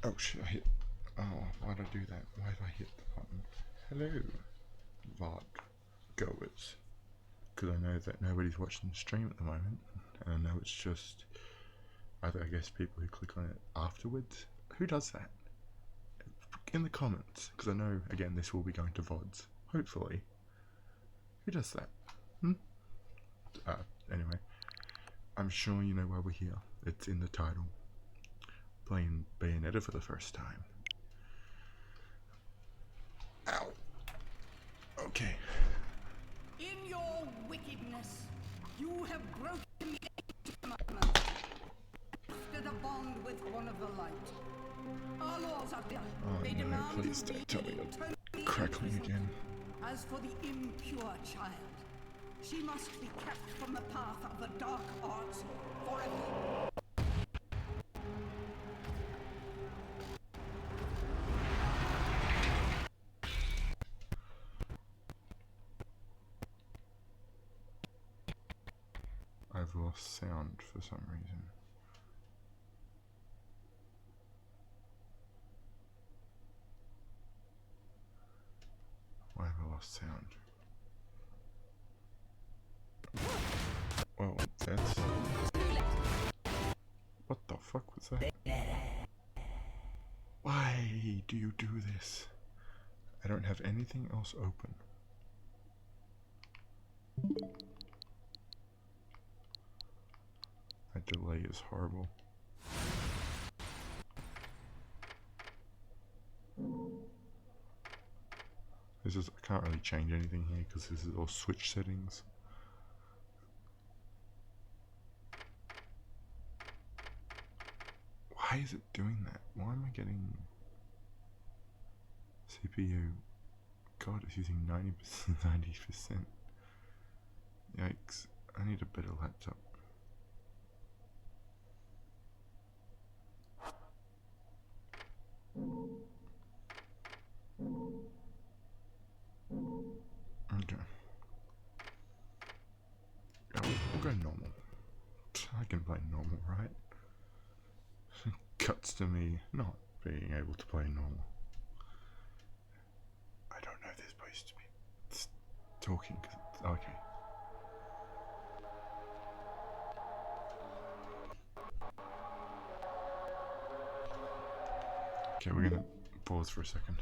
Oh shit, I hit. Oh, why'd I do that? Why'd I hit the button? Hello, VOD goers. Because I know that nobody's watching the stream at the moment, and I know it's just either, I guess, people who click on it afterwards. Who does that? In the comments, because I know, again, this will be going to VODs, hopefully. Who does that? Anyway, I'm sure you know why we're here. It's in the title. Playing Bayonetta for the first time. Ow! Okay. In your wickedness, you have broken the commandments, lifted a bond with one of the light. Our laws are clear. Oh They no, demand please you don't be tell me eternally you're crackling imprisoned. again. As for the impure child, she must be kept from the path of the dark arts forever. I've lost sound for some reason. Why have I lost sound? Well, that's... What the fuck was that? Why do you do this? I don't have anything else open. That delay is horrible. This is, I can't really change anything here because this is all switch settings. Why is it doing that? Why am I getting CPU? God, it's using 90%. 90%. Yikes! I need a better laptop. Okay. Yeah, we'll go normal. I can play normal, right? Cuts to me not being able to play normal. I don't know if they're supposed to be talking. Okay. Okay, we're gonna pause for a second.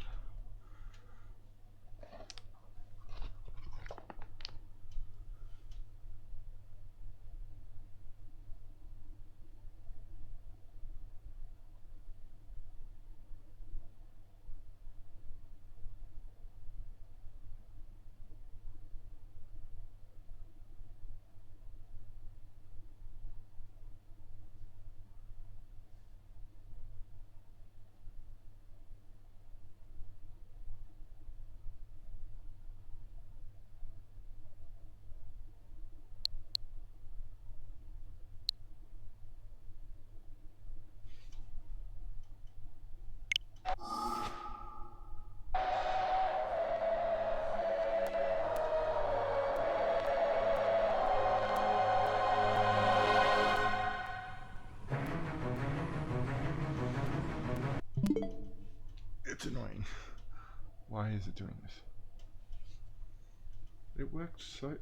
It's annoying. Why is it doing this? It worked so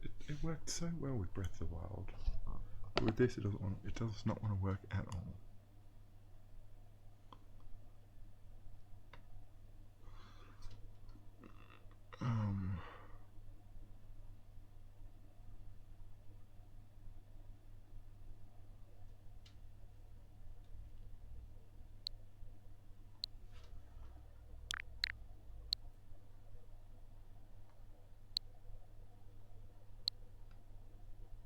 well with Breath of the Wild. But with this, it does not want to work at all.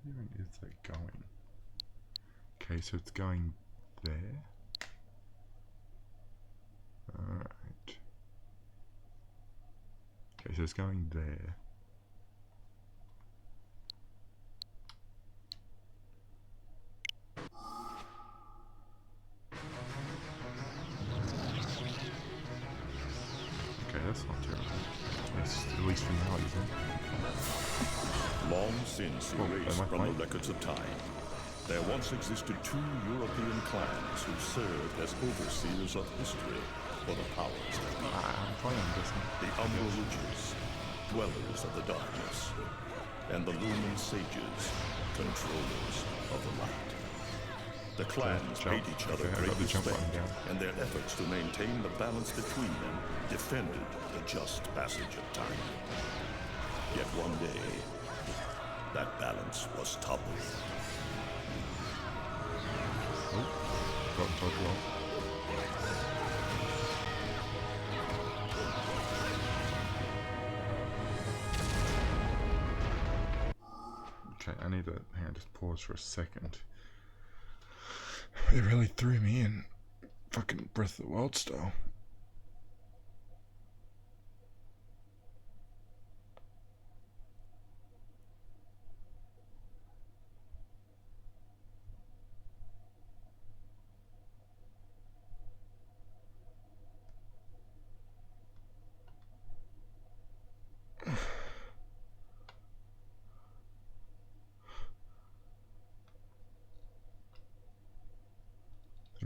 Where is that going? Okay, so it's going there. Alright. Okay, so it's going there. Okay, that's not terrible. At least for now, isn't it? Long since erased from the records of time, There once existed two European clans who served as overseers of history for the powers that be. I'm playing this one. The Umbra Witches, dwellers of the darkness, and the Lumen Sages, controllers of the light. The clans paid each other great respect, and their efforts to maintain the balance between them defended the just passage of time. Yet one day, that balance was toppled. Got Todd well. Okay, I need to hang on, just pause for a second. It really threw me in. Fucking Breath of the Wild style.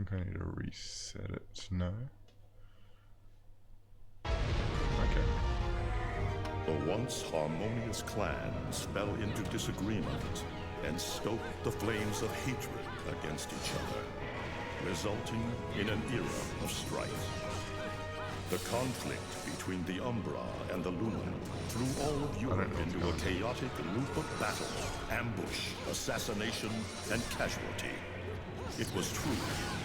I think I need to reset it. No. Okay. The once harmonious clans fell into disagreement and stoked the flames of hatred against each other, resulting in an era of strife. The conflict between the Umbra and the Lumen threw all of Europe into a chaotic loop of battle, ambush, assassination, and casualty. It was truly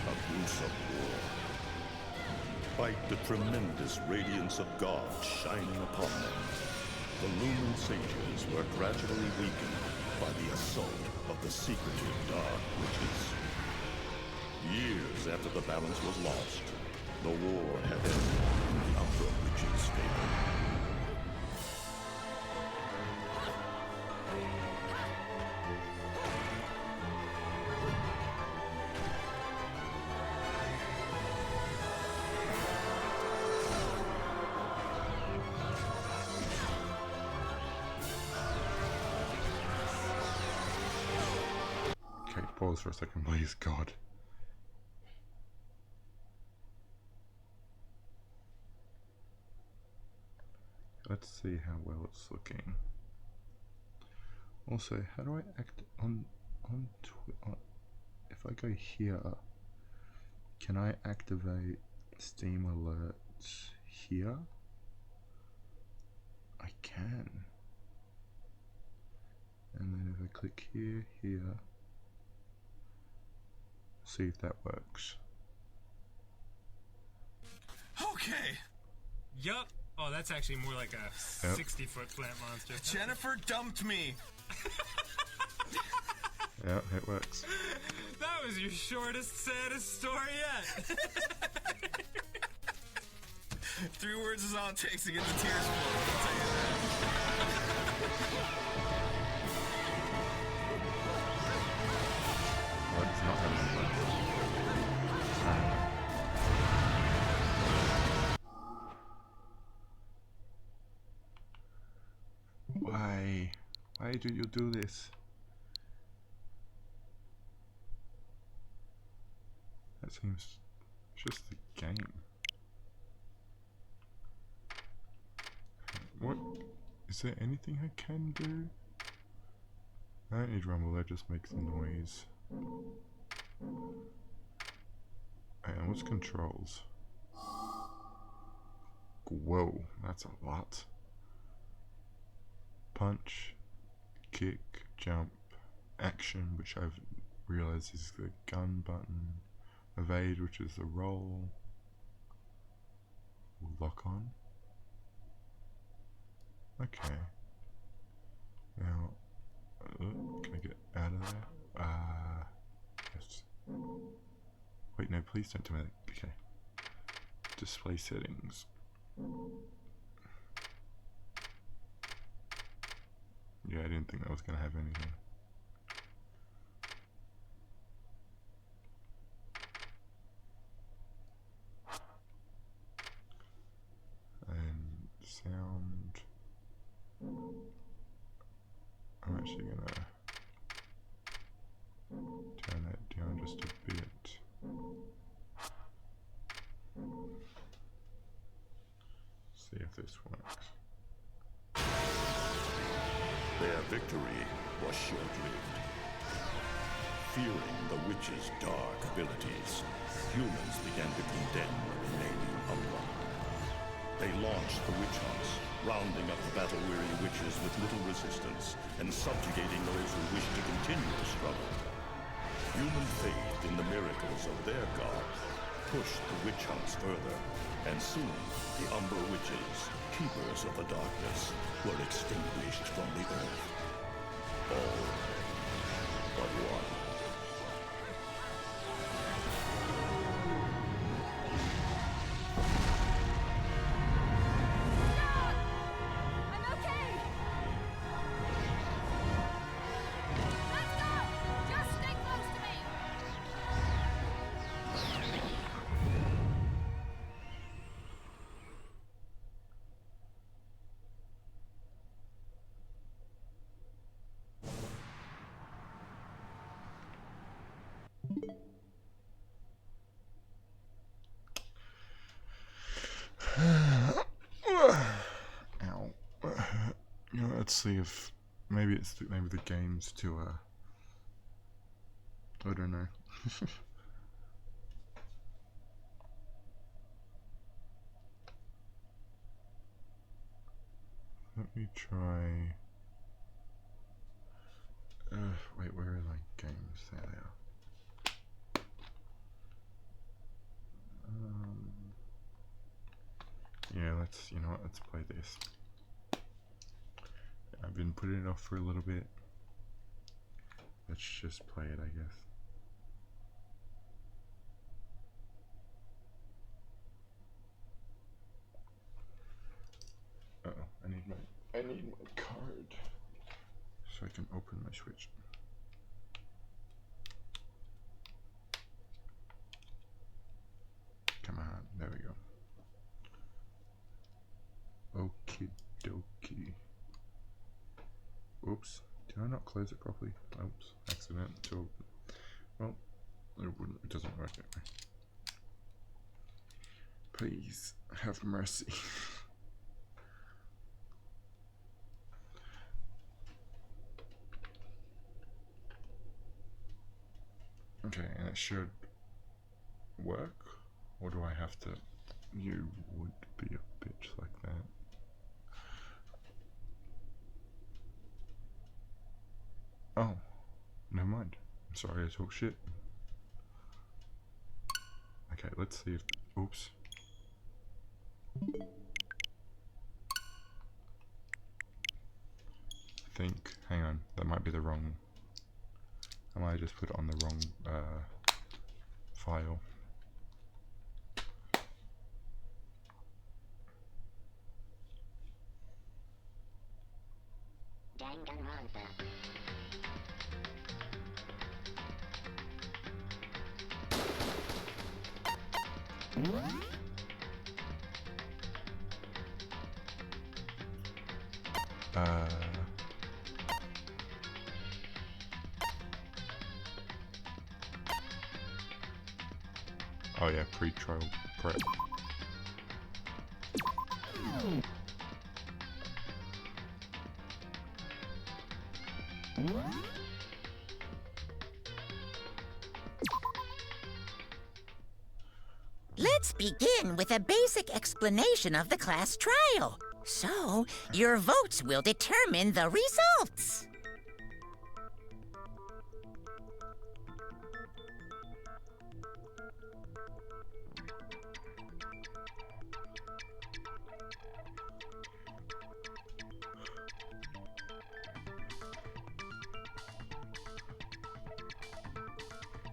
a gruesome war. Despite the tremendous radiance of God shining upon them, the Lumen Sages were gradually weakened by the assault of the secretive Dark Witches. Years after the balance was lost, the war had ended in the Umbra Witches' favor. Okay, pause for a second, please. God. Let's see how well it's looking. Also, how do I act on if I go here, can I activate Steam alerts here? I can. And then if I click here, see if that works. Okay. Yup. Oh, that's actually more like a 60-foot plant monster. Jennifer dumped me. Yeah, it works. That was your shortest, saddest story yet. 3 words is all it takes to get the tears flowing, I'll tell you that. Well, it's not having fun. Why? Why do you do this? That seems just the game. What? Is there anything I can do? I don't need rumble, that just makes a noise. And what's controls? Whoa, that's a lot. Punch, kick, jump, action, which I've realized is the gun button, evade, which is the roll, lock on. Okay. Now, can I get out of there? Yes. Wait, no, please don't tell me that. Okay. Display settings. Yeah, I didn't think that was going to have anything. And sound. I'm actually going to see if this works. Their victory was short-lived. Fearing the witch's dark abilities, humans began to condemn the remaining Umbra. They launched the witch hunts, rounding up the battle-weary witches with little resistance and subjugating those who wished to continue the struggle. Human faith in the miracles of their god pushed the witch hunts further, and soon the Umbra witches, keepers of the darkness, were extinguished from the earth. All but one. I'm okay! Let's go! Just stay close to me! Ow. You know, let's see if maybe maybe the game's too I don't know. Let me try. Wait, where are like games? There they are. Yeah, you know what, let's play this. I've been putting it off for a little bit. Let's just play it, I guess. Uh-oh, I need my card so I can open my Switch. Come on, there we go. Okie dokie. Oops, did I not close it properly? Oops, accident to open. Well, it doesn't work anyway. Please have mercy. Okay, and it should work, or do I have to? You would be a bitch like that. Oh, never mind. I'm sorry I talk shit. Okay, let's see if. Oops. I think. Hang on, that might be the wrong. I might have just put it on the wrong file. Danganronpa. Oh yeah, pre-trial prep. Let's begin with a basic explanation of the class trial. So, your votes will determine the results.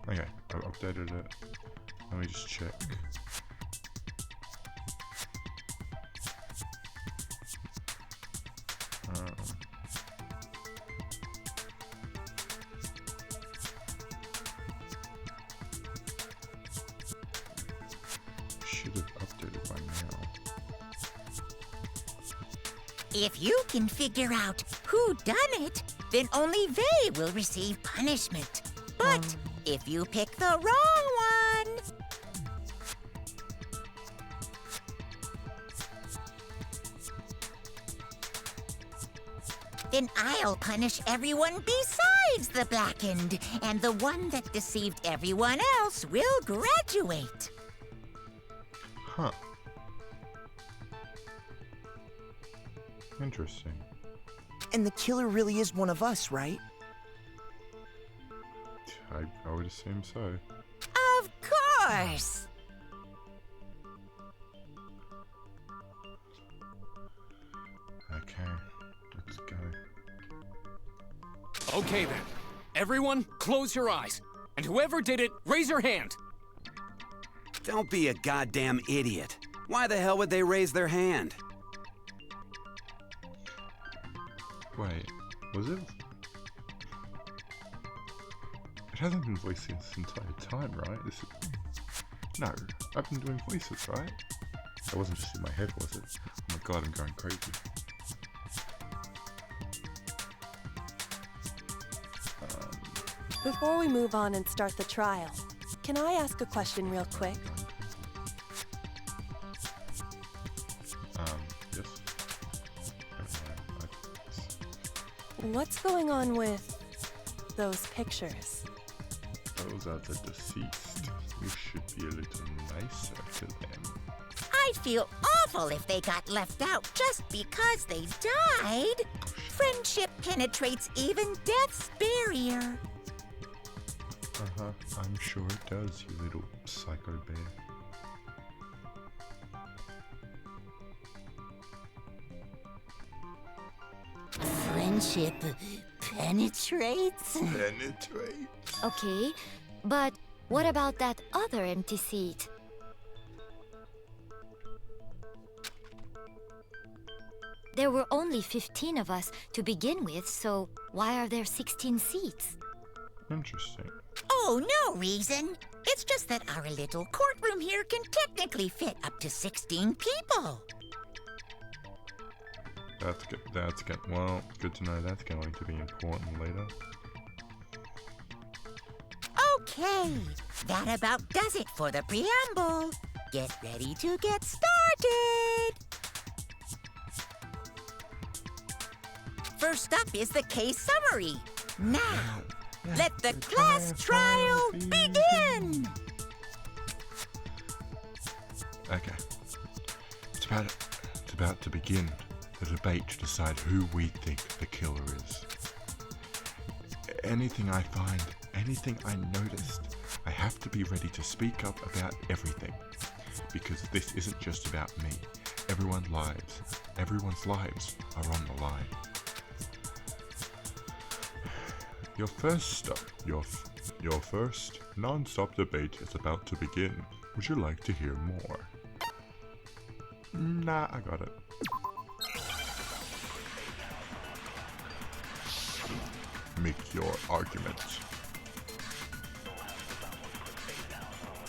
Okay, I've updated it. Let me just check. Should have updated by now. If you can figure out who done it, then only they will receive punishment. But if you pick the wrong one... then I'll punish everyone besides the Blackened, and the one that deceived everyone else will graduate. Huh. Interesting. And the killer really is one of us, right? I would assume so. Of course! Okay, let's go. Okay then. Everyone, close your eyes. And whoever did it, raise your hand. Don't be a goddamn idiot. Why the hell would they raise their hand? Wait, was it? It hasn't been voicing this entire time, right? No, I've been doing voices, right? That wasn't just in my head, was it? Oh my god, I'm going crazy. Before we move on and start the trial, can I ask a question real quick? Yes. What's going on with those pictures? Those are the deceased. You should be a little nicer to them. I'd feel awful if they got left out just because they died. Friendship penetrates even death's barrier. Uh-huh, I'm sure it does, you little psycho bear. Friendship penetrates? Penetrates? Okay, but what about that other empty seat? There were only 15 of us to begin with, so why are there 16 seats? Interesting. Oh, no reason. It's just that our little courtroom here can technically fit up to 16 people. That's good. Well, good to know that's going to be important later. Okay, that about does it for the preamble. Get ready to get started. First up is the case summary. Now, let the class trial begin. Okay. It's about to begin the debate to decide who we think the killer is. Anything I find, anything I noticed, I have to be ready to speak up about everything. Because this isn't just about me. Everyone's lives are on the line. Your first non-stop debate is about to begin. Would you like to hear more? Nah, I got it. Make your argument.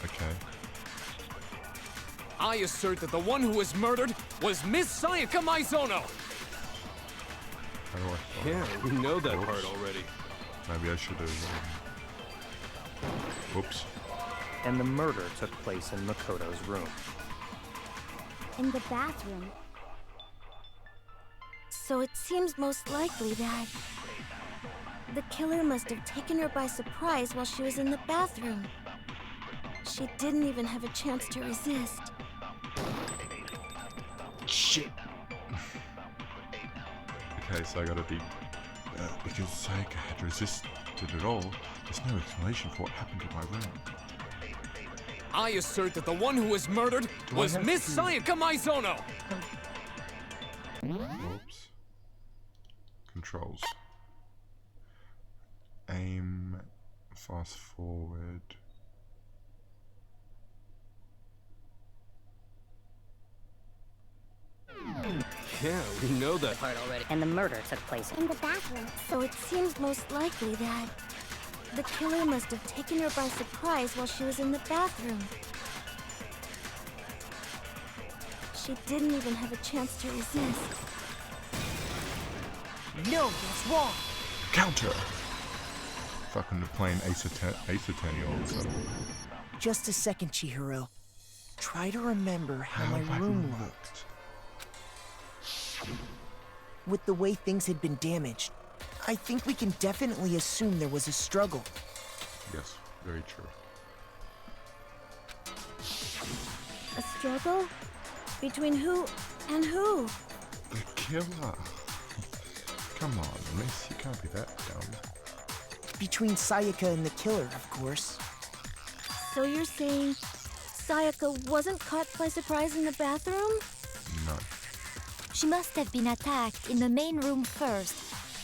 Okay. I assert that the one who was murdered was Miss Sayaka Maizono. How do I? Yeah, we know that part already. Maybe I should have. Oops. And the murder took place in Makoto's room. In the bathroom. So it seems most likely that the killer must have taken her by surprise while she was in the bathroom. She didn't even have a chance to resist. Shit. Okay, so I gotta be. Because Sayaka had resisted it all, there's no explanation for what happened in my room. I assert that the one who was murdered was Miss Sayaka Maizono. Oops. Controls. Aim. Fast forward. Yeah, we know that part already. And the murder took place In the bathroom. So it seems most likely that the killer must have taken her by surprise while she was in the bathroom. She didn't even have a chance to resist. No, that's wrong. Counter! Fucking playing Ace Attorney all of a sudden. Just a second, Chihiro. Try to remember how my room looked. With the way things had been damaged, I think we can definitely assume there was a struggle. Yes, very true. A struggle? Between who and who? The killer. Come on, miss, you can't be that dumb. Between Sayaka and the killer, of course. So you're saying Sayaka wasn't caught by surprise in the bathroom? No. She must have been attacked in the main room first.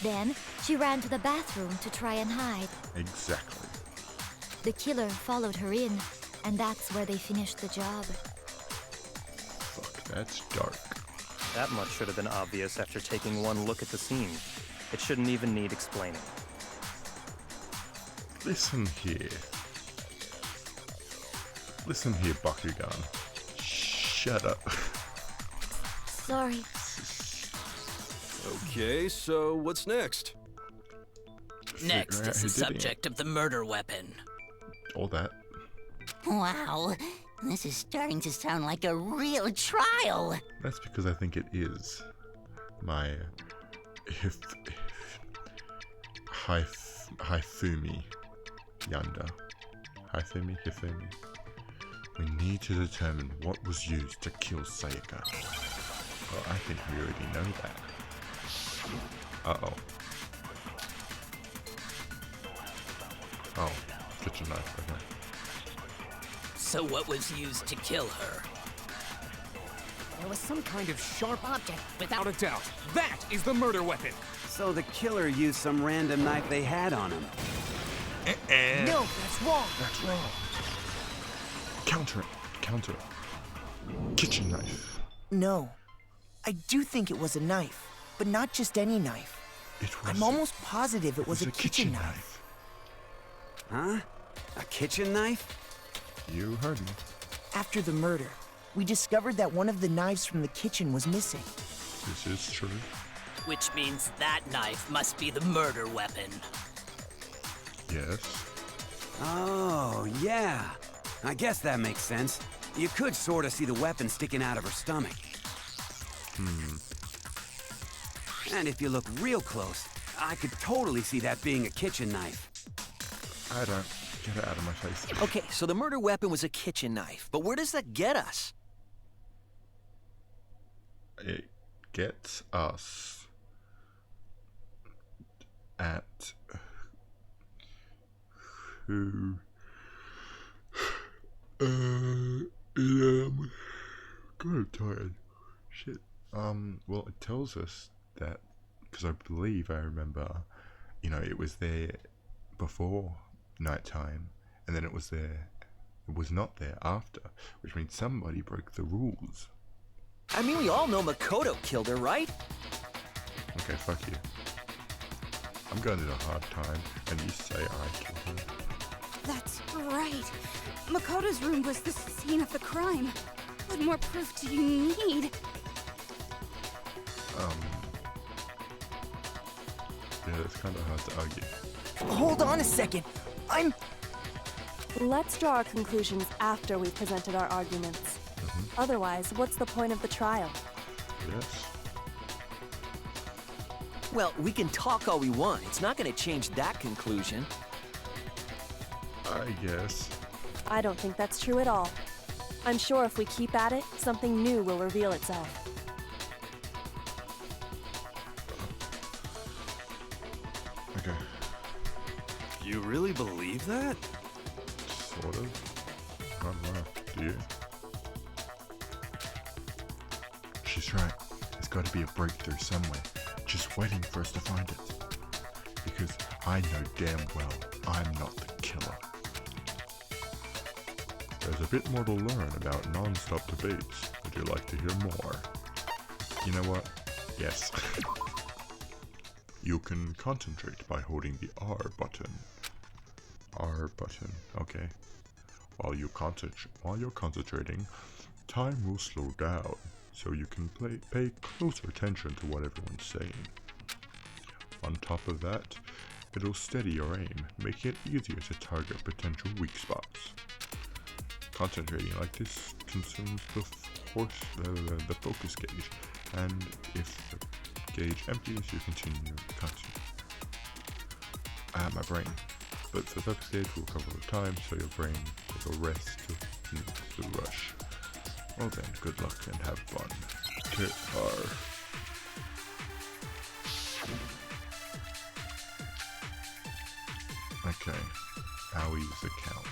Then she ran to the bathroom to try and hide. Exactly. The killer followed her in, and that's where they finished the job. Fuck, that's dark. That much should have been obvious after taking one look at the scene. It shouldn't even need explaining. Listen here. Listen here, Bakugan. Shut up. Sorry. Okay, so what's next? Next is the subject of the murder weapon. All that. Wow, this is starting to sound like a real trial. That's because I think it is. My Hifumi Yanda. Hifumi. We need to determine what was used to kill Sayaka. Well, I think we already know that. Uh-oh. Oh, kitchen knife, okay. So what was used to kill her? There was some kind of sharp object. Without a doubt, that is the murder weapon. So the killer used some random knife they had on him. No, that's wrong. That's wrong. Counter it. Kitchen knife. No. I do think it was a knife, but not just any knife. I'm almost positive it was a kitchen knife. Huh? A kitchen knife? You heard me. After the murder, we discovered that one of the knives from the kitchen was missing. This is true. Which means that knife must be the murder weapon. Yes. Oh, yeah. I guess that makes sense. You could sort of see the weapon sticking out of her stomach. And if you look real close, I could totally see that being a kitchen knife. I don't. Get it out of my face. Okay, so the murder weapon was a kitchen knife, but where does that get us? It gets us at who I'm kind of tired. Shit. Well, it tells us that, because I believe I remember, it was there before nighttime, and then it was not there after, which means somebody broke the rules. I mean, we all know Makoto killed her, right? Okay, fuck you. I'm going to a hard time, and you say I killed her. That's right. Makoto's room was the scene of the crime. What more proof do you need? Yeah, it's kind of hard to argue. Hold on a second. Let's draw our conclusions after we've presented our arguments. Otherwise, what's the point of the trial? Yes. Well, we can talk all we want. It's not going to change that conclusion. I guess. I don't think that's true at all. I'm sure if we keep at it, something new will reveal itself. Okay. You really believe that? Sort of. I don't know. Do you? She's right. There's got to be a breakthrough somewhere. Just waiting for us to find it. Because I know damn well I'm not the killer. There's a bit more to learn about non-stop debates. Would you like to hear more? You know what? Yes. You can concentrate by holding the R button. R button, okay. While you're concentrating, time will slow down, so you can pay closer attention to what everyone's saying. On top of that, it'll steady your aim, making it easier to target potential weak spots. Concentrating like this consumes the focus gauge, and if the gauge empty as you continue cutting. I have my brain, but for the episode we'll cover the time so your brain will rest to the rush. Well then, good luck and have fun. Okay, Owie's account.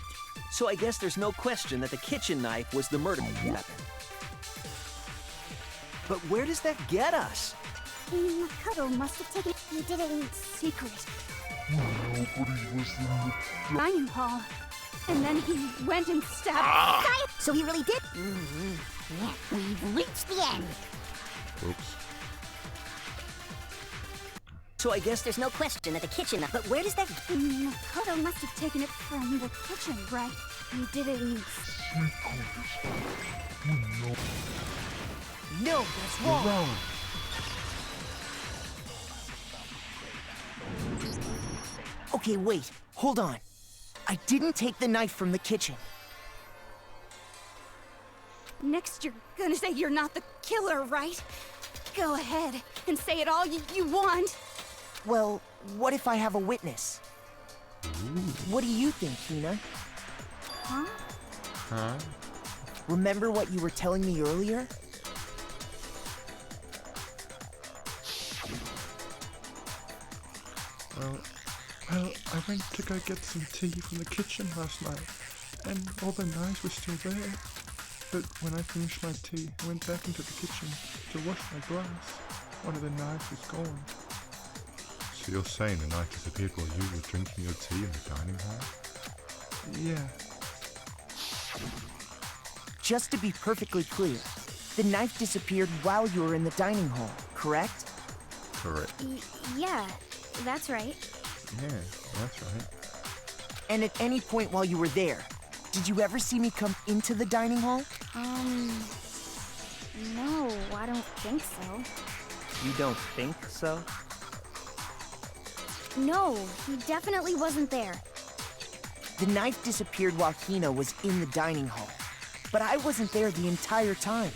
So I guess there's no question that the kitchen knife was the murder weapon. But where does that get us? Makoto must have taken it. He did it in secret. Nobody was in the dining hall. And then he went and stabbed. So he really did? Yeah, we've reached the end. Oops. So I guess there's no question that the kitchen. But where does that? Makoto must have taken it from the kitchen, right? He did it in secret. No, that's wrong. Okay, wait. Hold on. I didn't take the knife from the kitchen. Next, you're gonna say you're not the killer, right? Go ahead and say it all you want. Well, what if I have a witness? What do you think, Hina? Huh? Remember what you were telling me earlier? Well, I went to go get some tea from the kitchen last night, and all the knives were still there. But when I finished my tea, I went back into the kitchen to wash my glass. One of the knives was gone. So you're saying the knife disappeared while you were drinking your tea in the dining hall? Yeah. Just to be perfectly clear, the knife disappeared while you were in the dining hall, correct? Correct. Yeah, that's right. Yeah, that's right. And at any point while you were there, did you ever see me come into the dining hall? No, I don't think so. You don't think so? No, he definitely wasn't there. The knife disappeared while Hina was in the dining hall, but I wasn't there the entire time.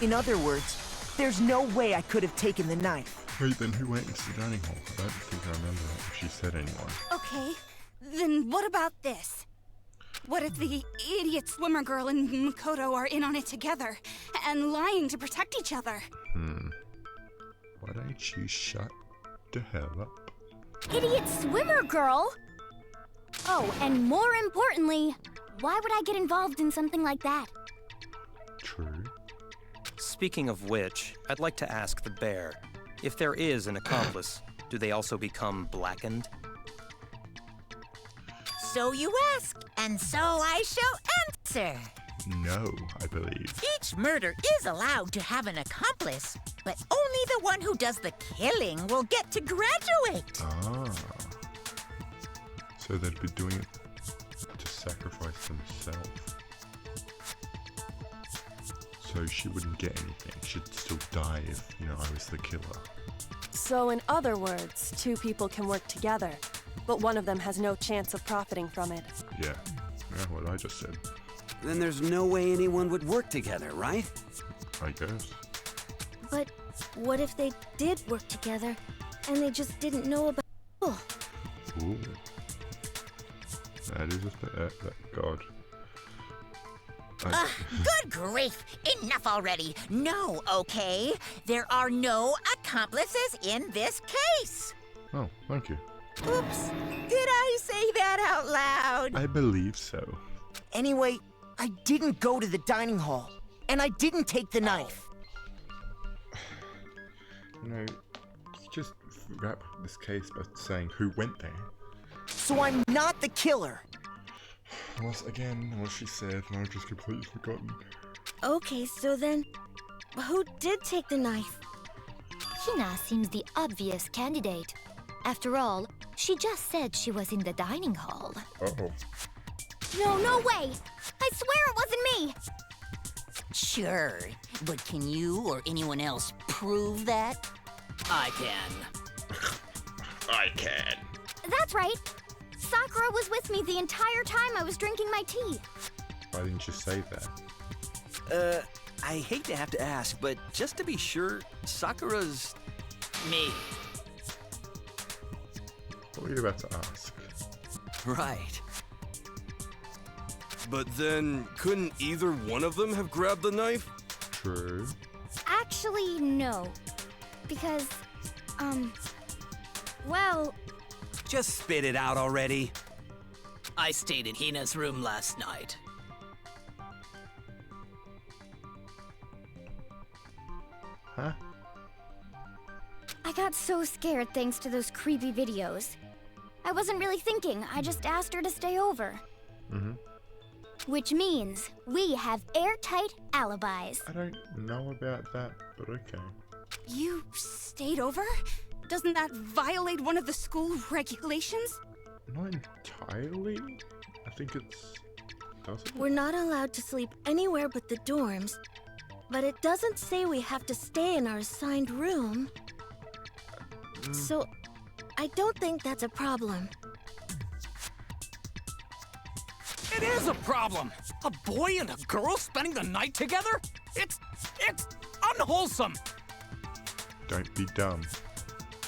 In other words, there's no way I could have taken the knife. Wait, then who went into the dining hall? I don't think I remember if she said anyone. Okay, then what about this? What if the idiot swimmer girl and Makoto are in on it together, and lying to protect each other? Why don't you shut the hell up? Idiot swimmer girl? Oh, and more importantly, why would I get involved in something like that? True. Speaking of which, I'd like to ask the bear, if there is an accomplice, do they also become blackened? So you ask, and so I shall answer. No, I believe. Each murder is allowed to have an accomplice, but only the one who does the killing will get to graduate. Ah. So they'd be doing it to sacrifice themselves. So she wouldn't get anything. She'd still die if, I was the killer. So in other words, two people can work together, but one of them has no chance of profiting from it. Yeah, what I just said. Then there's no way anyone would work together, right? I guess. But what if they did work together, and they just didn't know about... Oh. Ooh. That is God. Good grief! Enough already! No, okay? There are no accomplices in this case! Oh, thank you. Oops! Did I say that out loud? I believe so. Anyway, I didn't go to the dining hall, and I didn't take the knife. You just wrap this case by saying who went there. So I'm not the killer. Once again, what she said, and I've just completely forgotten. Okay, so then, who did take the knife? Hina seems the obvious candidate. After all, she just said she was in the dining hall. Uh-oh. No way! I swear it wasn't me! Sure, but can you or anyone else prove that? I can. I can. That's right. Sakura was with me the entire time I was drinking my tea. Why didn't you say that? I hate to have to ask, but just to be sure, Sakura's... Me. What were you about to ask? Right. But then, couldn't either one of them have grabbed the knife? True. Actually, no. Because, well... Just spit it out already. I stayed in Hina's room last night. Huh? I got so scared thanks to those creepy videos. I wasn't really thinking, I just asked her to stay over. Mm-hmm. Which means we have airtight alibis. I don't know about that, but okay. You stayed over? Doesn't that violate one of the school regulations? Not entirely. I think it's... Does it? We're not allowed to sleep anywhere but the dorms, but it doesn't say we have to stay in our assigned room. So, I don't think that's a problem. It is a problem! A boy and a girl spending the night together? It's unwholesome! Don't be dumb,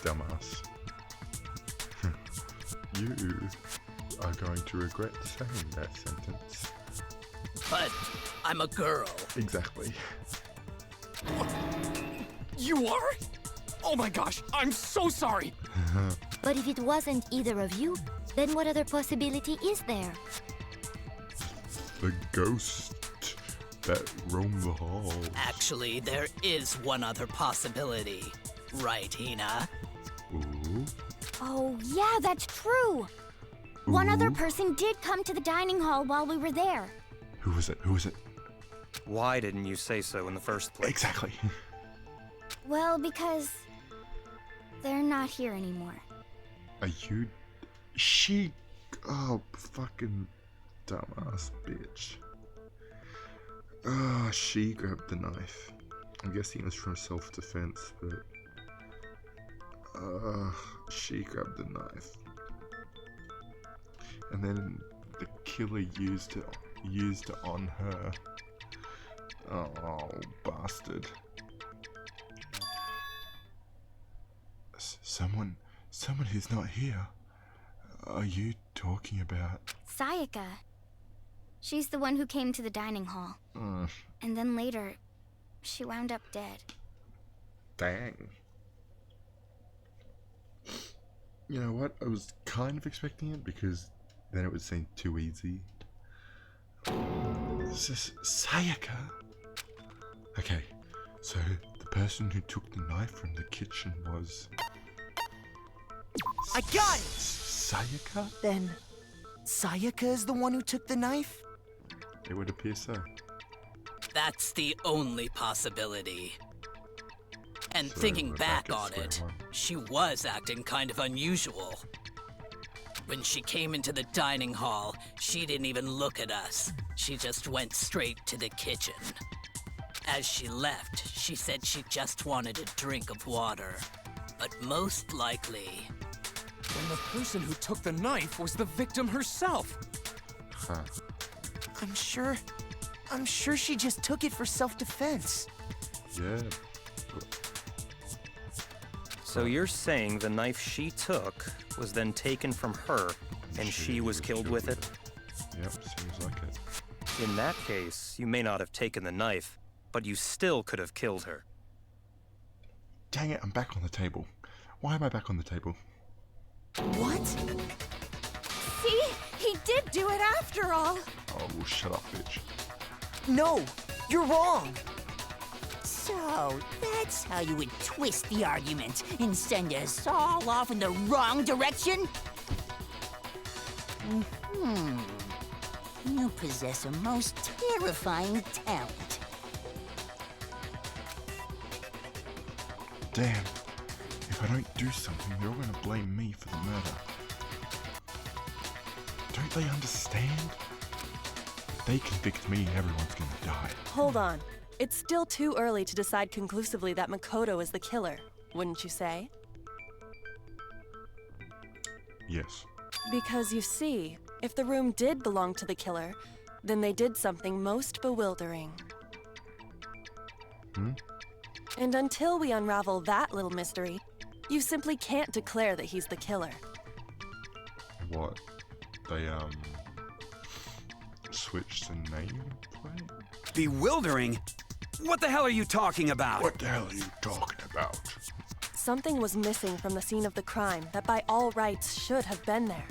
dumbass. You are going to regret saying that sentence. But I'm a girl. Exactly. You are? Oh my gosh, I'm so sorry! But if it wasn't either of you, then what other possibility is there? The ghost that roamed the halls. Actually, there is one other possibility. Right, Hina? Ooh. Oh, yeah, that's true! One other person did come to the dining hall while we were there. Who was it? Who was it? Why didn't you say so in the first place? Exactly. Well, because... they're not here anymore. Are you... She... Oh, fucking dumbass bitch. Ah, she grabbed the knife. I'm guessing it was from self-defense, but... she grabbed the knife. And then the killer used it on her. Oh, bastard. Someone who's not here. Are you talking about? Sayaka. She's the one who came to the dining hall. And then later, she wound up dead. Dang. You know what? I was kind of expecting it because then it would seem too easy. Is this Sayaka? Okay, so the person who took the knife from the kitchen was... I got it! Sayaka? Then, Sayaka is the one who took the knife? It would appear so. That's the only possibility. And So thinking we're back back at on square it, one. she was acting kind of unusual. When she came into the dining hall, she didn't even look at us. She just went straight to the kitchen. As she left, she said she just wanted a drink of water. But most likely... Then the person who took the knife was the victim herself. Huh. I'm sure she just took it for self-defense. Yeah. So you're saying the knife she took was then taken from her, and she was killed with it? Yep, seems like it. In that case, you may not have taken the knife, but you still could have killed her. Dang it, I'm back on the table. Why am I back on the table? What? See? He did do it after all. Oh, well, shut up, bitch. No, you're wrong. So, that's how you would twist the argument and send us all off in the wrong direction? You possess a most terrifying talent. Damn. If I don't do something, they're all gonna blame me for the murder. Don't they understand? They convict me, everyone's gonna die. Hold on. It's still too early to decide conclusively that Makoto is the killer, wouldn't you say? Yes. Because you see, if the room did belong to the killer, then they did something most bewildering. Hmm? And until we unravel that little mystery, You simply can't declare that he's the killer. What? They, switched the nameplate? Bewildering? What the hell are you talking about? What the hell are you talking about? Something was missing from the scene of the crime that by all rights should have been there.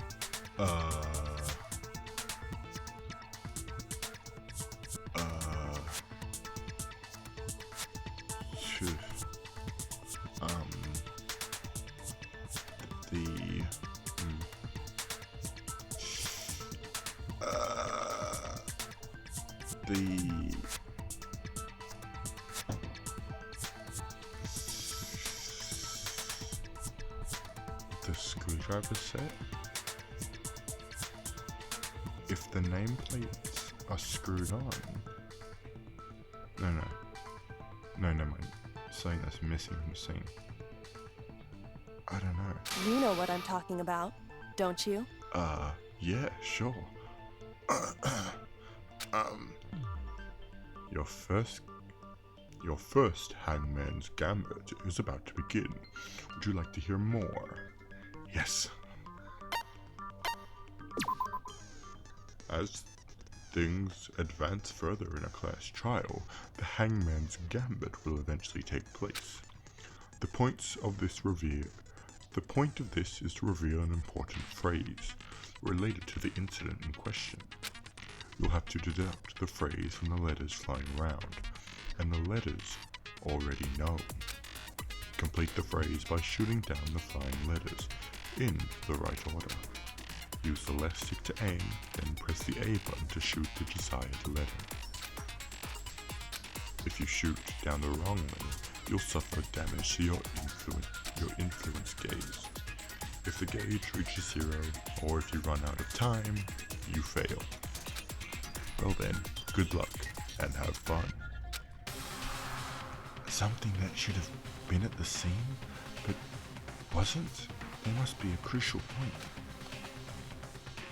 The screwdriver set? If the nameplates are screwed on... No, never mind. Something that's missing from the scene. I don't know. You know what I'm talking about, don't you? Yeah, sure. Your first Hangman's Gambit is about to begin. Would you like to hear more? Yes. As things advance further in a class trial, the Hangman's Gambit will eventually take place. The point of this is to reveal an important phrase related to the incident in question. You'll have to deduct the phrase from the letters flying around, and the letters already known. Complete the phrase by shooting down the flying letters in the right order. Use the left stick to aim, then press the A button to shoot the desired letter. If you shoot down the wrong letter, you'll suffer damage to your influence gauge. If the gauge reaches 0, or if you run out of time, you fail. Well then, good luck, and have fun. Something that should have been at the scene, but wasn't? There must be a crucial point.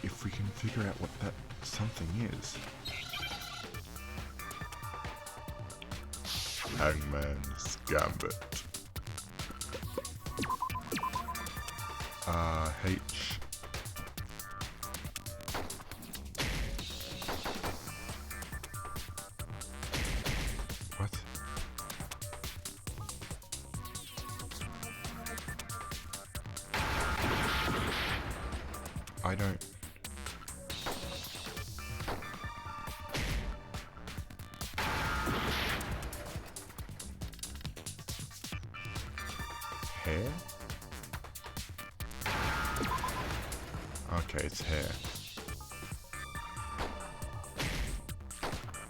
If we can figure out what that something is. Hangman's Gambit. H. What? I don't... Hair? Okay, it's hair.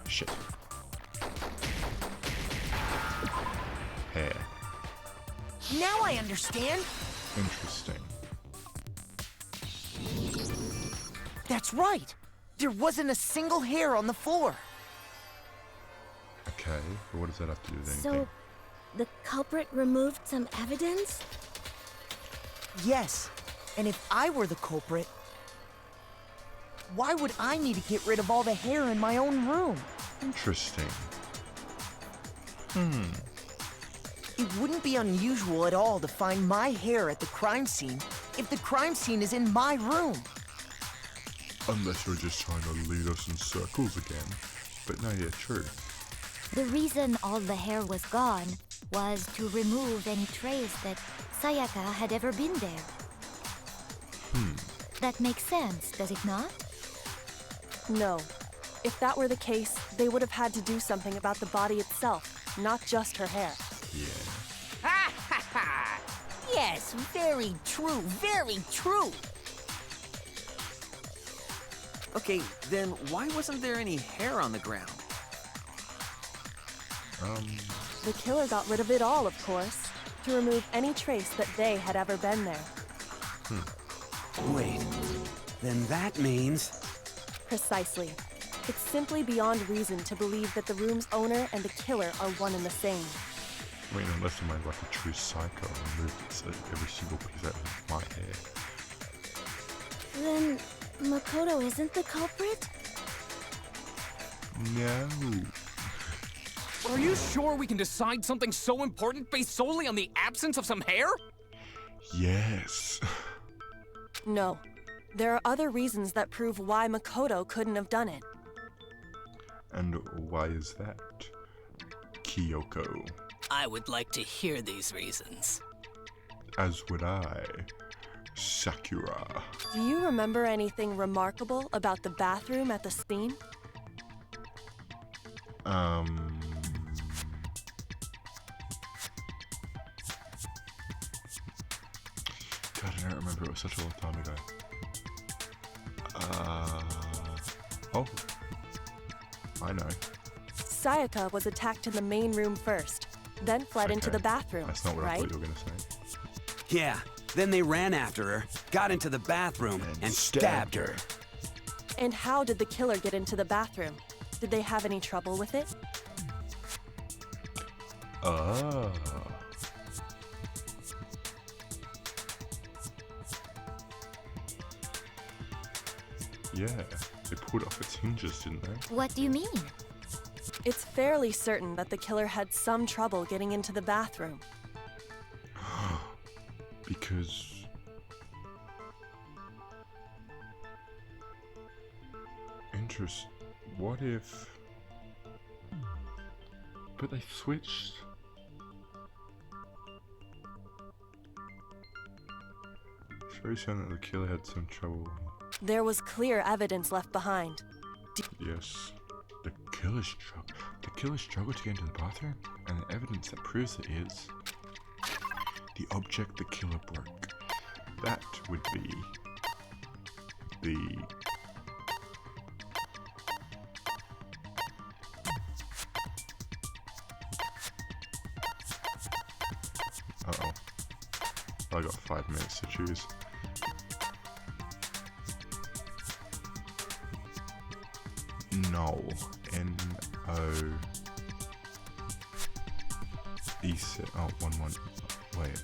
Shit. Hair. Now I understand. Interesting. That's right. There wasn't a single hair on the floor. Okay, but what does that have to do with anything? So, the culprit removed some evidence? Yes. And if I were the culprit, why would I need to get rid of all the hair in my own room? Interesting. It wouldn't be unusual at all to find my hair at the crime scene if the crime scene is in my room. Unless you're just trying to lead us in circles again. But no, yeah, true. The reason all the hair was gone was to remove any trace that Sayaka had ever been there. That makes sense, does it not? No. If that were the case, they would have had to do something about the body itself, not just her hair. Yeah. Ha ha ha! Yes, very true, very true. Okay, then why wasn't there any hair on the ground? The killer got rid of it all, of course, to remove any trace that they had ever been there. Wait, then that means... Precisely. It's simply beyond reason to believe that the room's owner and the killer are one and the same. I mean, unless somebody's like a true psycho and removed every single piece out of my hair. Then, Makoto isn't the culprit? No. Are you sure we can decide something so important based solely on the absence of some hair? Yes. No. There are other reasons that prove why Makoto couldn't have done it. And why is that, Kyoko? I would like to hear these reasons. As would I, Sakura. Do you remember anything remarkable about the bathroom at the scene? God, I don't remember. It was such a long time ago. Oh. I know. Sayaka was attacked in the main room first, then fled into the bathroom, That's not what right? I thought you were going to say. Yeah, then they ran after her, got into the bathroom, and stabbed her. And how did the killer get into the bathroom? Did they have any trouble with it? Oh. Yeah, they pulled off its hinges, didn't they? What do you mean? It's fairly certain that the killer had some trouble getting into the bathroom. Because... What if... But they switched... Shows showing that the killer had some trouble. There was clear evidence left behind. Yes. The killer's struggle to get into the bathroom, and the evidence that proves it is the object the killer broke. That would be the uh-oh. I got 5 minutes to choose. No. N-O-E-C. Oh, 1-1. Wait.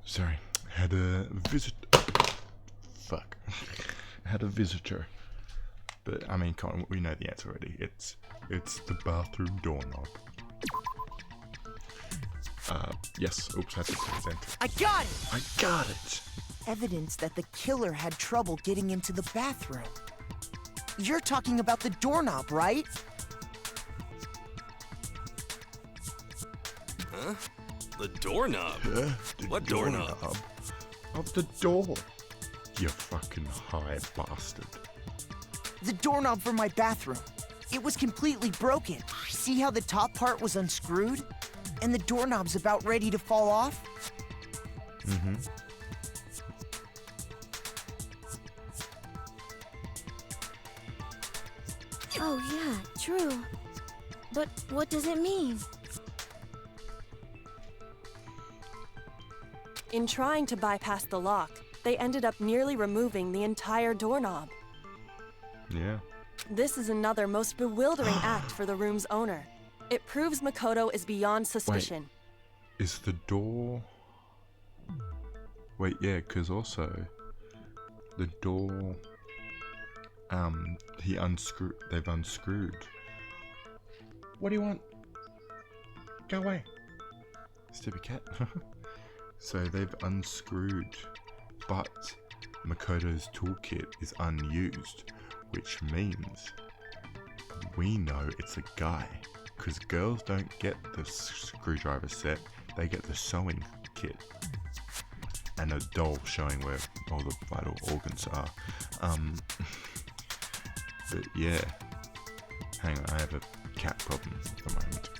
Sorry, had a had a visitor. But I mean, come on, we know the answer already. It's the bathroom doorknob. Yes. Oops, I had to press enter. I got it! I got it! Evidence that the killer had trouble getting into the bathroom. You're talking about the doorknob, right? Huh? The doorknob? What doorknob? Of the door. You fucking high bastard. The doorknob for my bathroom. It was completely broken. See how the top part was unscrewed? And the doorknob's about ready to fall off? Mm-hmm. Oh yeah, true. But what does it mean? In trying to bypass the lock, they ended up nearly removing the entire doorknob. Yeah. This is another most bewildering act for the room's owner. It proves Makoto is beyond suspicion. Wait, is the door... Wait, yeah, because also the door, they've unscrewed. What do you want? Go away. Stupid cat. So they've unscrewed, but Makoto's toolkit is unused, which means we know it's a guy, because girls don't get the screwdriver set, they get the sewing kit. And a doll showing where all the vital organs are. But yeah, hang on, I have a cat problem at the moment.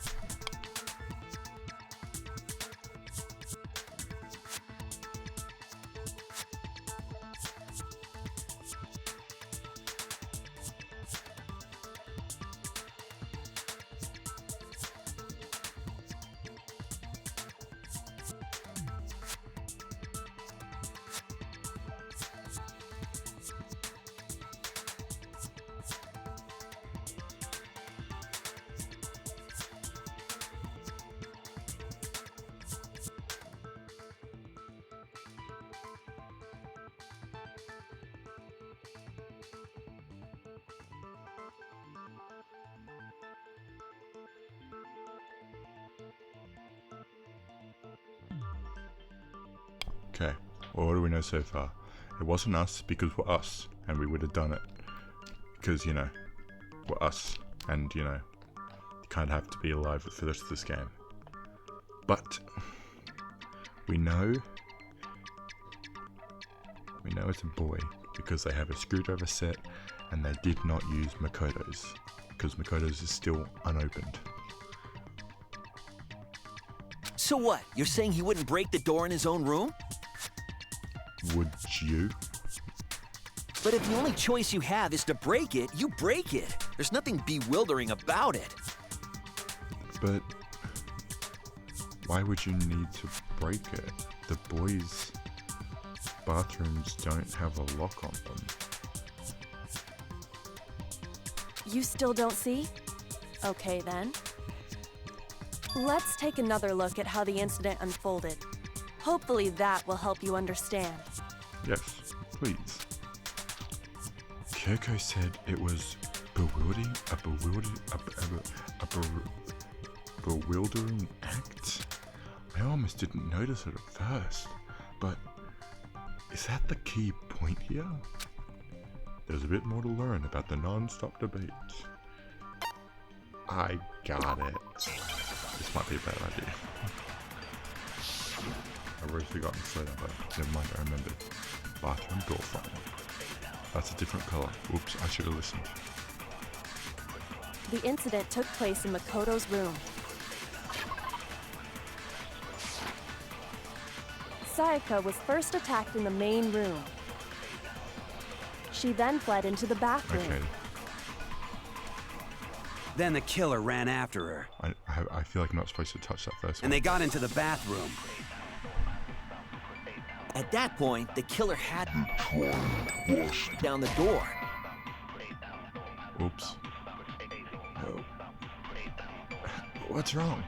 Okay, well, what do we know so far? It wasn't us because we're us, and we would have done it because, you know, we're us, and, you know, you kind of have to be alive for the rest of this game. But we know it's a boy because they have a screwdriver set, and they did not use Makoto's because Makoto's is still unopened. So what? You're saying he wouldn't break the door in his own room? Would you? But if the only choice you have is to break it, you break it. There's nothing bewildering about it. But why would you need to break it? The boys' bathrooms don't have a lock on them. You still don't see? Okay then. Let's take another look at how the incident unfolded. Hopefully that will help you understand. Yes, please. Kyoko said it was bewildering act. I almost didn't notice it at first, but is that the key point here? There's a bit more to learn about the non-stop debate. I got it. This might be a bad idea. I've already forgotten to say that, but never mind, I remembered. Bathroom door frame. That's a different color. Oops, I should have listened. The incident took place in Makoto's room. Sayaka was first attacked in the main room. She then fled into the bathroom. Okay. Then the killer ran after her. I feel like I'm not supposed to touch that first one. And they got into the bathroom. At that point, the killer had down the door. Oops. Oh. What's wrong?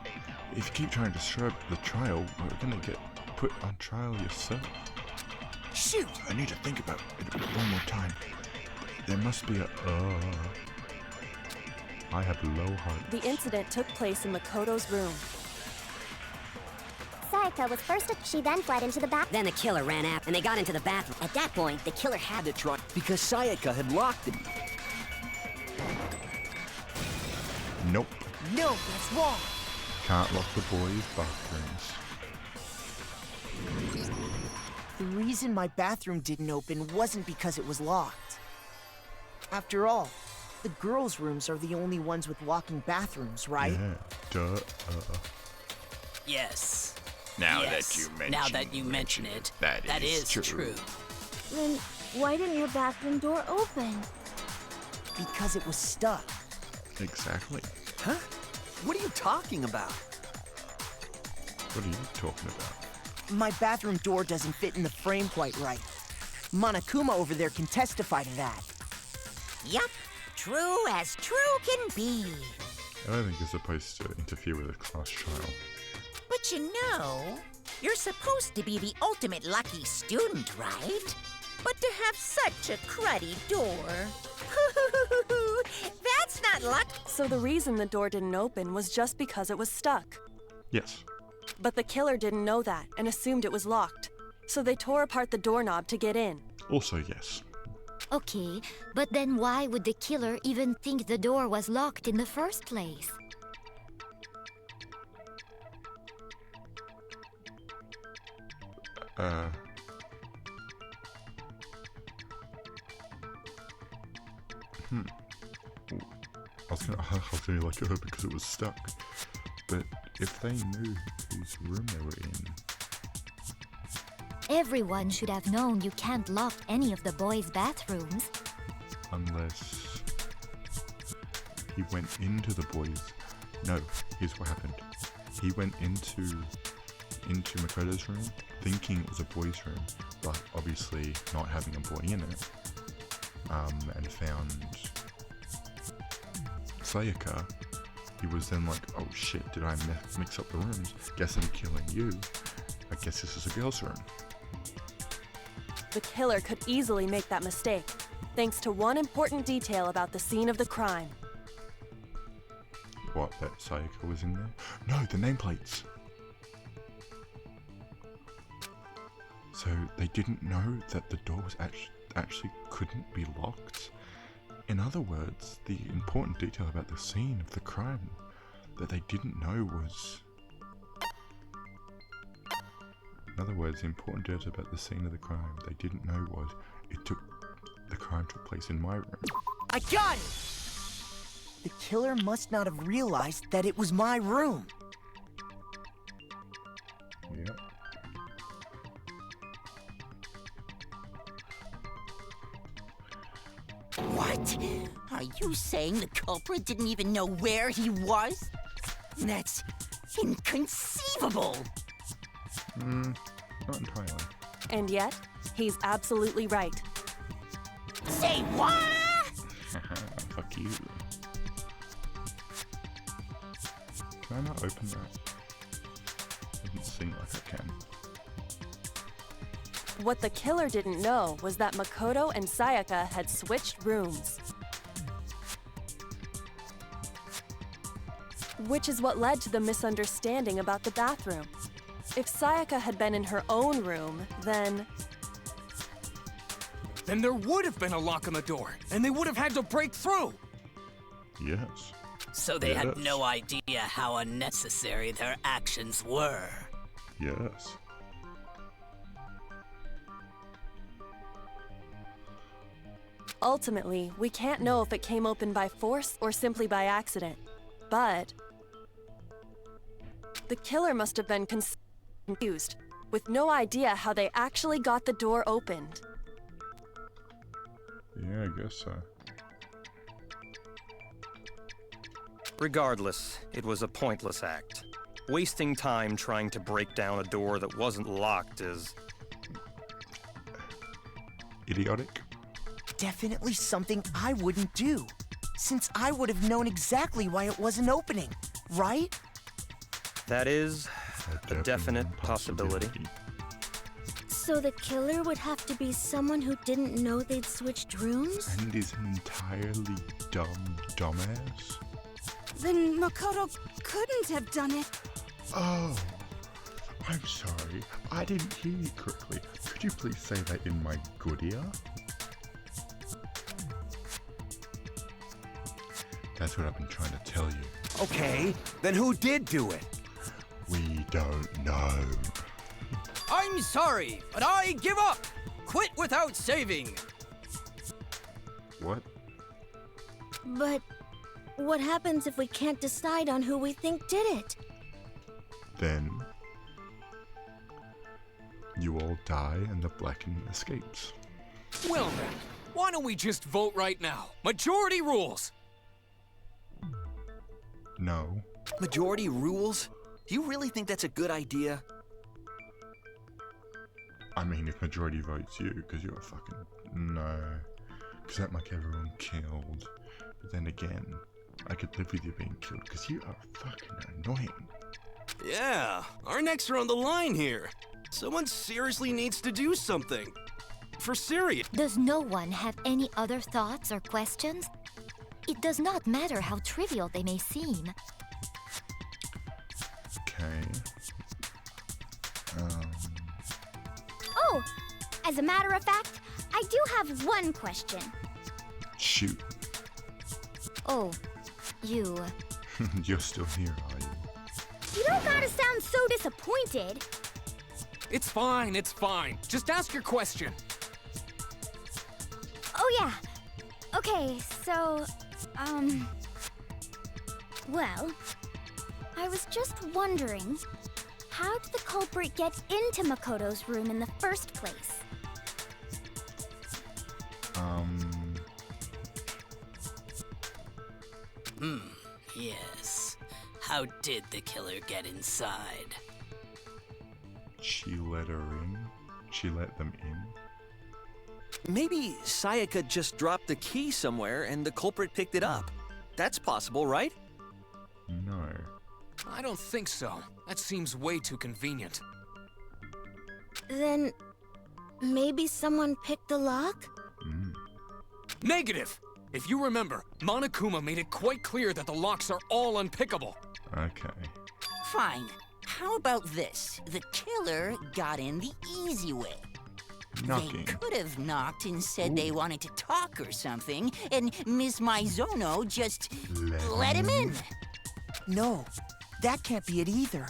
If you keep trying to disturb the trial, we're gonna get put on trial yourself. Shoot! I need to think about it one more time. There must be a... I have low heart. The incident took place in Makoto's room. Sayaka was first. She then fled into the bath. Then the killer ran after, and they got into the bathroom. At that point, the killer had to try because Sayaka had locked him. Nope. No, that's wrong. Can't lock the boys' bathrooms. The reason my bathroom didn't open wasn't because it was locked. After all, the girls' rooms are the only ones with walking bathrooms, right? Yeah, duh. Yes. Now Yes. Now that you mention it, that is true. Then why didn't your bathroom door open? Because it was stuck. Exactly. Huh? What are you talking about? What are you talking about? My bathroom door doesn't fit in the frame quite right. Monokuma over there can testify to that. Yup, true as true can be. I don't think you're supposed to interfere with a class trial. But you know, you're supposed to be the ultimate lucky student, right? But to have such a cruddy door... That's not luck. So the reason the door didn't open was just because it was stuck. Yes. But the killer didn't know that and assumed it was locked. So they tore apart the doorknob to get in. Also yes. Okay, but then why would the killer even think the door was locked in the first place? I was gonna like her because it was stuck. But if they knew whose room they were in... Everyone should have known you can't lock any of the boys' bathrooms. Unless... he went into the boys... No, here's what happened. He went into Makoto's room, thinking it was a boy's room, but obviously not having a boy in it. And found Sayaka. He was then like, oh shit, did I mix up the rooms? Guess I'm killing you. I guess this is a girl's room. The killer could easily make that mistake, thanks to one important detail about the scene of the crime. What, that Sayaka was in there? No, the nameplates! So they didn't know that the door was actually couldn't be locked? In other words, the important detail about the scene of the crime that they didn't know was... In other words, the important detail about the scene of the crime they didn't know was the crime took place in my room. I got it! The killer must not have realized that it was my room. Yep. What? Are you saying the culprit didn't even know where he was? That's inconceivable. Not entirely. And yet, he's absolutely right. Say what? Fuck you. Can I not open that? Doesn't seem like I can. What the killer didn't know was that Makoto and Sayaka had switched rooms. Which is what led to the misunderstanding about the bathroom. If Sayaka had been in her own room, then there would have been a lock on the door, and they would have had to break through. Yes. So they had no idea how unnecessary their actions were. Yes. ultimately, we can't know if it came open by force or simply by accident. But the killer must have been confused, with no idea how they actually got the door opened. Yeah, I guess so. Regardless, it was a pointless act. Wasting time trying to break down a door that wasn't locked is... idiotic? Definitely something I wouldn't do, since I would have known exactly why it wasn't opening, right? That is a definite possibility. So the killer would have to be someone who didn't know they'd switched rooms? And is an entirely dumbass? Then Makoto couldn't have done it. Oh, I'm sorry. I didn't hear you correctly. Could you please say that in my good ear? That's what I've been trying to tell you. Okay, then who did do it? We don't know. I'm sorry, but I give up! Quit without saving! What? But what happens if we can't decide on who we think did it? Then you all die and the Blackened escapes. Well then, why don't we just vote right now? Majority rules! No. Majority rules? Do you really think that's a good idea? I mean, if majority votes you, because you're a fucking... No. Because that might get everyone killed. But then again, I could live with you being killed, because you are fucking annoying. Yeah, our necks are on the line here. Someone seriously needs to do something. For serious. Does no one have any other thoughts or questions? It does not matter how trivial they may seem. Okay. Oh, as a matter of fact, I do have one question. Shoot. Oh, you. You're still here, are you? You don't gotta sound so disappointed. It's fine, it's fine. Just ask your question. Oh yeah. Okay, so, well, I was just wondering, how did the culprit get into Makoto's room in the first place? Yes. How did the killer get inside? She let her in? She let them in? Maybe Sayaka just dropped the key somewhere and the culprit picked it up. That's possible, right? No. I don't think so. That seems way too convenient. Then maybe someone picked the lock? Negative! If you remember, Monokuma made it quite clear that the locks are all unpickable. Okay. Fine. How about this? The killer got in the easy way. Knocking. They could have knocked and said they wanted to talk or something, and Miss Maizono just let him in. No, that can't be it either.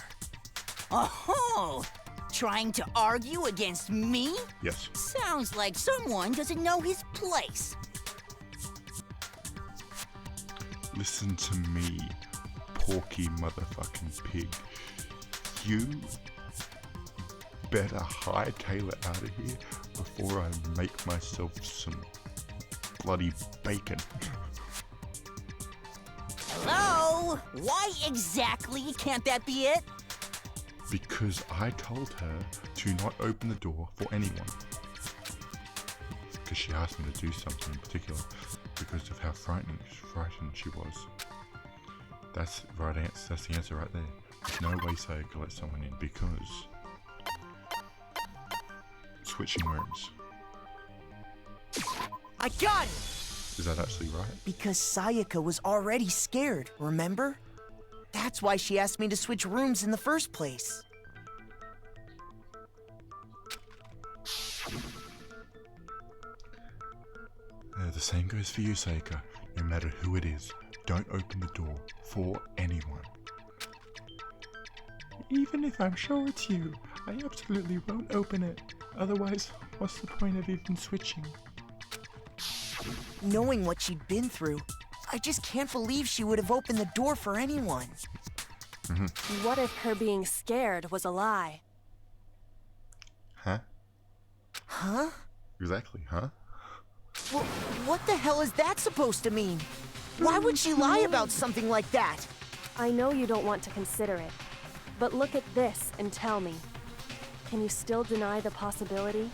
Oh, trying to argue against me? Yes. Sounds like someone doesn't know his place. Listen to me, porky motherfucking pig. You better hightail it out of here before I make myself some bloody bacon. Hello? Why exactly can't that be it? Because I told her to not open the door for anyone. Because she asked me to do something in particular because of how frightened she was. That's the right answer. That's the answer right there. There's no way Sayaka let someone in because switching rooms. I got it! Is that actually right? Because Sayaka was already scared, remember? That's why she asked me to switch rooms in the first place. The same goes for you, Sayaka. No matter who it is, don't open the door for anyone. Even if I'm sure it's you, I absolutely won't open it. Otherwise, what's the point of even switching? Knowing what she'd been through, I just can't believe she would have opened the door for anyone. What if her being scared was a lie? Huh? Huh? Exactly, huh? Well, what the hell is that supposed to mean? Why would she lie about something like that? I know you don't want to consider it, but look at this and tell me. Can you still deny the possibility?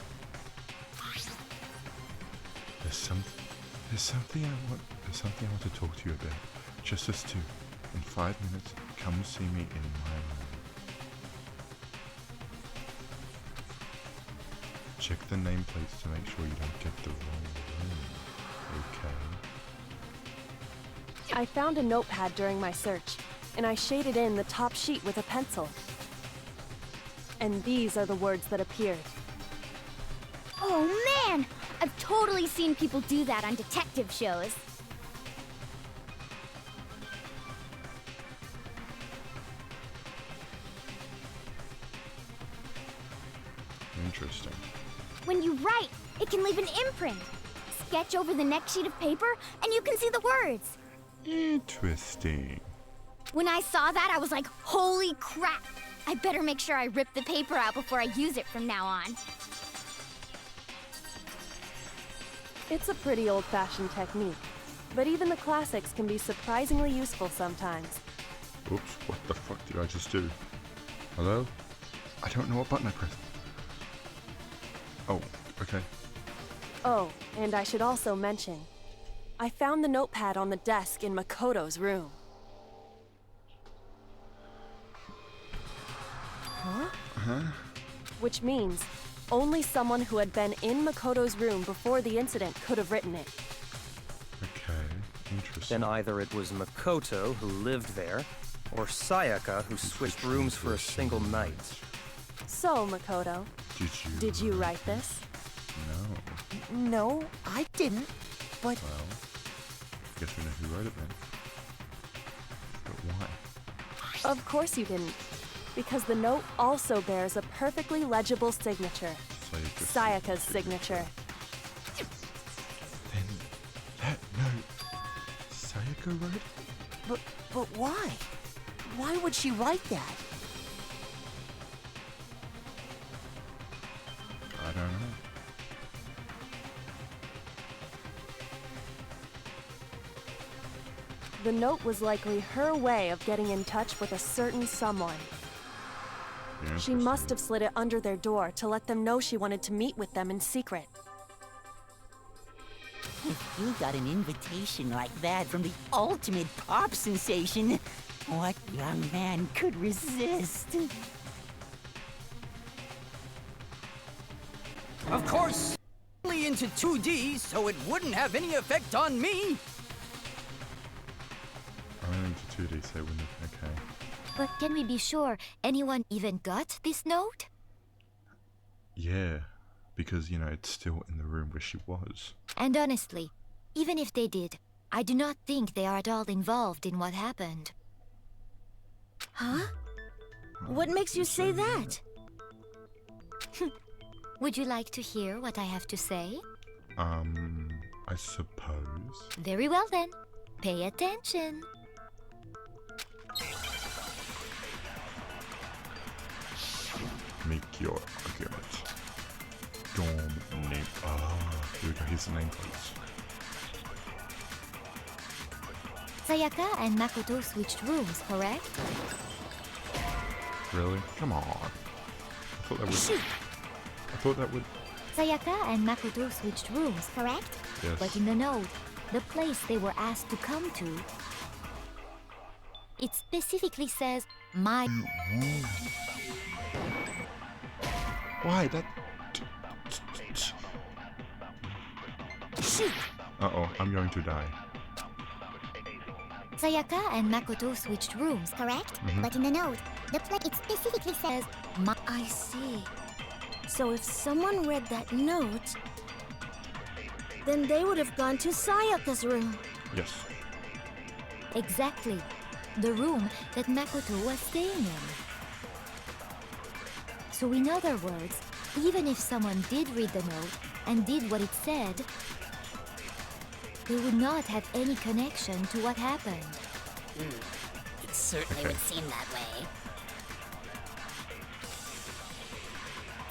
There's something I want to talk to you about. Just us two. In 5 minutes, come see me in my room. Check the nameplates to make sure you don't get the wrong room. Okay? I found a notepad during my search, and I shaded in the top sheet with a pencil. And these are the words that appeared. Oh man! I've totally seen people do that on detective shows. Interesting. When you write, it can leave an imprint. Sketch over the next sheet of paper, and you can see the words. Interesting. When I saw that, I was like, holy crap! I better make sure I rip the paper out before I use it from now on. It's a pretty old-fashioned technique, but even the classics can be surprisingly useful sometimes. Oops, what the fuck did I just do? Hello? I don't know what button I pressed. Oh, okay. Oh, and I should also mention, I found the notepad on the desk in Makoto's room. Huh? Huh? Which means only someone who had been in Makoto's room before the incident could have written it. Okay, interesting. Then either it was Makoto who lived there, or Sayaka who switched rooms for a single night. So, Makoto, did you write this? No. No, I didn't, but... Well, I guess we know who wrote it then. But why? Of course you didn't, because the note also bears a perfectly legible signature. Sayaka's signature. Then that note, Sayaka wrote it? But why? Why would she write that? I don't know. The note was likely her way of getting in touch with a certain someone. She must have slid it under their door to let them know she wanted to meet with them in secret. If you got an invitation like that from the ultimate pop sensation, what young man could resist? Of course, only into 2D, so it wouldn't have any effect on me. I'm into 2D, so it wouldn't have, okay. But can we be sure anyone even got this note? Yeah, because, you know, it's still in the room where she was. And honestly, even if they did, I do not think they are at all involved in what happened. Huh? What makes you say that? Would you like to hear what I have to say? I suppose. Very well then. Pay attention. Make your argument. Dom name. Ah, here we go. Here's the name, please. Sayaka and Makoto switched rooms, correct? Really? Come on. I thought that would. Sayaka and Makoto switched rooms, correct? Yes. But in the note, the place they were asked to come to, it specifically says my. Why that? Uh-oh, I'm going to die. Sayaka and Makoto switched rooms, correct? But in the note, the place it specifically says my. I see. So if someone read that note, then they would have gone to Sayaka's room. Yes. Exactly. The room that Makoto was staying in. So in other words, even if someone did read the note and did what it said, they would not have any connection to what happened. It certainly would seem that way.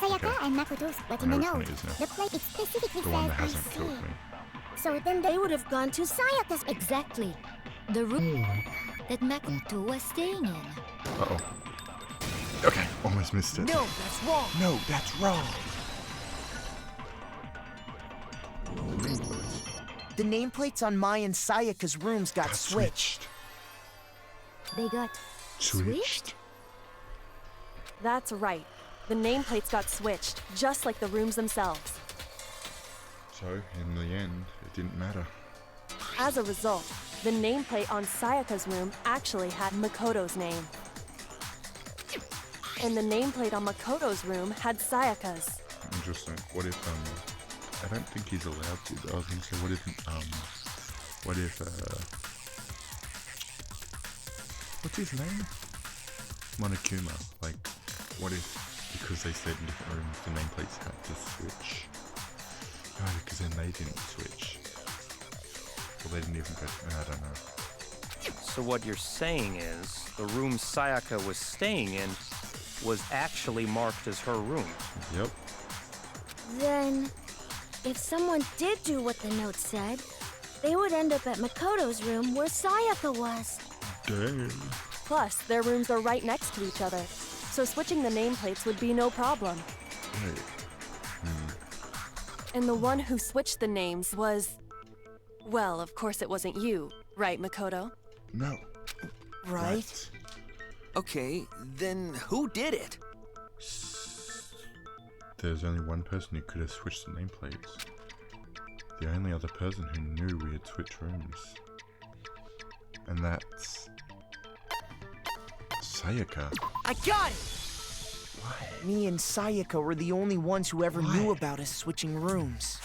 Sayaka and Makoto's, but in the note, the place it specifically says I see. So then they would have gone to Sayaka's. Exactly. The room that Makoto was staying in. Uh-oh. Okay, almost missed it. No, that's wrong. No, that's wrong. The nameplates on Mai and Sayaka's rooms got switched. They got switched? That's right. The nameplates got switched, just like the rooms themselves. So, in the end, it didn't matter. As a result, the nameplate on Sayaka's room actually had Makoto's name. And the nameplate on Makoto's room had Sayaka's. Interesting. What if, I don't think he's allowed to, but I was going to say, what if, what's his name? Monokuma. Like, what if, because they said in different rooms, the nameplates had to switch? No, because then they didn't switch. Well, they didn't even go, I don't know. So what you're saying is, the room Sayaka was staying in was actually marked as her room. Yep. Then, if someone did do what the note said, they would end up at Makoto's room where Sayaka was. Damn. Plus, their rooms are right next to each other, so switching the nameplates would be no problem. Right. And the one who switched the names was Well, of course it wasn't you, right, Makoto? No. Right? Okay, then who did it? There's only one person who could have switched the nameplates. The only other person who knew we had switched rooms. And that's... Sayaka. I got it! Me and Sayaka were the only ones who ever knew about us switching rooms.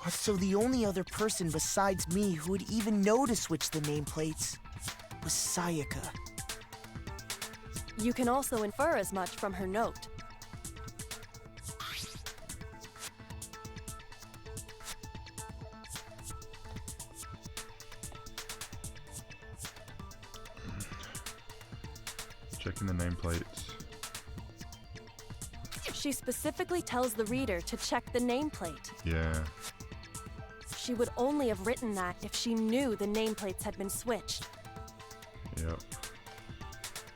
So the only other person besides me who would even know to switch the nameplates was Sayaka. You can also infer as much from her note. Checking the nameplates. She specifically tells the reader to check the nameplate. Yeah. She would only have written that if she knew the nameplates had been switched. Yep.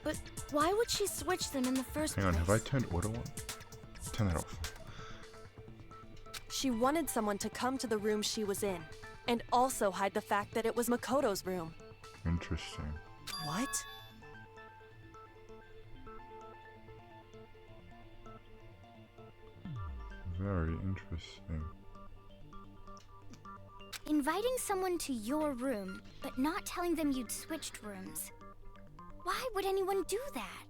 But why would she switch them in the first place? Hang on, have I turned auto on? Turn that off. She wanted someone to come to the room she was in, and also hide the fact that it was Makoto's room. Interesting. What? Very interesting. Inviting someone to your room, but not telling them you'd switched rooms. Why would anyone do that?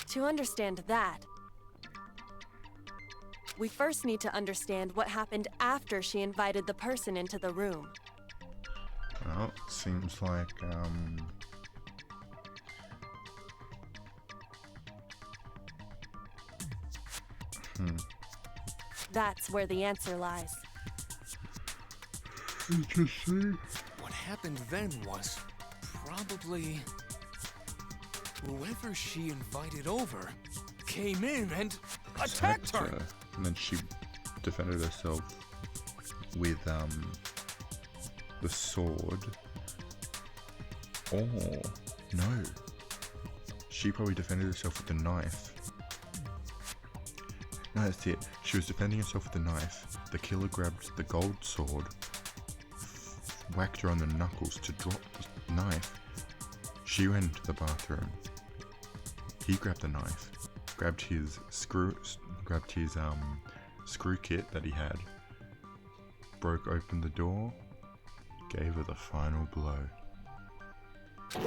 To understand that, we first need to understand what happened after she invited the person into the room. Well, seems like, That's where the answer lies. Interesting. What happened then was probably whoever she invited over came in and attacked her. And then she defended herself with the sword. Oh no, she probably defended herself with the knife. No, that's it. She was defending herself with the knife. The killer grabbed the gold sword, whacked her on the knuckles to drop the knife. She ran into the bathroom. He grabbed the knife, grabbed his screw kit that he had, broke open the door, gave her the final blow.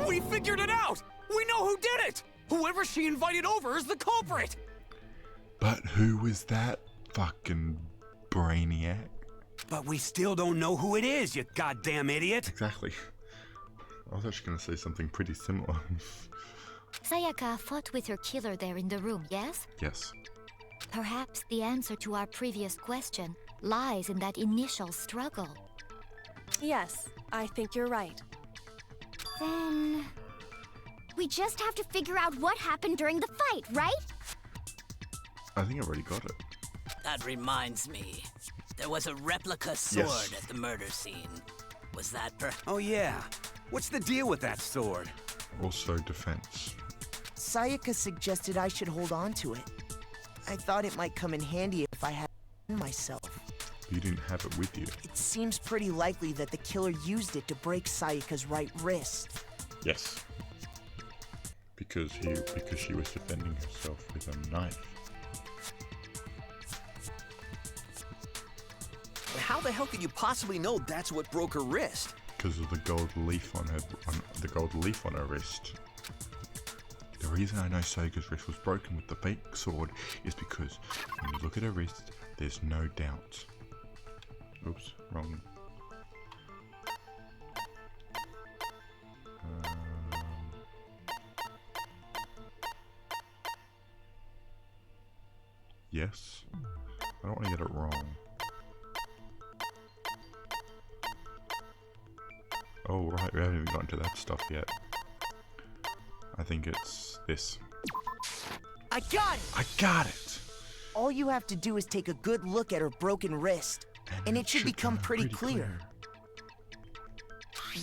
We figured it out! We know who did it! Whoever she invited over is the culprit! But who was that fucking brainiac? But we still don't know who it is, you goddamn idiot! Exactly. I was actually going to say something pretty similar. Sayaka fought with her killer there in the room, yes? Yes. Perhaps the answer to our previous question lies in that initial struggle. Yes, I think you're right. Then... we just have to figure out what happened during the fight, right? I think I've already got it. That reminds me. There was a replica sword at the murder scene. Was that Oh yeah. What's the deal with that sword? Also defense. Sayaka suggested I should hold on to it. I thought it might come in handy if I had it myself. You didn't have it with you. It seems pretty likely that the killer used it to break Sayaka's right wrist. Yes. Because she was defending herself with a knife. How the hell could you possibly know that's what broke her wrist? Because of the gold leaf on her wrist. The reason I know Sayaka's wrist was broken with the fake sword is because when you look at her wrist, there's no doubt. Oops, wrong. Yes. I don't want to get it wrong. Oh, right, we haven't even gotten to that stuff yet. I think it's this. I got it! I got it! All you have to do is take a good look at her broken wrist, and it should become pretty clear.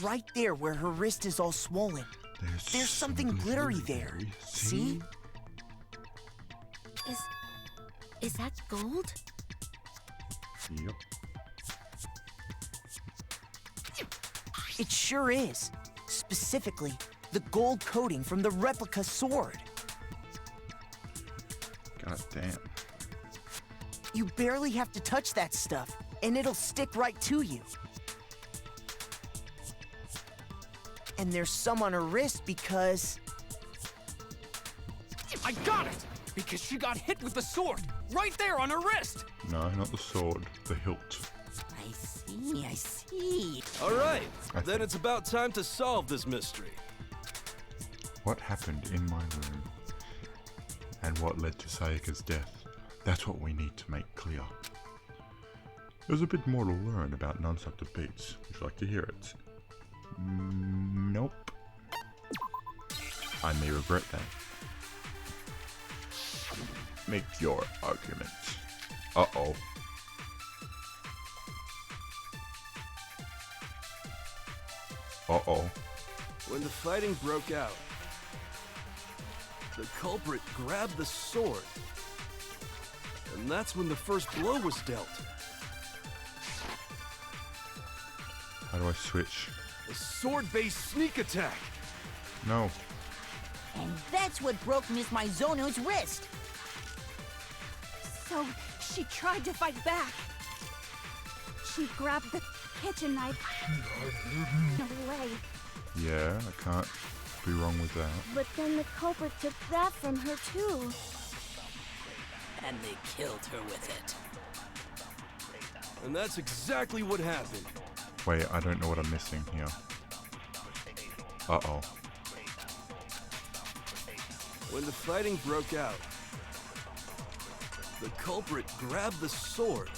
Right there where her wrist is all swollen. There's something glittery there. See? Is that gold? Yep. It sure is. Specifically, the gold coating from the replica sword. God damn. You barely have to touch that stuff, and it'll stick right to you. And there's some on her wrist because... I got it! Because she got hit with the sword, right there on her wrist! No, not the sword, the hilt. I see. All right, then it's about time to solve this mystery. What happened in my room? And what led to Sayaka's death? That's what we need to make clear. There's a bit more to learn about non-stop debates. Would you like to hear it? Nope. I may regret that. Make your argument. Uh-oh. Uh-oh. When the fighting broke out, the culprit grabbed the sword. And that's when the first blow was dealt. How do I switch? A sword-based sneak attack. No. And that's what broke Miss Mizono's wrist. So, she tried to fight back. She grabbed the kitchen knife. No way. Yeah, I can't be wrong with that. But then the culprit took that from her too. And they killed her with it. And that's exactly what happened. Wait, I don't know what I'm missing here. Uh-oh. When the fighting broke out, the culprit grabbed the sword.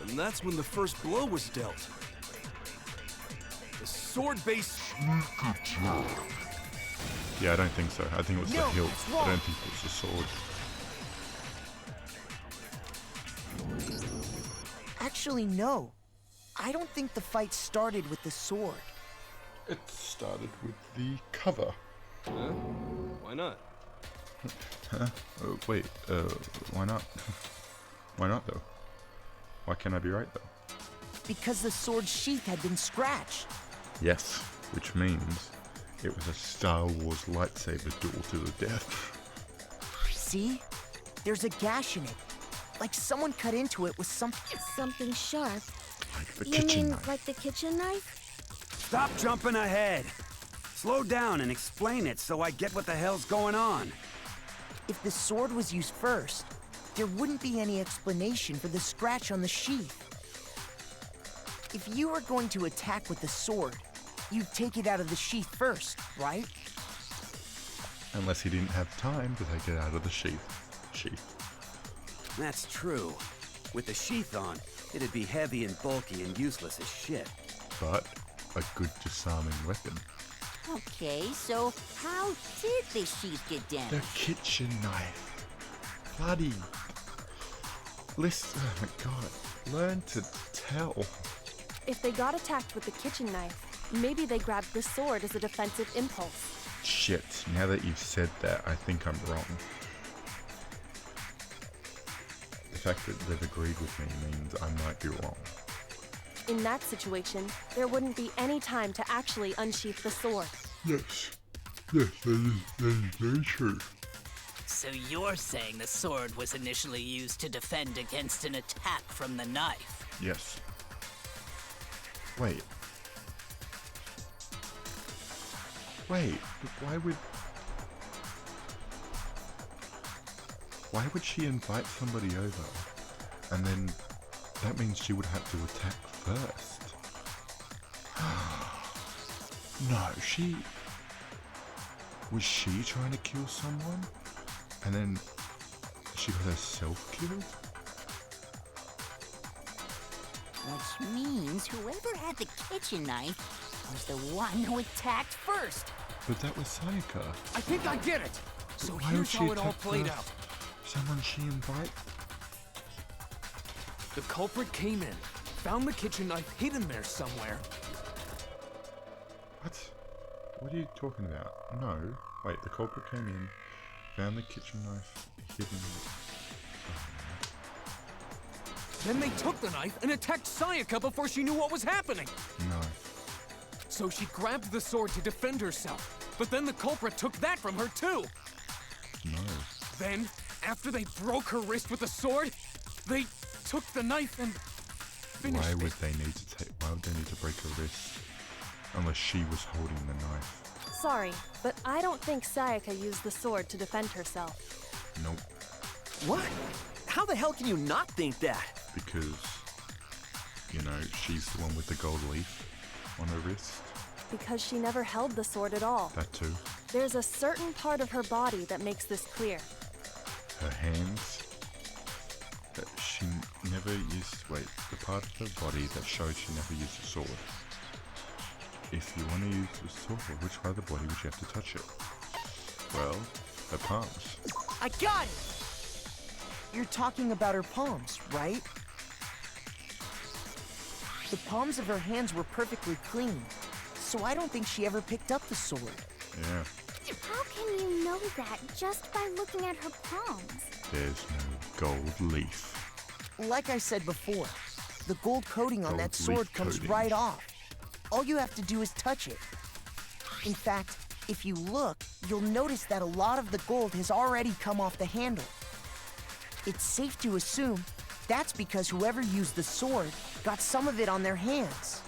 And that's when the first blow was dealt. A sword-based sneak attack. Yeah, I don't think so. I think it was the hilt. I don't think it was the sword. Actually, no. I don't think the fight started with the sword. It started with the cover. Huh? Why not? Huh? Wait, why not? Why not, though? Why can't I be right, though? Because the sword's sheath had been scratched. Yes, which means it was a Star Wars lightsaber duel to the death. See? There's a gash in it. Like someone cut into it with something sharp. Like the You kitchen mean knife. like the kitchen knife? Stop jumping ahead. Slow down and explain it so I get what the hell's going on. If the sword was used first, there wouldn't be any explanation for the scratch on the sheath. If you were going to attack with the sword, you'd take it out of the sheath first, right? Unless he didn't have time to take it out of the sheath. That's true. With the sheath on, it'd be heavy and bulky and useless as shit. But a good disarming weapon. Okay, so how did the sheath get The damaged? kitchen knife. Bloody. Listen, oh my god. Learn to tell. If they got attacked with the kitchen knife, maybe they grabbed the sword as a defensive impulse. Shit, now that you've said that, I think I'm wrong. The fact that they've agreed with me means I might be wrong. In that situation, there wouldn't be any time to actually unsheath the sword. Yes. Yes, that is very true. So you're saying the sword was initially used to defend against an attack from the knife? Yes. Wait. But why would she invite somebody over? And then that means she would have to attack first. No, was she trying to kill someone? And then she got herself killed? Which means whoever had the kitchen knife was the one who attacked first. But that was Sayaka. I think I get it. So Why would here's she how it all attack played first? out. Someone she invited? The culprit came in, found the kitchen knife hidden there somewhere. What? What are you talking about? No. Wait, the culprit came in, found the kitchen knife hidden. Then they took the knife and attacked Sayaka before she knew what was happening. No. So she grabbed the sword to defend herself, but then the culprit took that from her too. No. Then, after they broke her wrist with the sword, they took the knife and finished Why it. would they need to break her wrist? Unless she was holding the knife. Sorry, but I don't think Sayaka used the sword to defend herself. Nope. What? How the hell can you not think that? Because, you know, she's the one with the gold leaf on her wrist. Because she never held the sword at all. That too. There's a certain part of her body that makes this clear. Her hands. That she never used. Wait, the part of her body that showed she never used a sword. If you want to use the sword, which part of the body would you have to touch it? Well, her palms. I got it! You're talking about her palms, right? The palms of her hands were perfectly clean, so I don't think she ever picked up the sword. Yeah. How can you know that just by looking at her palms? There's no gold leaf. Like I said before, the gold coating on that Gold leaf sword comes coating. right off. All you have to do is touch it. In fact, if you look, you'll notice that a lot of the gold has already come off the handle. It's safe to assume that's because whoever used the sword got some of it on their hands.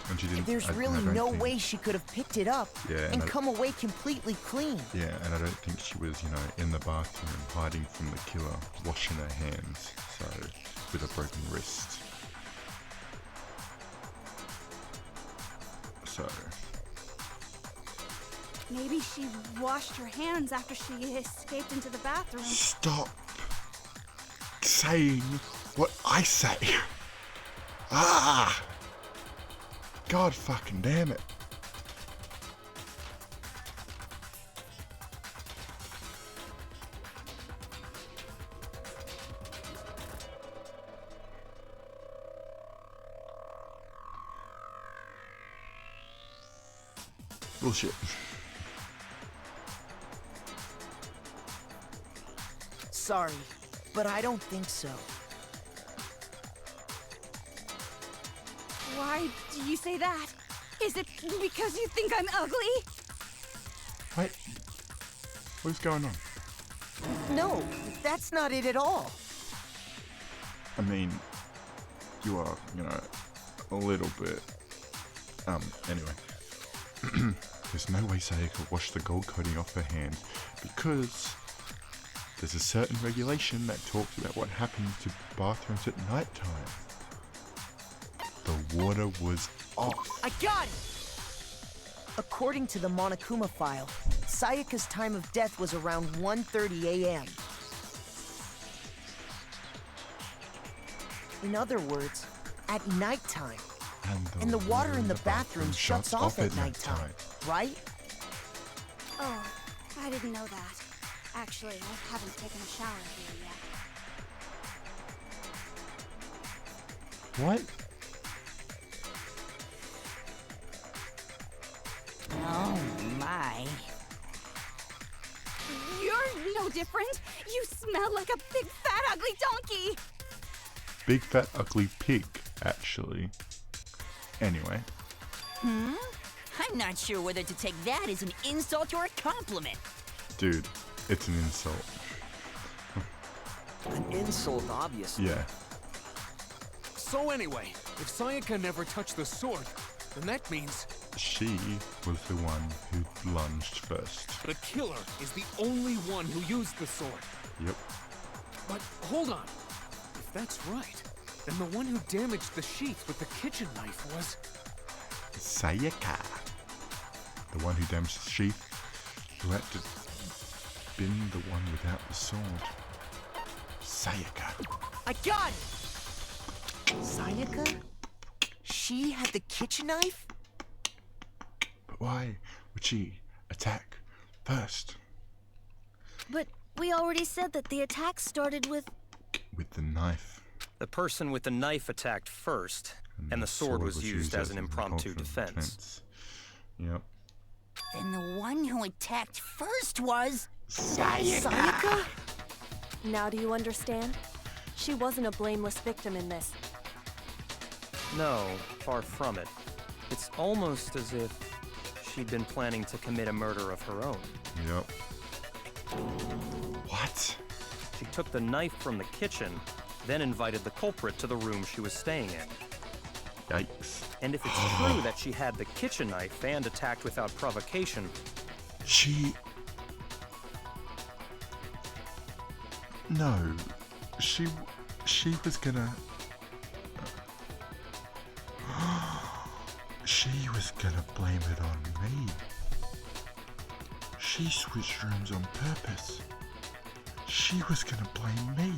And she didn't. There's I really don't no think- way she could have picked it up Yeah, and I- come away completely clean. Yeah, and I don't think she was, you know, in the bathroom hiding from the killer, washing her hands, so with a broken wrist. So, Maybe she washed her hands after she escaped into the bathroom. stop saying what I say. Ah! God fucking damn it. Bullshit. Sorry, but I don't think so. Why do you say that? Is it because you think I'm ugly? Wait. What's going on? No, that's not it at all. I mean, you are, you know, a little bit. Anyway. There's no way Sayaka washed the gold coating off her hand because there's a certain regulation that talks about what happens to bathrooms at night time. The water was off. I got it! According to the Monokuma file, Sayaka's time of death was around 1:30 a.m. In other words, at nighttime. And the water in the bathroom shuts off at nighttime, right? Oh, I didn't know that. Actually, I haven't taken a shower here yet. What? Oh my. You're no different. You smell like a big fat ugly donkey. Big fat ugly pig, actually. Anyway. I'm not sure whether to take that as an insult or a compliment. Dude, it's an insult. An insult, obviously. Yeah. So anyway, if Sayaka never touched the sword, then that means She was the one who lunged first. the killer is the only one who used the sword. Yep. But hold on. If that's right, then the one who damaged the sheath with the kitchen knife was... Sayaka. The one who damaged the sheath, who had to been the one without the sword. Sayaka. I got it! Sayaka? She had the kitchen knife? But why would she attack first? But we already said that the attack started with... With the knife. The person with the knife attacked first, and the sword was used as an impromptu defense. Yep. Then the one who attacked first was... Sayaka? Now do you understand? She wasn't a blameless victim in this. No, far from it. It's almost as if she'd been planning to commit a murder of her own. Yep. What? She took the knife from the kitchen, then invited the culprit to the room she was staying in. Yikes. And if it's true that she had the kitchen knife and attacked without provocation... No. She was gonna... She was gonna blame it on me. She switched rooms on purpose. She was gonna blame me.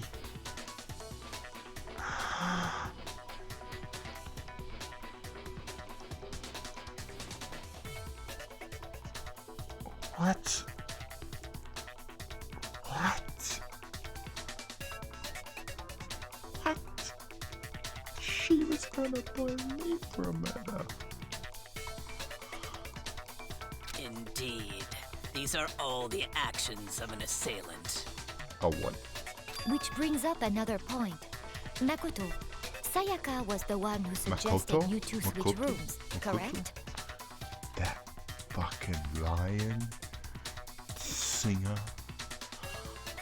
What? What? What? She was gonna blame me for a murder. Indeed. These are all the actions of an assailant. A what? Which brings up another point. Makoto, Sayaka was the one who suggested Makoto? you two switch Makoto? rooms, correct? That fucking lion, singer,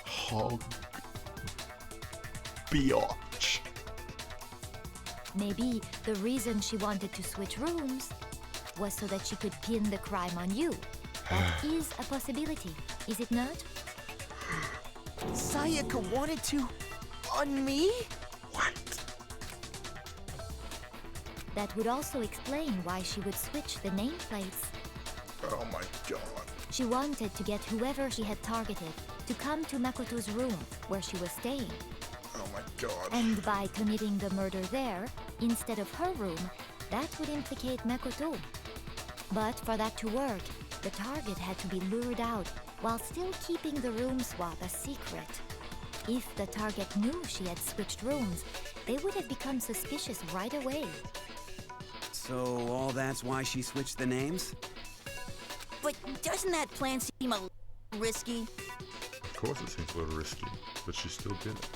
hog, biatch. Maybe the reason she wanted to switch rooms was so that she could pin the crime on you. That is a possibility, is it not? Sayaka wanted to... on me? That would also explain why she would switch the nameplates. Oh my god. She wanted to get whoever she had targeted to come to Makoto's room where she was staying. Oh my god. And by committing the murder there, instead of her room, that would implicate Makoto. But for that to work, the target had to be lured out while still keeping the room swap a secret. If the target knew she had switched rooms, they would have become suspicious right away. So all that's why she switched the names? But doesn't that plan seem a risky? Of course it seems a little risky, but she still did it.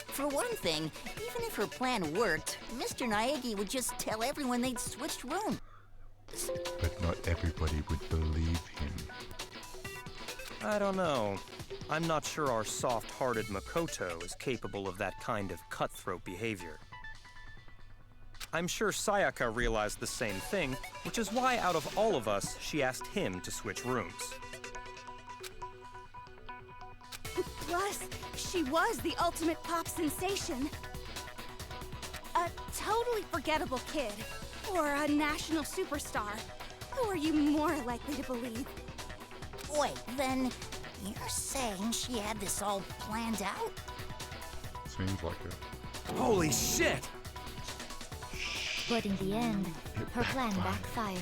For one thing, even if her plan worked, Mr. Naegi would just tell everyone they'd switched rooms. But not everybody would believe him. I don't know. I'm not sure our soft-hearted Makoto is capable of that kind of cutthroat behavior. I'm sure Sayaka realized the same thing, which is why out of all of us, she asked him to switch rooms. Plus, she was the ultimate pop sensation. A totally forgettable kid. Or a national superstar. Who are you more likely to believe? Wait, then you're saying she had this all planned out? Seems like it. Holy shit! But in the end, her plan backfired.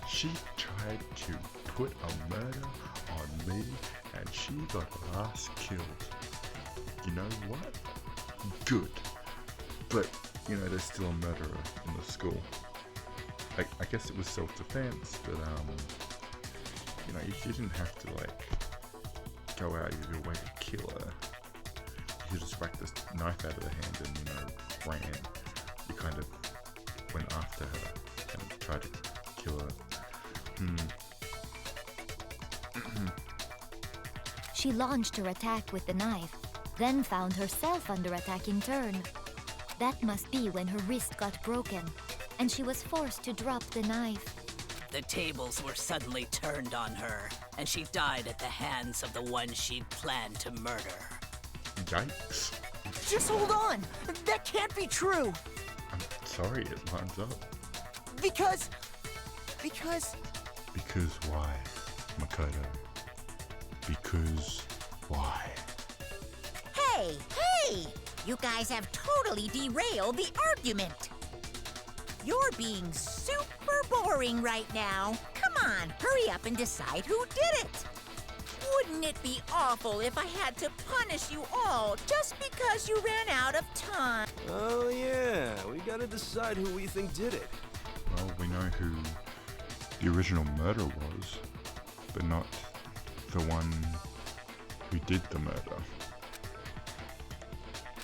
She tried to put a murder on me, and she got her ass killed. You know what? Good. But, you know, there's still a murderer in the school. I guess it was self-defense, but, you know, you didn't have to, like, go out of your way to kill her. You just whacked this knife out of her hand and, you know, ran. You kind of went after her and tried to kill her. She launched her attack with the knife, then found herself under attack in turn. That must be when her wrist got broken, and she was forced to drop the knife. The tables were suddenly turned on her, and she died at the hands of the one she'd planned to murder. Yikes. Just hold on! That can't be true! I'm sorry, it lines up. Because why, Makoto? Because why? Hey! You guys have totally derailed the argument. You're being super boring right now. Come on, hurry up and decide who did it. Wouldn't it be awful if I had to punish you all just because you ran out of time? Oh yeah, we gotta decide who we think did it. Well, we know who the original murderer was, but not the one who did the murder.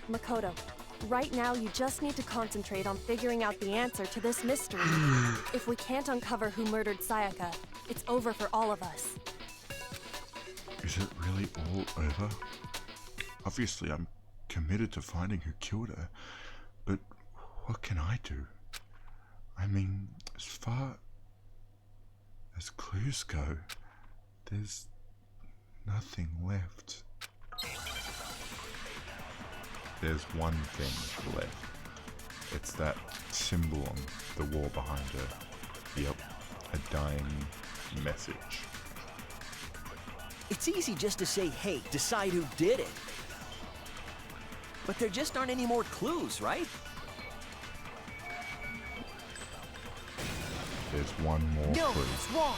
Makoto, Right now, you just need to concentrate on figuring out the answer to this mystery. If we can't uncover who murdered Sayaka, it's over for all of us. Is it really all over? Obviously, I'm committed to finding who killed her, but what can I do? I mean, as far as clues go, there's nothing left. There's one thing left. It's that symbol on the wall behind her. Yep, a dying message. It's easy just to say, hey, decide who did it. But there just aren't any more clues, right? There's one more clue. No, it's wrong.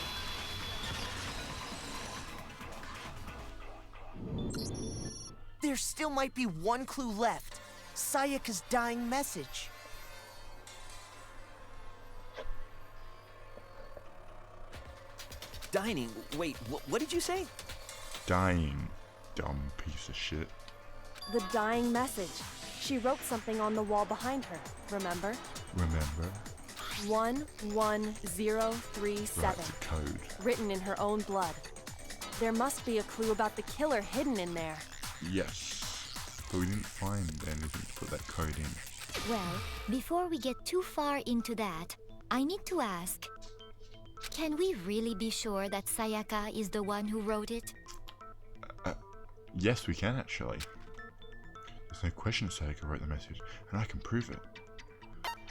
There still might be one clue left. Sayaka's dying message. Dining? Wait, what did you say? Dying, dumb piece of shit. The dying message. She wrote something on the wall behind her, remember? Remember? 11037. Right, the code. Written in her own blood. There must be a clue about the killer hidden in there. Yes, but we didn't find anything to put that code in. Well, before we get too far into that, I need to ask, can we really be sure that Sayaka is the one who wrote it? Yes, we can actually. There's no question Sayaka wrote the message, and I can prove it.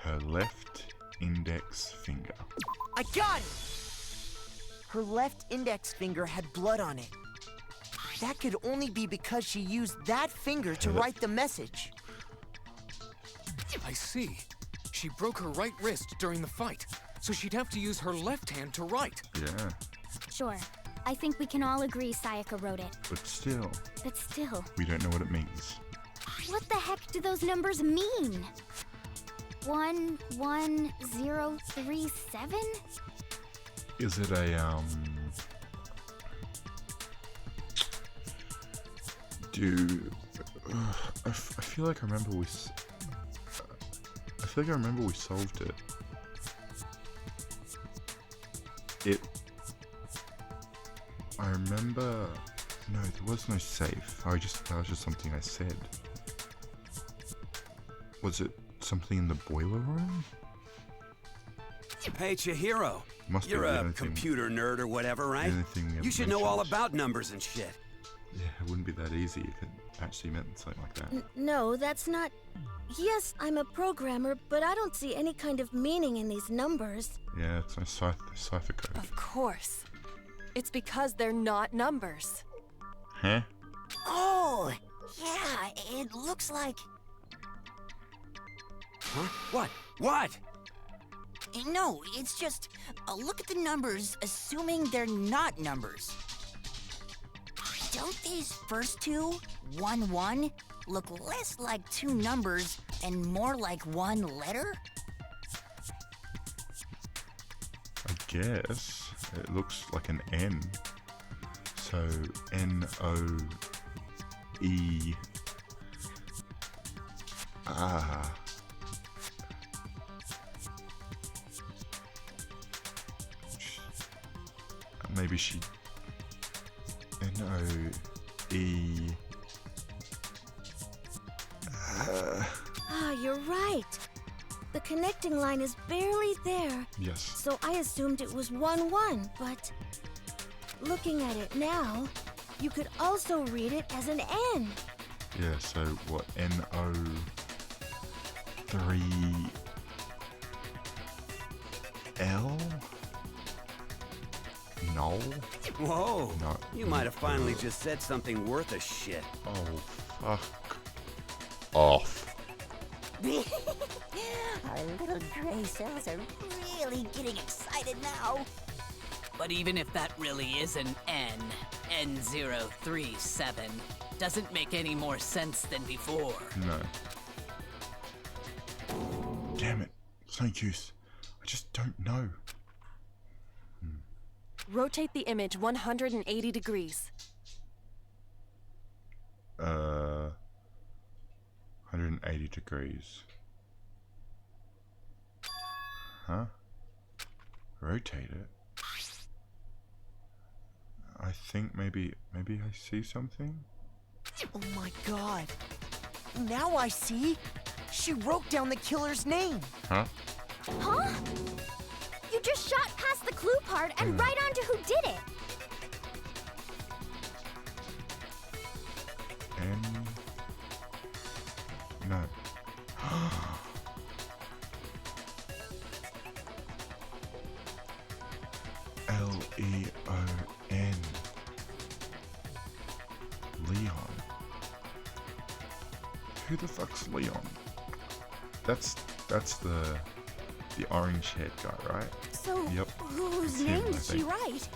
Her left index finger. I got it! Her left index finger had blood on it. That could only be because she used that finger to write the message. I see. She broke her right wrist during the fight, so she'd have to use her left hand to write. Yeah. Sure. I think we can all agree Sayaka wrote it. But still. But still. We don't know what it means. What the heck do those numbers mean? 11037? Is it a, I feel like I remember we solved it. I remember, no, there was no safe. That was just something I said. Was it something in the boiler room? Hey, Chihiro. You're a computer nerd or whatever, right? You should know all about numbers and shit. Yeah, it wouldn't be that easy if it actually meant something like that. No, that's not... Yes, I'm a programmer, but I don't see any kind of meaning in these numbers. Yeah, it's no cipher code. Of course. It's because they're not numbers. Huh? Oh, yeah, it looks like... Huh? What? What? No, it's just, look at the numbers, assuming they're not numbers. Don't these first two, 1-1, look less like two numbers and more like one letter? I guess. It looks like an N. So, N-O-E... Ah... Maybe she... N-O-E... Ah, you're right. The connecting line is barely there. Yes. So I assumed it was 1-1, but... Looking at it now, you could also read it as an N. Yeah, so what, N-O-3-L? No. Whoa. No. You might have finally just said something worth a shit. Oh, fuck off. Our little gray cells are really getting excited now. But even if that really is an N, N037, doesn't make any more sense than before. No. Damn it. It's no use. I just don't know. Rotate the image 180 degrees. 180 degrees. Huh? Rotate it? I think maybe I see something? Oh my god. Now I see. She wrote down the killer's name. Huh? Huh? You just shot past the clue part and right onto who did it. No. Leon. Leon. Who the fuck's Leon? That's the orange haired guy, right? So, yep. whose It's him, name I did she think. write?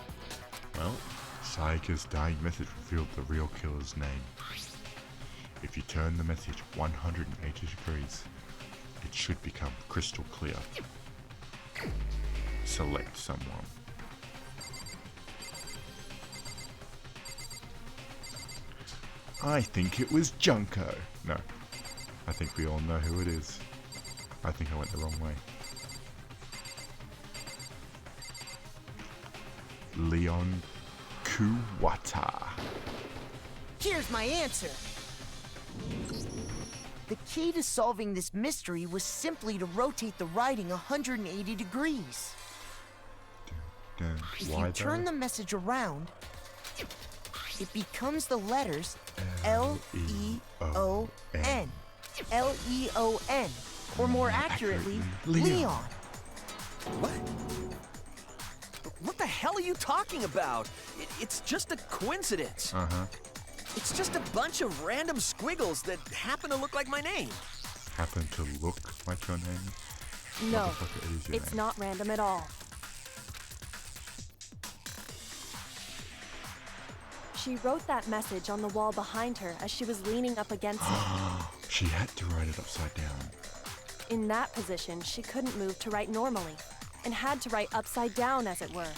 Well, Sayaka's dying message revealed the real killer's name. If you turn the message 180 degrees, it should become crystal clear. Select someone. I think it was Junko. No, I think we all know who it is. I think I went the wrong way. Leon Kuwata. Here's my answer. The key to solving this mystery was simply to rotate the writing 180 degrees. If Why you turn the message around, it becomes the letters L-E-O-N. L-E-O-N. Or more accurately, Leon. What? What the hell are you talking about? It's just a coincidence. Uh-huh. It's just a bunch of random squiggles that happen to look like my name. Happen to look like your name? No, Motherfucker, it is your it's name. not random at all. She wrote that message on the wall behind her as she was leaning up against it. She had to write it upside down. In that position, she couldn't move to write normally, and had to write upside down, as it were.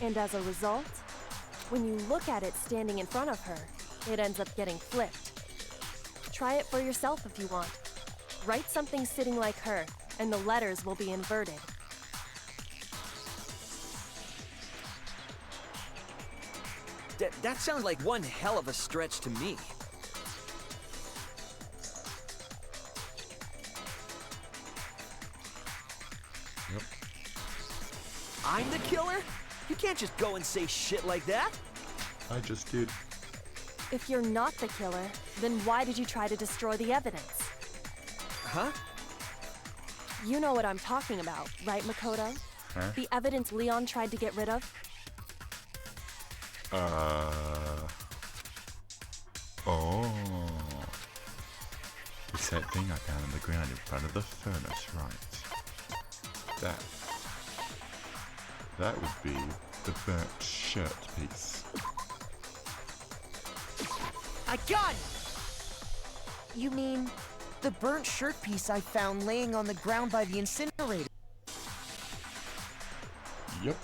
And as a result, when you look at it standing in front of her, it ends up getting flipped. Try it for yourself if you want. Write something sitting like her, and the letters will be inverted. That sounds like one hell of a stretch to me. Yep. I'm the killer? You can't just go and say shit like that. I just did. If you're not the killer, then why did you try to destroy the evidence? Huh? You know what I'm talking about, right, Makoto? Huh? The evidence Leon tried to get rid of? Oh. It's that thing I found on the ground in front of the furnace, right? That would be the burnt shirt piece. I got it! You mean the burnt shirt piece I found laying on the ground by the incinerator? Yep.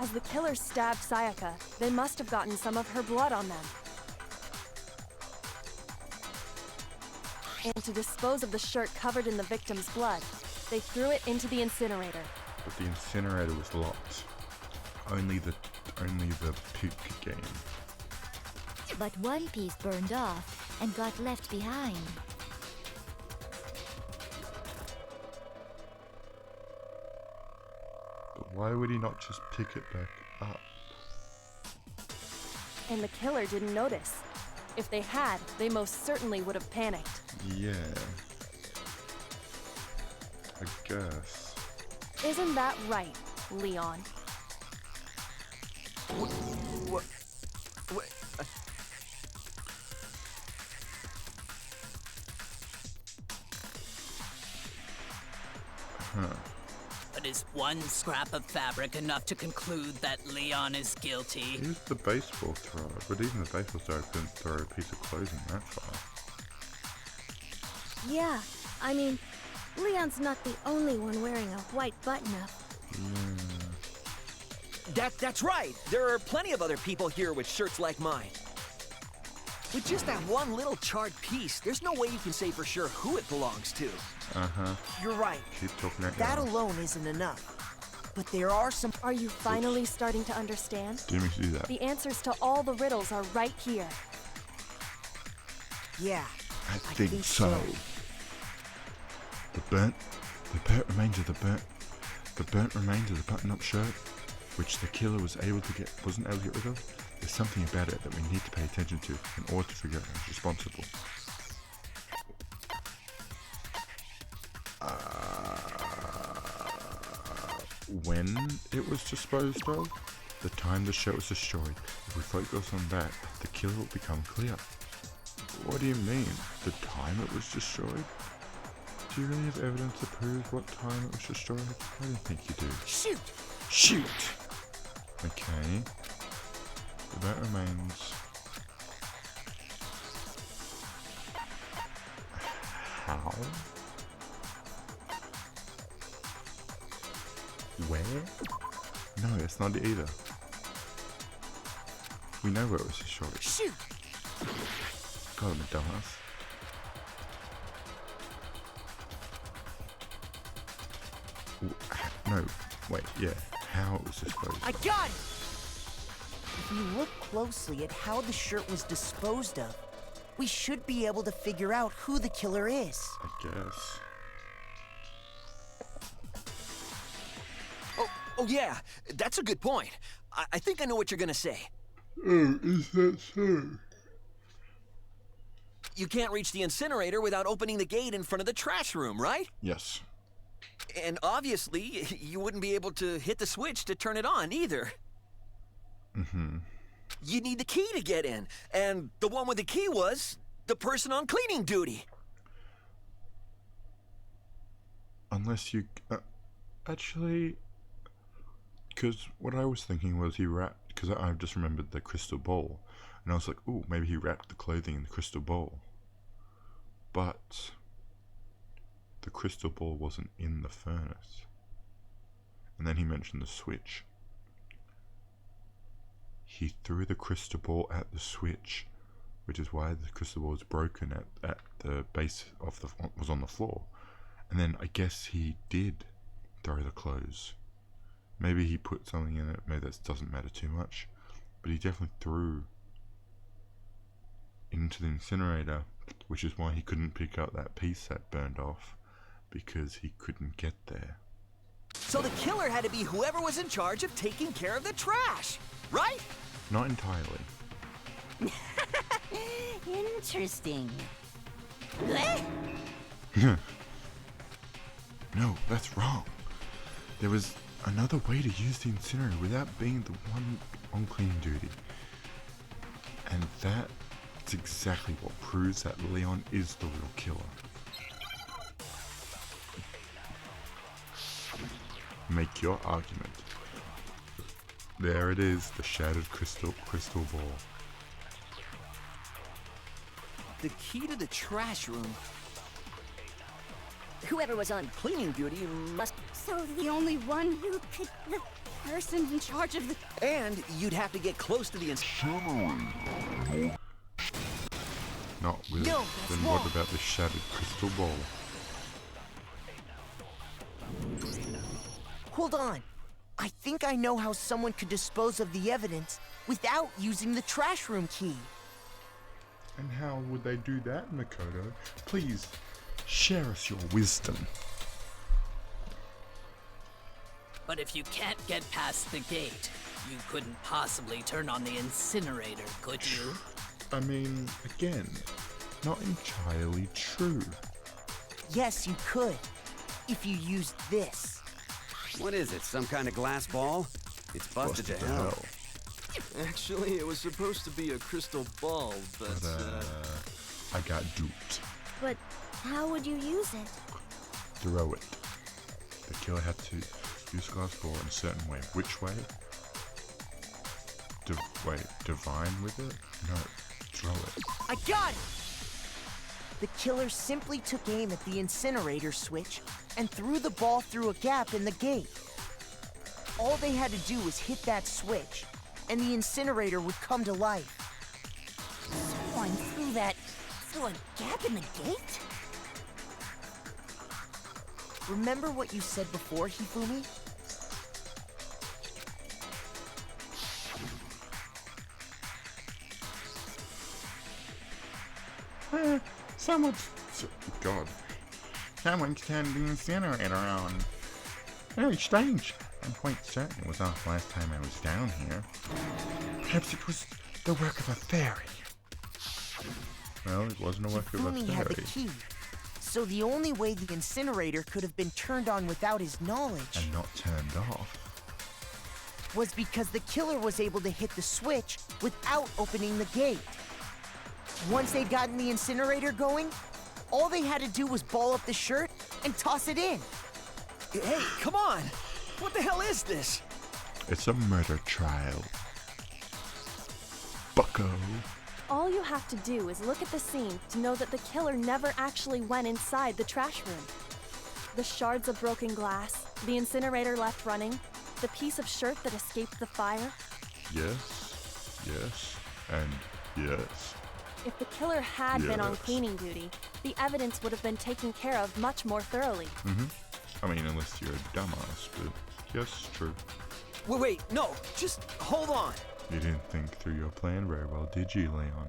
As the killer stabbed Sayaka, they must have gotten some of her blood on them. And to dispose of the shirt covered in the victim's blood, they threw it into the incinerator. But the incinerator was locked. Only the pig could get in. But one piece burned off and got left behind. But why would he not just pick it back up? And the killer didn't notice. If they had, they most certainly would have panicked. Yeah. I guess. Isn't that right, Leon? What? Huh. But is one scrap of fabric enough to conclude that Leon is guilty? Here's the baseball thrower, but even the baseball thrower couldn't throw a piece of clothing that far. Yeah, I mean, Leon's not the only one wearing a white button-up. That's right. There are plenty of other people here with shirts like mine. With just that one little charred piece, there's no way you can say for sure who it belongs to. Uh-huh. You're right. Keep talking out That loud. alone isn't enough. But there are some... Are you finally starting to understand? Didn't mean to do that. The answers to all the riddles are right here. Yeah. I think so. The burnt remains of the burnt remains of the button-up shirt, which the killer wasn't able to get rid of. There's something about it that we need to pay attention to in order to figure out who's responsible. When it was disposed of, the time the shirt was destroyed. If we focus on that, the killer will become clear. What do you mean? The time it was destroyed? Do you really have evidence to prove what time it was destroyed? I don't think you do. Shoot! Shoot! Okay. The burnt remains. How? Where? No, it's not it either. We know where it was destroyed. Shoot! God, I'm a dumbass. No, wait, yeah. How it was disposed I of. got it! If you look closely at how the shirt was disposed of, we should be able to figure out who the killer is. I guess. Oh yeah, that's a good point. I think I know what you're gonna say. Oh, is that so? You can't reach the incinerator without opening the gate in front of the trash room, right? Yes. And obviously, you wouldn't be able to hit the switch to turn it on either. Mm-hmm. You need the key to get in, and the one with the key was the person on cleaning duty. Unless you... actually... Because what I was thinking was he wrapped... Because I just remembered the crystal ball. And I was like, ooh, maybe he wrapped the clothing in the crystal ball. But... the crystal ball wasn't in the furnace. And then he mentioned the switch. He threw the crystal ball at the switch, which is why the crystal ball was broken at the base of the... was on the floor. And then I guess he did throw the clothes. Maybe he put something in it, maybe that doesn't matter too much. But he definitely threw into the incinerator, which is why he couldn't pick up that piece that burned off, because he couldn't get there. So the killer had to be whoever was in charge of taking care of the trash, right? Not entirely. Interesting. No, that's wrong. There was another way to use the incinerator without being the one on cleaning duty. And that's exactly what proves that Leon is the real killer. Make your argument. There it is, the shattered crystal ball. The key to the trash room. Whoever was on cleaning duty must... So the only one who could... the person in charge of the... And you'd have to get close to the incinerator. Not really. No, Then wrong. what about the shattered crystal ball? Hold on. I think I know how someone could dispose of the evidence without using the trash room key. And how would they do that, Makoto? Please, share us your wisdom. But if you can't get past the gate, you couldn't possibly turn on the incinerator, could you? I mean, again, not entirely true. Yes, you could. If you used this. What is it, some kind of glass ball? It's busted to hell. Actually, it was supposed to be a crystal ball, but I got duped. But how would you use it? Throw it. The killer had to use glass ball in a certain way. Which way? Divine with it? No, throw it. I got it! The killer simply took aim at the incinerator switch and threw the ball through a gap in the gate. All they had to do was hit that switch, and the incinerator would come to life. Someone through a gap in the gate? Remember what you said before, Hifumi? Someone turned the incinerator on. Very strange. I'm quite certain it was off last time I was down here. Perhaps it was the work of a fairy. Well, it wasn't a work of a Hifumi fairy. had the key, so the only way the incinerator could have been turned on without his knowledge And not turned off. was because the killer was able to hit the switch without opening the gate. Once they'd gotten the incinerator going, all they had to do was ball up the shirt and toss it in. Hey, come on! What the hell is this? It's a murder trial. Bucko. All you have to do is look at the scene to know that the killer never actually went inside the trash room. The shards of broken glass, the incinerator left running, the piece of shirt that escaped the fire. Yes, yes, and yes. If the killer had been on Yes. cleaning duty, the evidence would have been taken care of much more thoroughly. I mean, unless you're a dumbass, but yes, true. Wait, no, just hold on. You didn't think through your plan very well, did you, Leon?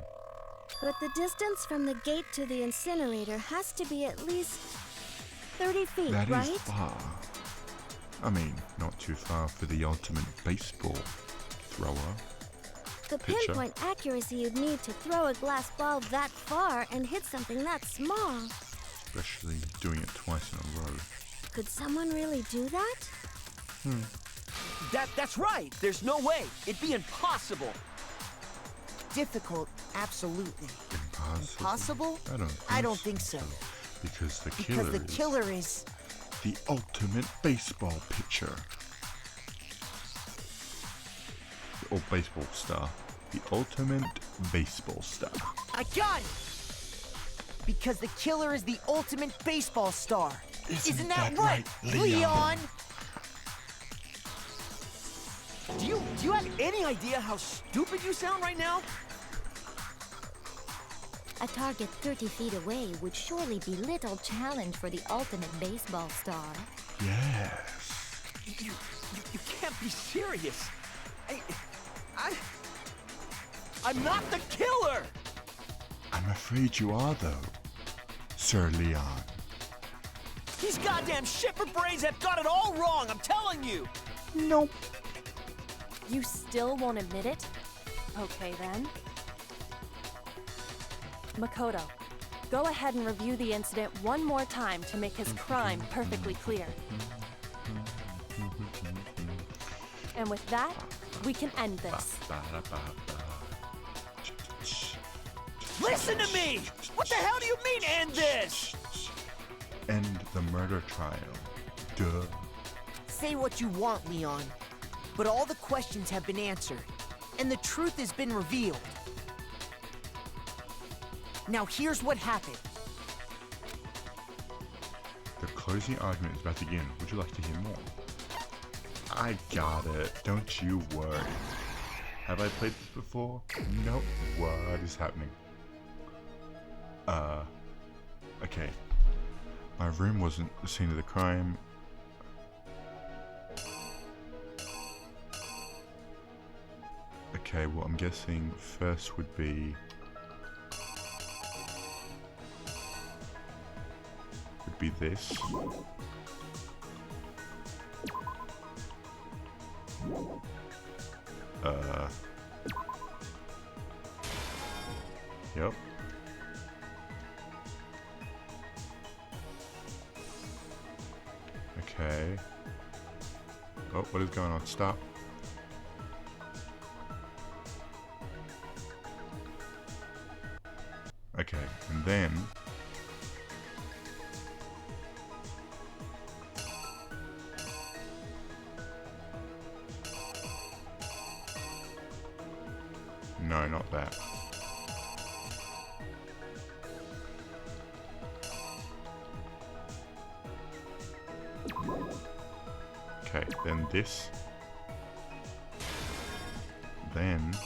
But the distance from the gate to the incinerator has to be at least 30 feet, That right? is far. I mean, not too far for the ultimate baseball thrower. The Pitcher. pinpoint accuracy you'd need to throw a glass ball that far and hit something that small. Especially doing it twice in a row. Could someone really do that? That's right. There's no way. It'd be impossible. Difficult, absolutely. Impossible? Impossible? I don't think so. Because the Because the killer is... the ultimate baseball pitcher. Or baseball star. The ultimate baseball star. I got it! Because the killer is the ultimate baseball star. Isn't that right, Leon? Do you have any idea how stupid you sound right now? A target 30 feet away would surely be little challenge for the ultimate baseball star. Yes. You can't be serious. I'm not the killer! I'm afraid you are, though, Sir Leon. These goddamn shipper brains have got it all wrong, I'm telling you! Nope. You still won't admit it? Okay then. Makoto, go ahead and review the incident one more time to make his crime perfectly clear. And with that, we can end this. Listen to me! What the hell do you mean, end this? End the murder trial. Duh. Say what you want, Leon. But all the questions have been answered, and the truth has been revealed. Now here's what happened. The closing argument is about to begin. Would you like to hear more? I got it. Don't you worry. Have I played this before? Nope. What is happening? Okay. My room wasn't the scene of the crime. Okay, well, I'm guessing first would be... this. Yep. Okay. Oh, what is going on? Stop. Okay, and then... No, not that. Okay, then this. Then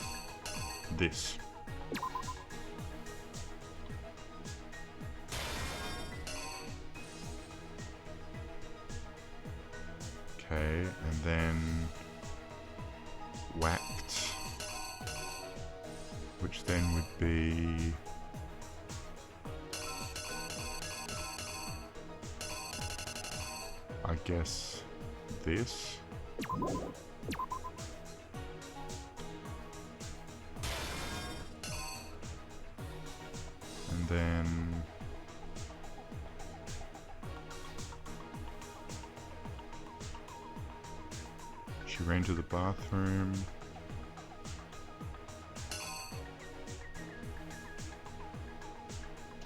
this. Okay, and then whacked, which then would be I guess this. And then she ran to the bathroom.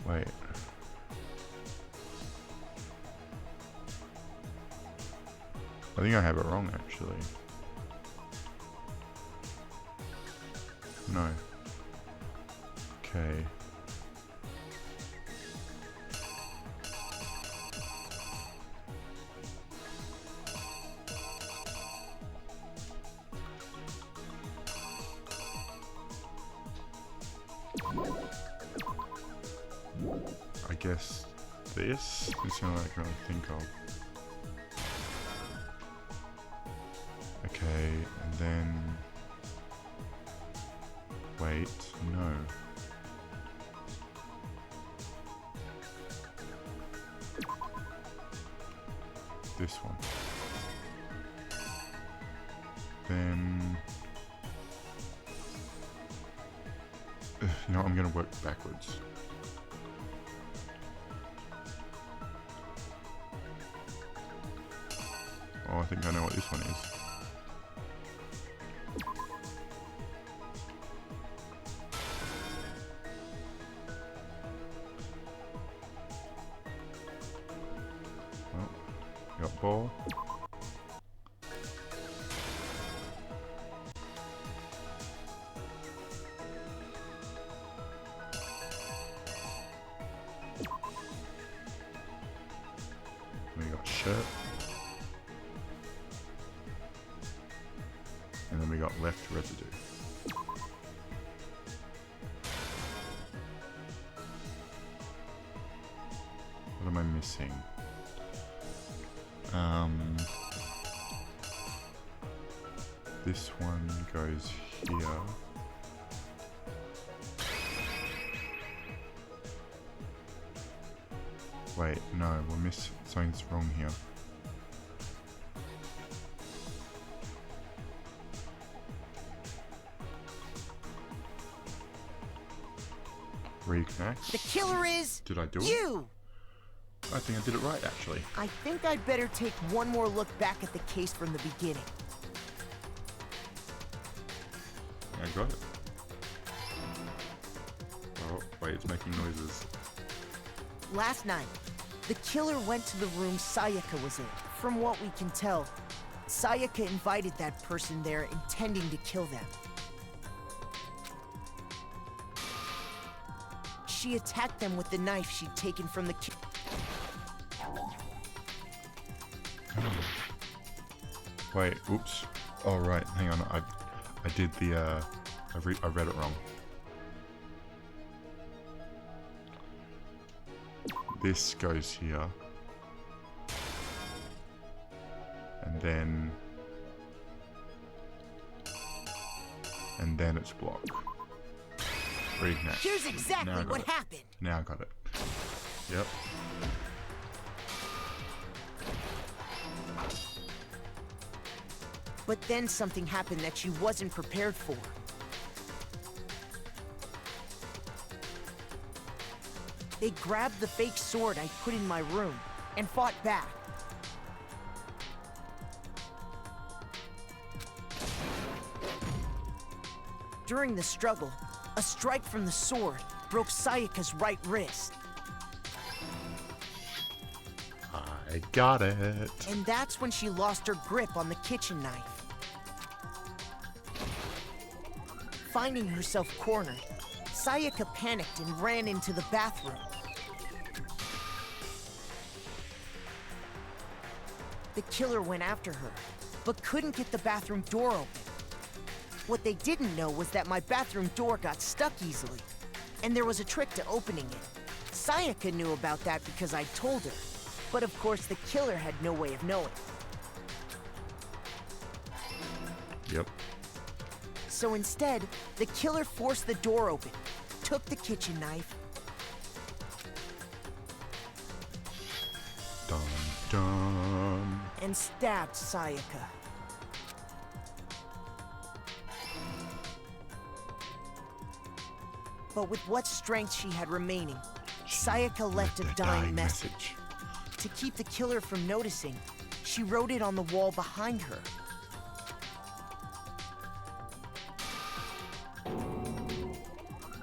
Wait. I think I have it wrong actually. No. Okay. I guess this is the only one I can really think of. Okay, and then wait, no. This one. Then you know what, I'm gonna work backwards. Oh, I think I know what this one is. Got ball. We got shirt. And then we got left residue. What am I missing? This one goes here. Wait, no, we're missing, something's wrong here. Reconnect. The killer is... Did I do it? You! I think I did it right, actually. I think I'd better take one more look back at the case from the beginning. I got it. Oh, wait, it's making noises. Last night, the killer went to the room Sayaka was in. From what we can tell, Sayaka invited that person there intending to kill them. She attacked them with the knife she'd taken from the Wait, oops. Oh, right, hang on. I did the, I read it wrong. This goes here. And then it's blocked. Reignite. Here's exactly what happened. Now I got it. Yep. But then something happened that she wasn't prepared for. They grabbed the fake sword I put in my room and fought back. During the struggle, a strike from the sword broke Sayaka's right wrist. I got it. And that's when she lost her grip on the kitchen knife. Finding herself cornered, Sayaka panicked and ran into the bathroom. The killer went after her, but couldn't get the bathroom door open. What they didn't know was that my bathroom door got stuck easily, and there was a trick to opening it. Sayaka knew about that because I told her, but of course the killer had no way of knowing. Yep. So instead, the killer forced the door open, took the kitchen knife, Dun, dun. and stabbed Sayaka. But with what strength she had remaining, Sayaka left a dying message. To keep the killer from noticing, she wrote it on the wall behind her.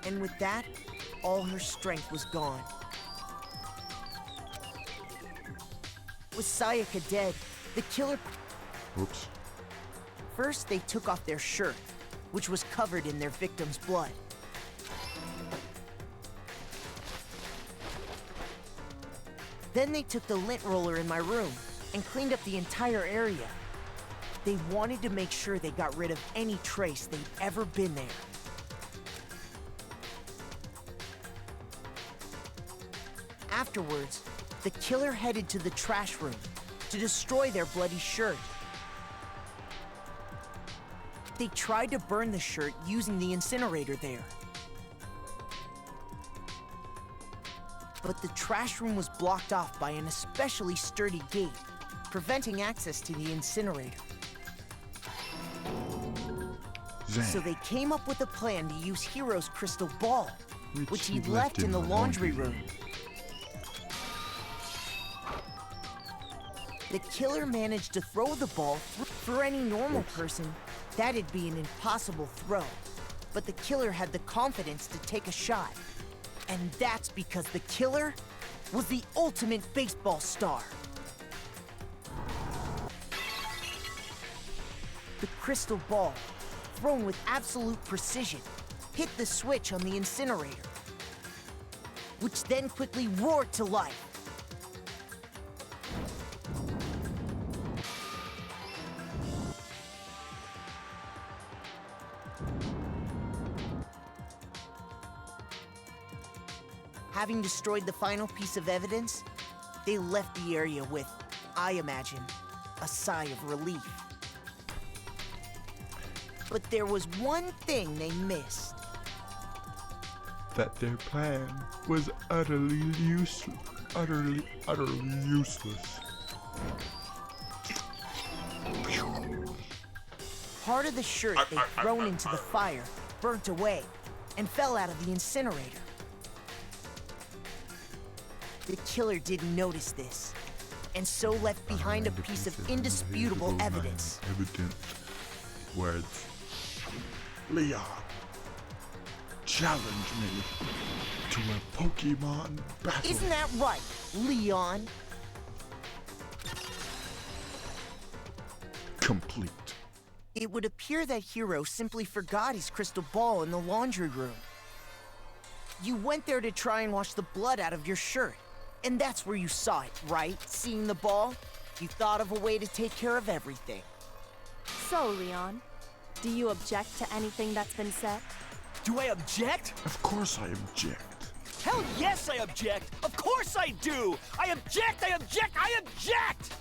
And with that, all her strength was gone. With Sayaka dead, the killer... Oops. First, they took off their shirt, which was covered in their victim's blood. Then they took the lint roller in my room and cleaned up the entire area. They wanted to make sure they got rid of any trace they'd ever been there. Afterwards, the killer headed to the trash room to destroy their bloody shirt. They tried to burn the shirt using the incinerator there. But the trash room was blocked off by an especially sturdy gate, preventing access to the incinerator. So they came up with a plan to use Hiro's crystal ball, which he'd left in the laundry room. The killer managed to throw the ball. For any normal person, that'd be an impossible throw. But the killer had the confidence to take a shot. And that's because the killer was the ultimate baseball star. The crystal ball, thrown with absolute precision, hit the switch on the incinerator, which then quickly roared to life. Having destroyed the final piece of evidence, they left the area with, I imagine, a sigh of relief. But there was one thing they missed. That their plan was utterly useless. Utterly useless. Part of the shirt they'd thrown into the fire burnt away and fell out of the incinerator. The killer didn't notice this, and so left behind a piece of indisputable evidence. Words. Leon, challenge me to a Pokemon battle. Isn't that right, Leon? Complete. It would appear that Hiro simply forgot his crystal ball in the laundry room. You went there to try and wash the blood out of your shirt. And that's where you saw it, right? Seeing the ball? You thought of a way to take care of everything. So, Leon, do you object to anything that's been said? Do I object? Of course I object. Hell yes I object! Of course I do! I object! I object! I object!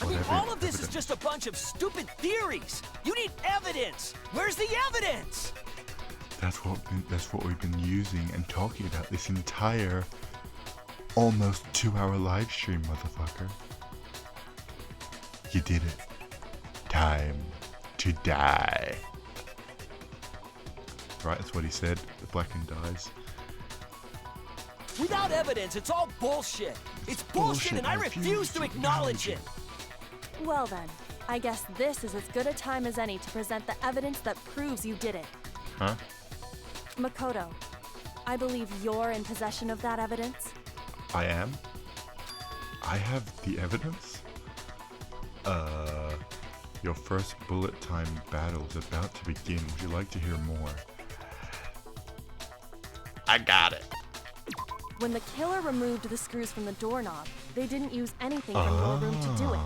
I mean, all of this is just a bunch of stupid theories! You need evidence! Where's the evidence? That's what we've been using and talking about this entire almost 2-hour live stream, motherfucker. You did it. Time to die. Right, that's what he said. The blackened dies. Without evidence, it's all bullshit. It's bullshit and I refuse to acknowledge it. Well then, I guess this is as good a time as any to present the evidence that proves you did it. Huh? Makoto, I believe you're in possession of that evidence. I am? I have the evidence? Your first bullet time battle is about to begin. Would you like to hear more? I got it. When the killer removed the screws from the doorknob, they didn't use anything from your room to do it.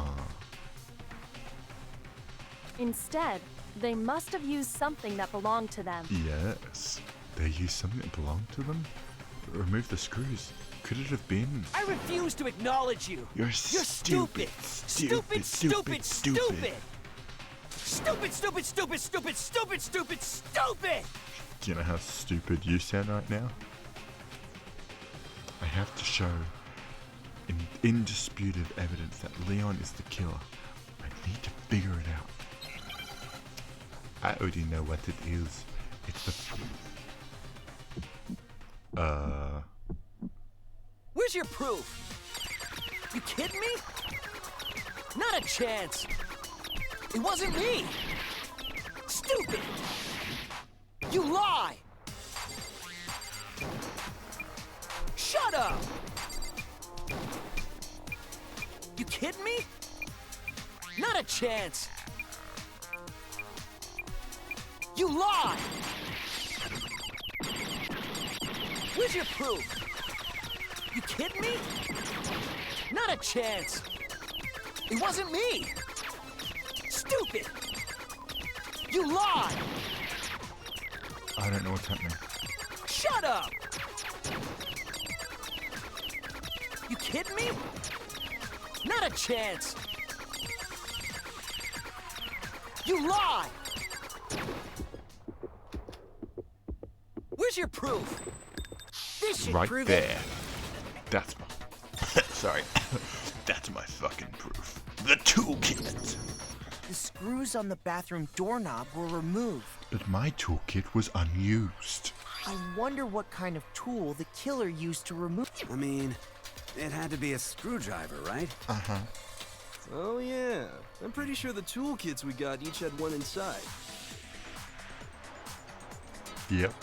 Instead, they must have used something that belonged to them. Yes. They used something that belonged to them? Remove the screws. Could it have been? I refuse to acknowledge you. You're stupid. Stupid. Stupid, stupid, stupid, stupid, stupid, stupid, stupid! Do you know how stupid you sound right now? I have to show indisputed evidence that Leon is the killer. I need to figure it out. I already know what it is. It's the... Where's your proof? You kidding me? Not a chance. It wasn't me. Stupid. You lie. Shut up. You kidding me? Not a chance. You lie. Where's your proof? You kidding me? Not a chance. It wasn't me. Stupid. You lie. I don't know what's happening. Shut up. You kidding me? Not a chance. You lie. Where's your proof? This should Right prove there. it. That's my... Sorry. That's my fucking proof. The toolkit. The screws on the bathroom doorknob were removed. But my toolkit was unused. I wonder what kind of tool the killer used to remove. I mean, it had to be a screwdriver, right? Uh-huh. Oh yeah, I'm pretty sure the toolkits we got each had one inside. Yep.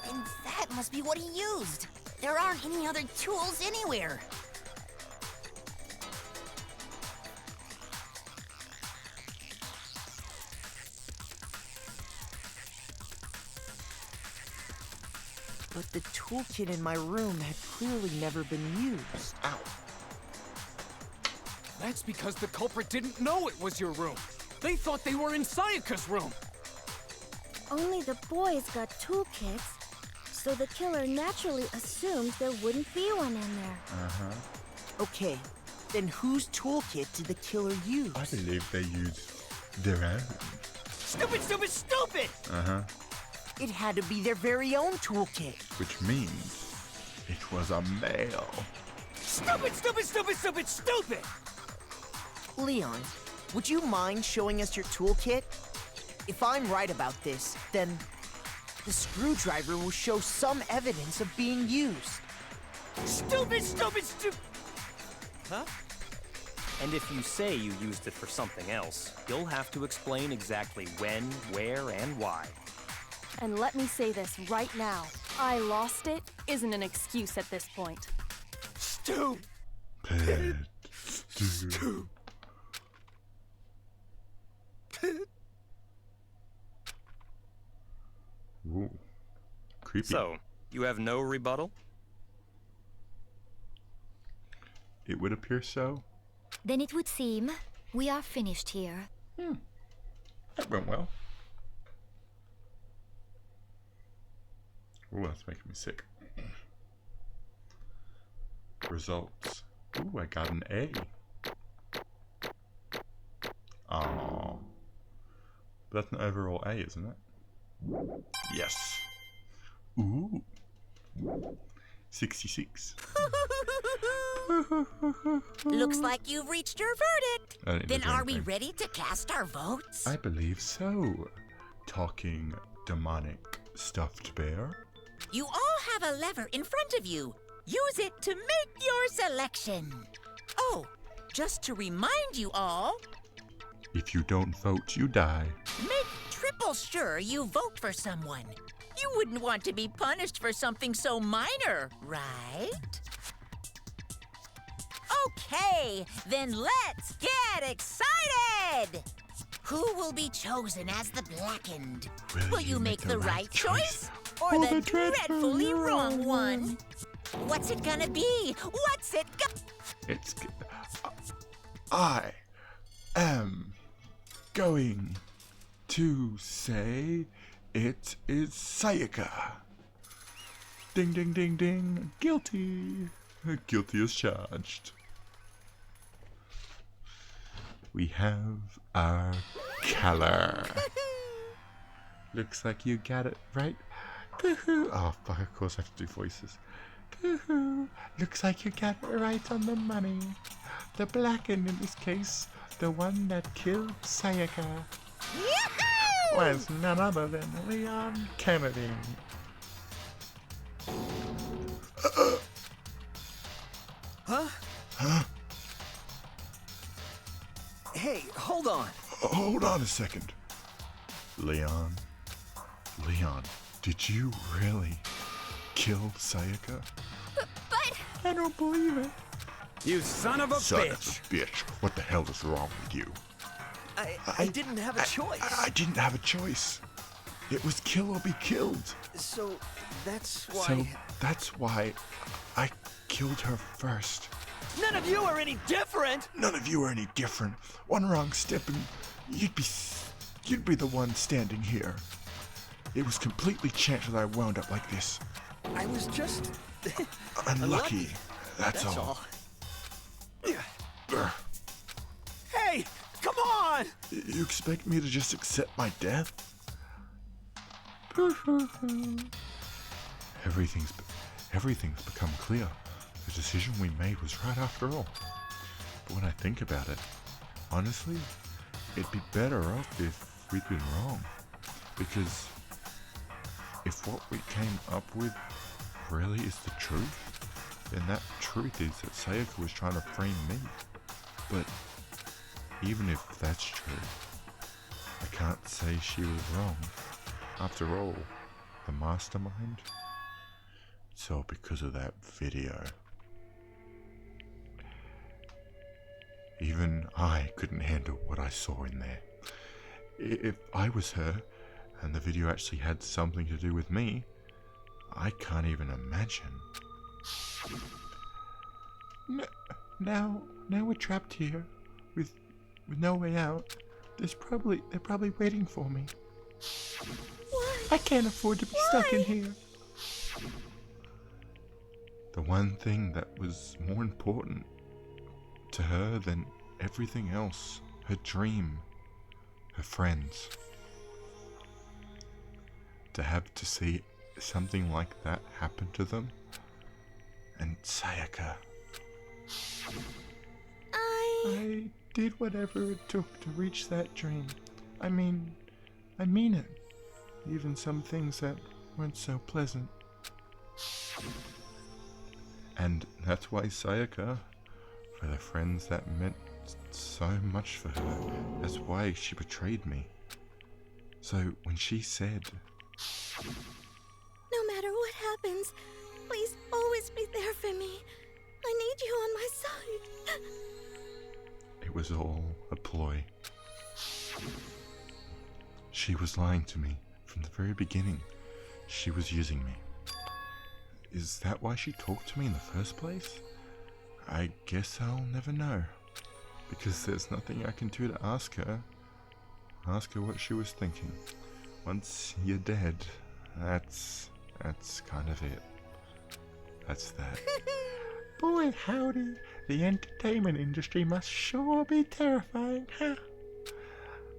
And that must be what he used. There aren't any other tools anywhere. But the toolkit in my room had clearly never been used. Ow. That's because the culprit didn't know it was your room. They thought they were in Sayaka's room. Only the boys got toolkits, so the killer naturally assumed there wouldn't be one in there. Uh-huh. Okay, then whose toolkit did the killer use? I believe they used their own. Stupid, stupid, stupid! Uh-huh. It had to be their very own toolkit. Which means it was a male. Stupid, stupid, stupid, stupid, stupid! Leon, would you mind showing us your toolkit? If I'm right about this, then the screwdriver will show some evidence of being used. Stupid, stupid, stupid! Huh? And if you say you used it for something else, you'll have to explain exactly when, where, and why. And let me say this right now. I lost it isn't an excuse at this point. Stupid. Stupid. Ooh. Creepy. So, you have no rebuttal? It would appear so. Then it would seem we are finished here. That went well. Ooh, that's making me sick. Results. Ooh, I got an A. Aww. That's an overall A, isn't it? Yes. Ooh. 66. Looks like you've reached your verdict. Then are we ready to cast our votes? I believe so. Talking demonic stuffed bear. You all have a lever in front of you. Use it to make your selection. Oh, just to remind you all, If you don't vote, you die. make triple sure you vote for someone. You wouldn't want to be punished for something so minor, right? Okay, then let's get excited! Who will be chosen as the Blackened? Will you make the right choice? Or the dreadfully wrong one? What's it gonna be? What's it It's. I am going to say it is Sayaka. Ding, ding, ding, ding. Guilty. Guilty as charged. We have our color. Looks like you got it right. Oh, fuck, of course I have to do voices. Looks like you got it right on the money. The blackened, in this case, the one that killed Sayaka, was none other than Leon Kennedy. Huh? Huh? Hey, hold on. Hold on a second. Leon, did you really kill Sayaka? But I don't believe it. You son of a Son bitch! of a bitch. What the hell is wrong with you? I didn't have a choice. I didn't have a choice. It was kill or be killed. So that's why. So that's why I killed her first. None of you are any different! None of you are any different. One wrong step and you'd be the one standing here. It was completely chance that I wound up like this. I was just Unlucky. That's all. Hey, come on! You expect me to just accept my death? Everything's become clear. The decision we made was right after all. But when I think about it, honestly, it'd be better off if we'd been wrong. Because if what we came up with really is the truth, then that truth is that Sayaka was trying to frame me. But even if that's true, I can't say she was wrong. After all, the mastermind, it's all because of that video. Even I couldn't handle what I saw in there. If I was her, and the video actually had something to do with me, I can't even imagine. Now we're trapped here, with no way out. They're probably waiting for me. Why? I can't afford to be stuck in here. The one thing that was more important to her than everything else, her dream, her friends. To have to see something like that happen to them, and Sayaka. I did whatever it took to reach that dream. I mean it. Even some things that weren't so pleasant. And that's why Sayaka, for the friends that meant so much for her, that's why she betrayed me. So when she said, No matter what happens, please always be there for me. I need you on my side. it was all a ploy. She was lying to me from the very beginning. She was using me. Is that why she talked to me in the first place? I guess I'll never know. Because there's nothing I can do to ask her. Ask her what she was thinking. Once you're dead, that's kind of it. That's that. Boy howdy, the entertainment industry must sure be terrifying, huh?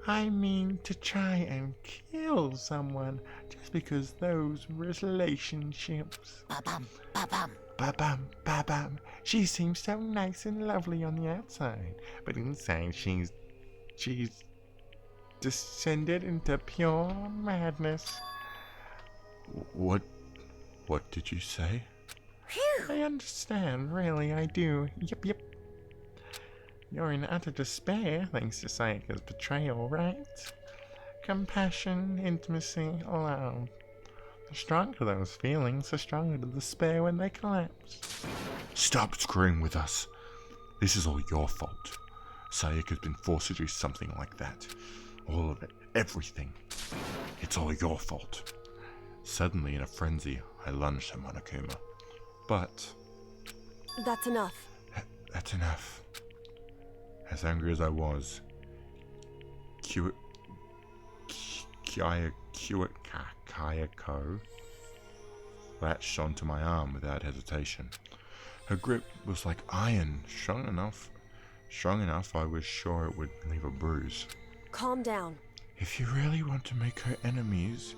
I mean, to try and kill someone just because those relationships. Ba-bum, ba-bum. Ba-bum, ba-bum. She seems so nice and lovely on the outside, but inside she's descended into pure madness. What did you say? Phew. I understand, really, I do. Yep. You're in utter despair thanks to Sayaka's betrayal, right? Compassion, intimacy, love. The stronger those feelings, the stronger the despair when they collapse. Stop screwing with us. This is all your fault. Sayaka's been forced to do something like that. All of it. Everything. It's all your fault. Suddenly, in a frenzy, I lunged at Monokuma. But... That's enough. That's enough. As angry as I was, Kayako latched onto my arm without hesitation. Her grip was like iron, strong enough I was sure it would leave a bruise. Calm down. If you really want to make her enemies,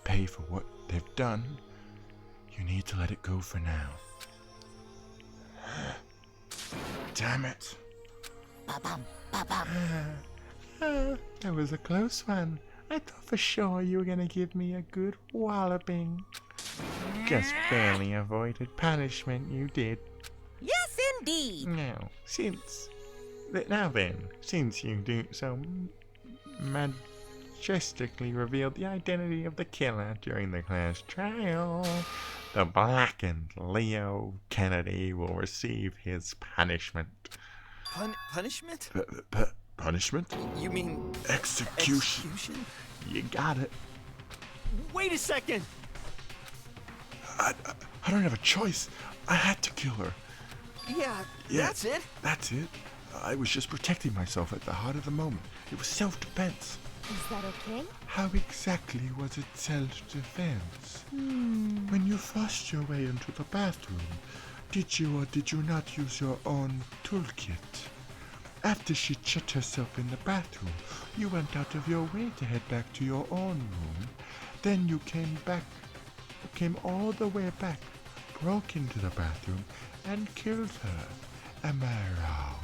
pay for what they've done, you need to let it go for now. Damn it. That was a close one. I thought for sure you were gonna give me a good walloping. Just barely avoided punishment, you did. Yes, indeed. Since you do so majestically revealed the identity of the killer during the class trial, the blackened Leo Kennedy will receive his punishment. Punishment? Punishment? You mean execution? You got it. Wait a second! I don't have a choice. I had to kill her. Yeah, that's it? That's it. I was just protecting myself at the heart of the moment. It was self-defense. Is that okay? How exactly was it self-defense? When you forced your way into the bathroom, did you or did you not use your own toolkit? After she shut herself in the bathroom, you went out of your way to head back to your own room. Then you came all the way back, broke into the bathroom, and killed her. Am I wrong?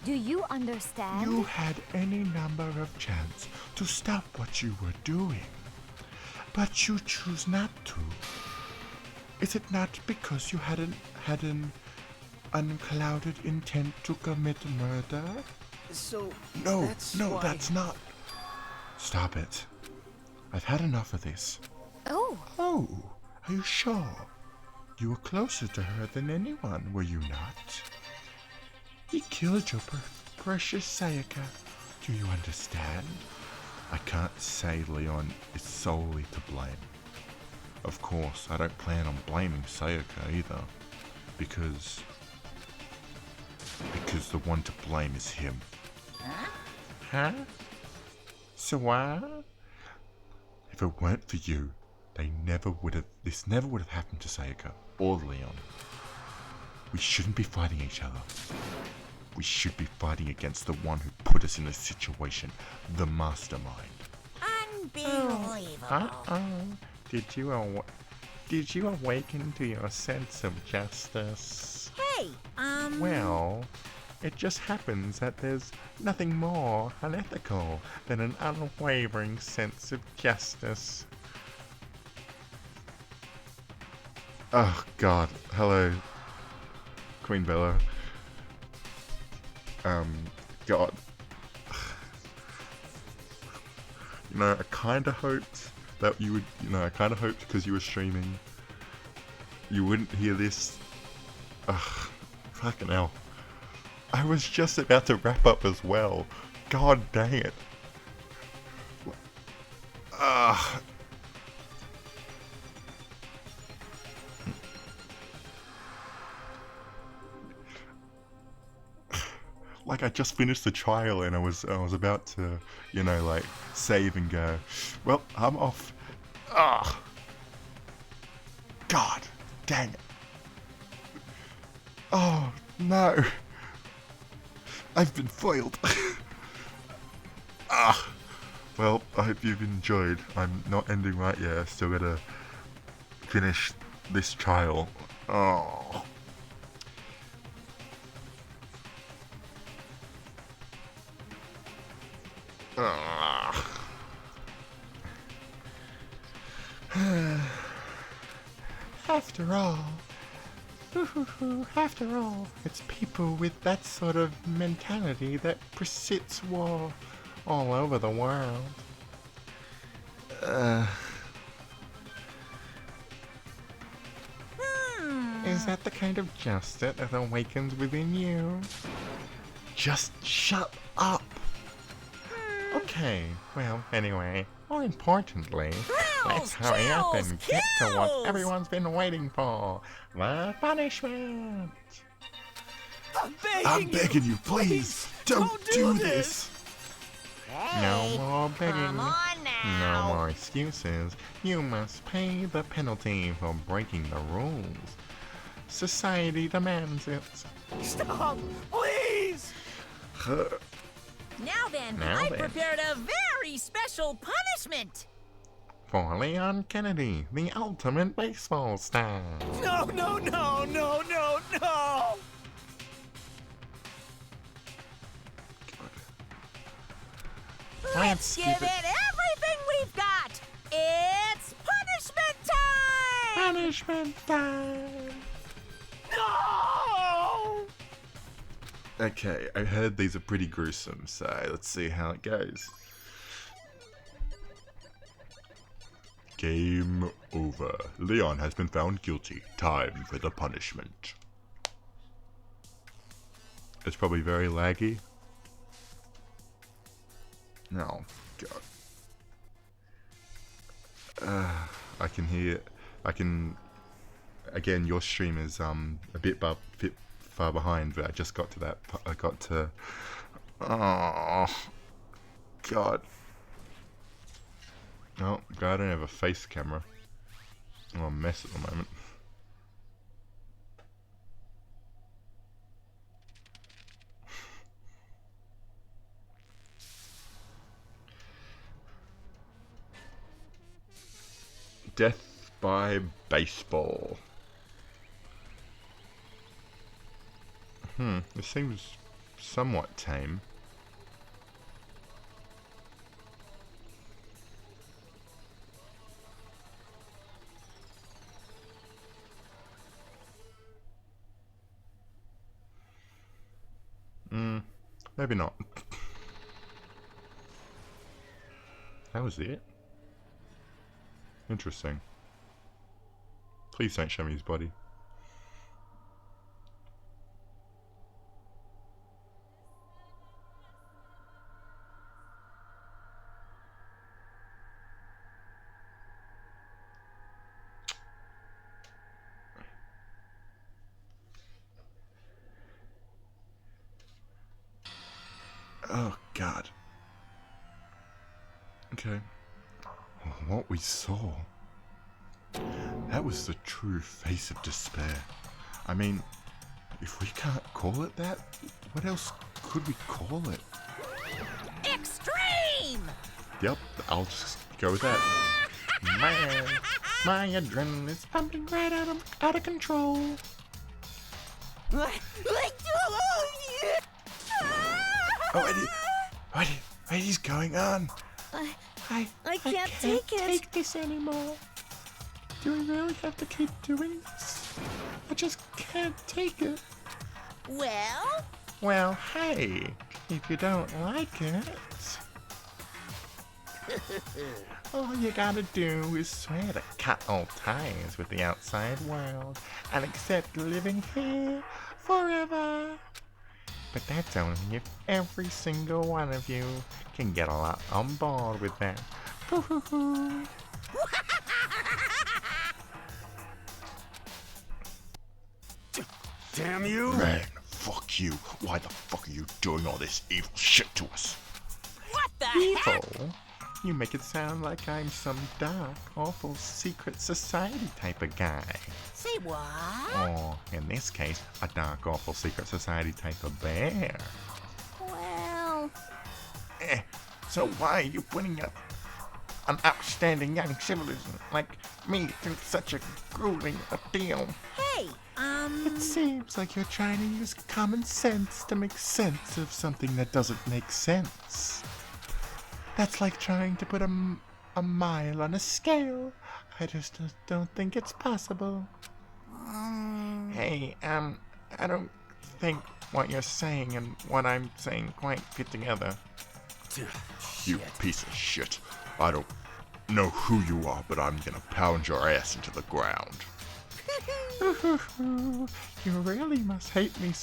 Do you understand? You had any number of chances to stop what you were doing, but you choose not to. Is it not because you had an unclouded intent to commit murder? So No, why... that's not. Stop it. I've had enough of this. Oh, are you sure? You were closer to her than anyone, were you not? He killed your precious Sayaka. Do you understand? I can't say Leon is solely to blame. Of course, I don't plan on blaming Sayaka either, because the one to blame is him. Huh? So why? If it weren't for you, this never would have happened to Sayaka or Leon. We shouldn't be fighting each other. We should be fighting against the one who put us in this situation, the mastermind. Unbelievable. Did you awaken to your sense of justice? Hey, Well, it just happens that there's nothing more unethical than an unwavering sense of justice. Oh God, hello, Queen Bella. God. I kinda hoped that you would, I kinda hoped because you were streaming, you wouldn't hear this. Ugh, fucking hell. I was just about to wrap up as well. God dang it. Ugh. Like I just finished the trial and I was about to, save and go, well, I'm off. Ah. God dang it. Oh no. I've been foiled. Ah. Well, I hope you've enjoyed. I'm not ending right yet. I still gotta finish this trial. Oh. After all, it's people with that sort of mentality that persists war all over the world. Is that the kind of justice that awakens within you? Just shut up! Okay, well, anyway, more importantly, let's hurry up and get to what everyone's been waiting for, the punishment! I'm begging you, please, don't do this! No more begging, Come on now. no more excuses. You must pay the penalty for breaking the rules. Society demands it. Stop, please! Now then, I prepared a very special punishment. For Leon Kennedy, the ultimate baseball star. No, no, no, no, no, no! Let's give it everything we've got. It's punishment time! Punishment time! No! Okay, I heard these are pretty gruesome, so let's see how it goes. Game over. Leon has been found guilty. Time for the punishment. It's probably very laggy. Oh, God. I can hear... I can... Again, your stream is a bit far behind, but I just got to that... I got to... Oh... God. Oh, God, I don't have a face camera. I'm a mess at the moment. Death by baseball. This seems somewhat tame. Maybe not. That was it? Interesting. Please don't show me his body. Oh, God. Okay. What we saw. That was the true face of despair. I mean, if we can't call it that, what else could we call it? Extreme! Yep, I'll just go with that. Man, my adrenaline is pumping right out of control. What is going on? I can't take it. Take this anymore. Do we really have to keep doing this? I just can't take it. Well, hey, if you don't like it, all you gotta do is swear to cut all ties with the outside world and accept living here forever. But that's only if every single one of you can get on board with that. Damn you! Man, fuck you. Why the fuck are you doing all this evil shit to us? What the heck? Evil? You make it sound like I'm some dark, awful secret society type of guy. Say what? Or, in this case, a dark, awful secret society type of bear. Well... So why are you putting an outstanding young citizen like me through such a grueling ordeal? Hey, It seems like you're trying to use common sense to make sense of something that doesn't make sense. That's like trying to put a mile on a scale. I just don't think it's possible. Hey, I don't think what you're saying and what I'm saying quite fit together. You piece of shit. I don't know who you are, but I'm gonna pound your ass into the ground. You really must hate me.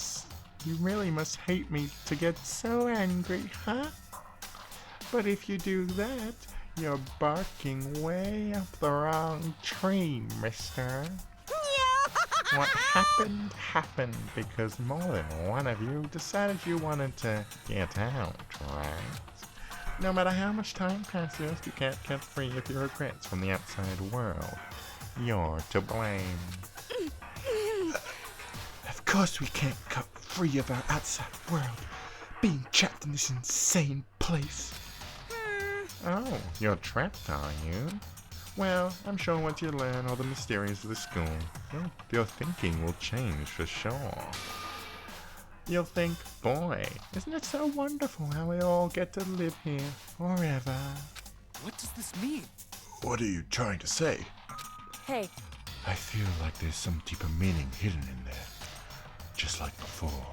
You really must hate me to get so angry, huh? But if you do that, you're barking way up the wrong tree, mister. What happened because more than one of you decided you wanted to get out, right? No matter how much time passes, you can't get free of your regrets from the outside world. You're to blame. Of course we can't cut free of our outside world, being trapped in this insane place. Oh, you're trapped, are you? Well, I'm sure once you learn all the mysteries of the school, your thinking will change for sure. You'll think, boy, isn't it so wonderful how we all get to live here forever? What does this mean? What are you trying to say? Hey. I feel like there's some deeper meaning hidden in there, just like before.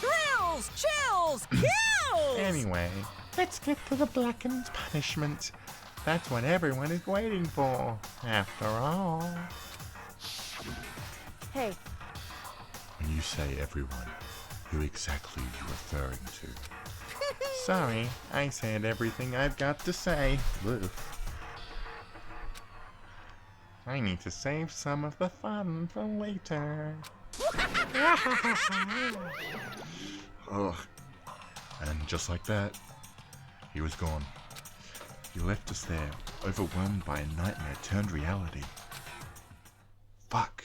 Thrills, chills, kills! Anyway, let's get to the Blackened's punishment. That's what everyone is waiting for, after all. Hey. When you say everyone, who exactly are you referring to? Sorry, I said everything I've got to say. Ugh. I need to save some of the fun for later. Ugh. And just like that, he was gone. He left us there, overwhelmed by a nightmare turned reality. Fuck.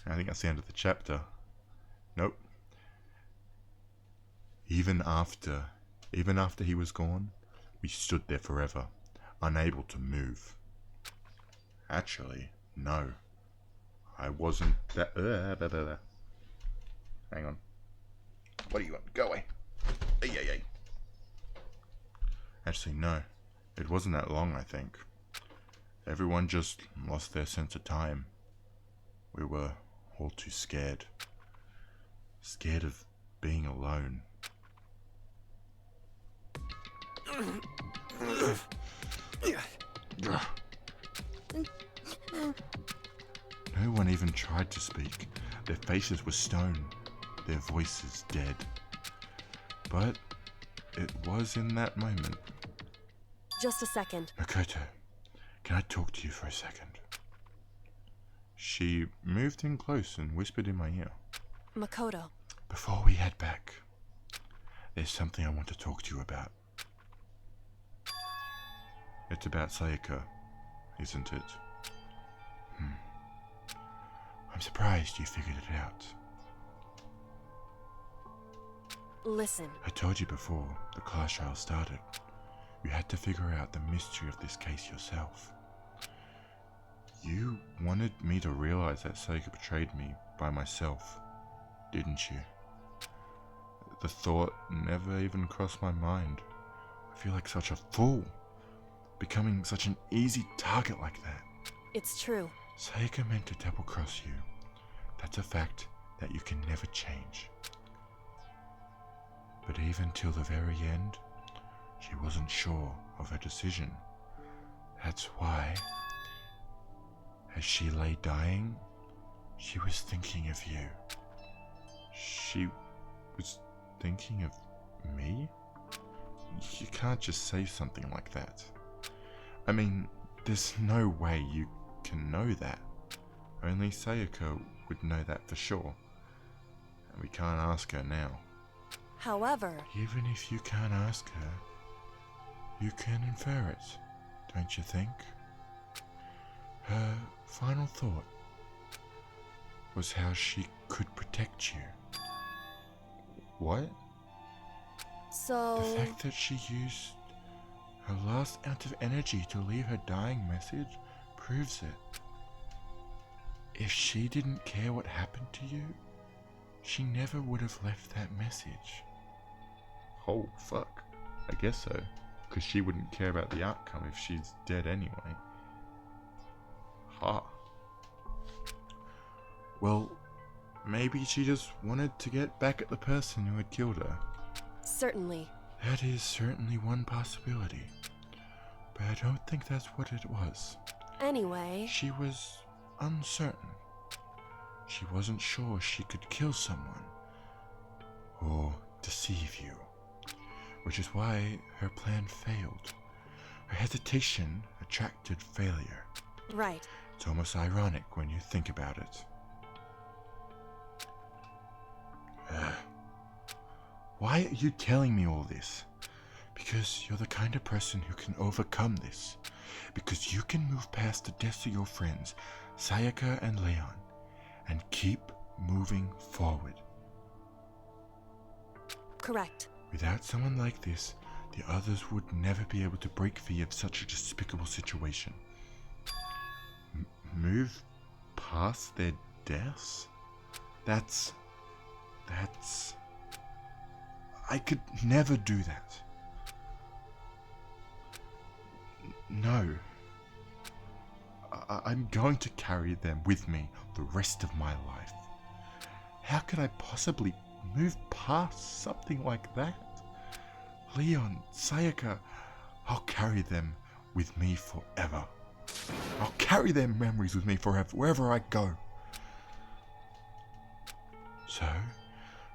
I think that's the end of the chapter. Nope. Even after he was gone, we stood there forever, unable to move. Actually, no. I wasn't that... Hang on. What do you want? Go away. Ay. Actually, no. It wasn't that long, I think. Everyone just lost their sense of time. We were all too scared. Scared of being alone. No one even tried to speak. Their faces were stone, their voices dead. But it was in that moment. Just a second. Makoto, can I talk to you for a second? She moved in close and whispered in my ear. Makoto. Before we head back, there's something I want to talk to you about. It's about Sayaka, isn't it? I'm surprised you figured it out. Listen. I told you before the class trial started. You had to figure out the mystery of this case yourself. You wanted me to realize that Sayaka betrayed me by myself, didn't you? The thought never even crossed my mind. I feel like such a fool, becoming such an easy target like that. It's true. Sayaka meant to double-cross you. That's a fact that you can never change. But even till the very end, she wasn't sure of her decision. That's why, as she lay dying, she was thinking of you. She was thinking of me? You can't just say something like that. I mean, there's no way you can know that. Only Sayaka would know that for sure. And we can't ask her now. However... Even if you can't ask her, you can infer it, don't you think? Her final thought was how she could protect you. What? So... The fact that she used her last ounce of energy to leave her dying message proves it. If she didn't care what happened to you, she never would have left that message. Oh, fuck. I guess so. Because she wouldn't care about the outcome if she's dead anyway. Ha. Well, maybe she just wanted to get back at the person who had killed her. Certainly. That is certainly one possibility. But I don't think that's what it was. Anyway... She was uncertain. She wasn't sure she could kill someone. Or deceive you. Which is why her plan failed. Her hesitation attracted failure. Right. It's almost ironic when you think about it. Why are you telling me all this? Because you're the kind of person who can overcome this. Because you can move past the deaths of your friends, Sayaka and Leon, and keep moving forward. Correct. Without someone like this, the others would never be able to break free of such a despicable situation. Move past their deaths? That's... I could never do that. No. I'm going to carry them with me the rest of my life. How could I possibly move past something like that? Leon, Sayaka, I'll carry them with me forever. I'll carry their memories with me forever, wherever I go. So,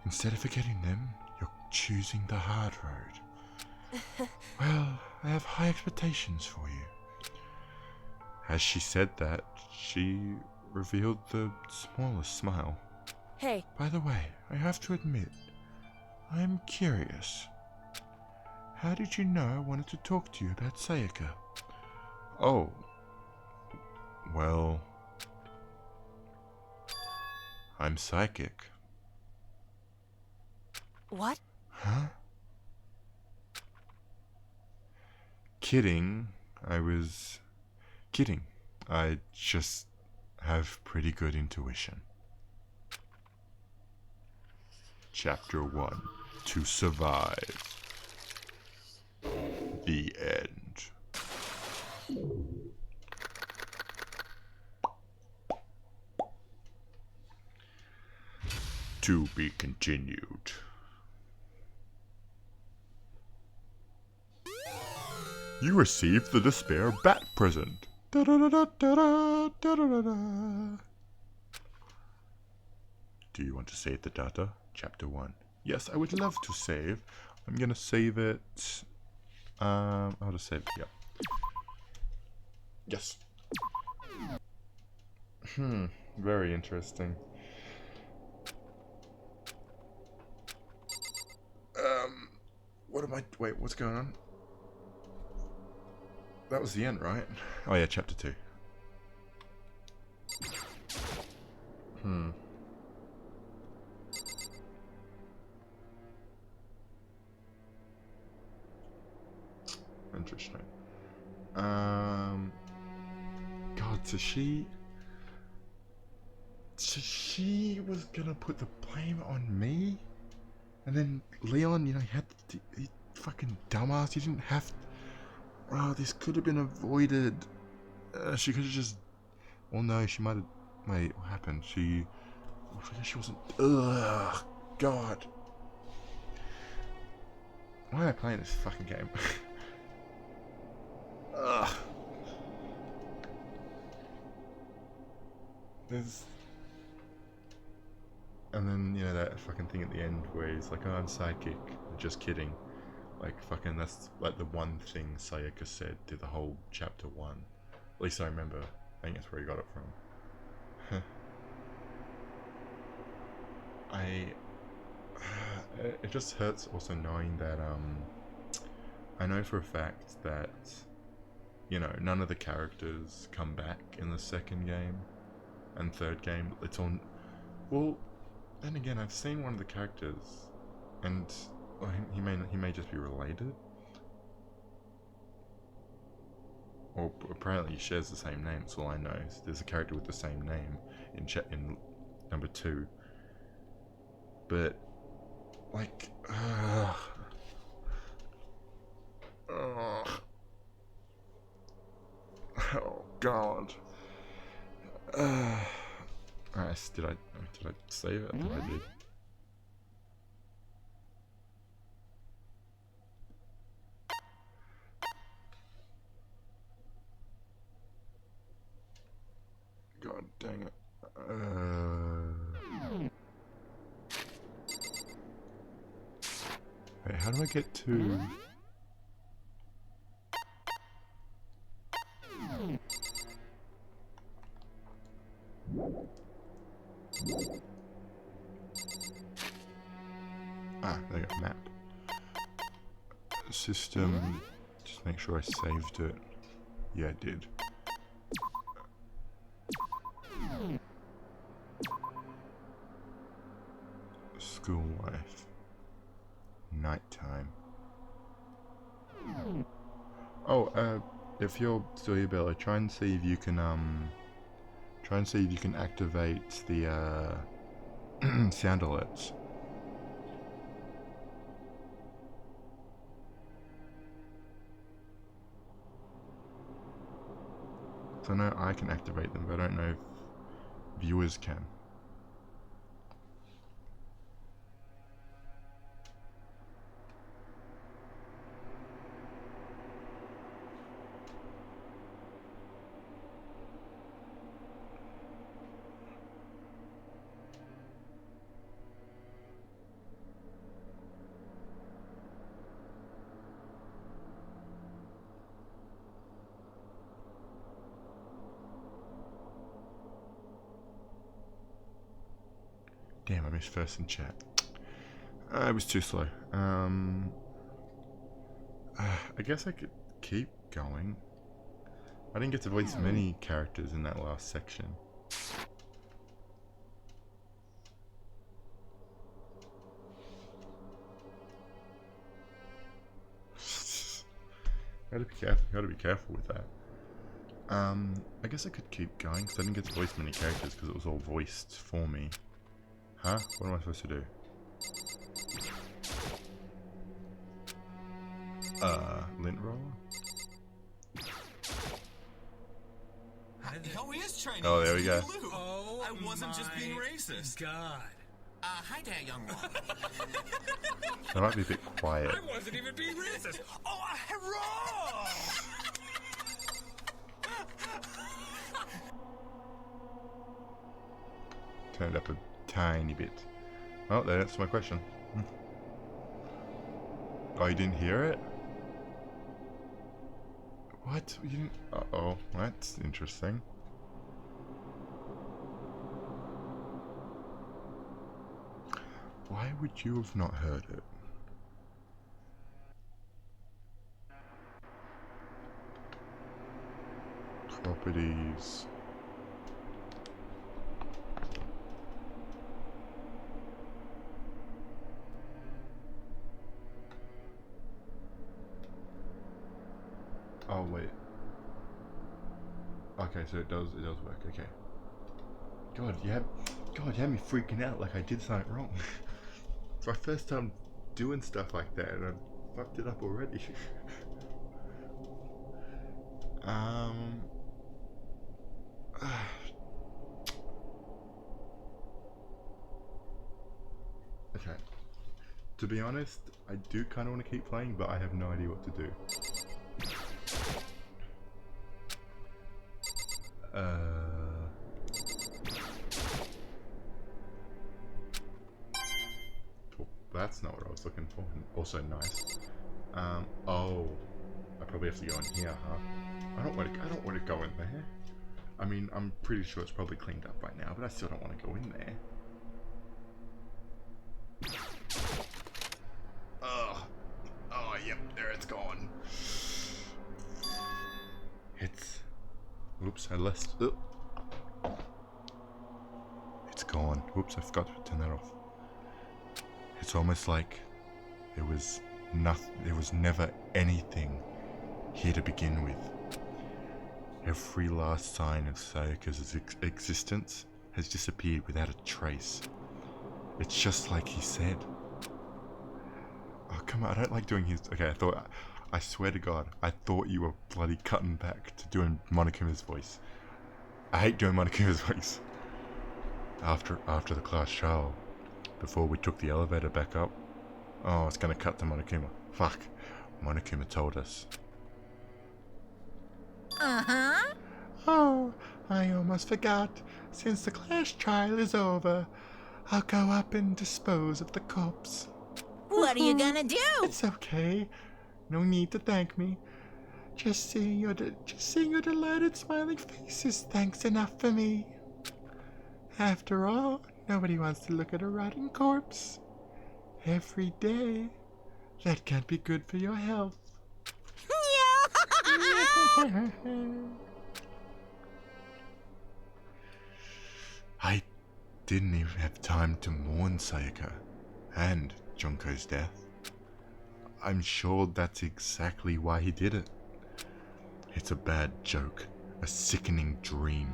instead of forgetting them, you're choosing the hard road. Well, I have high expectations for you. As she said that, she revealed the smallest smile. Hey. By the way, I have to admit, I'm curious. How did you know I wanted to talk to you about Sayaka? Oh. Well... I'm psychic. What? Huh? Kidding. I was... kidding. I just have pretty good intuition. Chapter 1. To survive. The end. To be continued. You received the Despair Bat present. Da-da-da-da-da-da, da-da-da-da. Do you want to save the data? Chapter 1. Yes, I would love to save. I'm gonna save it. I'll just save it, yeah. Yes. Very interesting. What am I... wait, what's going on? That was the end, right? Oh yeah, chapter 2. Interesting. God, so she was gonna put the blame on me? And then Leon, you know, he fucking dumbass, he didn't have to... Oh, this could have been avoided. She could have just... Well, no, she might have... Wait, what happened? I forget she wasn't... Ugh, God. Why am I playing this fucking game? Ugh. There's... And then, you know, that fucking thing at the end where he's like, oh, I'm psychic. Just kidding. Like, fucking, that's like the one thing Sayaka said through the whole chapter 1. At least I remember. I think that's where he got it from. It just hurts also knowing that, I know for a fact that, you know, none of the characters come back in the second game and third game. It's on... Well, then again, I've seen one of the characters, and... Well, he may just be related, or apparently he shares the same name. That's all I know. There's a character with the same name in number 2, but like, oh God. Alright, did I save it? I think I did. God dang it. Wait, how do I get to... Ah, there you go, map. System, just make sure I saved it. Yeah, I did. School life. nighttime. Oh, if you're still here, Bella, try and see if you can activate the sound alerts. So I know I can activate them, but I don't know if viewers can. Damn, I missed first in chat. I was too slow. I guess I could keep going. I didn't get to voice many characters in that last section. Gotta be careful with that. I guess I could keep going because I didn't get to voice many characters because it was all voiced for me. Huh? What am I supposed to do? Lint roller? Oh, he is Chinese. Oh, there we go. Oh, I wasn't just being racist. God. Hi there, young one. I might be a bit quiet. I wasn't even being racist. Oh, hurrah! Turned up a tiny bit. Oh, that answers my question. Oh, you didn't hear it? What? You didn't? Uh-oh, that's interesting. Why would you have not heard it? Properties. Oh wait. Okay, so it does work. Okay. God, you had me freaking out like I did something wrong. It's my first time doing stuff like that, and I fucked it up already. Okay. To be honest, I do kind of want to keep playing, but I have no idea what to do. That's not what I was looking for. Also nice. Oh, I probably have to go in here, huh? I don't want to go in there. I mean, I'm pretty sure it's probably cleaned up by now, but I still don't want to go in there. Oh, yep, there it's gone. Oops, I lost. It's gone. Oops, I forgot to turn that off. It's almost like there was never anything here to begin with. Every last sign of Sayaka's existence has disappeared without a trace. It's just like he said. Oh, come on, I don't like doing his... Okay, I swear to God, I thought you were bloody cutting back to doing Monokuma's voice. I hate doing Monokuma's voice. After the class trial, before we took the elevator back up, oh, it's gonna cut to Monokuma. Fuck. Monokuma told us. Uh-huh. Oh, I almost forgot. Since the class trial is over, I'll go up and dispose of the corpse. What are you gonna do? It's okay. No need to thank me. Just seeing your delighted smiling face is thanks enough for me. After all, nobody wants to look at a rotting corpse. Every day. That can't be good for your health. I didn't even have time to mourn Sayaka and Junko's death. I'm sure that's exactly why he did it. It's a bad joke, a sickening dream.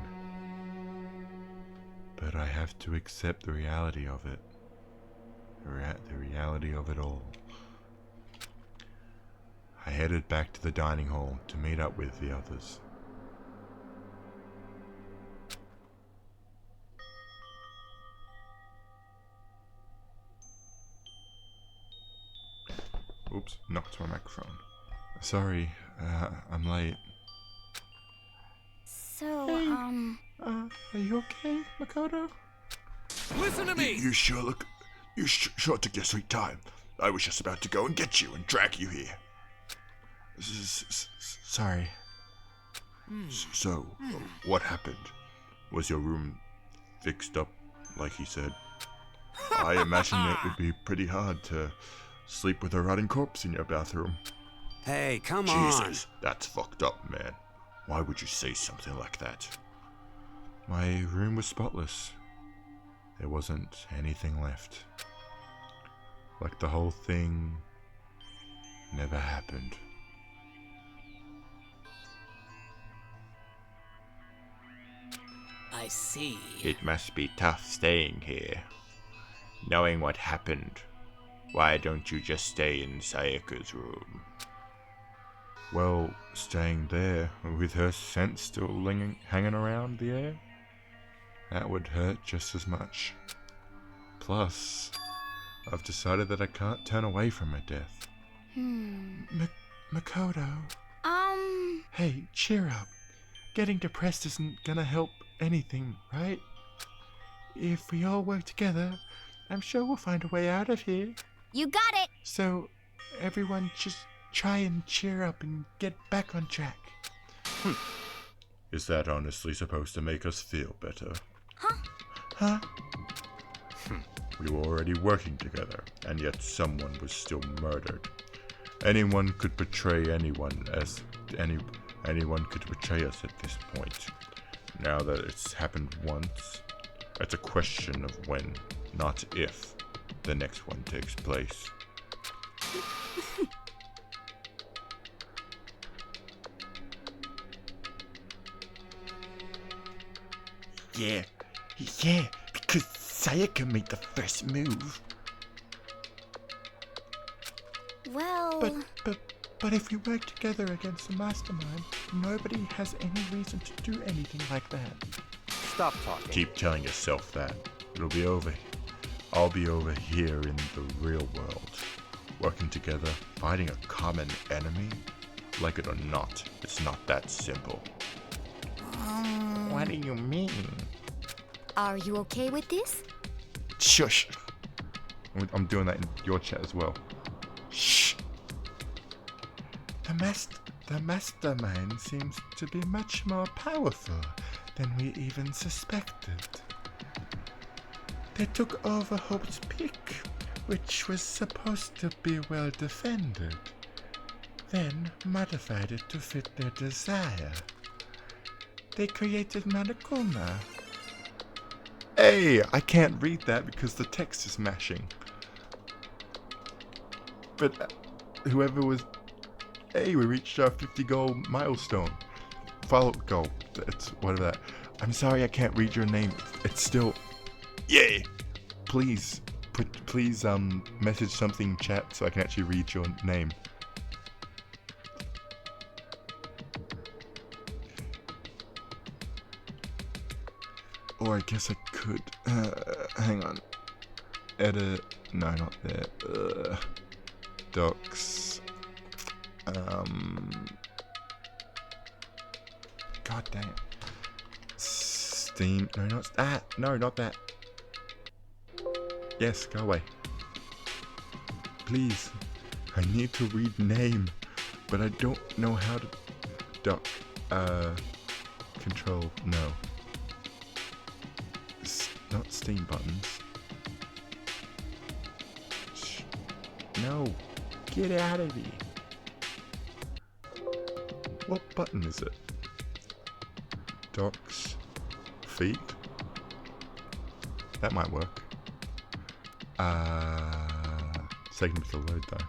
But I have to accept the reality of it. The reality of it all. I headed back to the dining hall to meet up with the others. Oops, knocked my microphone. Sorry, I'm late. So, are you okay, Makoto? Listen to me! You sure took your sweet time. I was just about to go and get you and drag you here. Sorry. So, what happened? Was your room fixed up like he said? I imagine it would be pretty hard to sleep with a rotting corpse in your bathroom. Hey, come on. Jesus, that's fucked up, man. Why would you say something like that? My room was spotless. There wasn't anything left. Like the whole thing never happened. I see. It must be tough staying here. Knowing what happened. Why don't you just stay in Sayaka's room? Well, staying there with her scent still hanging around the air? That would hurt just as much. Plus, I've decided that I can't turn away from her death. Makoto. Hey, cheer up. Getting depressed isn't gonna help anything, right? If we all work together, I'm sure we'll find a way out of here. You got it! So, everyone just try and cheer up and get back on track. Is that honestly supposed to make us feel better? Huh? We were already working together, and yet someone was still murdered. Anyone could betray anyone anyone could betray us at this point. Now that it's happened once, it's a question of when, not if, the next one takes place. Yeah, because Sayaka made the first move. Well... But if we work together against the mastermind, nobody has any reason to do anything like that. Stop talking. Keep telling yourself that. It'll be over. I'll be over here in the real world. Working together, fighting a common enemy? Like it or not, it's not that simple. What do you mean? Are you okay with this? Shush! I'm doing that in your chat as well. Shh! The mastermind seems to be much more powerful than we even suspected. They took over Hope's Peak, which was supposed to be well defended, then modified it to fit their desire. They created Monokuma. Hey, I can't read that because the text is mashing. But whoever was... Hey, we reached our 50 goal milestone. Follow goal. It's whatever that. I'm sorry I can't read your name. It's still... Yay! Please message something chat so I can actually read your name. Or I guess I could. Hang on. Edit. No, not there. Docs. God damn it. Steam. No, not that. No, not that. Yes, go away. Please. I need to read name, but I don't know how to. Doc. Control. No. Not Steam buttons. No. Get out of here. What button is it? Docs. Feet. That might work. It's taking me to load though.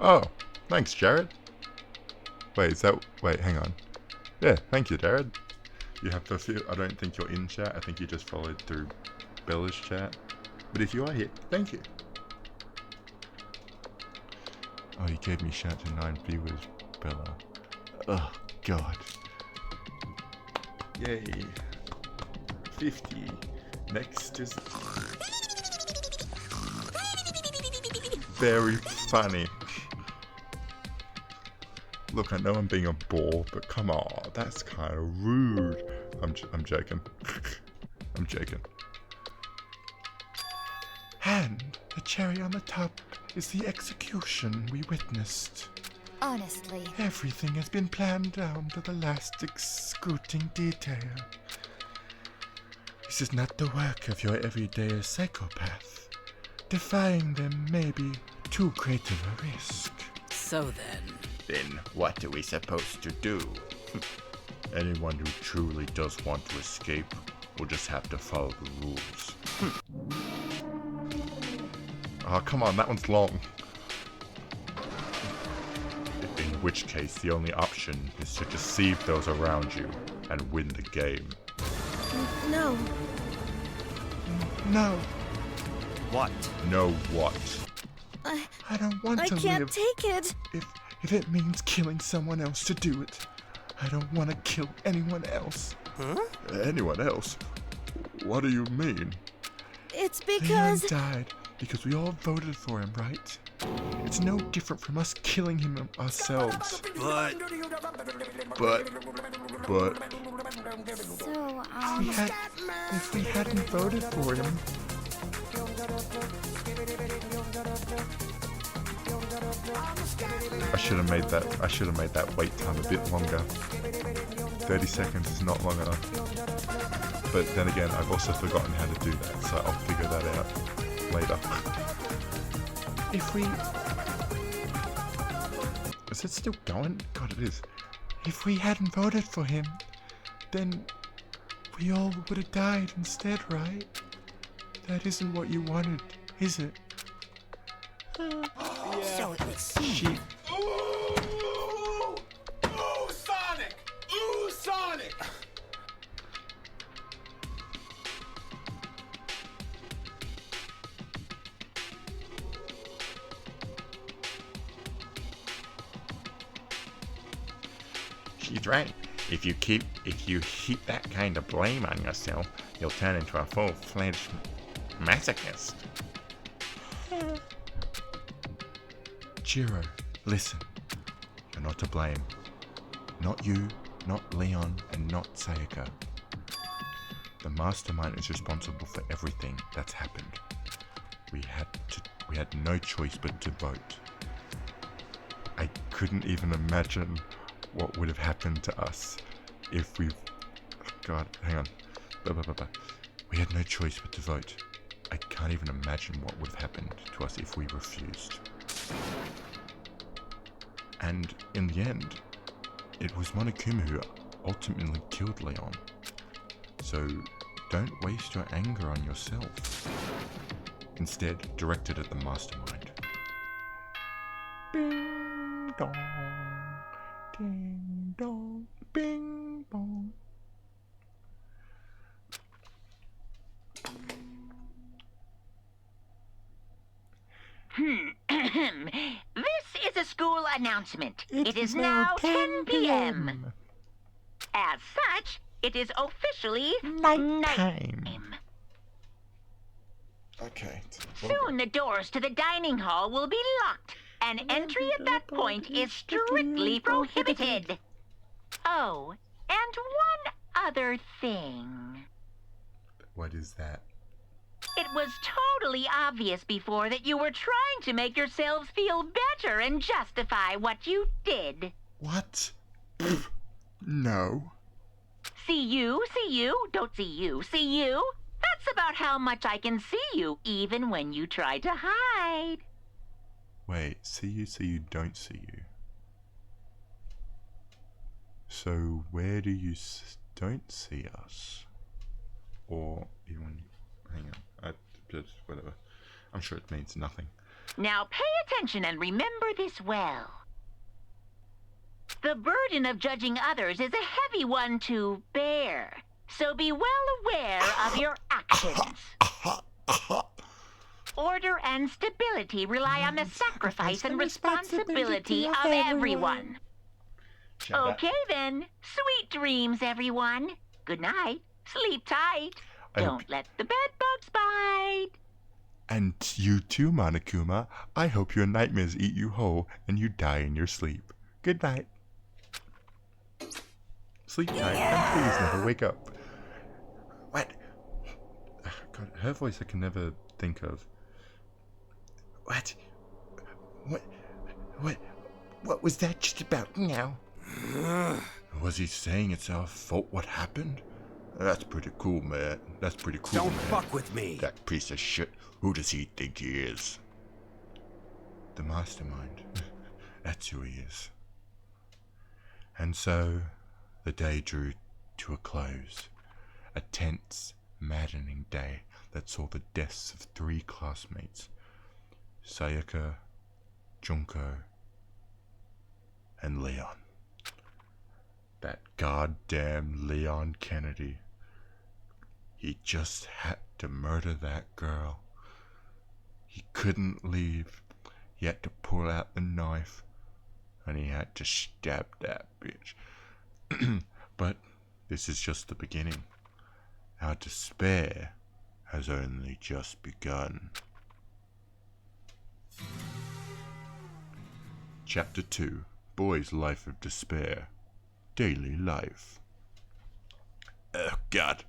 Oh, thanks, Jared. Wait, wait, hang on. Yeah, thank you, Jared. You have to feel, I don't think you're in chat, I think you just followed through Bella's chat. But if you are here, thank you. Oh, you gave me shout to 9 viewers, Bella. Oh, God. Yay. 50. Next is... Very funny. Look, I know I'm being a bore, but come on, that's kind of rude. I'm joking. I'm joking. And the cherry on the top is the execution we witnessed. Honestly. Everything has been planned down to the last excruciating detail. This is not the work of your everyday psychopath. Defying them may be too great of a risk. So then... Then what are we supposed to do? Anyone who truly does want to escape will just have to follow the rules. Oh, come on, that one's long. In which case, the only option is to deceive those around you and win the game. No. No. What? No what? I don't want to live. I can't take it. If it means killing someone else to do it, I don't want to kill anyone else. Huh? Anyone else? What do you mean? It's because... Leon died because we all voted for him, right? It's no different from us killing him ourselves. But... So, If we hadn't voted for him... I should have made that wait time a bit longer. 30 seconds is not long enough. But then again, I've also forgotten how to do that, so I'll figure that out later. If we... Is it still going? God, it is. If we hadn't voted for him, then we all would have died instead, right? That isn't what you wanted, is it? So it seems. Ooh, Sonic! Ooh, Sonic! She's right. If you heap that kind of blame on yourself, you'll turn into a full-fledged masochist. Jiro, listen. You're not to blame. Not you, not Leon, and not Sayaka. The mastermind is responsible for everything that's happened. We had no choice but to vote. I couldn't even imagine what would have happened to us if we... God, hang on. We had no choice but to vote. I can't even imagine what would have happened to us if we refused. And in the end, it was Monokuma who ultimately killed Leon. So don't waste your anger on yourself. Instead, direct it at the mastermind. Bing dong, ding dong, bing bong. This is a school announcement. It is now 10 p.m. As such, it is officially nighttime. Okay. Soon the doors to the dining hall will be locked, and entry at that point is strictly prohibited. Oh, and one other thing. What is that? It was totally obvious before that you were trying to make yourselves feel better and justify what you did. What? No. See you, don't see you, see you. That's about how much I can see you, even when you try to hide. Wait, see you, don't see you. So where do you don't see us? Or even... Hang on. Whatever. I'm sure it means nothing. Now pay attention and remember this well. The burden of judging others is a heavy one to bear, so be well aware of your actions. Order and stability rely on the sacrifice and responsibility of everyone. Okay then, sweet dreams, everyone. Good night. Sleep tight. Don't let the bedbugs bite. And you too, Monokuma. I hope your nightmares eat you whole and you die in your sleep. Good night. Sleep tight and please never wake up. What? God, her voice I can never think of. What? What was that just about now? Was he saying it's our fault what happened? That's pretty cool, man. That's pretty cool, Don't man. fuck with me. That piece of shit. Who does he think he is? The mastermind. That's who he is. And so, the day drew to a close. A tense, maddening day that saw the deaths of 3 classmates. Sayaka, Junko, and Leon. That goddamn Leon Kennedy. He just had to murder that girl. He couldn't leave. He had to pull out the knife. And he had to stab that bitch. But this is just the beginning. Our despair has only just begun. Chapter 2. Boy's Life of Despair. Daily Life. Oh, God.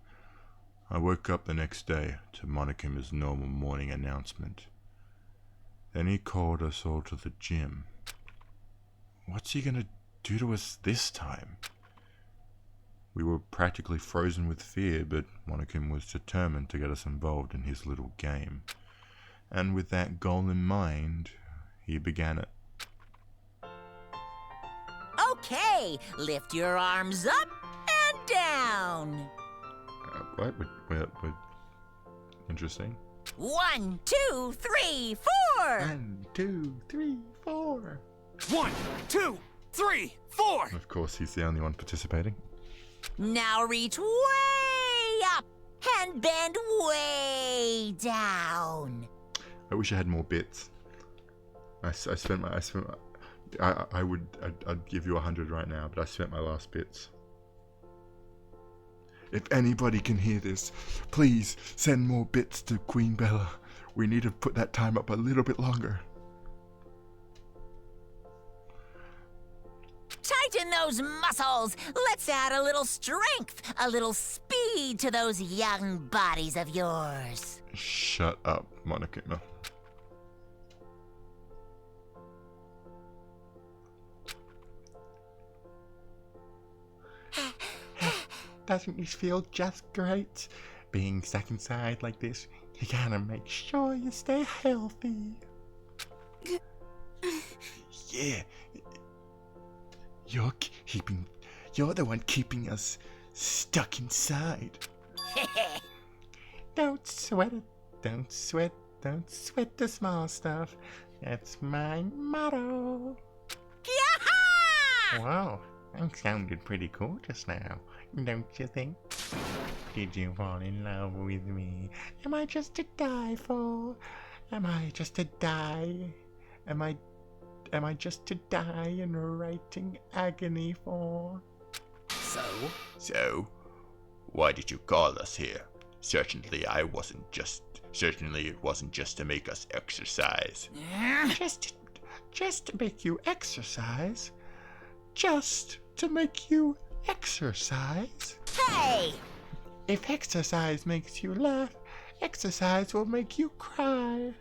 I woke up the next day to Monokuma's normal morning announcement. Then he called us all to the gym. What's he gonna do to us this time? We were practically frozen with fear, but Monokuma was determined to get us involved in his little game. And with that goal in mind, he began it. Okay, lift your arms up and down. What? Interesting. 1, 2, 3, 4. 1, 2, 3, 4. 1, 2, 3, 4. Of course, he's the only one participating. Now reach way up and bend way down. I wish I had more bits. I'd give you 100 right now, but I spent my last bits. If anybody can hear this, please send more bits to Queen Bella. We need to put that time up a little bit longer. Tighten those muscles. Let's add a little strength, a little speed to those young bodies of yours. Shut up, Monokuma. Doesn't this feel just great? Being stuck inside like this, you gotta make sure you stay healthy. Yeah. You're the one keeping us stuck inside. Don't sweat it. Don't sweat the small stuff. That's my motto. Wow, that sounded pretty cool just now, don't you think? Did you fall in love with me? Am I just to die for? Am I just to die? Am I just to die in writing agony for? So, why did you call us here? Certainly it wasn't just to make us exercise. Just to make you exercise? Just to make you exercise? Hey! If exercise makes you laugh, exercise will make you cry.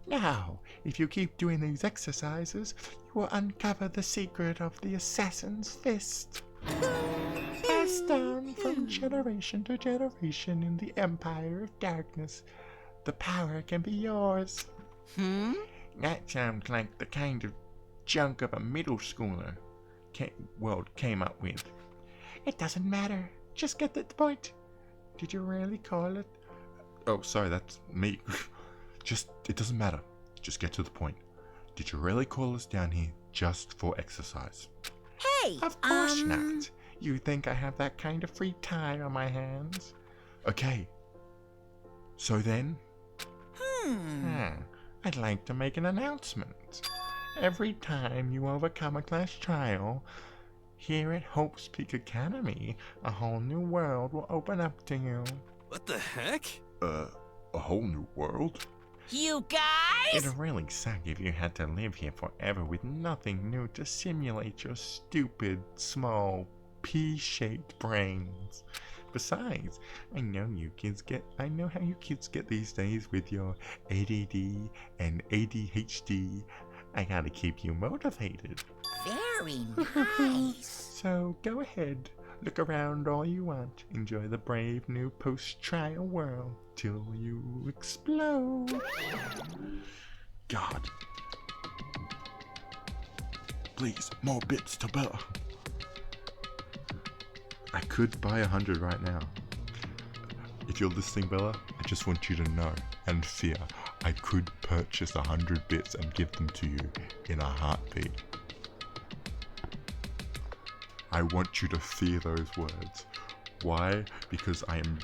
Now, if you keep doing these exercises, you will uncover the secret of the assassin's fist. Passed down from generation to generation in the Empire of Darkness. The power can be yours. That sounds like the kind of junk of a middle schooler came up with. It doesn't matter. Just get the point. Did you really call it? Oh, sorry, that's me. it doesn't matter. Just get to the point. Did you really call us down here just for exercise? Hey, Of course not. You think I have that kind of free time on my hands? Okay. So then? I'd like to make an announcement. Every time you overcome a class trial, here at Hope's Peak Academy, a whole new world will open up to you. What the heck? A whole new world? You guys? It'd really suck if you had to live here forever with nothing new to simulate your stupid, small, pea-shaped brains. Besides, I know how you kids get these days with your ADD and ADHD. I gotta keep you motivated. Very nice. So go ahead, look around all you want. Enjoy the brave new post-trial world till you explode. God. Please, more bits to Bella. I could buy 100 right now. If you're listening, Bella, I just want you to know and fear I could purchase 100 bits and give them to you in a heartbeat. I want you to fear those words. Why? Because I am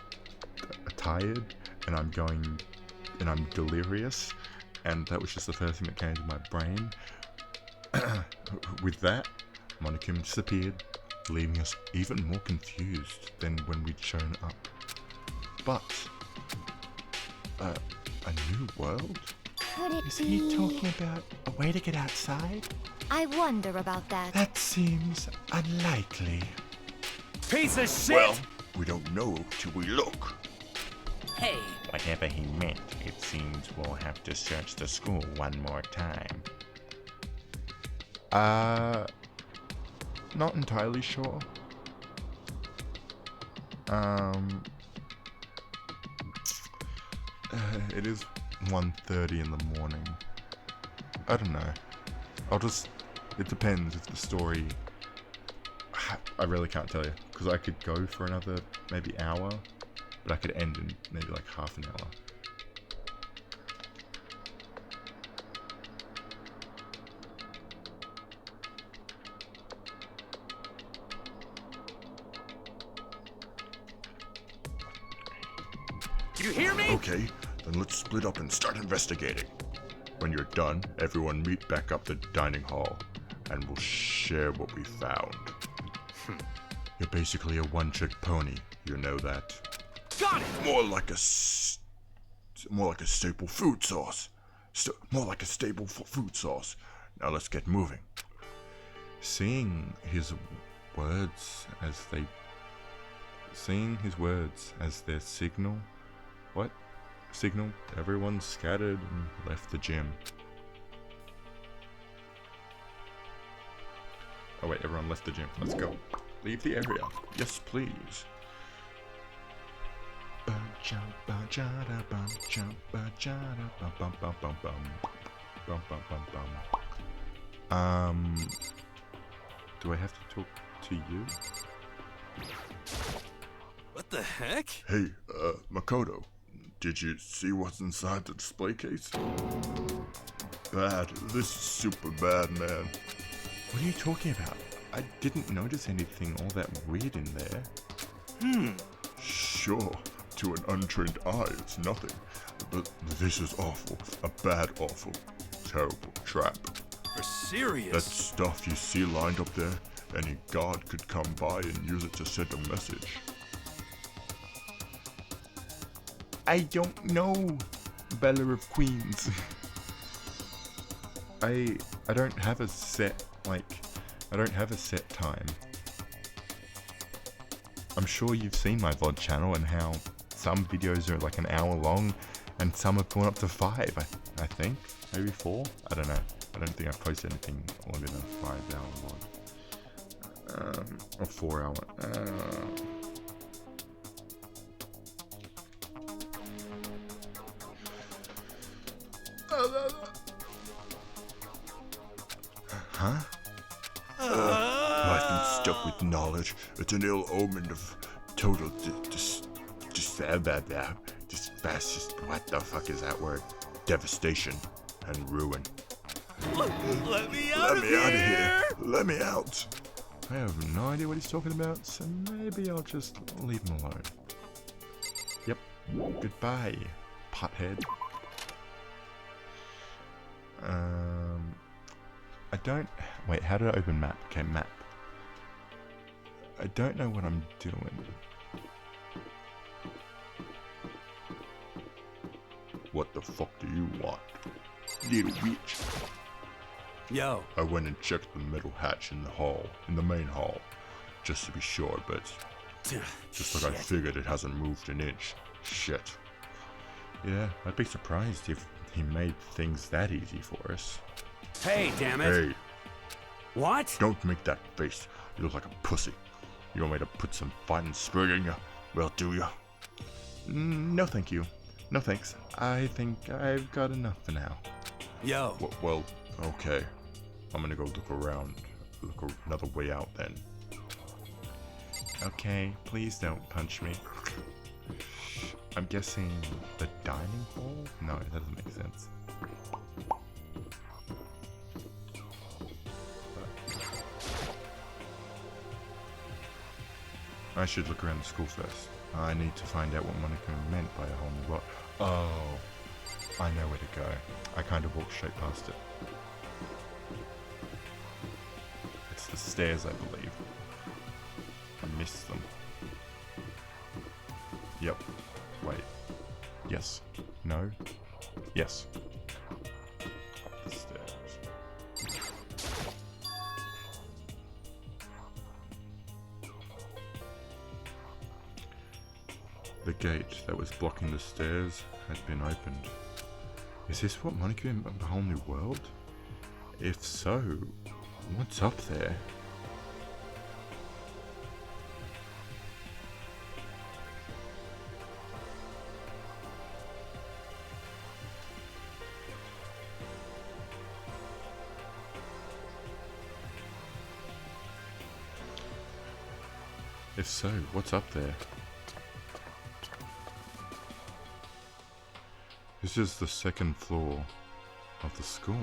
tired and I'm delirious, and that was just the first thing that came to my brain. With that, Monicum disappeared, leaving us even more confused than when we'd shown up. But a new world? Could it Is be... he talking about a way to get outside? I wonder about that. That seems unlikely. Piece of shit! Well, we don't know till we look. Hey. Whatever he meant, it seems we'll have to search the school one more time. Not entirely sure. It is 1:30 in the morning. I don't know. It depends if the story... I really can't tell you, because I could go for another maybe hour, but I could end in maybe like half an hour. You hear me? Okay, then let's split up and start investigating. When you're done, everyone meet back up the dining hall, and we'll share what we found. You're basically a one-trick pony, you know that. Got it! More like a staple food sauce. More like a staple food sauce. Now let's get moving. Seeing his words as their signal. What? Signal? Everyone scattered and left the gym. Oh wait, everyone left the gym. Let's go. Leave the area. Yes, please. Do I have to talk to you? What the heck? Hey, Makoto, did you see what's inside the display case? Bad. This is super bad, man. What are you talking about? I didn't notice anything all that weird in there. Sure, to an untrained eye, it's nothing. But this is awful. A bad, awful, terrible trap. You're serious? That stuff you see lined up there, any god could come by and use it to send a message. I don't know, Bella of Queens. I don't have a set, I don't have a set time. I'm sure you've seen my VOD channel and how some videos are like an hour long and some have gone up to 5, I think. Maybe 4? I don't know. I don't think I've posted anything longer than 5 hour VOD. Or 4 hour. Huh? I've been stuck with knowledge. It's an ill omen of total what the fuck is that word? devastation and ruin. Let me out of here! Let me out! I have no idea what he's talking about, so maybe I'll just leave him alone. Yep. Goodbye, pothead. I don't... Wait, how did I open map? Okay, map. I don't know what I'm doing. What the fuck do you want, little bitch? Yo. I went and checked the middle hatch in the hall, in the main hall, just to be sure, but just like I figured, it hasn't moved an inch. Shit. Yeah, I'd be surprised if he made things that easy for us. Hey, damn it. Hey. What? Don't make that face. You look like a pussy. You want me to put some fighting spirit in you? Well, do you? No, thank you. No thanks. I think I've got enough for now. Yo. Well, okay. I'm gonna go look around. Look another way out then. Okay, please don't punch me. I'm guessing the dining hall? No, that doesn't make sense. I should look around the school first. I need to find out what Monica meant by a whole new world. Oh, I know where to go. I kind of walked straight past it. It's the stairs, I believe. I missed them. Yep. Wait. Yes. No. Yes. Up the stairs. The gate that was blocking the stairs had been opened. Is this what Monica in a whole new world? If so, what's up there? If so, what's up there? This is the second floor of the school.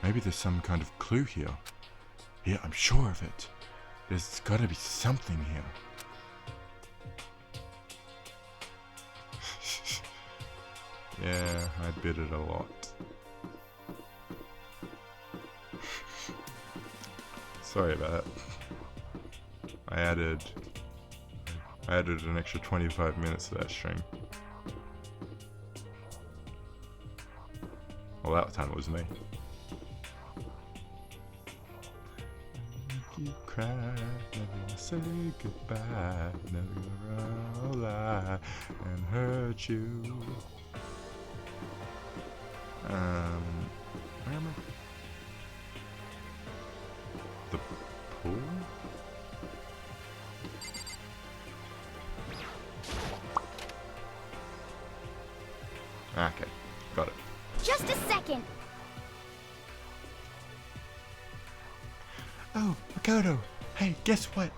Maybe there's some kind of clue here. Yeah, I'm sure of it. There's gotta be something here. Yeah, I bid it a lot. Sorry about that. I added an extra 25 minutes to that stream. Well, that time it was me. You cry, never gonna say goodbye, never gonna run a lie and hurt you. Where am I? The pool? Okay, got it. Just a second. Oh, Makoto! Hey, guess what?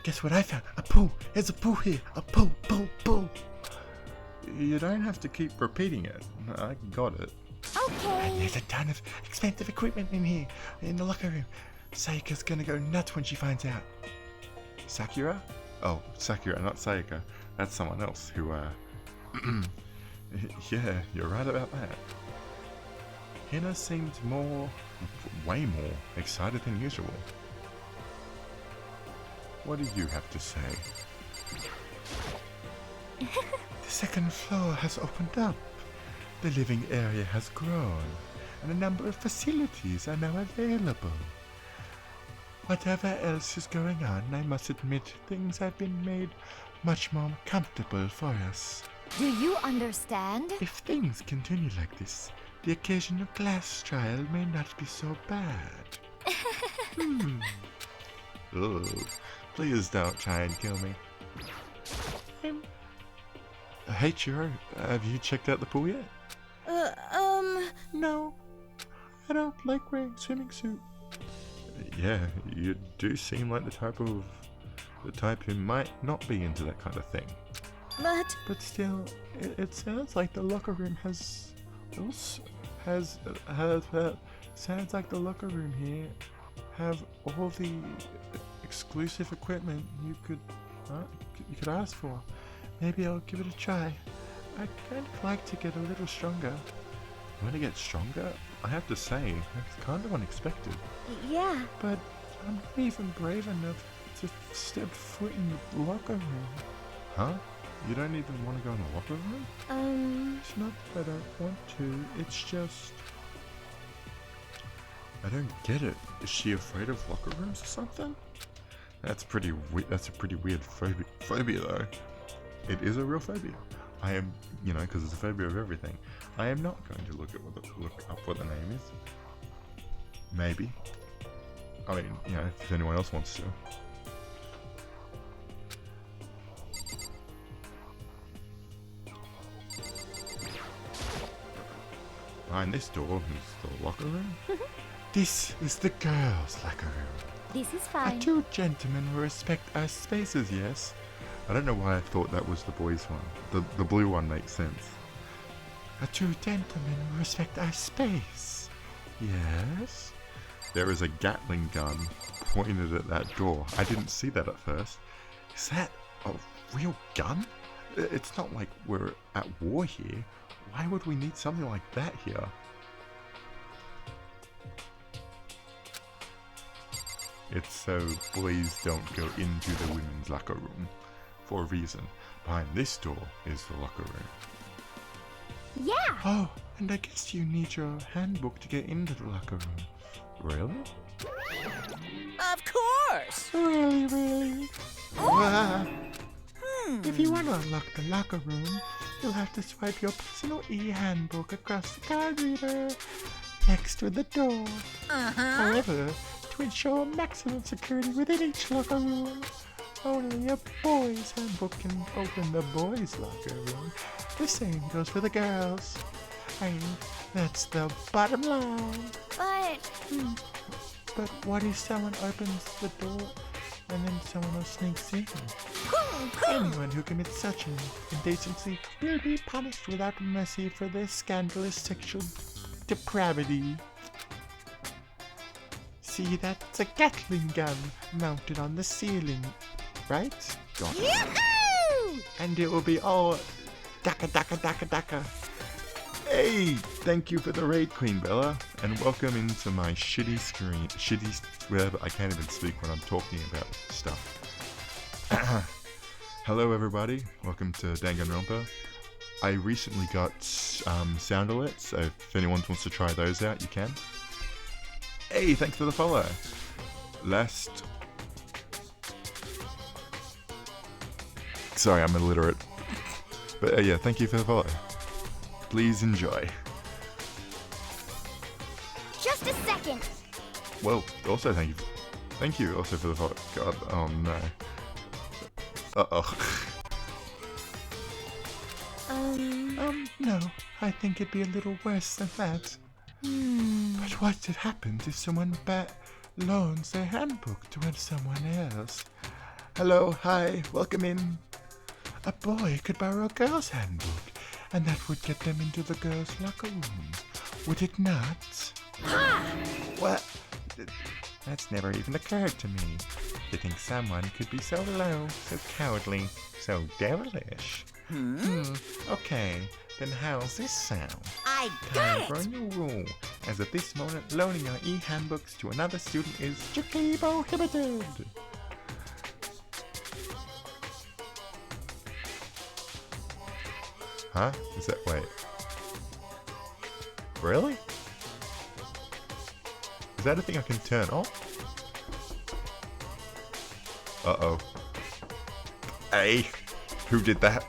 Guess what I found? A pool! There's a pool here! A pool, pool, pool! You don't have to keep repeating it. I got it. Okay. And there's a ton of expensive equipment in here, in the locker room. Sayaka's gonna go nuts when she finds out. Sakura? Oh, Sakura, not Sayaka. That's someone else who, yeah, you're right about that. Hina seemed way more excited than usual. What do you have to say? The second floor has opened up. The living area has grown, and a number of facilities are now available. Whatever else is going on, I must admit things have been made much more comfortable for us. Do you understand? If things continue like this, the occasional class trial may not be so bad. Ugh. Please don't try and kill me. Hey Chiro, have you checked out the pool yet? No. I don't like wearing swimming suit. Yeah, you do seem like the type who might not be into that kind of thing. But still, it sounds like the locker room has Sounds like the locker room here have all the exclusive equipment you could ask for. Maybe I'll give it a try. I'd kind of like to get a little stronger. You want to get stronger? I have to say, that's kind of unexpected. Yeah. But I'm not even brave enough to step foot in the locker room. Huh? You don't even want to go in the locker room? It's not that I don't want to, it's just... I don't get it. Is she afraid of locker rooms or something? That's a pretty weird phobia though. It is a real phobia. I am, because it's a phobia of everything. I am not going to look up what the name is. Maybe. I mean, if anyone else wants to. Behind this door is the locker room. This is the girls' locker room. This is fine. Two gentlemen will respect our spaces, yes? I don't know why I thought that was the boys' one. The blue one makes sense. Two gentlemen will respect our space. Yes? There is a Gatling gun pointed at that door. I didn't see that at first. Is that a real gun? It's not like we're at war here. Why would we need something like that here? It's so boys don't go into the women's locker room. For a reason. Behind this door is the locker room. Yeah! Oh, and I guess you need your handbook to get into the locker room. Really? Of course! Really? If you want to unlock the locker room, you'll have to swipe your personal e-handbook across the card reader next to the door. However, to ensure maximum security within each locker room, only a boys' handbook can open the boys' locker room. The same goes for the girls. And that's the bottom line. But what if someone opens the door and then someone else sneaks in? Anyone who commits such an indecency will be punished without mercy for their scandalous sexual depravity. See, that's a Gatling gun mounted on the ceiling, right? Got it. Yahoo! And it will be all daka. Hey, thank you for the raid, Queen Bella, and welcome into my shitty web. I can't even speak when I'm talking about stuff. Hello everybody, welcome to Danganronpa. I recently got sound alerts, so if anyone wants to try those out, you can. Hey, thanks for the follow. Sorry, I'm illiterate. But yeah, thank you for the follow. Please enjoy. Just a second. Well, also thank you. Thank you also for the follow. God, oh no. No, I think it'd be a little worse than that. But what happens if someone loans their handbook to someone else? Hello, hi, welcome in. A boy could borrow a girl's handbook, and that would get them into the girls' locker room. Would it not? What? That's never even occurred to me. To think someone could be so low, so cowardly, so devilish. Okay, then how's this sound? I got it! For a new rule. As of this moment, loaning our e-handbooks to another student is strictly prohibited. Huh? Is that, wait. Really? Is that a thing I can turn off? Uh-oh. Hey! Who did that?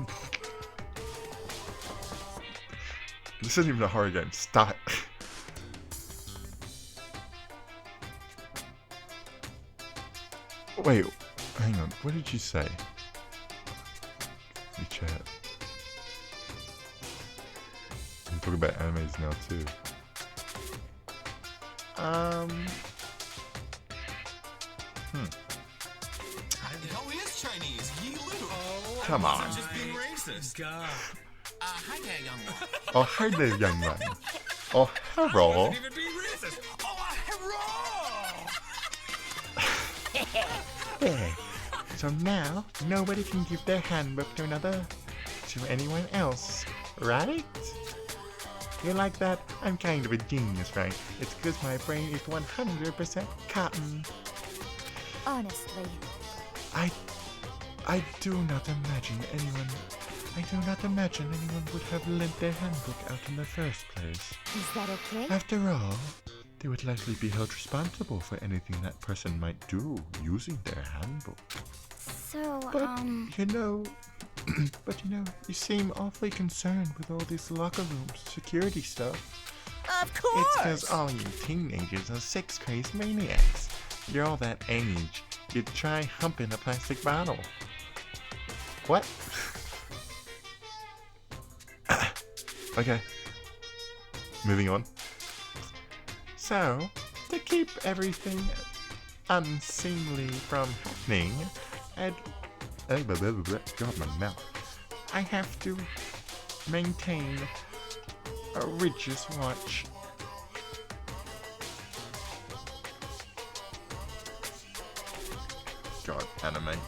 This isn't even a horror game. Stop. Wait, hang on. What did you say? You chat. I'm talking about animes now too. No, he is Chinese. Yi Lu. Come on. Just being racist. Hi there, young one. Oh, hi there, young man. Oh, hello. I even be racist. Oh, hello! There. So now, nobody can give their handbook to anyone else, right? You like that? I'm kind of a genius, right? It's because my brain is 100% cotton. Honestly. I do not imagine anyone would have lent their handbook out in the first place. Is that okay? After all, they would likely be held responsible for anything that person might do using their handbook. So, But, you seem awfully concerned with all this locker room security stuff. Of course! It's because all you teenagers are sex-crazed maniacs. You're all that age. You'd try humping a plastic bottle. What? Okay. Moving on. So, to keep everything unseemly from happening, God, my mouth. I have to maintain a religious watch. God, anime.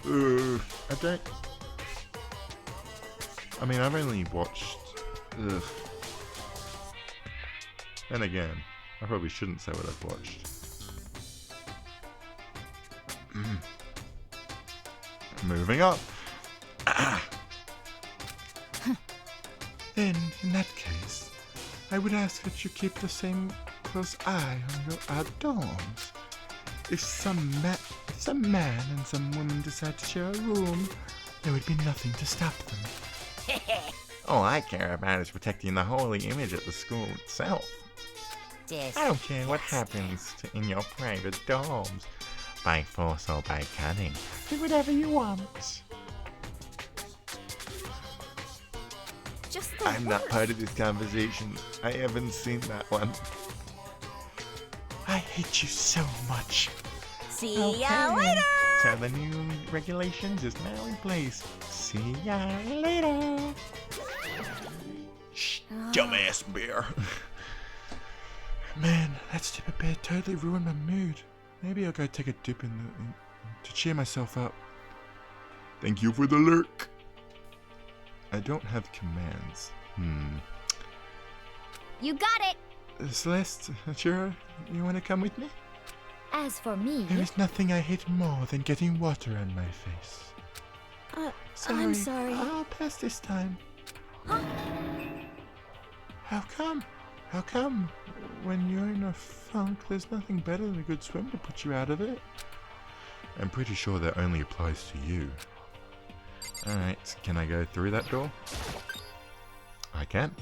I've only watched. Ugh. Then again, I probably shouldn't say what I've watched. Moving on. Then, in that case, I would ask that you keep the same close eye on your dorms. If some man and some woman decide to share a room, there would be nothing to stop them. All I care about is protecting the holy image of the school itself. I don't care what happens in your private dorms. By force or by cunning. Do whatever you want. I'm not part of this conversation. I haven't seen that one. I hate you so much. See ya later! So the new regulations is now in place. See ya later. Shh, dumbass bear. Man, that stupid bear totally ruined my mood. Maybe I'll go take a dip to cheer myself up. Thank you for the lurk. I don't have commands. You got it! Celeste, Chira, you want to come with me? As for me... There is nothing I hate more than getting water on my face. I'm sorry. I'll pass this time. How come? How come? When you're in a funk, there's nothing better than a good swim to put you out of it. I'm pretty sure that only applies to you. Alright, can I go through that door? I can.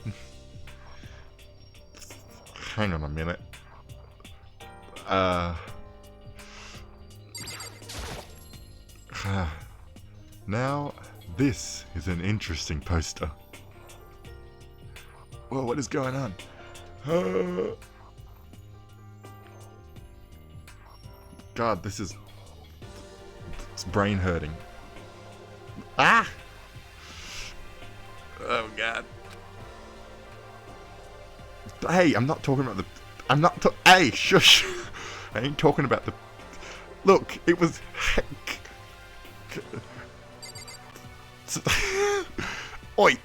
Hang on a minute. Now, this is an interesting poster. Whoa, what is going on? God, this is... It's brain hurting. Ah! Oh, God. Hey, I'm not talking about the... Hey, shush! I ain't talking about the... Look, it was... Oi!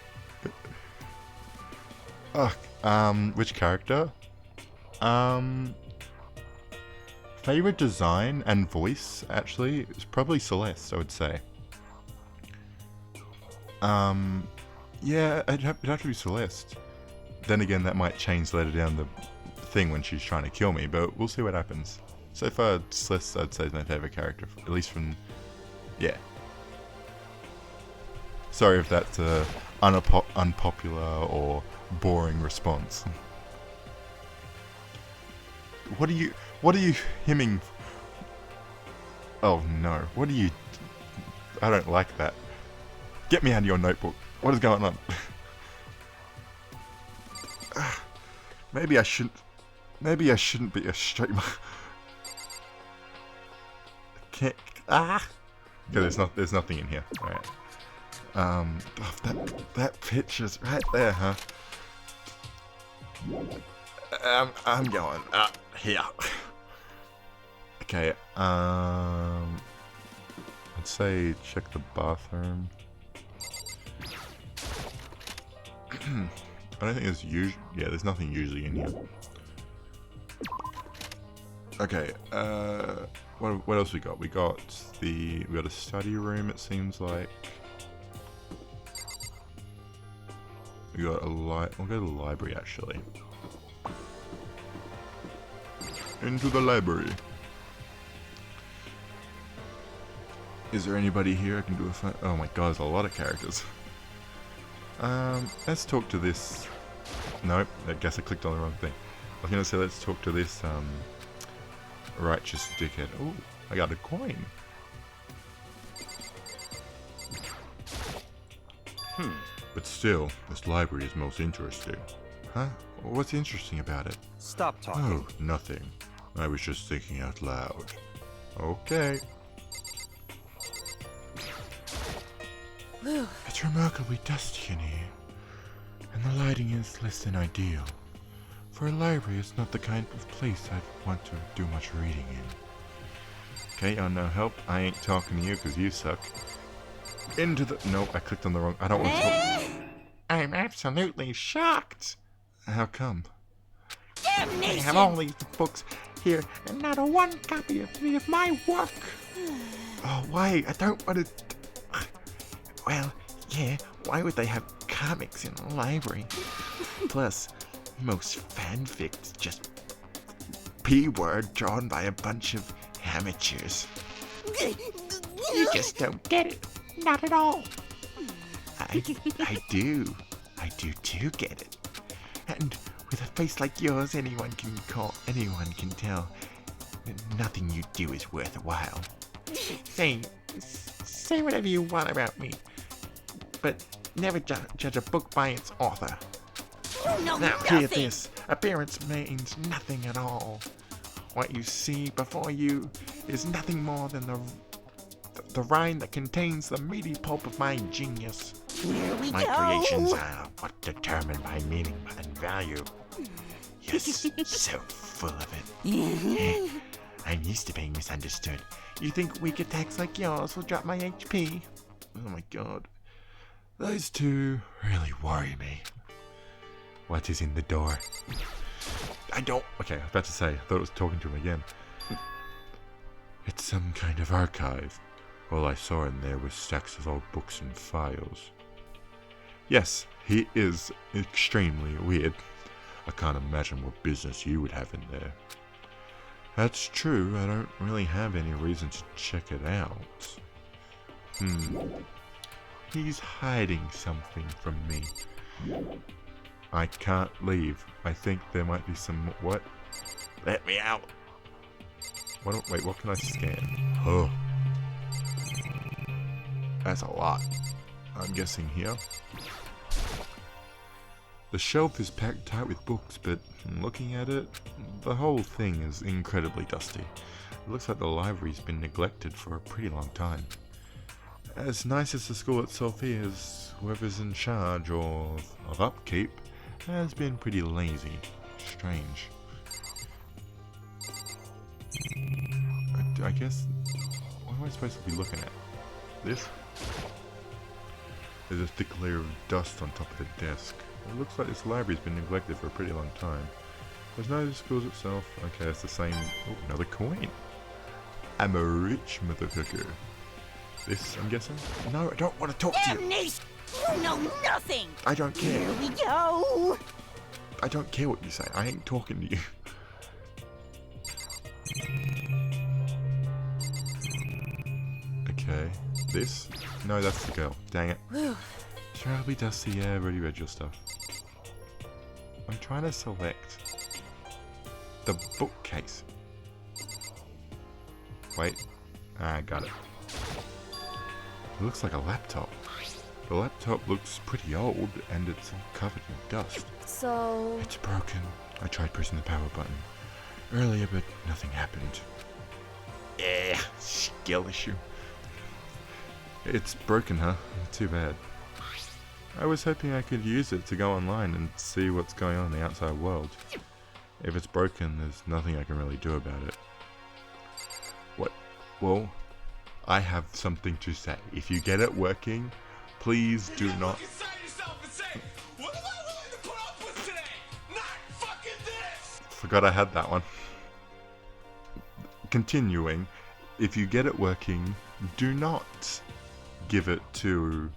Which character? Favorite design and voice, actually, is probably Celeste, I would say. Yeah, it'd have to be Celeste. Then again, that might change later down the thing when she's trying to kill me, but we'll see what happens. So far, Celeste, I'd say, is my favorite character, at least from... Yeah. Sorry if that's a unpopular or boring response. What are you hemming? Oh no, what are you... I don't like that. Get me out of your notebook. What is going on? Maybe I shouldn't be a straight... Can't... Ah! Yeah, there's nothing in here. Alright. That picture's right there, huh? I'm going up here. Okay, I'd say check the bathroom. I don't think there's there's nothing usually in here. Okay, what else we got? We got a study room, it seems like. We got we'll go to the library actually. Into the library. Is there anybody here I can do a fight? Oh my god, there's a lot of characters. Let's talk to this. Nope, I guess I clicked on the wrong thing. I was gonna say let's talk to this righteous dickhead. Oh, I got a coin. But still, this library is most interesting. Huh? What's interesting about it? Stop talking. Oh, nothing. I was just thinking out loud. Okay. It's remarkably dusty in here, and the lighting is less than ideal. For a library, it's not the kind of place I'd want to do much reading in. Okay, oh no help. I ain't talking to you because you suck. Into the... Nope, I clicked on the wrong... I don't want to talk... I'm absolutely shocked. How come? Damnation! I have all these books here and not a one copy of any of my work. Oh, why? I don't want to... Well, yeah, why would they have comics in a library? Plus, most fanfic's just P-word drawn by a bunch of amateurs. You just don't get it. Not at all. I do get it. And with a face like yours, anyone can tell that nothing you do is worthwhile. Say whatever you want about me, but never judge a book by its author. Now hear this. Appearance means nothing at all. What you see before you is nothing more than the rind that contains the meaty pulp of my genius. My creations are what determine my meaning and value. You're so full of it. I'm used to being misunderstood. You think weak attacks like yours will drop my HP? Oh my god. Those two really worry me. What is in the door? Okay, I was about to say, I thought I was talking to him again. It's some kind of archive. All I saw in there was stacks of old books and files. Yes, he is extremely weird. I can't imagine what business you would have in there. That's true, I don't really have any reason to check it out. He's hiding something from me. I can't leave. I think there might be some... What? Let me out! Wait, what can I scan? Oh. That's a lot. I'm guessing here. The shelf is packed tight with books, but looking at it, the whole thing is incredibly dusty. It looks like the library's been neglected for a pretty long time. As nice as the school itself is, whoever's in charge of upkeep has been pretty lazy. Strange. I guess... What am I supposed to be looking at? This? There's a thick layer of dust on top of the desk. It looks like this library's been neglected for a pretty long time. There's no schools itself. Okay, it's the same... Oh, another coin. I'm a rich motherfucker. This, I'm guessing? No, I don't want to talk to you. Damnation! You know nothing! I don't care. Here we go! I don't care what you say. I ain't talking to you. Okay. This? No, that's the girl. Dang it. Terribly dusty, yeah, already read your stuff. I'm trying to select the bookcase. Wait. I got it. It looks like a laptop. The laptop looks pretty old and it's all covered in dust. So... It's broken. I tried pressing the power button earlier, but nothing happened. Skill issue. It's broken, huh? Too bad. I was hoping I could use it to go online and see what's going on in the outside world. If it's broken, there's nothing I can really do about it. What? Well, I have something to say. If you get it working, please do not... Forgot I had that one. Continuing, if you get it working, do not give it to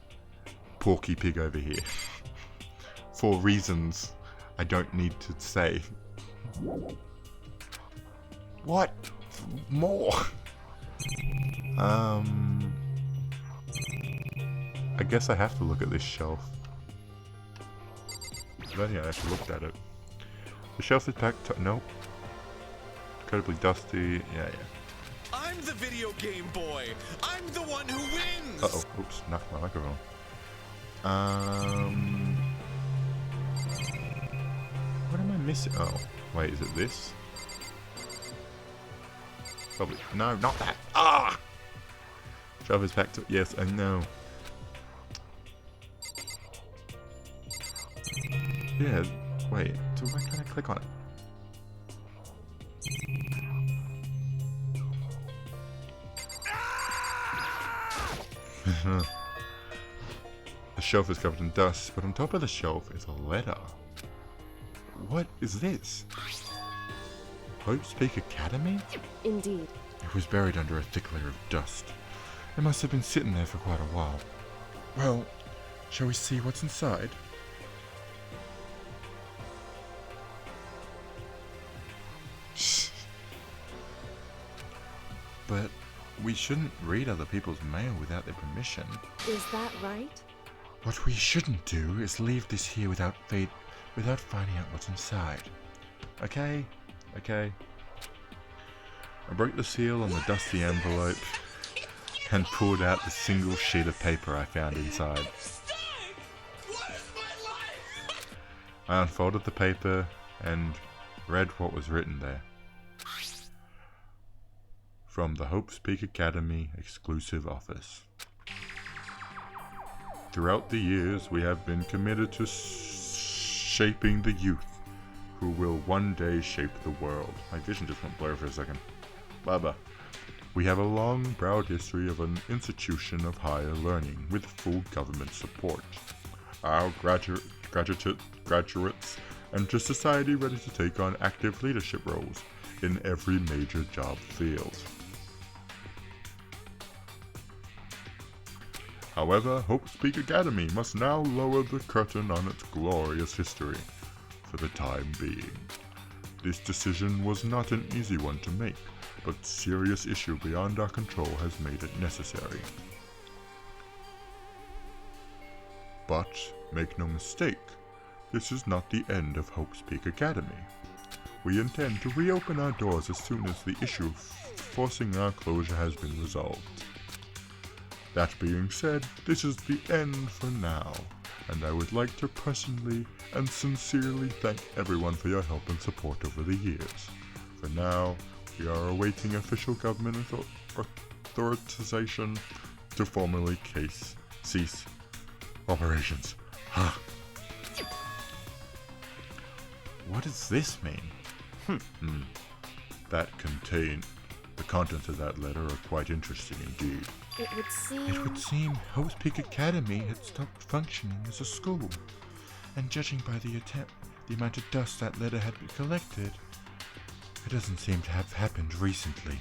Porky Pig over here. For reasons I don't need to say. What? More? I guess I have to look at this shelf. I don't think I actually looked at it. The shelf is packed. Nope. Incredibly dusty. Yeah. I'm the video game boy. I'm the one who wins. Uh oh. Oops. Knocked my microphone. What am I missing? Oh, wait. Is it this? Probably. No, not that. Ah! Shelf is packed. Yes, I know. Yeah. Wait. So why can't I click on it? The shelf is covered in dust, but on top of the shelf is a letter. What is this? Hope's Peak Academy? Indeed. It was buried under a thick layer of dust. It must have been sitting there for quite a while. Well, shall we see what's inside? But we shouldn't read other people's mail without their permission. Is that right? What we shouldn't do is leave this here without finding out what's inside. Okay? Okay. I broke the seal on the dusty envelope and pulled out the single sheet of paper I found inside. I unfolded the paper and read what was written there. From the Hope's Peak Academy exclusive office. Throughout the years, we have been committed to shaping the youth who will one day shape the world. My vision just went blur for a second. Baba. We have a long, proud history of an institution of higher learning with full government support. Our graduates enter society ready to take on active leadership roles in every major job field. However, Hope's Peak Academy must now lower the curtain on its glorious history for the time being. This decision was not an easy one to make, but serious issue beyond our control has made it necessary. But, make no mistake, this is not the end of Hope's Peak Academy. We intend to reopen our doors as soon as the issue forcing our closure has been resolved. That being said, this is the end for now, and I would like to personally and sincerely thank everyone for your help and support over the years. For now, we are awaiting official government authorization to formally cease operations. What does this mean? The contents of that letter are quite interesting indeed. It would seem Hope's Peak Academy had stopped functioning as a school, and judging by the amount of dust that letter had collected, it doesn't seem to have happened recently.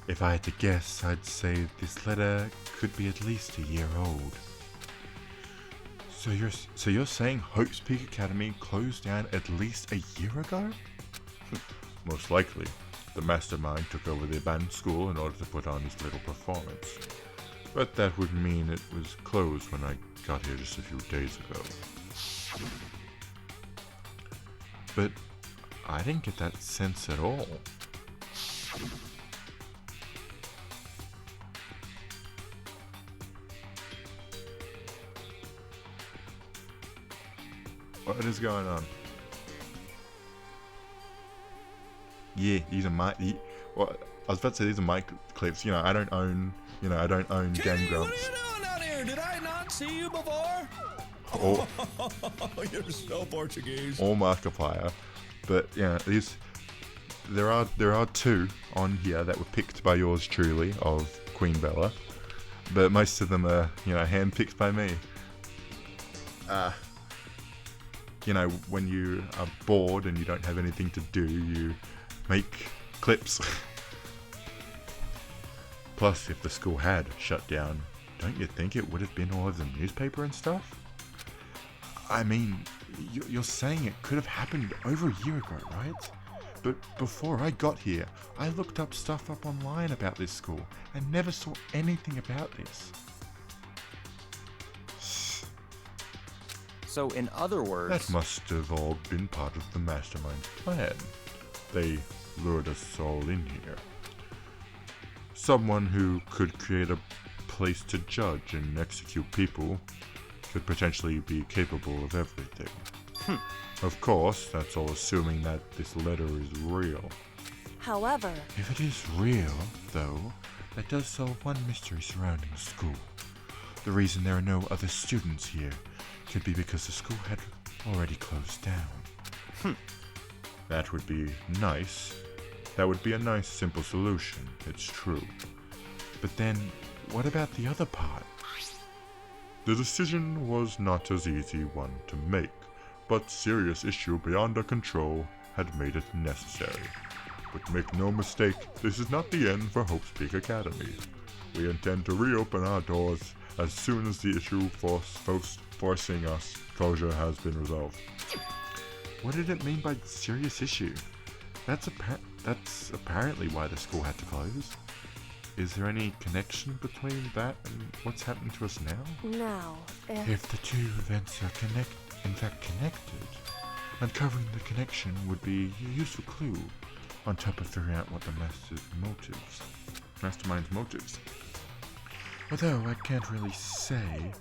If I had to guess, I'd say this letter could be at least a year old. So you're saying Hope's Peak Academy closed down at least a year ago? Most likely. The mastermind took over the abandoned school in order to put on his little performance. But that would mean it was closed when I got here just a few days ago. But I didn't get that sense at all. What is going on? Yeah, these are my... I was about to say these are my clips. You know, I don't own you know, I don't own Game Grumps. What are you doing down here? Did I not see you before? Or, You're so Portuguese. or Markiplier. But yeah, there are 2 on here that were picked by yours truly of Queen Bella, but most of them are, you know, handpicked by me. You know, when you are bored and you don't have anything to do, you make clips. Plus, if the school had shut down, don't you think it would have been all over the newspaper and stuff? I mean, you're saying it could have happened over a year ago, right? But before I got here, I looked up stuff up online about this school and never saw anything about this. So, in other words... That must have all been part of the mastermind's plan. They lured us all in here. Someone who could create a place to judge and execute people could potentially be capable of everything. Of course, that's all assuming that this letter is real. However... If it is real, though, that does solve one mystery surrounding the school. The reason there are no other students here could be because the school had already closed down. That would be nice. That would be a nice, simple solution, it's true. But then, what about the other part? The decision was not an easy one to make, but serious issue beyond our control had made it necessary. But make no mistake, this is not the end for Hope's Peak Academy. We intend to reopen our doors as soon as the issue forcing us closure has been resolved. What did it mean by serious issue? That's apparently why the school had to close. Is there any connection between that and what's happening to us now? Now, If the 2 events are in fact connected, uncovering the connection would be a useful clue, on top of figuring out what the mastermind's motives. Although I can't really say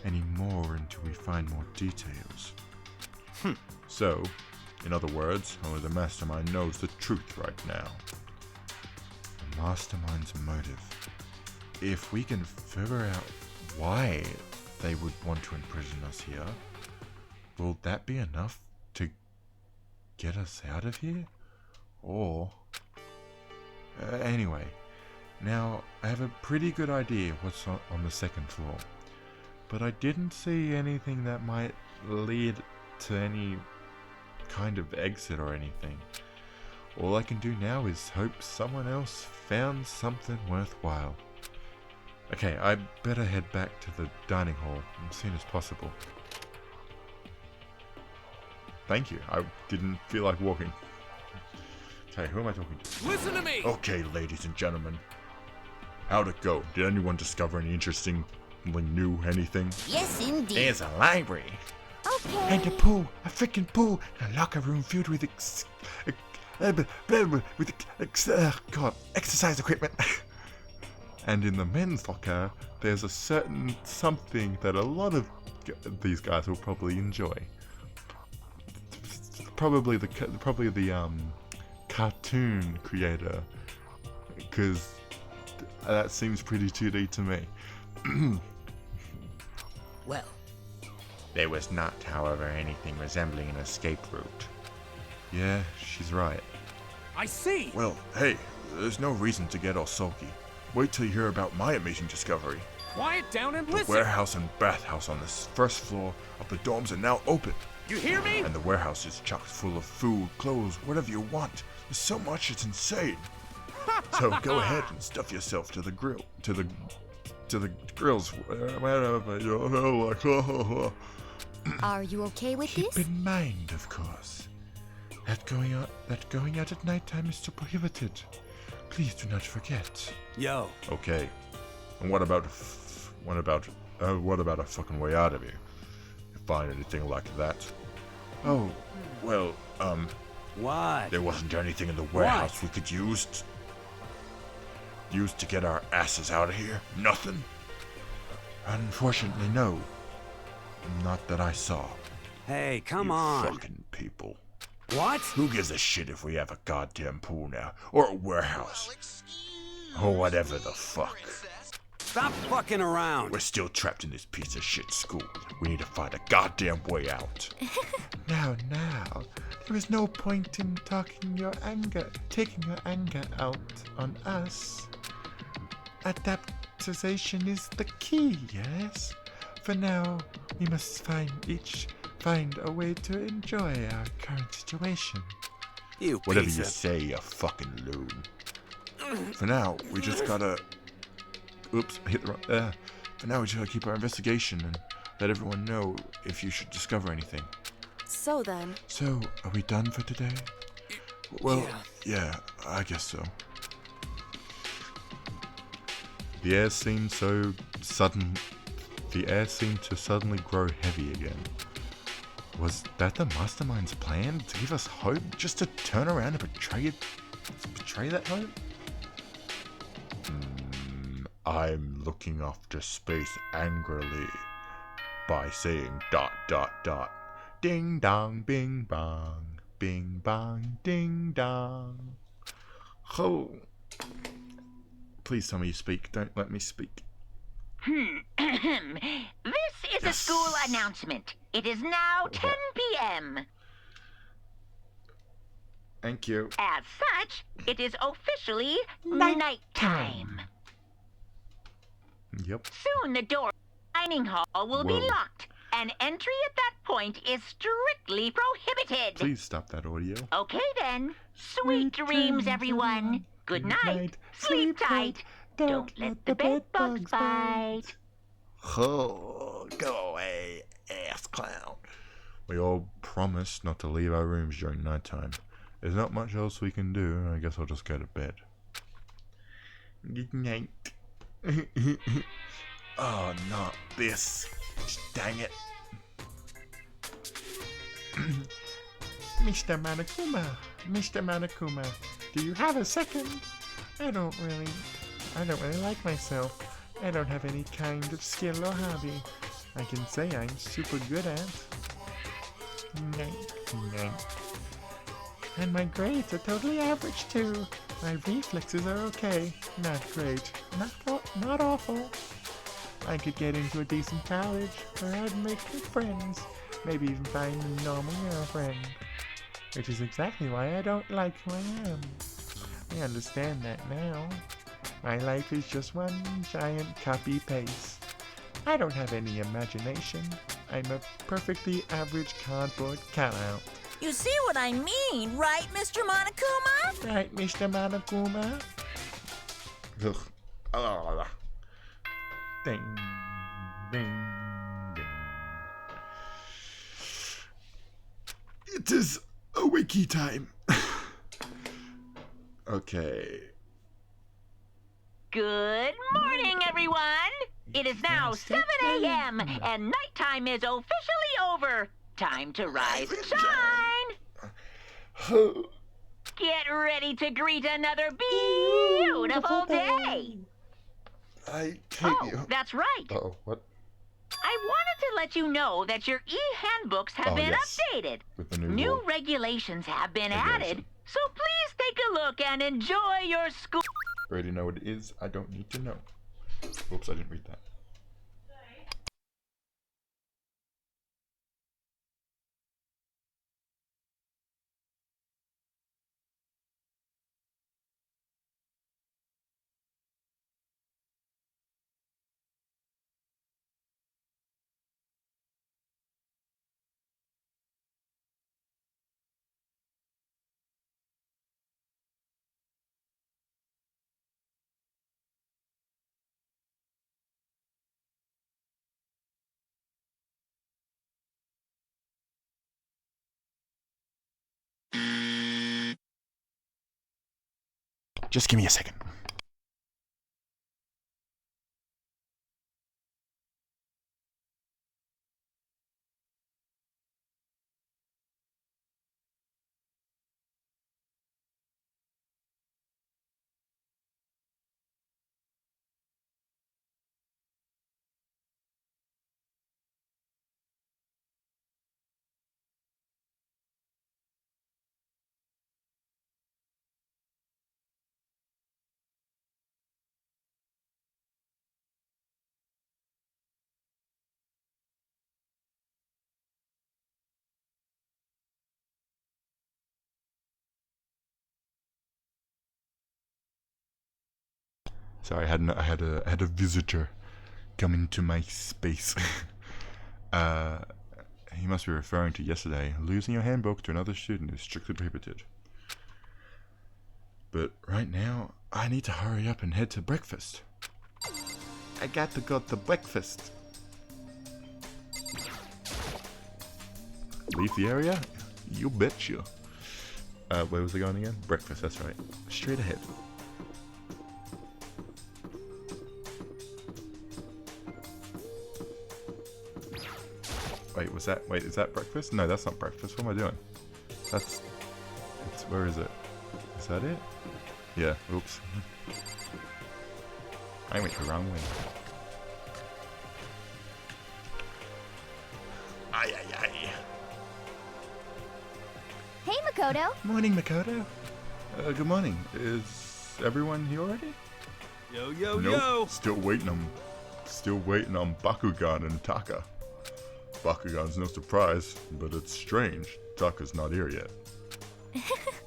any more until we find more details. So, in other words, only the mastermind knows the truth right now. The mastermind's motive. If we can figure out why they would want to imprison us here, will that be enough to get us out of here? Or... anyway, now I have a pretty good idea what's on the 2nd floor, but I didn't see anything that might lead to any kind of exit or anything. All I can do now is hope someone else found something worthwhile. Okay, I better head back to the dining hall as soon as possible. Thank you, I didn't feel like walking. Okay, who am I talking to? Listen to me! Okay, ladies and gentlemen. How'd it go? Did anyone discover any interesting, new anything? Yes, indeed. There's a library. Okay. And a pool, a freaking pool, and a locker room filled with exercise equipment. And in the men's locker, there's a certain something that a lot of these guys will probably enjoy. Probably the cartoon creator, because that seems pretty 2D to me. Well, there was not, however, anything resembling an escape route. Yeah, she's right. I see! Well, hey, there's no reason to get all sulky. Wait till you hear about my amazing discovery. Quiet down and The listen! warehouse and bathhouse on the 1st floor of the dorms are now open. You hear me? And the warehouse is chock full of food, clothes, whatever you want. There's so much, it's insane. So go ahead and stuff yourself to the grill, to the grills. Are you okay with Keep this? in mind, of course, that going out at nighttime is still prohibited. Please do not forget. Yo. Okay. And what about a fucking way out of here? You find anything like that? Oh, well, What? there wasn't anything in the warehouse we could use to get our asses out of here? Nothing? Unfortunately, no. Not that I saw. Hey, come You on. fucking people. What? Who gives a shit if we have a goddamn pool now? Or a warehouse? Or whatever the fuck. Stop fucking around. We're still trapped in this piece of shit school. We need to find a goddamn way out. Now, there is no point in taking your anger out on us. Adaptation is the key, yes? For now, we must find a way to enjoy our current situation. You Whatever piece you of... say, you fucking loon. For now, we just gotta... Oops, I hit the wrong... For now, we just gotta keep our investigation and let everyone know if you should discover anything. So then... So, are we done for today? Well, yeah, I guess so. The air seemed to suddenly grow heavy again. Was that the mastermind's plan? To give us hope? Just to turn around and betray that hope? I'm looking off to space angrily by saying ... Ding dong, bing bong, bing bong, ding dong. Oh. Please tell me you speak. Don't let me speak. This is a school announcement. It is now 10 p.m. Thank you. As such, it is officially nighttime. Yep. Soon the door to the dining hall will be locked, and entry at that point is strictly prohibited. Please stop that audio. Okay then. Sweet dreams, everyone. Good night. Sleep tight. Don't let the bed bugs bite. Oh, go away, ass clown. We all promised not to leave our rooms during nighttime. There's not much else we can do. I guess I'll just go to bed. Good night. Oh, not this. Dang it. Mr. Monokuma, do you have a second? I don't really like myself. I don't have any kind of skill or hobby I can say I'm super good at. And my grades are totally average too. My reflexes are okay. Not great. Not awful. I could get into a decent college where I'd make good friends. Maybe even find a normal girlfriend. Which is exactly why I don't like who I am. I understand that now. My life is just one giant copy-paste. I don't have any imagination. I'm a perfectly average cardboard cutout. You see what I mean, right, Mr. Monokuma? Right, Mr. Monokuma? Ugh. Ding, ding, ding. It is a wiki time. Okay. Good morning, everyone. It is now 7 a.m. and nighttime is officially over. Time to rise and shine. Get ready to greet another beautiful day. I hate you. That's right. Uh-oh, what? I wanted to let you know that your e-handbooks have been updated. With the New regulations have been added, so please take a look and enjoy your school. Already know what it is. I don't need to know. Oops, I didn't read that. Just give me a second. Sorry, I had a visitor come into my space. He must be referring to yesterday. Losing your handbook to another student is strictly prohibited. But right now, I need to hurry up and head to breakfast. I got to go to breakfast. Leave the area? You betcha. Where was I going again? Breakfast, that's right. Straight ahead. Wait, is that breakfast? No, that's not breakfast. What am I doing? Where is it? Is that it? Yeah, oops. I went the wrong way. Ay, ay, ay. Hey, Makoto. Morning, Makoto. Good morning. Is everyone here already? Yo, yo, Nope. yo! Still waiting on Bakugan and Taka. Bakugan's no surprise, but it's strange. Taka's not here yet.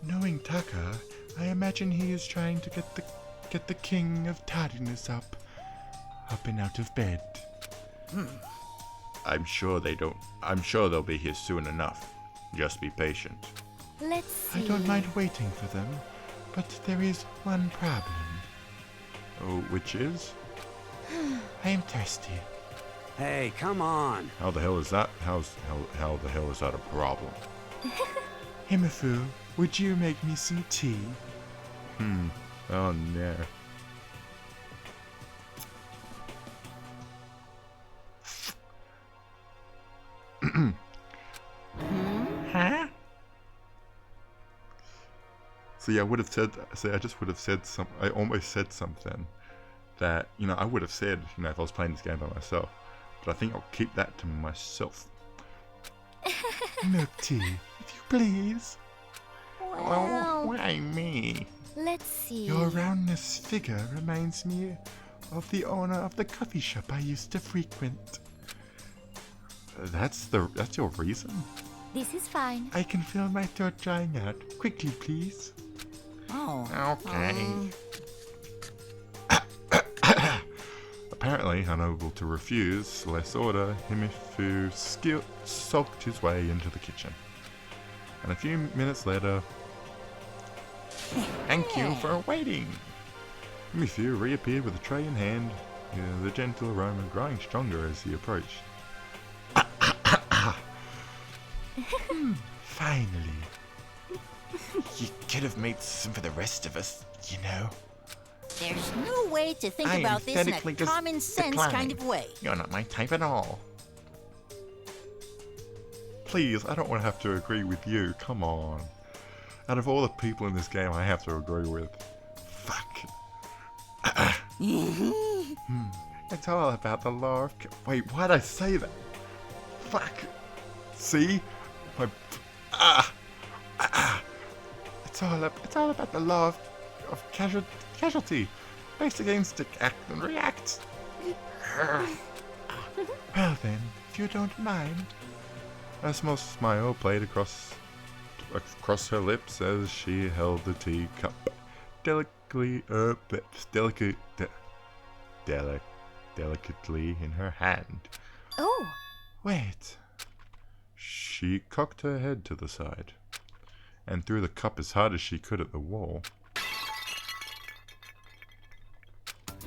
Knowing Taka, I imagine he is trying to get the king of tardiness up and out of bed. I'm sure they'll be here soon enough. Just be patient. Let's see. I don't mind waiting for them, but there is one problem. Oh, which is? I am thirsty. Hey, come on. How the hell is that? How the hell is that a problem? Himifu, would you make me some tea? Oh no. Huh? See, I almost said something that, I would have said, if I was playing this game by myself. But I think I'll keep that to myself. Milk tea, if you please. Well, why me? Let's see. Your roundness figure reminds me of the owner of the coffee shop I used to frequent. That's your reason? This is fine. I can feel my throat drying out. Quickly, please. Oh. Okay. Apparently unable to refuse less order, Himifu sulked his way into the kitchen. And a few minutes later... Thank you for waiting! Himifu reappeared with a tray in hand, the gentle aroma growing stronger as he approached. Finally. You could have made some for the rest of us, There's no way to think about this in a common sense kind of way. You're not my type at all. Please, I don't want to have to agree with you. Come on. Out of all the people in this game I have to agree with. Fuck. It's all about the law of... Wait, why'd I say that? Fuck. See? It's all about the law of casualty. Basic instinct, act and react. Well then, if you don't mind. A small smile played across her lips as she held the teacup delicately in her hand. Oh! Wait. She cocked her head to the side and threw the cup as hard as she could at the wall.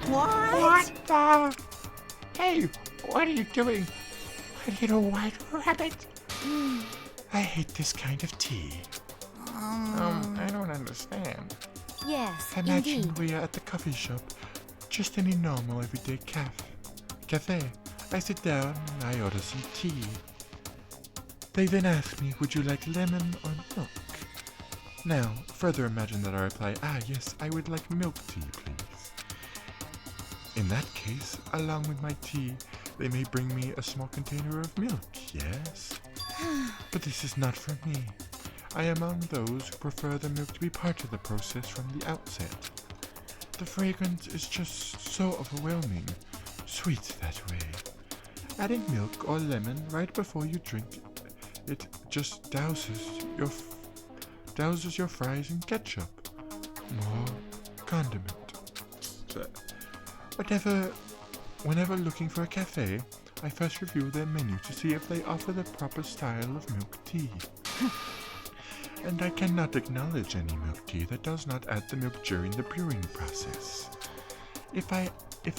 What the? Hey, what are you doing? My little white rabbit. I hate this kind of tea. I don't understand. Yes, Imagine indeed. we are at the coffee shop. Just any normal everyday cafe. I sit down and I order some tea. They then ask me, would you like lemon or milk? Now, further imagine that I reply, yes, I would like milk tea, please. In that case, along with my tea, they may bring me a small container of milk, yes? But this is not for me. I am among those who prefer the milk to be part of the process from the outset. The fragrance is just so overwhelming, sweet that way. Adding milk or lemon right before you drink it just douses your fries in ketchup. More condiment. Whenever looking for a cafe, I first review their menu to see if they offer the proper style of milk tea. And I cannot acknowledge any milk tea that does not add the milk during the brewing process. If I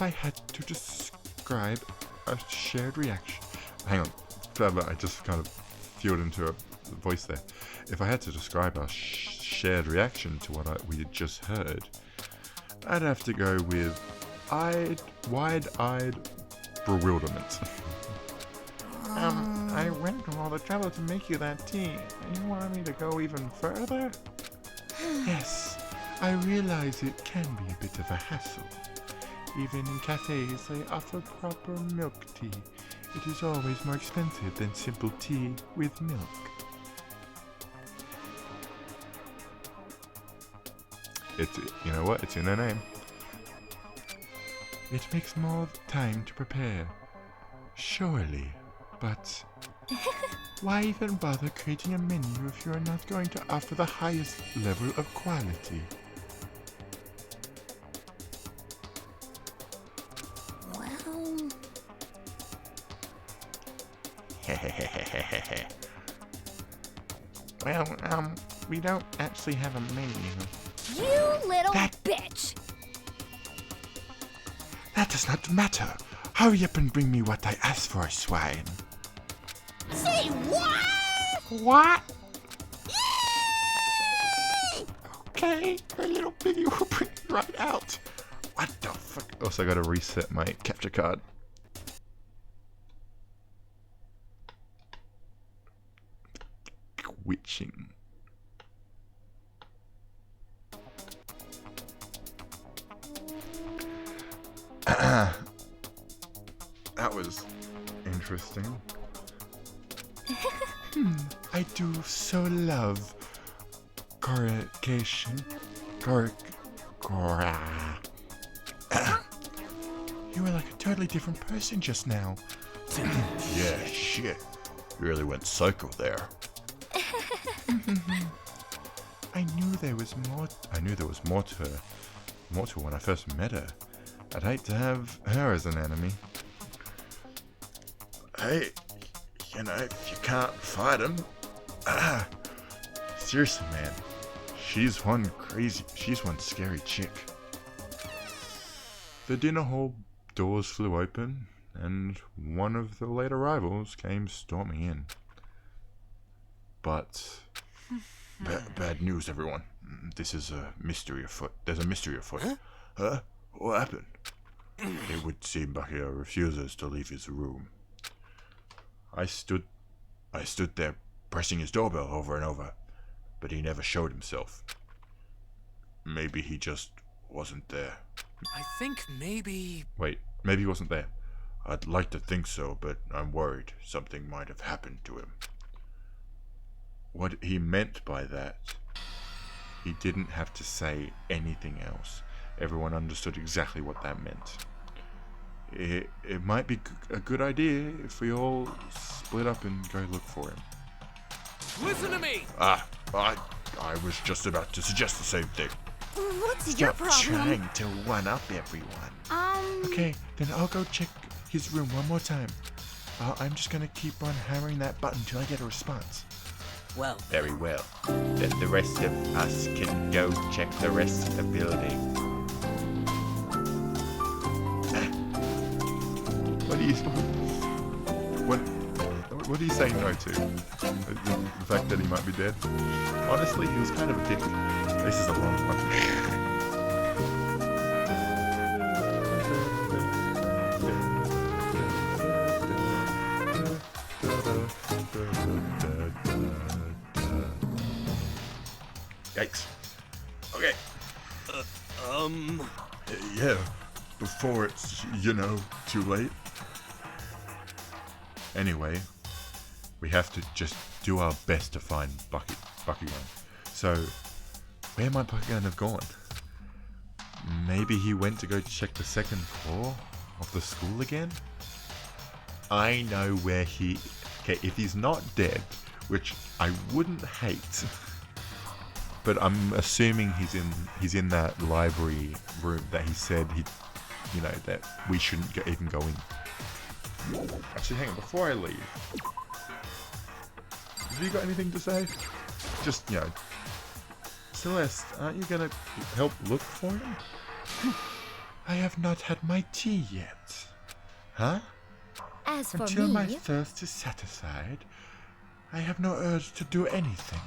had to describe a shared reaction... Hang on, I just kind of fueled into a voice there. If I had to describe our shared reaction to what we had just heard, I'd have to go with wide-eyed bewilderment. I went to all the trouble to make you that tea, and you want me to go even further? Yes, I realize it can be a bit of a hassle. Even in cafes, they offer proper milk tea. It is always more expensive than simple tea with milk. You know what? It's in their name. It makes more time to prepare. Surely, but why even bother creating a menu if you're not going to offer the highest level of quality? Well... Well, we don't actually have a menu. You little bitch! That does not matter. Hurry up and bring me what I asked for, swine. Say what? What? Okay, a little piggy will bring it right out. What the fuck? Also gotta reset my capture card. Witching. That was interesting. I do so love corrugation. You were like a totally different person just now. Yeah, shit. You really went psycho there. I knew there was more to her. More to her when I first met her. I'd hate to have her as an enemy. Hey, you know, if you can't fight him... seriously, man. She's one scary chick. The dinner hall doors flew open, and one of the late arrivals came storming in. But... bad news, everyone. This is a mystery afoot. There's a mystery afoot. Huh? What happened? It would seem Bakio refuses to leave his room. I stood there pressing his doorbell over and over, but he never showed himself. Maybe he just wasn't there. I think maybe... Wait, maybe he wasn't there. I'd like to think so, but I'm worried something might have happened to him. What he meant by that, he didn't have to say anything else. Everyone understood exactly what that meant. It might be a good idea if we all split up and go look for him. Listen to me! I was just about to suggest the same thing. What's your problem? Stop trying to one-up everyone. Okay, then I'll go check his room one more time. I'm just gonna keep on hammering that button till I get a response. Well, very well. Then the rest of us can go check the rest of the building. What do you say no to? The fact that he might be dead? Honestly, he was kind of a dick. This is a long one. Yikes. Okay. Yeah, before it's, too late. Anyway, we have to just do our best to find Bakugan. So, where might Bakugan have gone? Maybe he went to go check the second floor of the school again? I know where he... Okay, if he's not dead, which I wouldn't hate, but I'm assuming he's in that library room that he said you know, that we shouldn't even go in. Actually, hang on, before I leave, have you got anything to say? Just, you know, Celeste, aren't you gonna help look for him? I have not had my tea yet. Huh? As for Until me... my thirst is satisfied, I have no urge to do anything.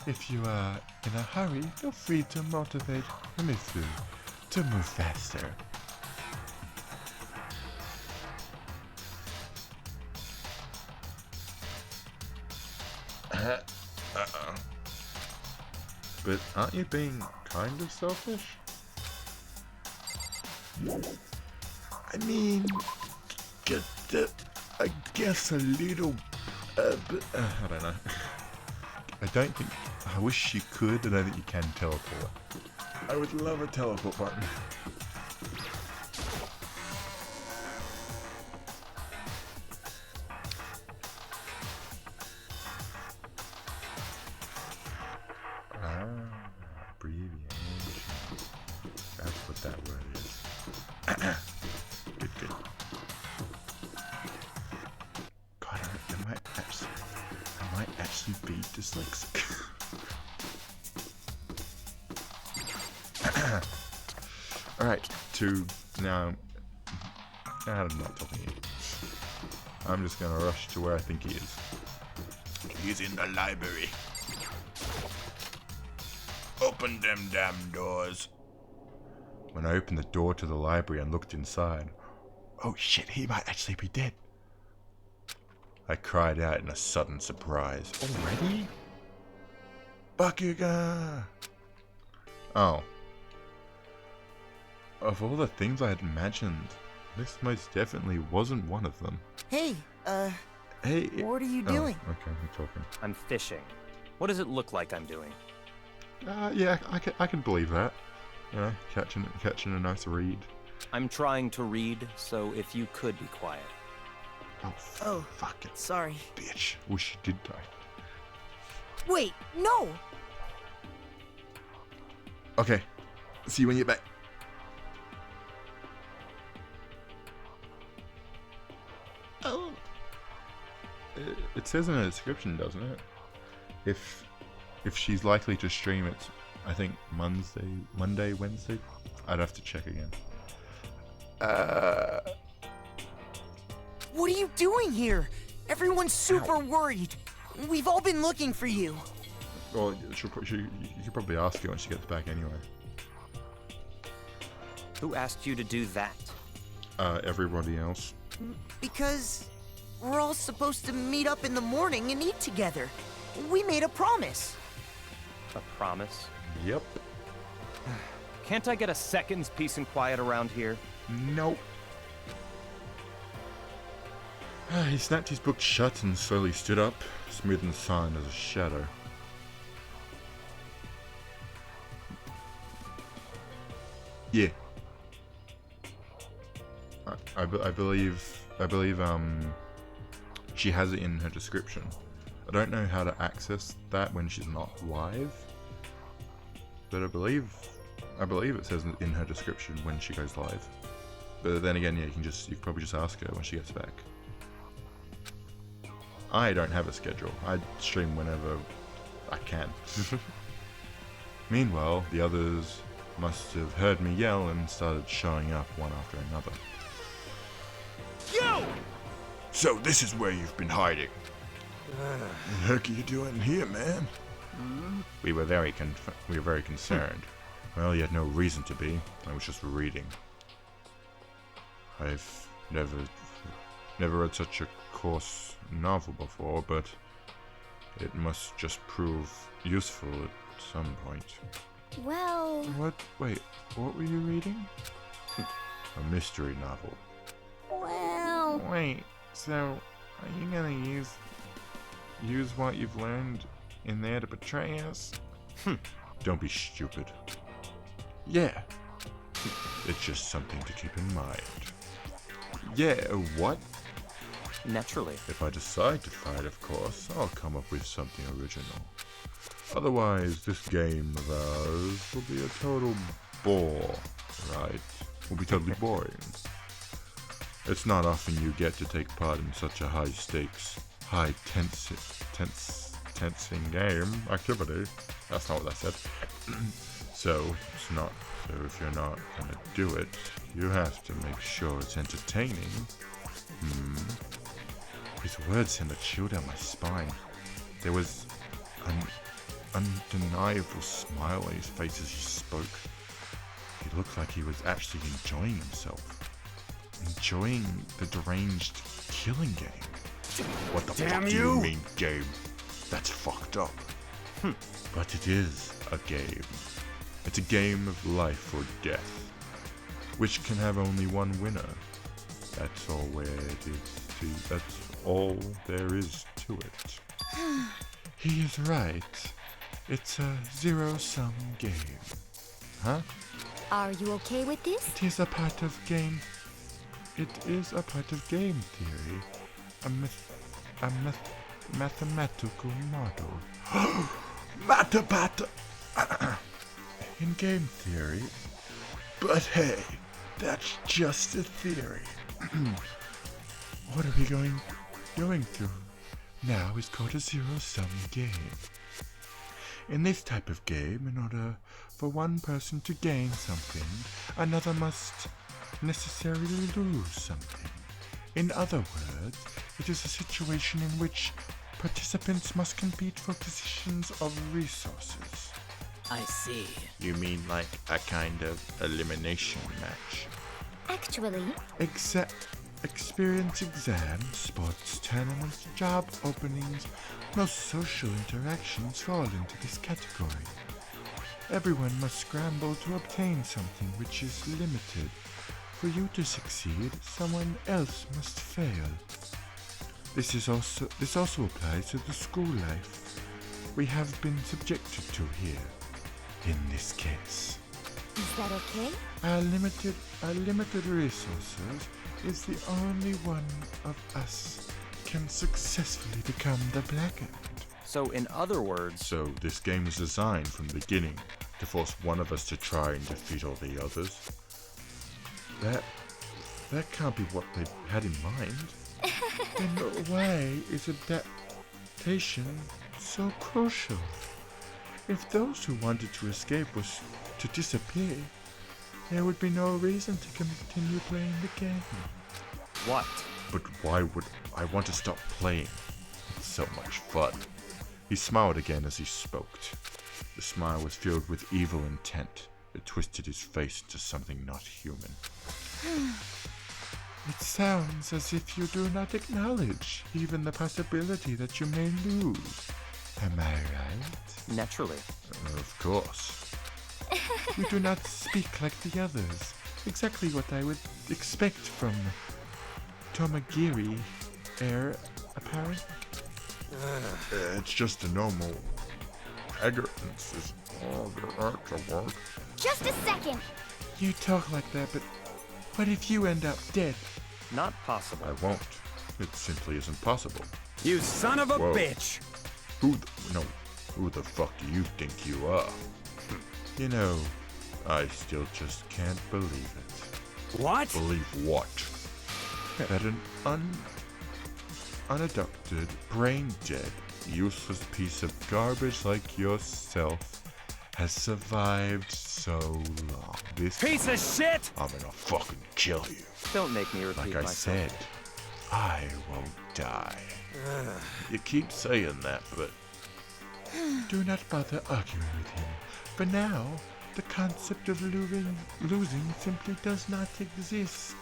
If you are in a hurry, feel free to motivate Mifu to move faster. But aren't you being kind of selfish? I mean, I guess a little, but, I don't know. I wish you could. I don't think you can teleport. I would love a teleport button. Abbreviation. That's what that word is. Good. God, I might actually be dyslexic. Alright, now I'm not talking to you. I'm just gonna rush to where I think he is. He's in the library. Open them damn doors. When I opened the door to the library and looked inside, oh shit, he might actually be dead. I cried out in a sudden surprise. Already? Bakugan! Oh. Of all the things I had imagined, this most definitely wasn't one of them. Hey, Hey. what are you doing? Okay, I'm talking. I'm fishing. What does it look like I'm doing? Yeah, I can believe that. You know, catching a nice read. I'm trying to read, so if you could be quiet. Oh, fuck it. Sorry. Bitch. Wish you did die. Wait, no! Okay. See you when you get back. Oh. It says in the description, doesn't it? If she's likely to stream it, I think Monday, Wednesday. I'd have to check again. What are you doing here? Everyone's super worried. We've all been looking for you. Well, you could probably ask her when she gets back anyway. Who asked you to do that? Everybody else. Because we're all supposed to meet up in the morning and eat together. We made a promise. A promise? Yep. Can't I get a second's peace and quiet around here? Nope. He snapped his book shut and slowly stood up, smooth and silent as a shadow. Yeah. I believe she has it in her description. I don't know how to access that when she's not live, but I believe it says in her description when she goes live. But then again, yeah, you can probably just ask her when she gets back. I don't have a schedule. I stream whenever I can. Meanwhile, the others must have heard me yell and started showing up one after another. Yo! So this is where you've been hiding. What the heck are you doing here, man? We were very concerned. Well, you had no reason to be. I was just reading. I've never read such a coarse novel before, but it must just prove useful at some point. Well... Wait, what were you reading? A mystery novel. Well... Wait, so are you gonna use what you've learned in there to betray us? Don't be stupid. Yeah. It's just something to keep in mind. Yeah, what? Naturally. If I decide to fight, of course, I'll come up with something original. Otherwise, this game of ours will be a total bore, right? will be totally boring. It's not often you get to take part in such a high-stakes, tensing game activity. That's not what I said. So if you're not gonna do it, you have to make sure it's entertaining. His words sent a chill down my spine. There was an undeniable smile on his face as he spoke. He looked like he was actually enjoying himself. Enjoying the deranged killing game. What the fuck do you mean, game? That's fucked up. But it is a game. It's a game of life or death, which can have only one winner. That's all that's all there is to it. He is right. It's a zero-sum game. Huh? Are you okay with this? It is a part of game. It is a part of game theory. A mathematical model. In game theory. But hey, that's just a theory. What are we going through now is called a zero-sum game. In this type of game, in order for one person to gain something, another must necessarily lose something. In other words, it is a situation in which participants must compete for positions of resources. I see. You mean like a kind of elimination match? Actually, experience exams, sports tournaments, job openings, most social interactions fall into this category. Everyone must scramble to obtain something which is limited. For you to succeed, someone else must fail. This also applies to the school life we have been subjected to here, in this case. Is that okay? Our limited resources is the only one of us can successfully become the Blackguard. So in other words... So this game is designed from the beginning to force one of us to try and defeat all the others? That can't be what they had in mind. Then why is adaptation so crucial? If those who wanted to escape was to disappear, there would be no reason to continue playing the game. What? But why would I want to stop playing? It's so much fun. He smiled again as he spoke. The smile was filled with evil intent. It twisted his face into something not human. It sounds as if you do not acknowledge even the possibility that you may lose. Am I right? Naturally. Of course. You do not speak like the others. Exactly what I would expect from Tomagiri, heir apparent. It's just a normal arrogance. Just a second. You talk like that, but what if you end up dead? Not possible. I won't. It simply isn't possible. You son of a bitch! Who the fuck do you think you are? You know, I still just can't believe it. What? Believe what? That an unadopted, brain-dead, useless piece of garbage like yourself has survived so long. This piece of shit! I'm gonna fucking kill you. Don't make me repeat Like I said, I won't die. You keep saying that, but do not bother arguing with him. For now, the concept of losing simply does not exist.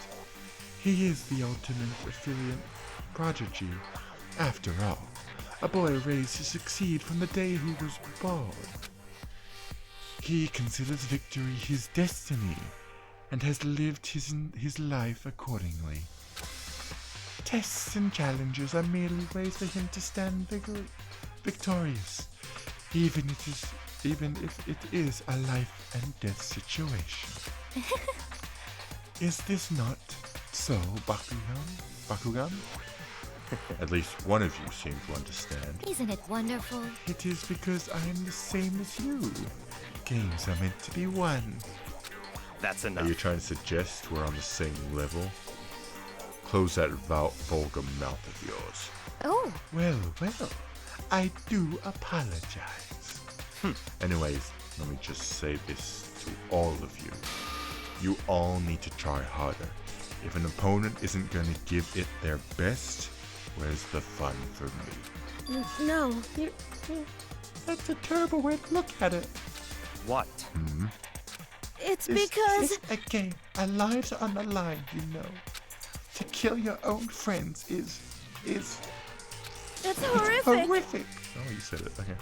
He is the ultimate affiliate prodigy. After all, a boy raised to succeed from the day he was born. He considers victory his destiny and has lived his life accordingly. Tests and challenges are merely ways for him to stand victorious, even if it is a life and death situation. Is this not so, Bakugan? At least one of you seem to understand. Isn't it wonderful? It is because I am the same as you. Games are meant to be won. That's Are enough. you trying to suggest we're on the same level? Close that vulgar mouth of yours. Oh. Well, I do apologize. Anyways, let me just say this to all of you. You all need to try harder. If an opponent isn't going to give it their best, where's the fun for me? No. That's a terrible way to look at it. What? It's because... It's a game. Our lives are on the line, you know. To kill your own friends is... It's horrific. Horrific. Oh, you said it. Okay.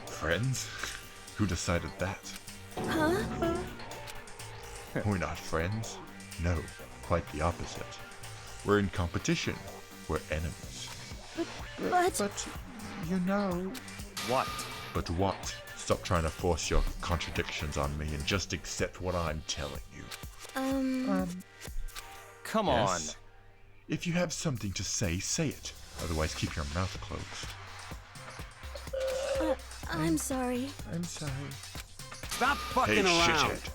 Friends? Who decided that? Huh? We're not friends. No, quite the opposite. We're in competition. We're enemies. But you know... What? But what? Stop trying to force your contradictions on me and just accept what I'm telling you. Come Yes? On. If you have something to say, say it. Otherwise, keep your mouth closed. I'm sorry. I'm sorry. Stop fucking hey, around. Shithead.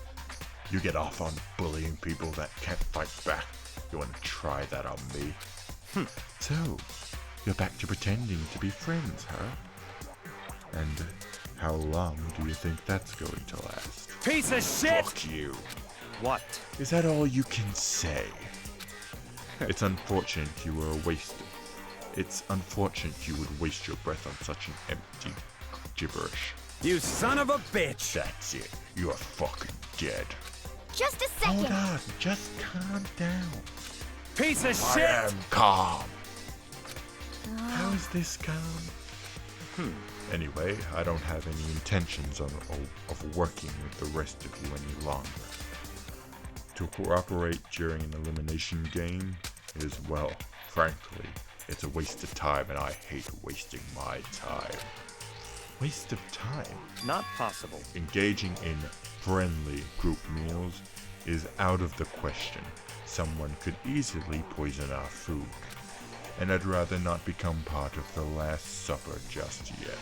You get off on bullying people that can't fight back. You want to try that on me? So, you're back to pretending to be friends, huh? And how long do you think that's going to last? Piece of shit! Fuck you. What? Is that all you can say? It's unfortunate you were wasted. It's unfortunate you would waste your breath on such an empty gibberish. You son of a bitch! That's it. You're fucking dead. Just a second. Hold on. Just calm down. Piece of I shit! am calm. How is this calm? Anyway, I don't have any intentions of working with the rest of you any longer. To cooperate during an elimination game is, well, frankly, it's a waste of time, and I hate wasting my time. Waste of time? Not possible. Engaging in friendly group meals is out of the question. Someone could easily poison our food, and I'd rather not become part of the Last Supper just yet.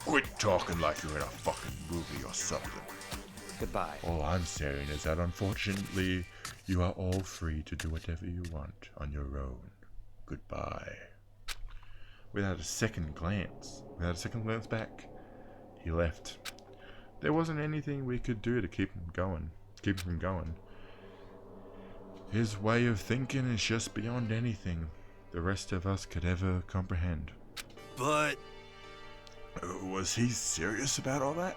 Quit talking like you're in a fucking movie or something. Goodbye. All I'm saying is that unfortunately, you are all free to do whatever you want on your own. Goodbye. Without a second glance back, he left. There wasn't anything we could do to keep him from going. His way of thinking is just beyond anything the rest of us could ever comprehend. But... was he serious about all that?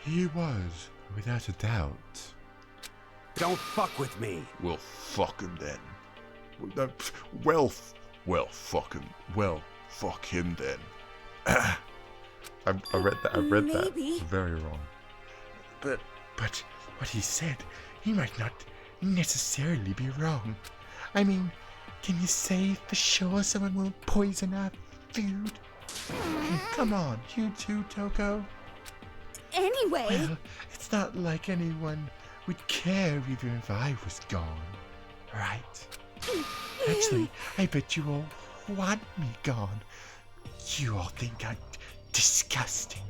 He was, without a doubt. Don't fuck with me. Well, fuck him then. Fuck him then. I read that very wrong. But what he said, he might not necessarily be wrong. I mean, can you say for sure someone will poison our food? Come on, you too, Toko. Anyway... Well, it's not like anyone would care even if I was gone, right? Actually, I bet you all want me gone. You all think I'm disgusting.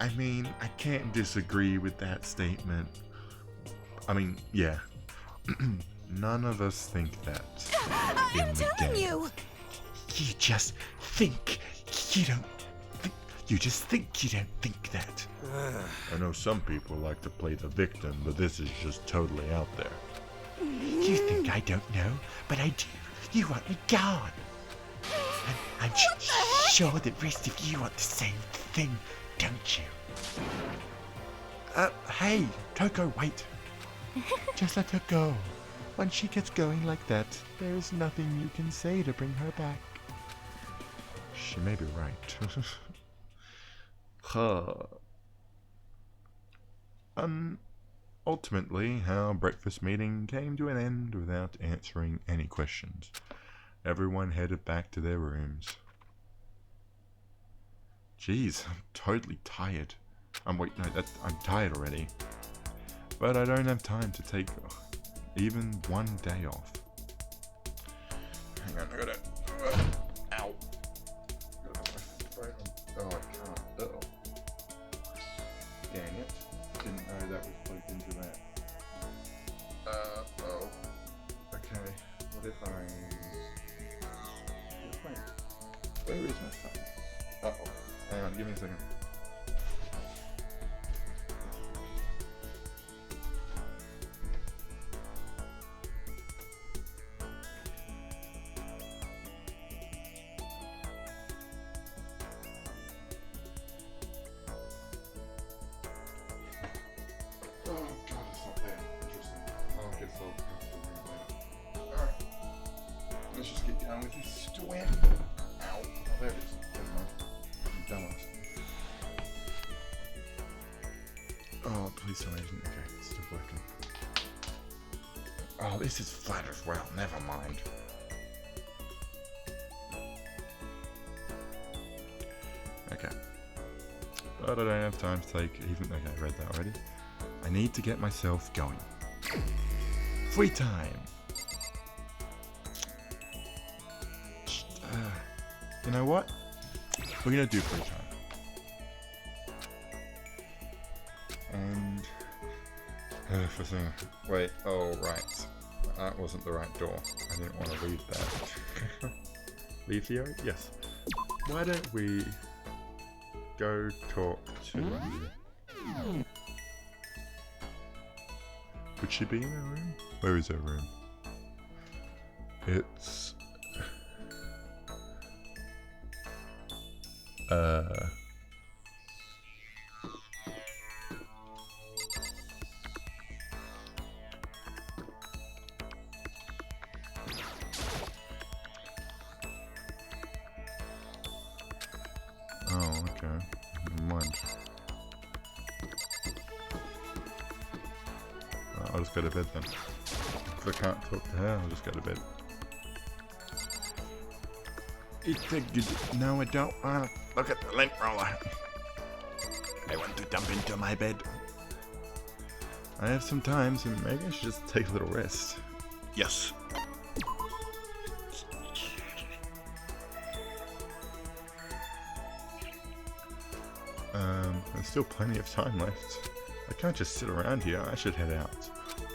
I mean, I can't disagree with that statement. I mean, yeah. None of us think that in the game. You just think you don't. You just think you don't think that. I know some people like to play the victim, but this is just totally out there. You think I don't know, but I do. You want me gone. I'm sure the rest of you want the same thing, don't you? Hey, Toko, wait. Just let her go. When she gets going like that, there is nothing you can say to bring her back. She may be right. Ultimately, our breakfast meeting came to an end without answering any questions. Everyone headed back to their rooms. Jeez, I'm totally tired. I'm tired already. But I don't have time to take even one day off. Hang on, I gotta... Ow. Oh, I can't. Where is my phone? Uh-oh. Hang on, give me a second. Oh god, it's not there. Interesting. I guess I'll have to read later. Alright. Let's just get down with this story. Ow. Oh, there it is. Never mind. You dumbass. Oh, please don't agent. Okay, it's still working. Oh, this is flat as well. Never mind. Okay. But I don't have time to take even. Okay, I read that already. I need to get myself going. Free time. You know what? We're gonna do free time. And for thing. Wait. Oh right. That wasn't the right door. I didn't want to leave that. Leave the area? Yes. Why don't we go talk to? Would she be in her room? Where is her room? It's... Oh, okay. Never mind. I'll just go to bed then. If I can't talk to her, I'll just go to bed. It's a good... No, I don't want to look at the lint roller. I want to dump into my bed. I have some time, so maybe I should just take a little rest. Yes. There's still plenty of time left. I can't just sit around here. I should head out.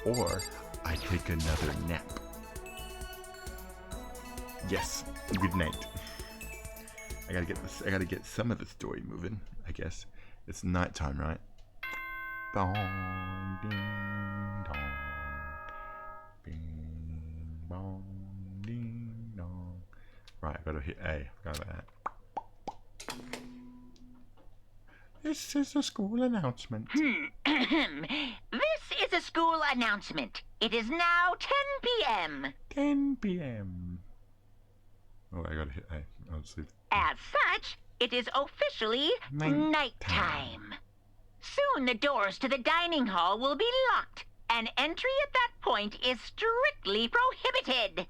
Or I take another nap. Yes. Good night. I gotta get this. I gotta get some of the story moving. I guess it's nighttime, right? Bong, ding, dong, bing, bong, ding, dong. Right, I gotta hit A. Forgot about that. This is a school announcement. This is a school announcement. It is now 10 p.m. 10 p.m. Oh, I gotta hit A. I'll just leave. As such, it is officially nighttime. Soon the doors to the dining hall will be locked, and entry at that point is strictly prohibited.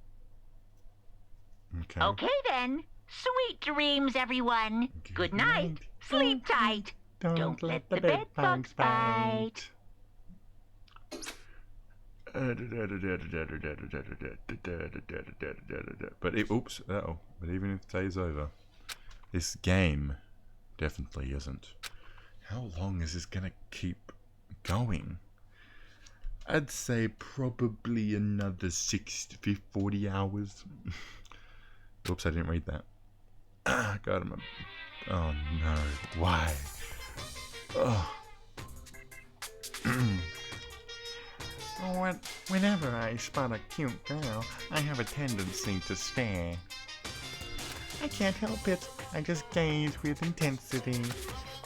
Okay. Okay then. Sweet dreams, everyone. Good night. Sleep tight. Don't let the bed bugs bite. But it, oops, uh-oh. But even if today's over, this game definitely isn't. How long is this gonna keep going? I'd say probably another 60 to 40 hours. Oops, I didn't read that. God, oh no, why? Oh. Whenever I spot a cute girl, I have a tendency to stare. I can't help it. I just gaze with intensity.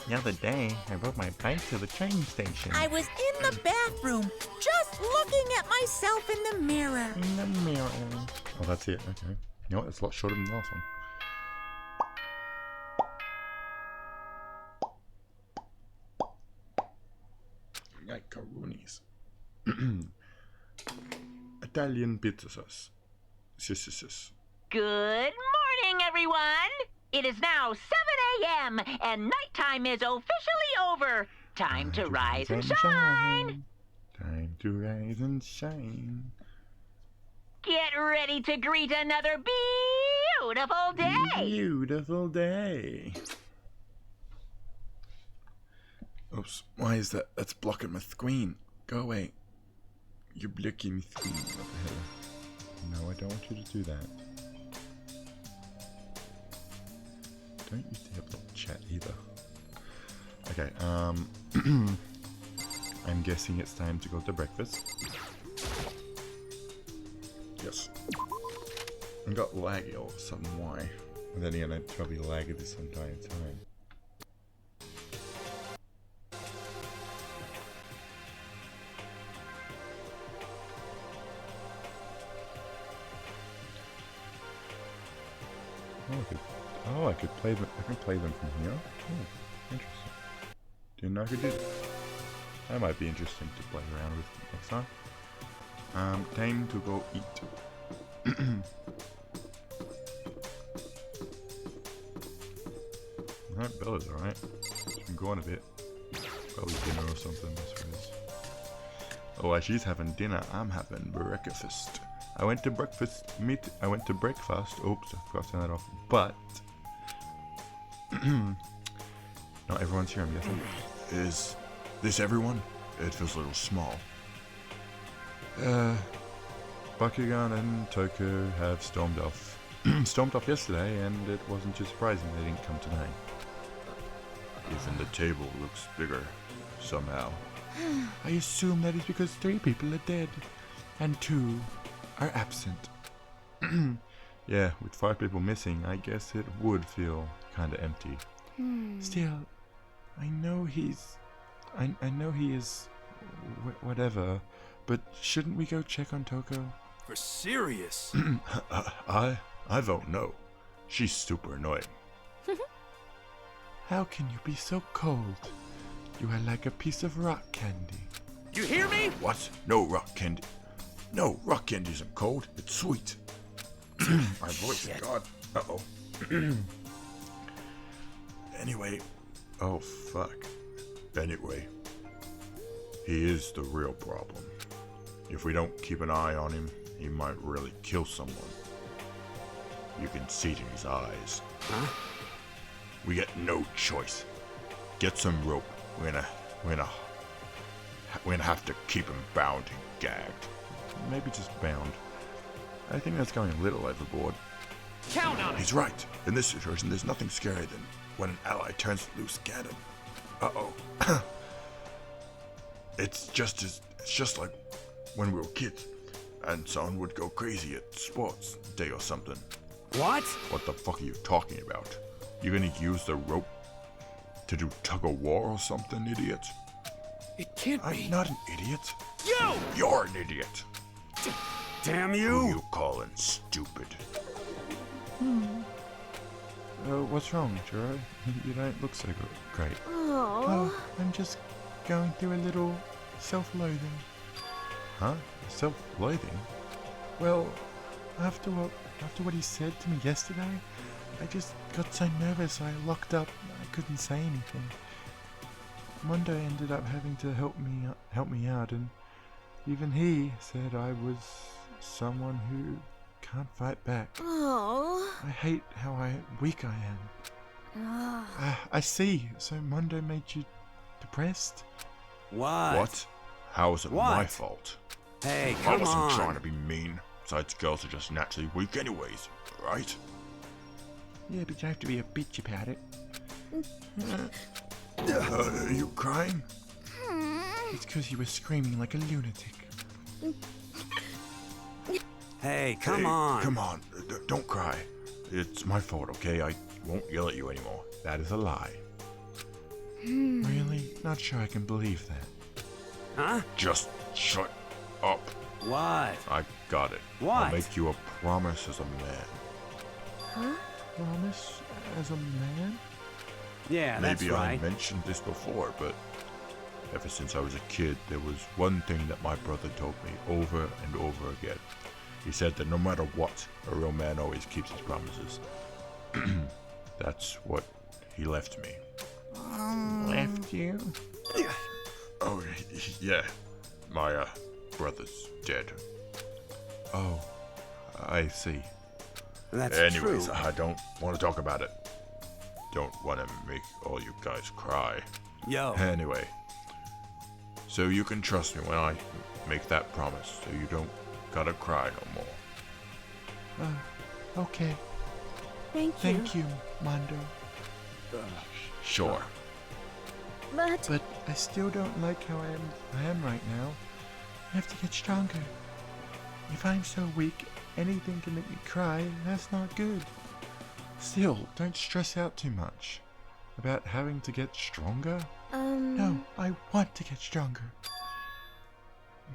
The other day, I rode my bike to the train station. I was in the bathroom, just looking at myself in the mirror. In the mirror. Oh, that's it. Okay. You know what? That's a lot shorter than the last one. Macaronis. Italian pizza sauce. Yes. Good morning, everyone. It is now 7 a.m. and nighttime is officially over. Time to rise and shine. Time to rise and shine. Get ready to greet another beautiful day. Beautiful day. Oops, why is that? That's blocking my screen. Go away. You're blocking my screen. What the hell? No, I don't want you to do that. don't used to have little chat either. Okay, I'm guessing it's time to go to breakfast. Yes. I got laggy all of a sudden, why? And then again, I'd probably lag this entire time. I could play them. I can play them from here. Oh, interesting. Didn't know I could do that. That might be interesting to play around with next time. Time to go eat. Alright, Bella's alright. She's been going a bit. Probably dinner or something, I suppose. Oh, while she's having dinner, I'm having breakfast. I went to breakfast. Oops, I forgot to turn that off. But not everyone's here, I'm guessing. Is this everyone? It feels a little small. Bakugan and Toko have stormed off. Stormed off yesterday, and it wasn't too surprising they didn't come today. Even the table looks bigger, somehow. I assume that is because 3 people are dead, and 2 are absent. Yeah, with 5 people missing, I guess it would feel kinda empty. Still, I know he's... I know he is... whatever, but shouldn't we go check on Toko? For serious? I vote no. She's super annoying. How can you be so cold? You are like a piece of rock candy. You hear me? What? No rock candy. No, rock candy isn't cold. It's sweet. My voice, God. Uh-oh. Anyway. Oh, fuck. Anyway. He is the real problem. If we don't keep an eye on him, he might really kill someone. You can see it in his eyes. Huh? We get no choice. Get some rope. We're gonna have to keep him bound and gagged. Maybe just bound. I think that's going a little overboard. Count on it! He's right. In this situation, there's nothing scarier than when an ally turns loose cannon. Uh-oh. It's just like when we were kids, and someone would go crazy at sports day or something. What? What the fuck are you talking about? You gonna use the rope to do tug-of-war or something, idiot? It can't be. I'm not an idiot. You! You're an idiot. Damn you! Who you calling stupid? What's wrong, Jiro? You don't look so great. Oh, I'm just going through a little self-loathing. Huh? Self-loathing? Well, after what he said to me yesterday, I just got so nervous I locked up. I couldn't say anything. Mondo ended up having to help me out, and even he said I was someone who can't fight back. Oh. I hate how weak I am. I see. So Mondo made you depressed? What? How is it my fault? Hey, I come wasn't on. trying to be mean. Besides, girls are just naturally weak anyways, right? Yeah, but you have to be a bitch about it. Are you crying? It's because you were screaming like a lunatic. Hey, come on. Come on, don't cry. It's my fault, okay? I won't yell at you anymore. That is a lie. Really? Not sure I can believe that. Huh? Just shut up. What? I got it. What? I'll make you a promise as a man. Huh? Promise as a man? Yeah, that's Maybe right. I mentioned this before, but ever since I was a kid, there was one thing that my brother told me over and over again. He said that no matter what, a real man always keeps his promises. That's what he left me. Left you? Oh, yeah. My, brother's dead. Oh, I see. That's Anyways, true. I don't want to talk about it. Don't want to make all you guys cry. Yo. Anyway, so you can trust me when I make that promise, so you don't gotta cry no more. Okay. Thank you. Thank you, Mondo. Sure. But I still don't like how I am right now. I have to get stronger. If I'm so weak, anything can make me cry, and that's not good. Still, don't stress out too much about having to get stronger. No, I want to get stronger.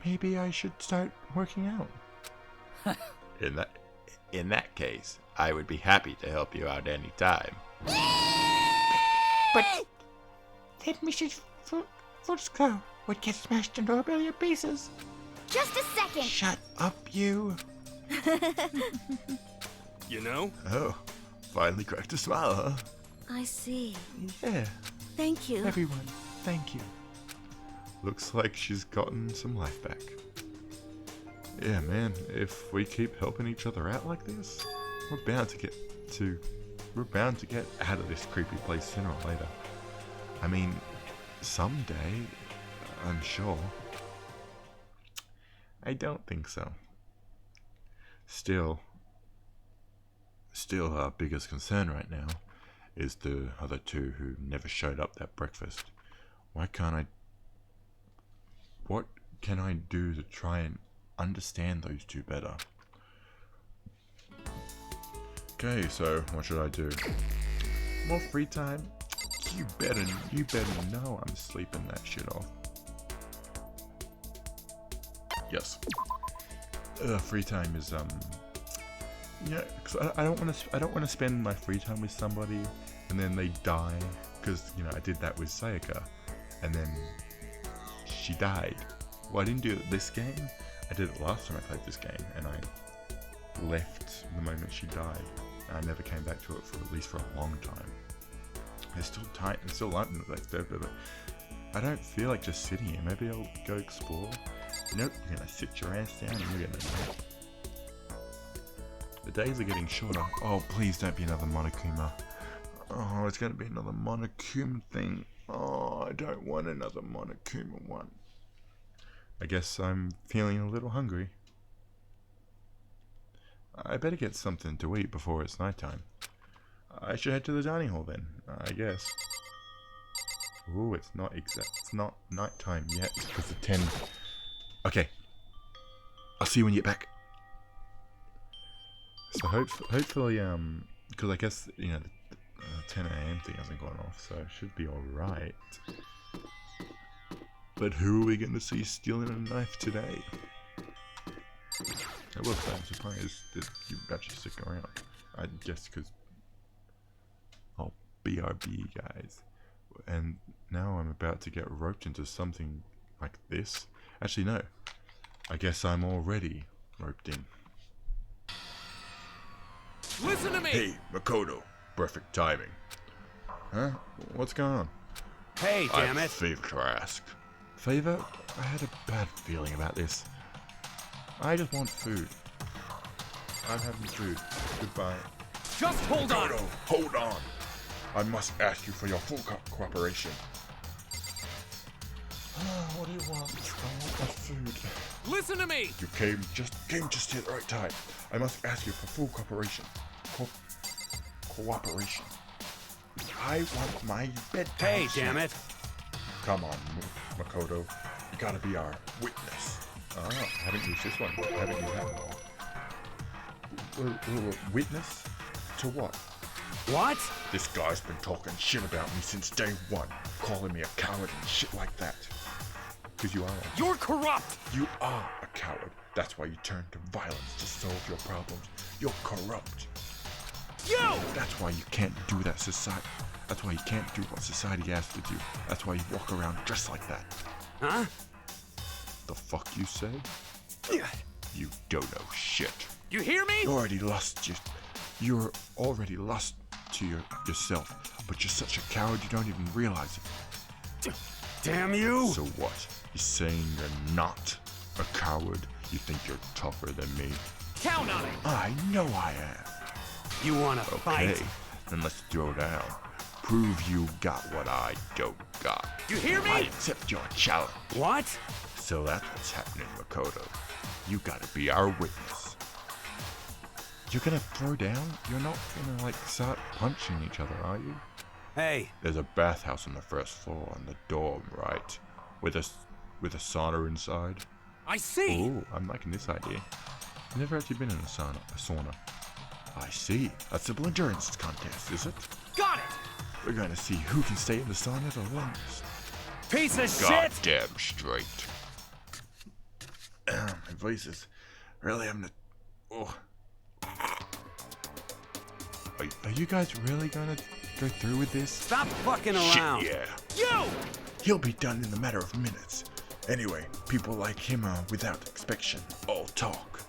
Maybe I should start working out. In that case, I would be happy to help you out any time. But that Mrs. Fusco would get smashed into a billion pieces. Just a second. Shut up, you. You know? Oh, finally cracked a smile, huh? I see. Yeah. Thank you. Everyone, thank you. Looks like she's gotten some life back. Yeah, man, if we keep helping each other out like this, we're bound to get out of this creepy place sooner or later. I mean, someday, I'm sure. I don't think so. Still, our biggest concern right now is the other two who never showed up that breakfast. What can I do to try and understand those two better? Okay, so what should I do? More free time? You better know I'm sleeping that shit off. Yes. Free time is yeah, because I don't want to spend my free time with somebody and then they die, because I did that with Sayaka, and then she died. Well, I didn't do it this game. I did it last time I played this game, and I left the moment she died. I never came back to it for at least for a long time. It's still tight. It's still light in the next day, but I don't feel like just sitting here. Maybe I'll go explore. Nope, you're gonna sit your ass down and you're gonna nap. The days are getting shorter. Oh, please don't be another Monokuma. Oh, it's gonna be another Monokuma thing. Oh, I don't want another Monokuma one. I guess I'm feeling a little hungry. I better get something to eat before it's nighttime. I should head to the dining hall then, I guess. Ooh, it's not nighttime yet because the 10. Okay. I'll see you when you get back. So hopefully, because I guess the 10 AM thing hasn't gone off, so it should be all right. But who are we going to see stealing a knife today? I will say, I'm surprised that you actually stick around. I guess because BRB, guys. And now I'm about to get roped into something like this. Actually, no. I guess I'm already roped in. Listen to me! Hey, Makoto. Perfect timing. Huh? What's going on? Hey, damn it. I have a favor to ask. Favor? I had a bad feeling about this. I just want food. I'm having food. Goodbye. Just hold on! Makoto, hold on! I must ask you for your full cooperation. What do you want? I want my food. Listen to me! You came just at the right time. I must ask you for full cooperation. Cooperation. I want my bedtime. Hey, damn it! Come on, Makoto. You gotta be our witness. Oh, I haven't used this one. I haven't used that one. Witness? To what? What? This guy's been talking shit about me since day one, calling me a coward and shit like that. Because you are. You're corrupt! You are a coward. That's why you turn to violence to solve your problems. You're corrupt. You! That's why you can't do that society. That's why you can't do what society asks you to do. That's why you walk around dressed like that. Huh? The fuck you say? You don't know shit. You hear me? You're already lost to yourself, but you're such a coward you don't even realize it. Damn you! So what? You're saying you're not a coward? You think you're tougher than me? Count on it! I know I am. You wanna fight? Okay, then let's throw down. Prove you got what I don't got. You hear me? I accept your challenge. What? So that's what's happening, Makoto. You gotta be our witness. You're gonna throw down? You're not gonna, start punching each other, are you? Hey. There's a bathhouse on the first floor on the dorm, right? With a sauna inside. I see. Ooh, I'm liking this idea. I've never actually been in a sauna. I see. A simple endurance contest, is it? Got it. We're gonna see who can stay in the sauna the longest. Piece of shit! Goddamn straight. My voice is really having to... Oh. Are you guys really gonna go through with this? Stop fucking around. Shit, yeah. You! He'll be done in a matter of minutes. Anyway, people like him are without inspection. All talk.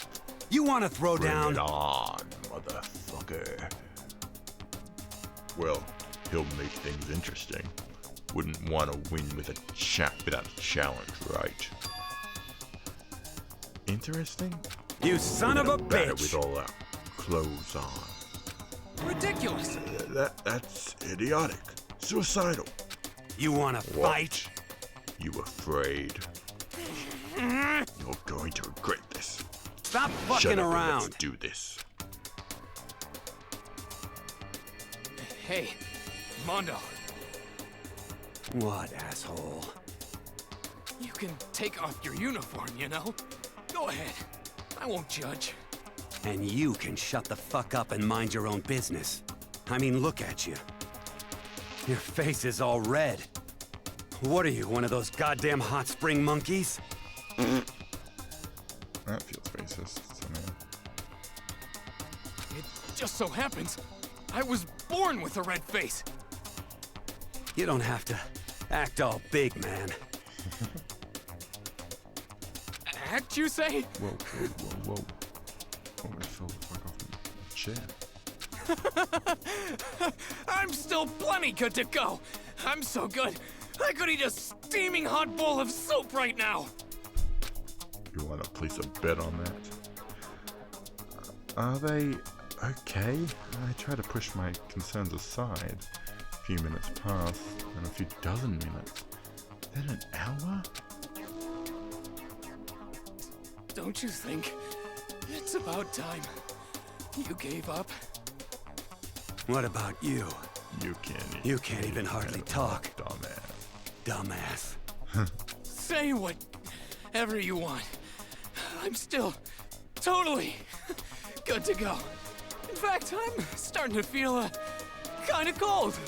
You want to throw Bring down? it on, motherfucker. Well, he'll make things interesting. Wouldn't want to win with without a challenge, right? Interesting? You son of a bitch! With all our clothes on. Ridiculous. That's idiotic. Suicidal. You want to fight? You afraid? You're going to regret this. Stop fucking Shut up around. And let's do this. Hey, Mondo. What, asshole? You can take off your uniform, you know? Go ahead. I won't judge. And you can shut the fuck up and mind your own business. I mean, look at you. Your face is all red. What are you, one of those goddamn hot spring monkeys? That feels racist somehow. It just so happens I was born with a red face. You don't have to act all big, man. Act, you say? Whoa. Oh, I fell the fuck off the chair. I'm still plenty good to go. I'm so good, I could eat a steaming hot bowl of soup right now. You want to place a bet on that? Are they okay? I try to push my concerns aside. A few minutes pass, and a few dozen minutes. Then an hour? Don't you think it's about time you gave up? What about you? You can't even hardly talk. Dumbass. Say whatever you want. I'm still totally good to go. In fact, I'm starting to feel kind of cold.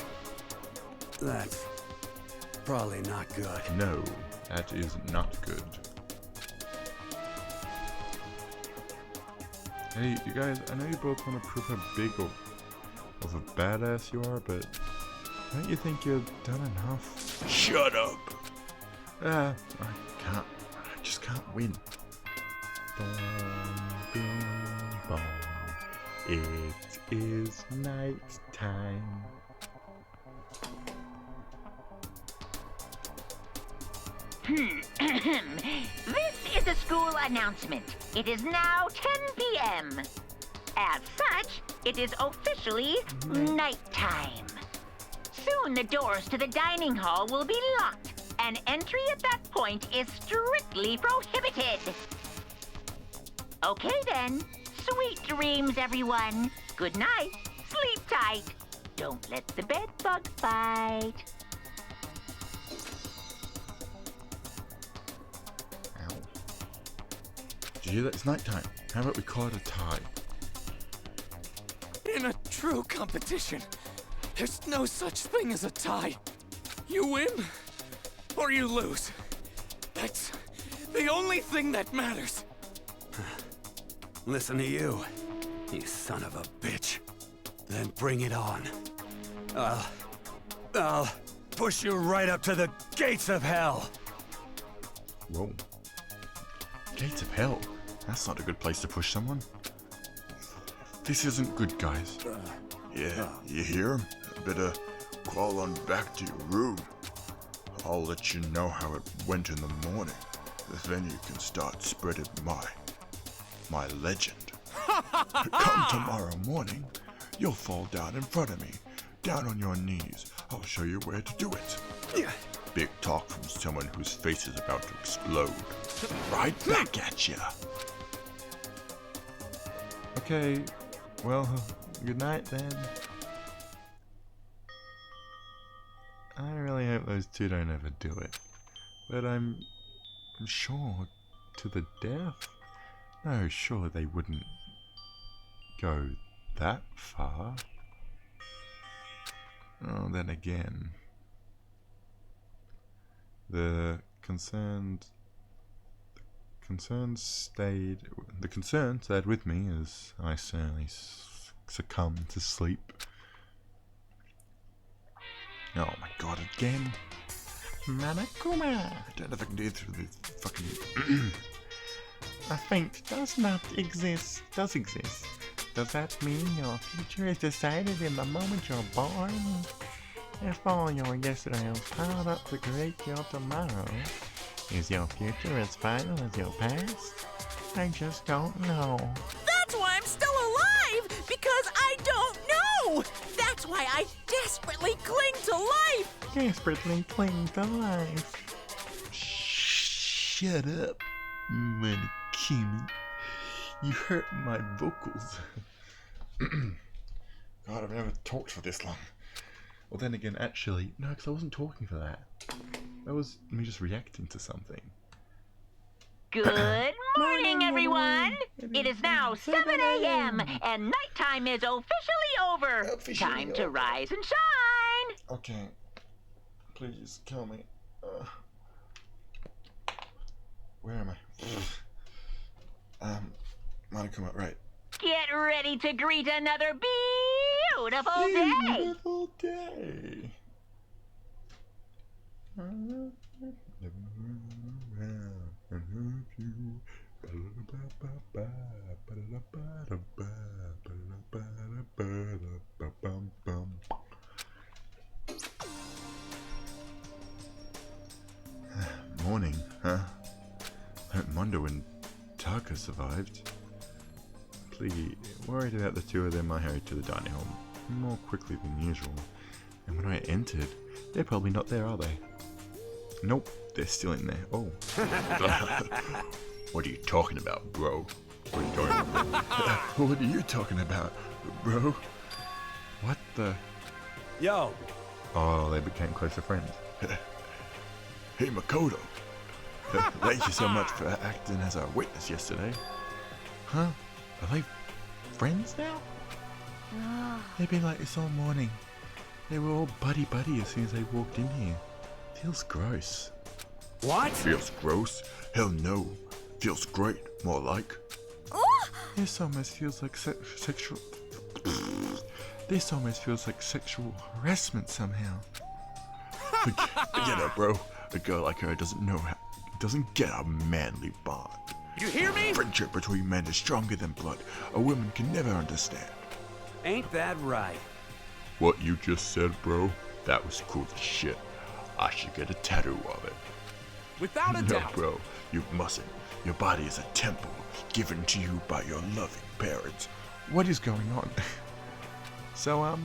That's probably not good. No, that is not good. Hey, you guys, I know you both want to prove how big of a badass you are, but don't you think you've done enough? Shut up! I just can't win. Bong, bing, bong. It is night time. This is a school announcement. It is now 10 p.m. As such, it is officially nighttime. Soon the doors to the dining hall will be locked, and entry at that point is strictly prohibited. Okay then. Sweet dreams, everyone. Good night. Sleep tight. Don't let the bed bug bite. Did you hear that? It's nighttime. How about we call it a tie? In a true competition, there's no such thing as a tie. You win, or you lose. That's the only thing that matters. Listen to you, you son of a bitch. Then bring it on. I'll push you right up to the gates of hell. Whoa. Gates of hell? That's not a good place to push someone. This isn't good, guys. Yeah, you hear him? Better crawl on back to your room. I'll let you know how it went in the morning. Then you can start spreading my legend. Come tomorrow morning, you'll fall down in front of me. Down on your knees. I'll show you where to do it. Big talk from someone whose face is about to explode. Right back at ya. Okay, well, good night then. hope those two don't ever do it. But I'm sure to the death? No, sure they wouldn't go that far. Oh, then again, the concern stayed with me as I certainly succumbed to sleep. Oh my god, again! Manakuma! I don't know if I can do it through the fucking... I think does exist. Does that mean your future is decided in the moment you're born? If all your yesterday was piled up to create your tomorrow, is your future as final as your past? I just don't know. That's why I'm still alive! Because I don't know! That's why I desperately cling to life! Desperately cling to life. Shut up, Manakuma. You hurt my vocals. God, I've never talked for this long. Well, then again, actually, no, because I wasn't talking for that. That was me just reacting to something. Good morning, everyone! It is now 7 a.m. and nighttime is officially over. Time to rise and shine! Okay. Please, kill me. Where am I? Manakuma, right. Get ready to greet another beautiful day! Beautiful day! Morning, huh? I don't wonder when Taka survived. Completely worried about the two of them, I hurried to the dining hall more quickly than usual. And when I entered, they're probably not there, are they? Nope, they're still in there. Oh. What are you talking about, bro? What are you talking about? What are you talking about, bro? What the? Yo! Oh, they became closer friends. Hey, Makoto. Thank you so much for acting as our witness yesterday. Huh? Are they friends now? They've been like this all morning. They were all buddy-buddy as soon as they walked in here. Feels gross. What? Feels gross? Hell no. Feels great, more like. This almost feels like sexual... This almost feels like sexual harassment somehow. Forget it, bro. A girl like her doesn't get a manly bond. You hear me? Friendship between men is stronger than blood. A woman can never understand. Ain't that right? What you just said, bro, that was cool as shit. I should get a tattoo of it. Without a doubt. No, bro, you mustn't. Your body is a temple given to you by your loving parents. What is going on? So,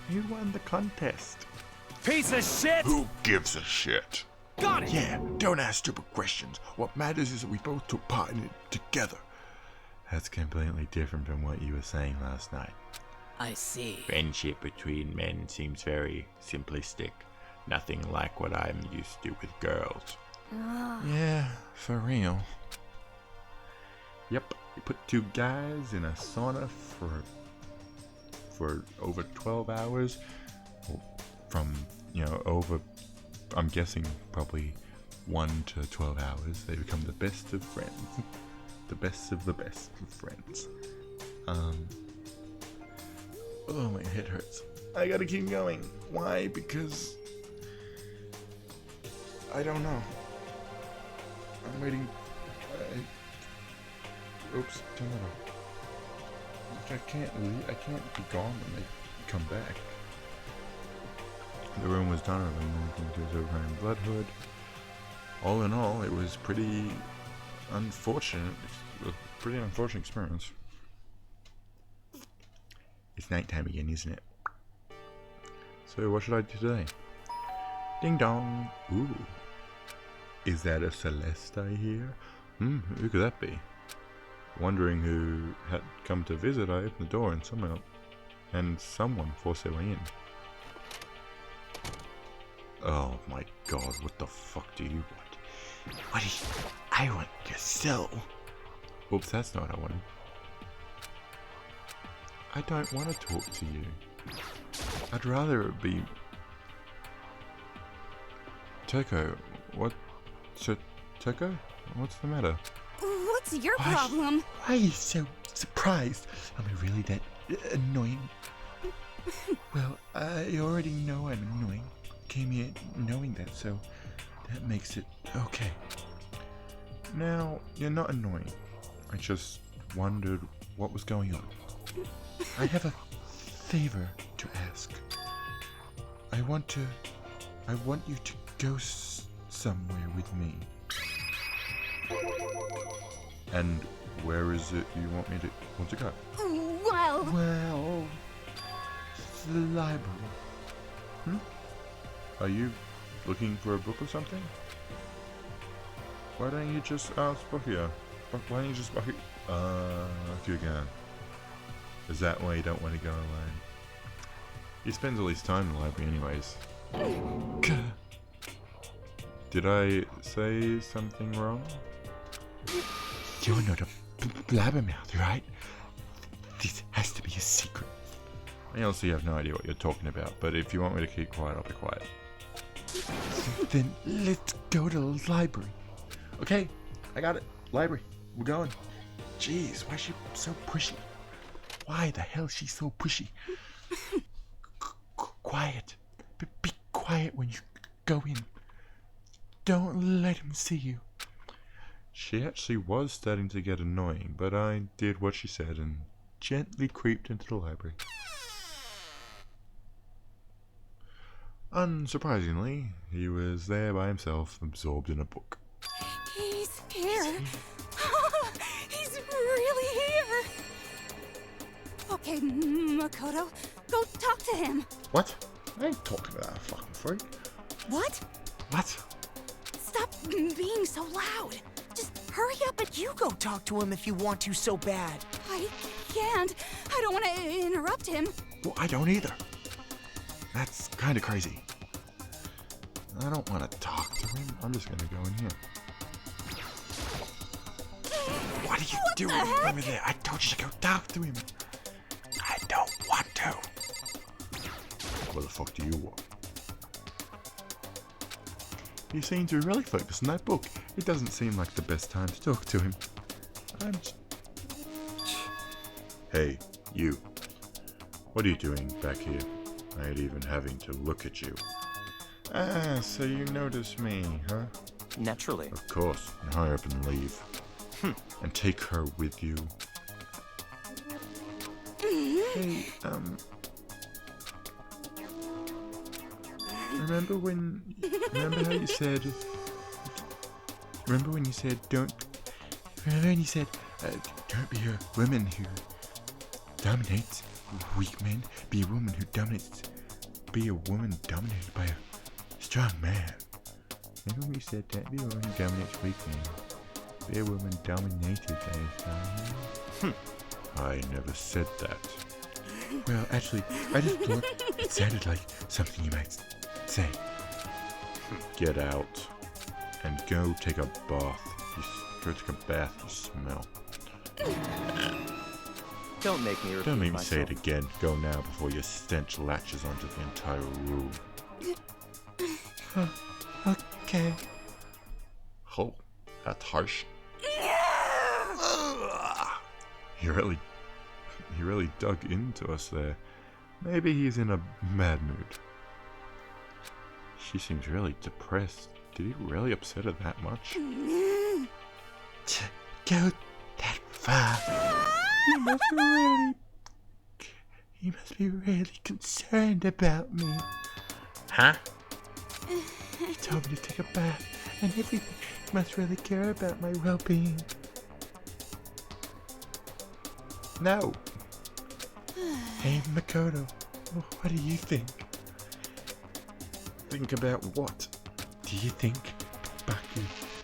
who won the contest? Piece of shit! Who gives a shit? Got it! Yeah, don't ask stupid questions. What matters is that we both took part in it together. That's completely different from what you were saying last night. I see. Friendship between men seems very simplistic. Nothing like what I'm used to with girls. Yeah, for real. Yep, you put two guys in a sauna for over 12 hours. From, over, I'm guessing probably 1 to 12 hours. They become the best of friends. The best of the best of friends. Oh, my head hurts. I gotta keep going. Why? Because I don't know. I'm waiting. Oops, turn that off. I can't leave. I can't be gone when they come back. The room was done to his overhanging bloodhood. All in all, it was pretty unfortunate. A pretty unfortunate experience. It's nighttime again, isn't it? So what should I do today? Ding dong. Ooh. Is that a Celeste I hear? Who could that be? Wondering who had come to visit, I opened the door and someone forced their way in. Oh my god, what the fuck do you want? What do you... I want your soul. Oops, that's not what I wanted. I don't want to talk to you. I'd rather it be... Toko, what... Toko? What's the matter? What's your problem? Why are you so surprised? Am I really that annoying? Well, I already know I'm annoying. Came here knowing that, so that makes it okay. Now, you're not annoying. I just wondered what was going on. I have a favor to ask. I want you to go somewhere with me. And where is it you want to go? Well, the library. Are you looking for a book or something? Why don't you just ask Bakuya? Why don't you just Bakugan? Is that why you don't want to go alone? He spends all his time in the library anyways. Did I say something wrong? You're not a blabbermouth, right? This has to be a secret. I honestly have no idea what you're talking about, but if you want me to keep quiet, I'll be quiet. Then let's go to the library. Okay, I got it. Library. We're going. Jeez, why is she so pushy? Why the hell is she so pushy? Quiet. Be quiet when you go in. Don't let him see you. She actually was starting to get annoying, but I did what she said and gently creeped into the library. Unsurprisingly, he was there by himself, absorbed in a book. he's here. He's really here. Okay, Makoto, go talk to him. What? I ain't talking to that fucking freak. What? What? Stop being so loud. Just hurry up and You go talk to him if you want to so bad. I can't. I don't want to interrupt him. Well, I don't either. That's kind of crazy. I don't want to talk to him. I'm just going to go in here. What are you doing over there? I told you to go talk to him. I don't want to. What the fuck do you want? You seem to be really focused on that book. It doesn't seem like the best time to talk to him. Hey, you. What are you doing back here? I ain't even having to look at you. Ah, so you notice me, huh? Naturally. Of course. Now hurry up and leave. And take her with you. Hey, remember how you said, don't be a woman who dominates weak men, be a woman who dominates, be a woman dominated by a strong man. Remember when you said that? Be a woman who dominates weak men, be a woman dominated by a strong man? I never said that. Well, actually, I just thought it sounded like something you might say. Get out and go take a bath. Go take a bath, you smell. Don't make me repeat Don't make me myself. say it again. Go now before your stench latches onto the entire room. Okay. Oh, that's harsh. He really dug into us there. Maybe he's in a mad mood. She seems really depressed. Did he really upset her that much? To go that far, he must be really concerned about me. Huh? He told me to take a bath and everything. He must really care about my well-being. No. Hey, Makoto, what do you think? Think about what? Do you think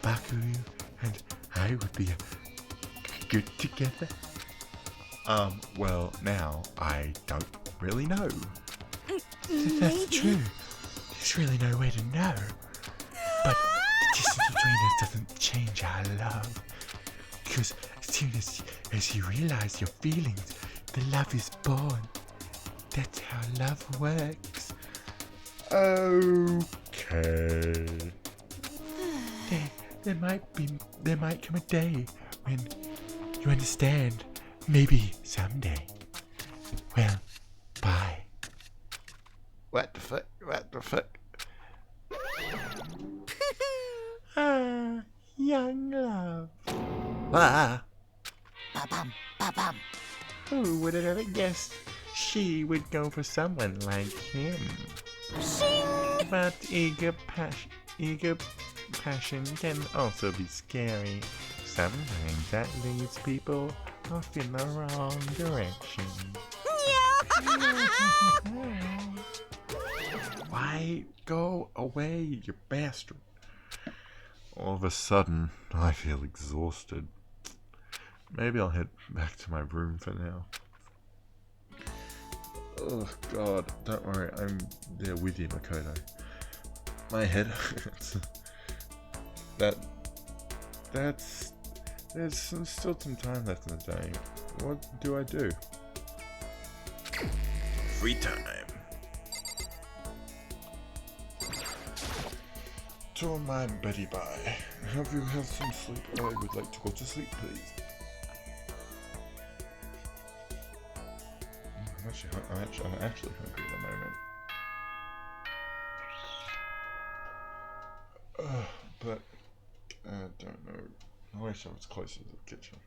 Bakuyu and I would be good together? Well, now, I don't really know. That's true. there's really no way to know. But the distance between us doesn't change our love. Because as soon as you realize your feelings, the love is born. That's how love works. Okay. There might come a day when you understand. Maybe someday. Well, bye. What the fuck? What the fuck? Young love. Ba-bum, ba-bum. Who would have ever guessed she would go for someone like him? Shing! But eager passion can also be scary. Sometimes that leads people off in the wrong direction. Why go away, you bastard? All of a sudden, I feel exhausted. Maybe I'll head back to my room for now. Oh god, don't worry, I'm there with you, Makoto. My head hurts. There's still some time left in the day. What do I do? Free time. To my Betty bye. Have you had some sleep? I would like to go to sleep, please. I'm actually hungry at the moment. But I don't know. I wish I was closer to the kitchen.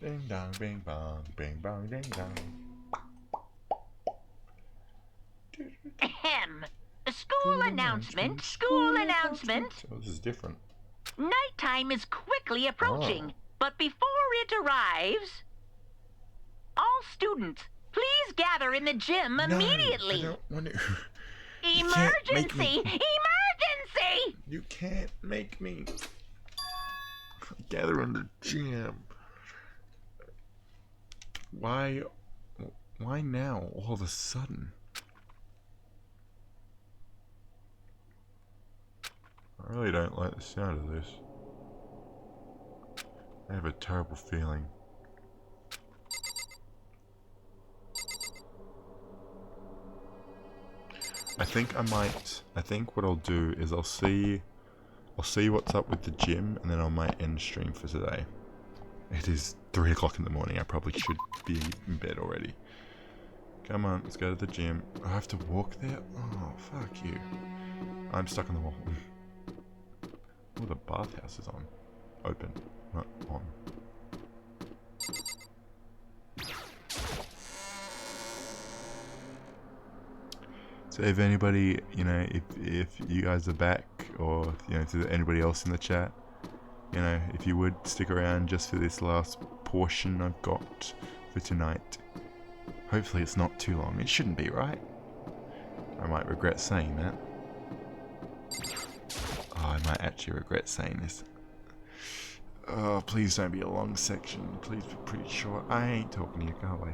Ding dong, bing bong, bing bong, ding dong. Ahem. School announcement. Oh, this is different. Nighttime is quickly approaching, but before it arrives, all students, please gather in the gym immediately. I don't want to. Emergency! Emergency! You can't make me gather in the gym. Why now, all of a sudden? I really don't like the sound of this. I have a terrible feeling. I think what I'll do is I'll see what's up with the gym, and then I might end stream for today. It is 3 o'clock in the morning. I probably should be in bed already. Come on, let's go to the gym. I have to walk there? Oh, fuck you. I'm stuck on the wall. Oh, the bathhouse is on. Open, not on. So if anybody, if you guys are back, or, to anybody else in the chat, if you would stick around just for this last portion I've got for tonight. Hopefully it's not too long. It shouldn't be, right? I might regret saying that. Oh, I might actually regret saying this. Oh, please don't be a long section. Please be pretty short. I ain't talking to you, go away.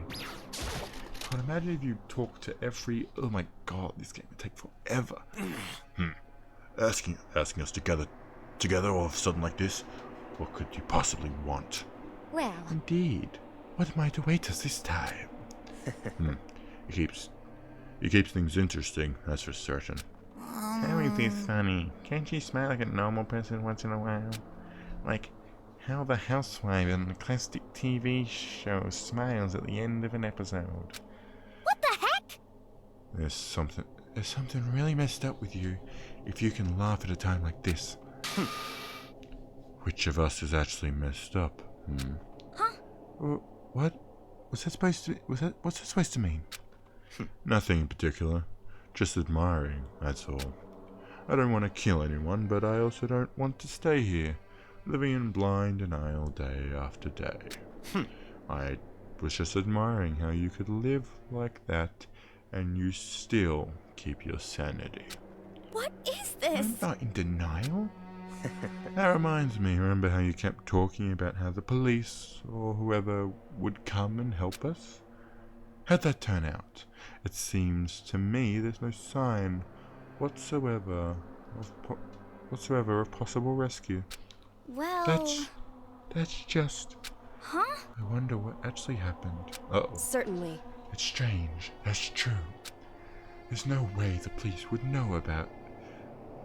God, imagine if you talk to every... Oh my god, this game would take forever. Asking us to together all of a sudden like this? What could you possibly want? Well... Indeed. What might await us this time? He keeps things interesting, that's for certain. How is this funny? Can't you smile like a normal person once in a while? Like how the housewife in the classic TV show smiles at the end of an episode. What the heck? There's something really messed up with you if you can laugh at a time like this. Which of us is actually messed up? Huh? What? What's that supposed to mean? Nothing in particular. Just admiring, that's all. I don't want to kill anyone, but I also don't want to stay here, living in blind denial day after day. I was just admiring how you could live like that, and you still keep your sanity. What is this? I'm not in denial. That reminds me, remember how you kept talking about how the police, or whoever, would come and help us? How'd that turn out? It seems to me there's no sign whatsoever of possible rescue. Well... That's just... Huh? I wonder what actually happened. Uh-oh. Certainly. It's strange. That's true. There's no way the police would know about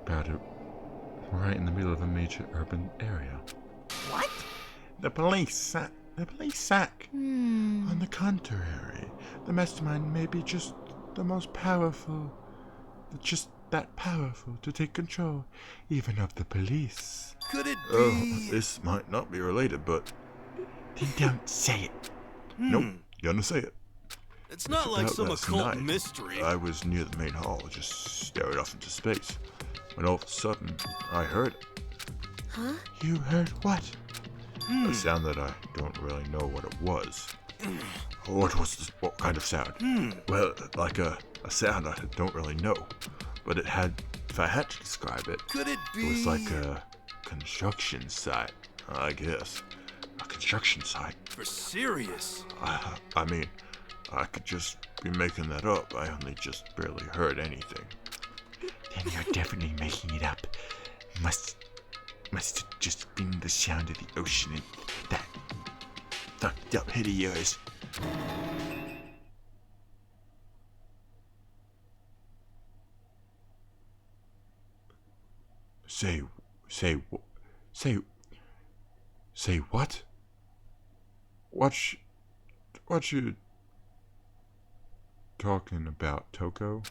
it right in the middle of a major urban area. What? The police sack. On the contrary, the mastermind may be just the most powerful, just that powerful to take control, even of the police. Could it be? Oh, this might not be related, but... Then don't say it. Nope, gonna say it. It's not like some Last occult night, mystery. I was near the main hall, just staring off into space, when all of a sudden, I heard it. Huh? You heard what? A sound that I don't really know what it was. What was this? What kind of sound? Well, like a sound I don't really know. But it had, if I had to describe it, Could it be? It was like a construction site, I guess. A construction site. For serious? I mean, I could just be making that up. I only just barely heard anything. Then you're definitely making it up. Must have just been the sound of the ocean and that fucked up head of yours. Say what? What you talking about, Toko?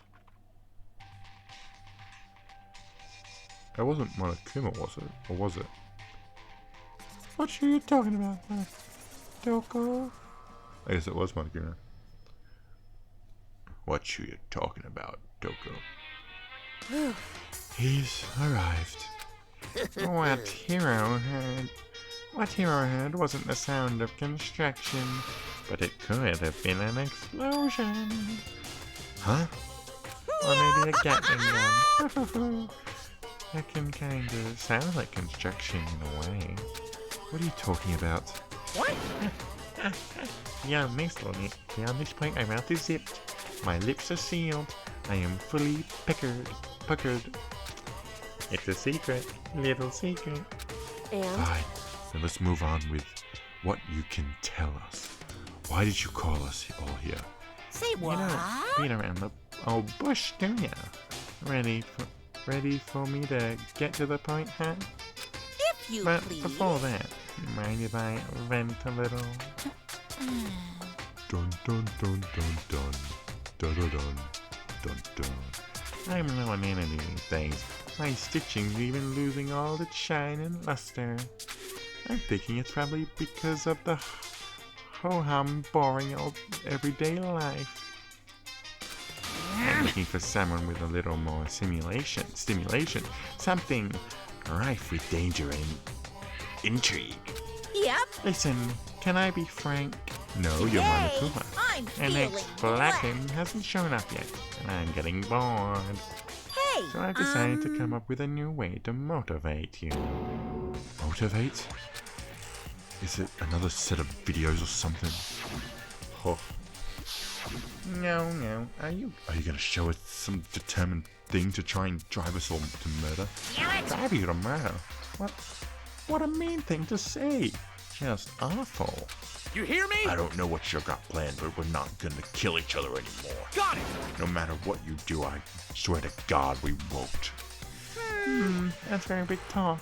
That wasn't Monokuma, was it? Or was it? What are you talking about, Toko? I guess it was Monokuma. What you talking about, Toko? He's arrived. What hero heard wasn't the sound of construction, but it could have been an explosion. Huh? Or maybe a Gatling gun. That can kind of sound like construction in a way. What are you talking about? What? Beyond this point, my mouth is zipped. My lips are sealed. I am fully puckered. It's a secret. Little secret. And? Fine. Then let's move on with what you can tell us. Why did you call us all here? Say what? You don't beat around the old bush, do ya? Ready for me to get to the point, huh? If you But please. before that, mind if I vent a little? Dun dun dun dun dun. Dun dun dun dun dun. I'm no entity these days. My stitching's even losing all its shine and luster. I'm thinking it's probably because of the ho-hum boring old everyday life. I'm looking for someone with a little more stimulation, something rife with danger and intrigue. Yep. Listen, can I be frank? No, you're Monokuma. I'm An feeling ex-Blacken hasn't shown up yet, and I'm getting bored. Hey, So I've decided to come up with a new way to motivate you. Motivate? Is it another set of videos or something? Oh. No. Are you gonna show us some determined thing to try and drive us all to murder? drive you to murder? What a mean thing to say. Just awful. You hear me? I don't know what you got planned, but we're not gonna kill each other anymore. Got it! No matter what you do, I swear to God we won't. That's very big talk.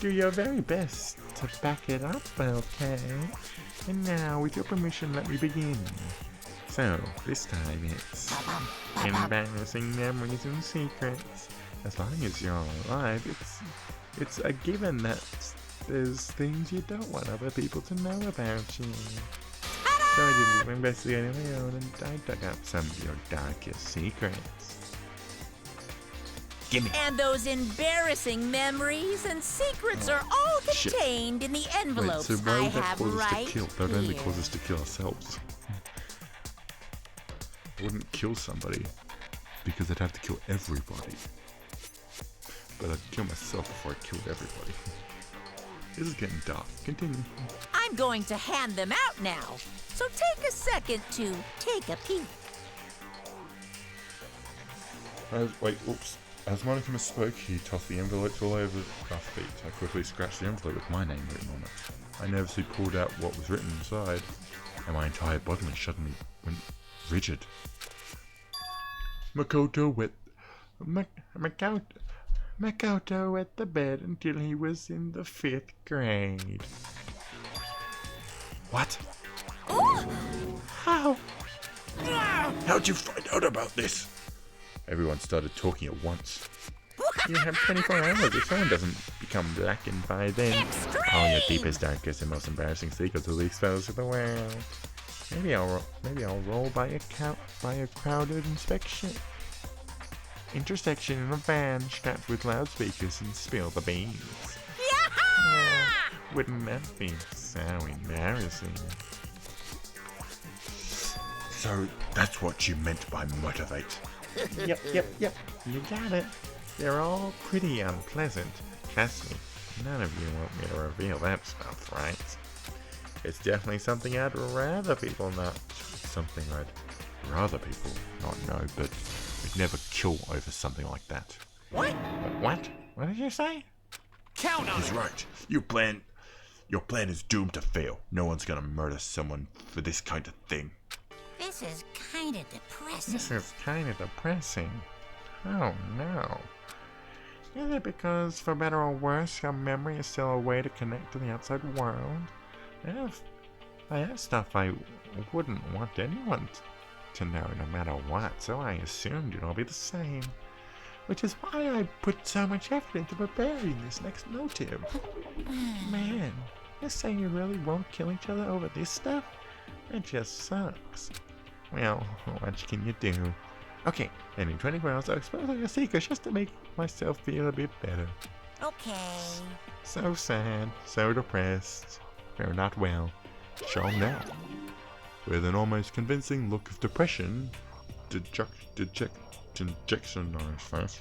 Do your very best to back it up, okay? And now, with your permission, let me begin. So, this time it's embarrassing memories and secrets. As long as you're alive, it's a given that there's things you don't want other people to know about you. So I did investigate on my own and I dug up some of your darkest secrets. Gimme. And those embarrassing memories and secrets are all Shit. contained in the envelopes Wait, so why I would that have cause us right to kill? That would only here. cause us to kill ourselves. I wouldn't kill somebody because I'd have to kill everybody. But I'd kill myself before I killed everybody. This is getting dark. Continue. I'm going to hand them out now, so take a second to take a peek. As Monica spoke, he tossed the envelope all over our feet. I quickly scratched the envelope with my name written on it. I nervously pulled out what was written inside, and my entire body suddenly went rigid. Makoto wet the bed until he was in the 5th grade. What? How? How'd you find out about this? Everyone started talking at once. You have 24 hours. If someone doesn't become blackened by then, all your deepest, darkest, and most embarrassing secrets will be exposed to the world. Maybe I'll roll by a crowded intersection in a van strapped with loudspeakers and spill the beans. Wouldn't that be so embarrassing? So that's what you meant by motivate. Yep. You got it. They're all pretty unpleasant. Trust me, none of you want me to reveal that stuff, right? It's definitely something I'd rather people not. Something I'd rather people not know, but we'd never kill over something like that. What? What? What did you say? Count on it! He's right. Your plan is doomed to fail. No one's gonna murder someone for this kind of thing. This is kind of depressing. Oh no. Is it because, for better or worse, your memory is still a way to connect to the outside world? I have stuff I wouldn't want anyone to know no matter what, so I assumed it'd all be the same. Which is why I put so much effort into preparing this next motive. Man, you're saying you really won't kill each other over this stuff? It just sucks. Well, what can you do? Okay, and in 24 hours I'll expose all your secrets just to make myself feel a bit better. Okay. So sad, so depressed. We're not well. Show now. With an almost convincing look of depression, dejection on his face,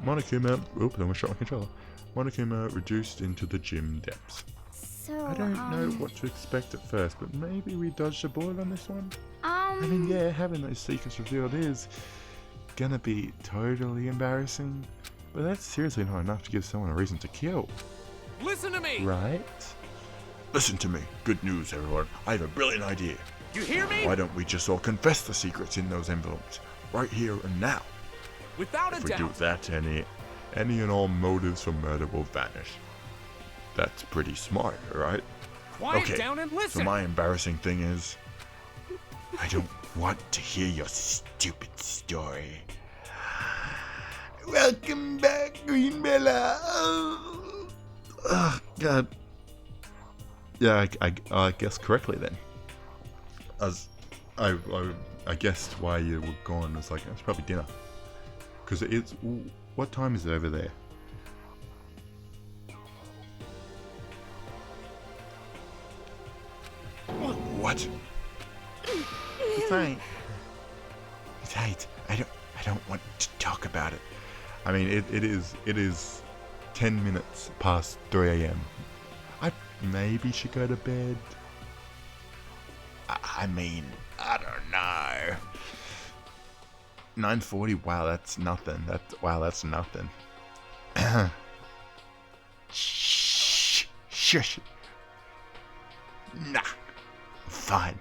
Monokuma, almost shot my controller. Monokuma reduced into the gym depths. So, I don't know what to expect at first, but maybe we dodged a bullet on this one? I mean, yeah, having those secrets revealed is gonna be totally embarrassing, but that's seriously not enough to give someone a reason to kill. Listen to me! Right? Listen to me. Good news, everyone. I have a brilliant idea. You hear me? Why don't we just all confess the secrets in those envelopes, right here and now? Without a If we doubt. do that, any and all motives for murder will vanish. That's pretty smart, right? Quiet Okay, down and listen. so my embarrassing thing is, I don't want to hear your stupid story. Welcome back, Green Bella. Oh, God. Yeah, I guessed correctly then. As I guessed why you were gone. It's like, it's probably dinner. Because it's... What time is it over there? What? It's right. It's right. I don't want to talk about it. I mean, it is 10 minutes past 3 a.m. I maybe should go to bed. I mean, I don't know. 9:40. Wow, that's nothing. That's nothing. Shh. Shush. Nah. Fine.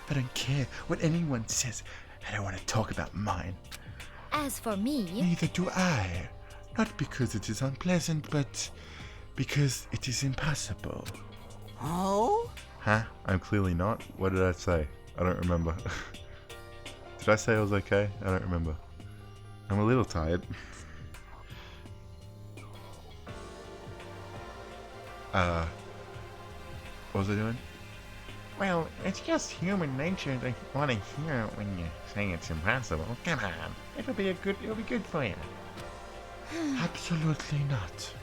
I don't care what anyone says. I don't want to talk about mine. As for me... Neither do I. Not because it is unpleasant, but because it is impossible. Oh? Huh? I'm clearly not. What did I say? I don't remember. Did I say I was okay? I don't remember. I'm a little tired. What was I doing? Well, it's just human nature to want to hear it when you say it's impossible. Come on, it'll be good for you. Absolutely not.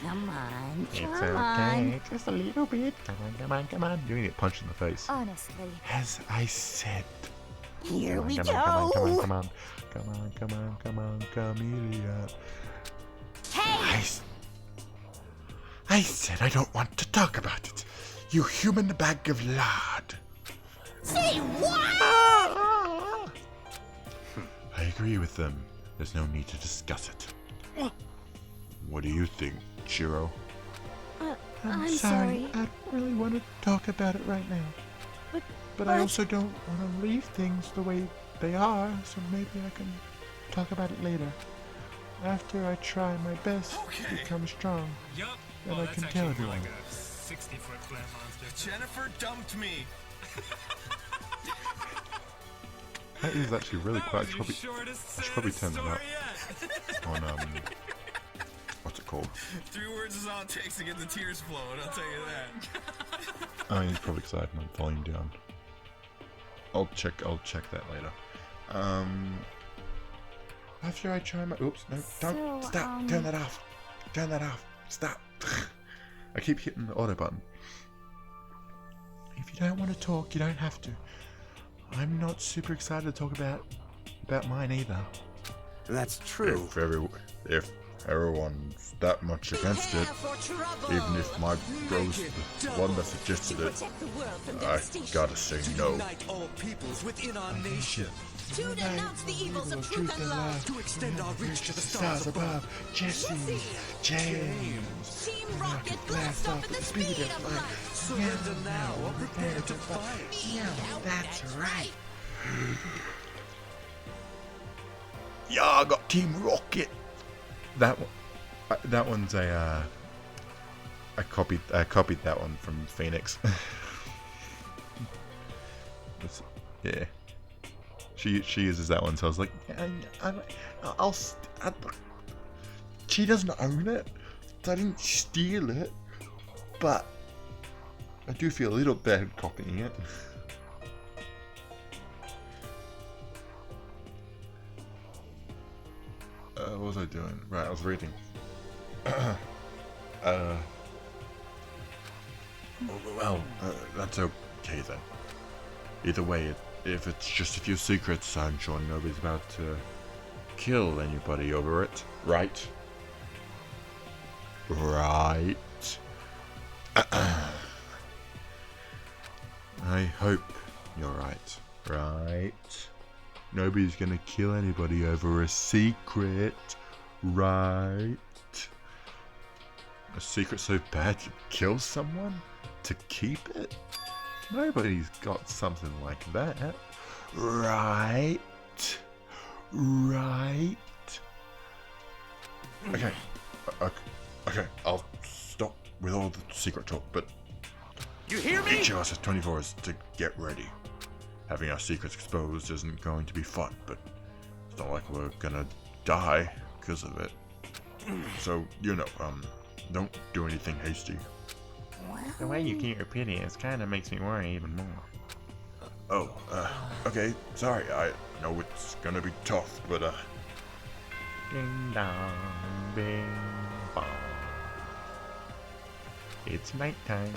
Come on, It's come okay, on. just a little bit. Come on. You need a punch in the face. Honestly. As I said. Here we go. Come on, Camellia. Hey! I said I don't want to talk about it. You human bag of lard. Say what? I agree with them. There's no need to discuss it. What do you think, Shiro? I'm sorry. I don't really want to talk about it right now. But I also don't want to leave things the way they are, so maybe I can talk about it later. After I try my best to become strong. Yup. And Oh, I that's can actually tell more everyone. like a 60-foot plant monster. Jennifer dumped me. That is actually really quiet. I should probably turn that up on what's it called? 3 words is all it takes to get the tears flowing, I'll tell you that. Oh, he's probably because I had my volume down. I'll check that later. After I try my oops, no, don't stop, turn that off. Turn that off. Stop. I keep hitting the auto button. If you don't want to talk, you don't have to. I'm not super excited to talk about mine either. That's true. If everyone's that much against it, even if my bro's the one that suggested it, I gotta say no. Unite all peoples within our nation. To denounce the evils of truth and love. To extend our reach to the Stars above. Jesse, James. Team Rocket, blast off at the speed of light. Surrender now or prepare to fight. Yeah, that's right. Yeah, I got Team Rocket. That one's a I copied that one from Phoenix. Yeah. She uses that one, so I was like, she doesn't own it, so I didn't steal it, but I do feel a little bad copying it. What was I doing? Right, I was reading. That's okay then. Either way, if it's just a few secrets, I'm sure nobody's about to kill anybody over it, right? Right. I hope you're right. Right? Nobody's gonna kill anybody over a secret, right? A secret so bad you kill someone to keep it? Nobody's got something like that, right? Right? Okay, okay, I'll stop with all the secret talk, but you hear me? Each of us has 24 hours to get ready. Having our secrets exposed isn't going to be fun, but it's not like we're gonna die because of it. So, don't do anything hasty. The way you keep repeating it kind of makes me worry even more. Okay, sorry, I know it's gonna be tough, but Ding dong, bing bong. It's nighttime.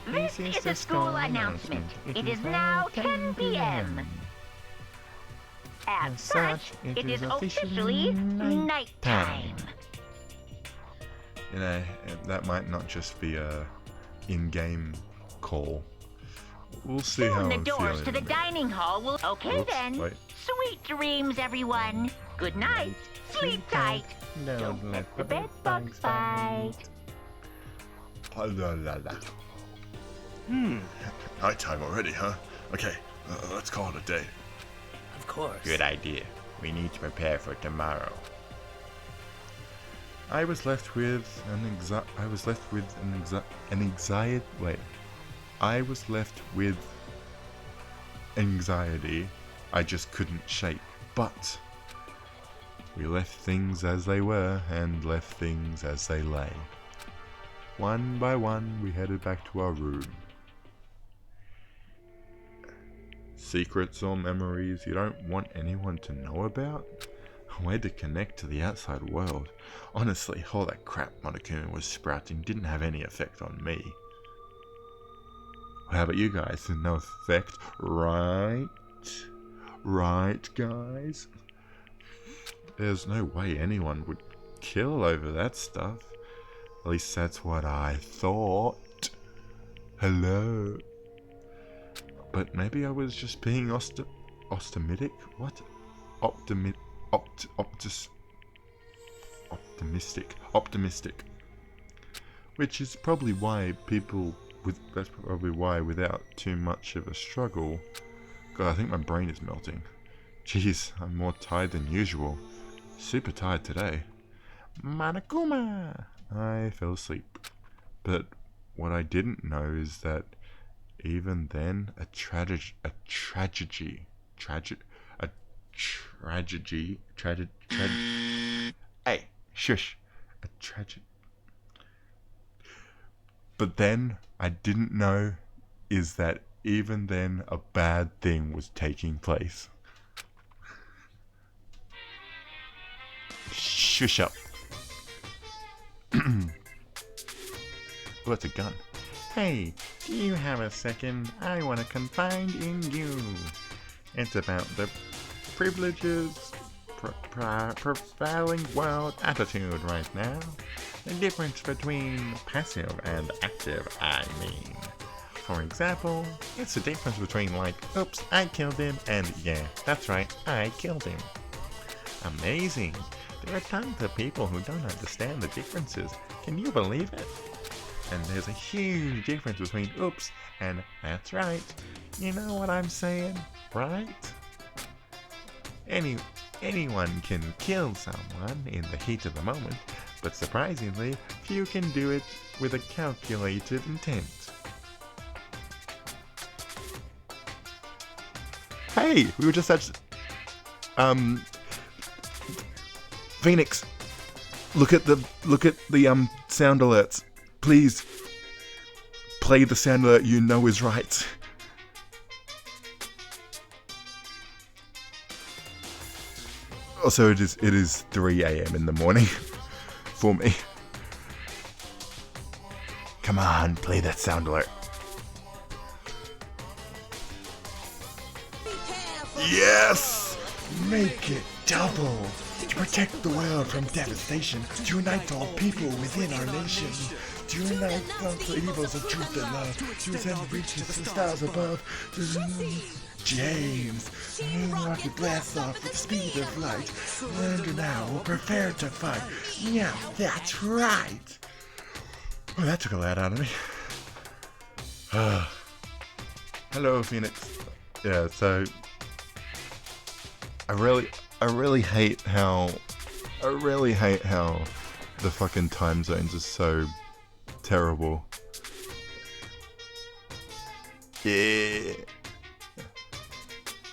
This is a school announcement. It is now 10 p.m. As such, it is officially nighttime. That might not just be a in-game call. We'll see how Soon I'm the doors feeling to the in a minute. dining hall will... Okay Oops, then. wait. Sweet dreams, everyone. Good night. Sleep tight. Don't let The bed bugs bite. Nighttime already, huh? Okay, let's call it a day. Of course. Good idea. We need to prepare for tomorrow. I was left with anxiety I just couldn't shake. But we left things as they were and left things as they lay. One by one, we headed back to our room. Secrets or memories you don't want anyone to know about? A way to connect to the outside world. Honestly, all that crap Monokuma was sprouting didn't have any effect on me. How about you guys? No effect, right? Right, guys? There's no way anyone would kill over that stuff. At least that's what I thought. Hello. But maybe I was just being optimistic? What? Optimistic. Which is probably why that's probably why without too much of a struggle. God, I think my brain is melting. Jeez, I'm more tired than usual. Super tired today. Monokuma! I fell asleep. But what I didn't know is that even then, hey, shush. But then, I didn't know is that even then a bad thing was taking place. Shush up. Oh, that's a gun. Hey, do you have a second? I want to confide in you. It's about the privileges prevailing world attitude right now. The difference between passive and active, I mean. For example, it's the difference between like, oops, I killed him, and yeah, that's right, I killed him. Amazing. There are tons of people who don't understand the differences. Can you believe it? And there's a huge difference between oops and that's right. You know what I'm saying, right? Anyone can kill someone in the heat of the moment, but surprisingly, few can do it with a calculated intent. Hey, we were just at Phoenix. Look at the sound alerts. Please play the sound alert you know is right. Also, it is 3 a.m. in the morning for me. Come on, play that sound alert. Yes! Make it double! To protect the world from devastation, to unite all people within our nation, to unite the evils of truth and love, to send reaches to the stars above, James, moonwalk with blast off with the speed of light, learn now, we're prepared to fight. Yeah, that's right! Oh, that took a lot out of me. Hello, Phoenix. Yeah, so I really hate how the fucking time zones are so terrible. Yeah.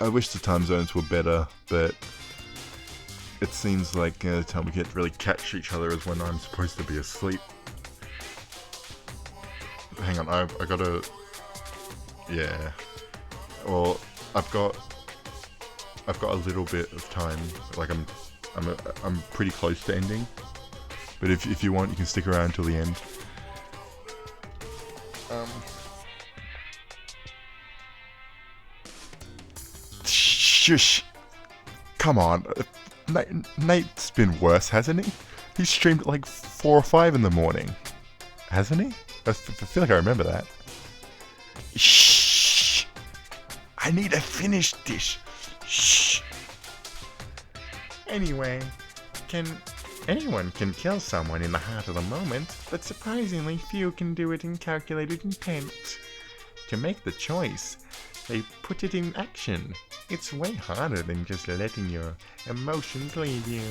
I wish the time zones were better, but it seems like the time we get to really catch each other is when I'm supposed to be asleep. Hang on, I gotta... Yeah. Well, I've got a little bit of time. Like I'm pretty close to ending. But if you want, you can stick around until the end. Shush. Come on. Nate's been worse, hasn't he? He streamed at like 4 or 5 in the morning. Hasn't he? I feel like I remember that. Shh. I need to finish this. Shh. Anyway, anyone can kill someone in the heart of the moment, but surprisingly few can do it in calculated intent. To make the choice, they put it in action. It's way harder than just letting your emotions lead you.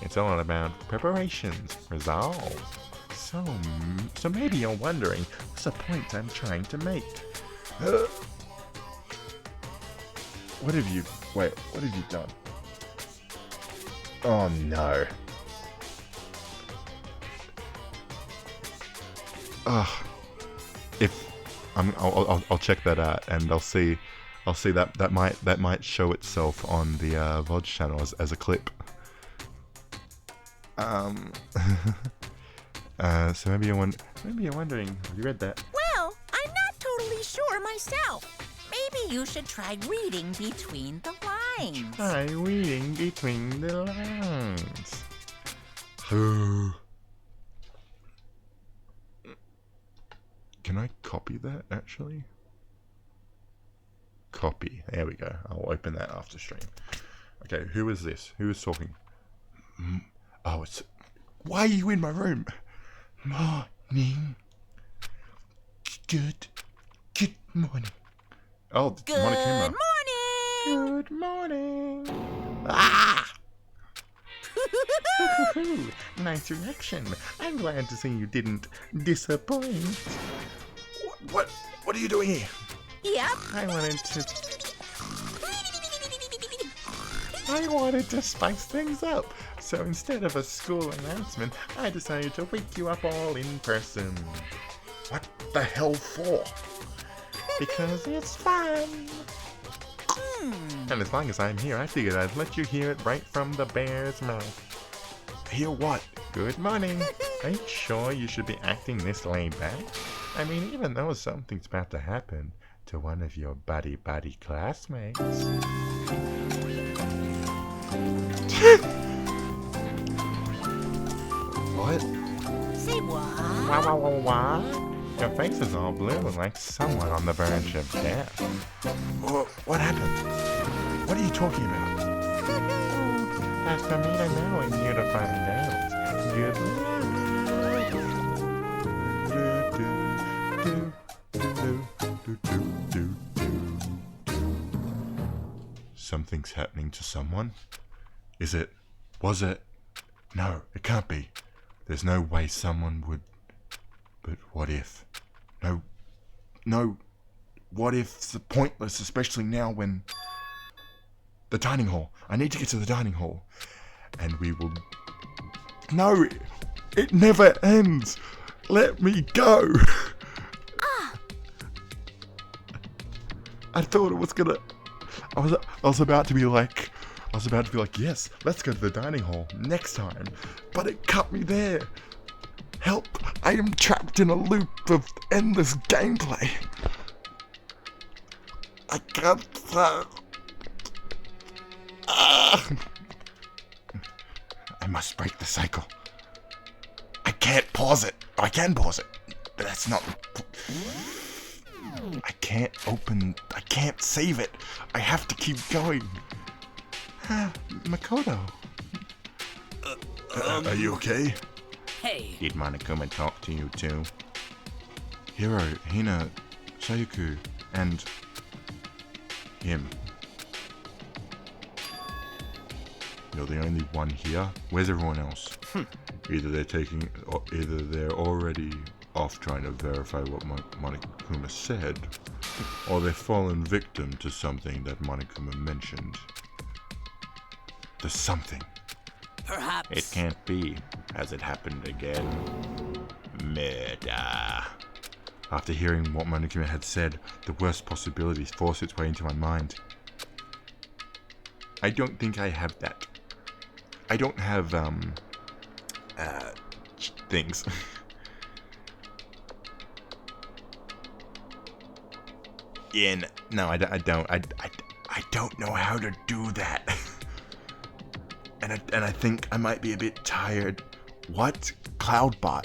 It's all about preparations, resolve. So maybe you're wondering, what's the point I'm trying to make? What have you done? Oh no. I'll check that out, and I'll see that might show itself on the VOD channel as a clip. So maybe you're wondering, have you read that? Well, I'm not totally sure myself. Maybe you should try reading between the lines. Try reading between the lines. Can I copy that, actually? Copy. There we go. I'll open that after stream. Okay, who is this? Who is talking? Oh, it's... Why are you in my room? Morning. Good morning. Oh, Monica came out. Good morning. Ah! Nice reaction. I'm glad to see you didn't disappoint. What are you doing here? Yep. I wanted to spice things up. So instead of a school announcement, I decided to wake you up all in person. What the hell for? Because it's fun. And as long as I'm here, I figured I'd let you hear it right from the bear's mouth. Hear what? Good morning. Are you sure you should be acting this laid back? I mean, even though something's about to happen to one of your buddy classmates. What? Say what? What? Your face is all blue like someone on the verge of death. What happened? What are you talking about? That's for me to know and you to find out. Good Something's happening to someone? Is it? Was it? No, it can't be. There's no way someone would... But what if? No. What if it's pointless, especially now when... The dining hall. I need to get to the dining hall. And we will... No! It never ends! Let me go! I thought it was gonna... I was about to be like, yes, let's go to the dining hall next time. But it cut me there. Help! I am trapped in a loop of endless gameplay. I can't... I must break the cycle. I can't pause it. I can pause it, but that's not... I can't save it. I have to keep going. Makoto. Are you okay? Hey. Did Monokuma talk to you too? Hiro, Hina, Sayuku, and... him. You're the only one here? Where's everyone else? Either they're already off trying to verify what Monokuma said, or they've fallen victim to something that Monokuma mentioned. There's something. Perhaps. It can't be. Has it happened again? Murder. After hearing what Monokuma had said, the worst possibilities forced its way into my mind. I don't think I have that. I don't have, things. Yeah, no, I don't. I don't know how to do that. And I think I might be a bit tired. What? Cloudbot.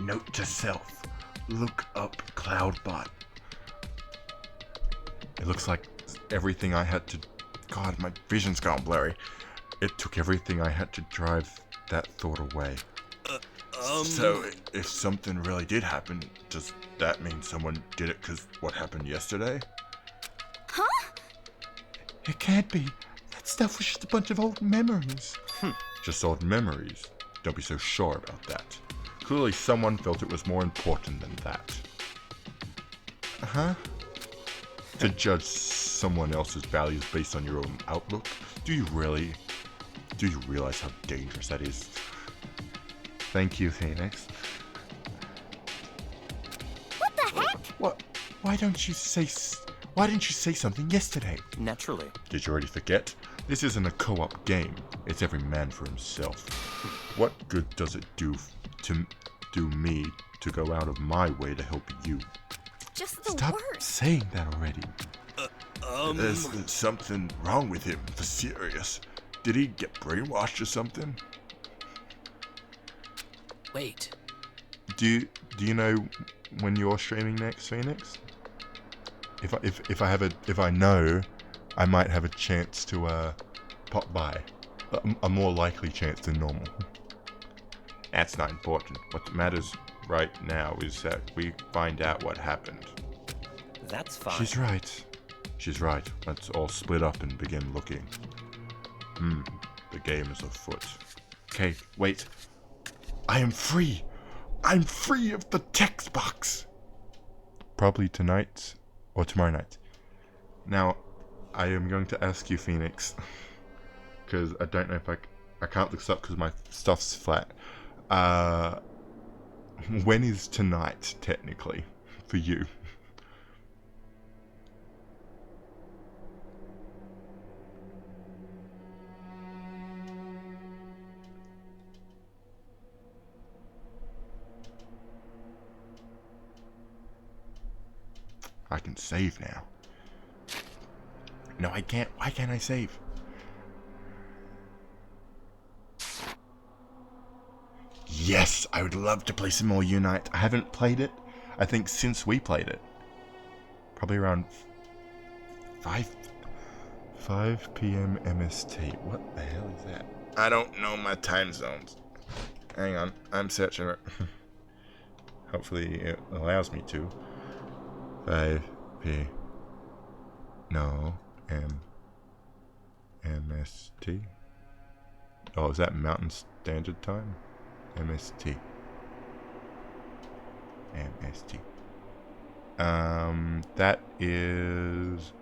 Note to self. Look up Cloudbot. It looks like everything I had to... God, my vision's gone blurry. It took everything I had to drive that thought away. So, if something really did happen, does that mean someone did it because what happened yesterday? Huh? It can't be. That stuff was just a bunch of old memories. Just old memories. Don't be so sure about that. Clearly someone felt it was more important than that. Huh? To judge someone else's values based on your own outlook? Do you realize how dangerous that is? Thank you, Phoenix. What the heck? What? Why didn't you say something yesterday? Naturally. Did you already forget? This isn't a co-op game. It's every man for himself. What good does it do me to go out of my way to help you? Just the Stop worst. saying that already. There's something wrong with him, for serious. Did he get brainwashed or something? Wait. Do you know when you're streaming next, Phoenix? If I know, I might have a chance to pop by. A more likely chance than normal. That's not important. What matters right now is that we find out what happened. That's fine. She's right. She's right. Let's all split up and begin looking. The game is afoot. Okay, wait. I am free. I'm free of the text box. Probably tonight or tomorrow night. Now, I am going to ask you, Phoenix, because I don't know if I can't look this up because my stuff's flat. When is tonight, technically, for you? I can save now. No, I can't. Why can't I save? Yes, I would love to play some more Unite. I haven't played it, I think, since we played it. Probably around 5 p.m. MST. What the hell is that? I don't know my time zones. Hang on, I'm searching it. Hopefully it allows me to. 5 p. No, MST. Oh, is that Mountain Standard Time? MST. That is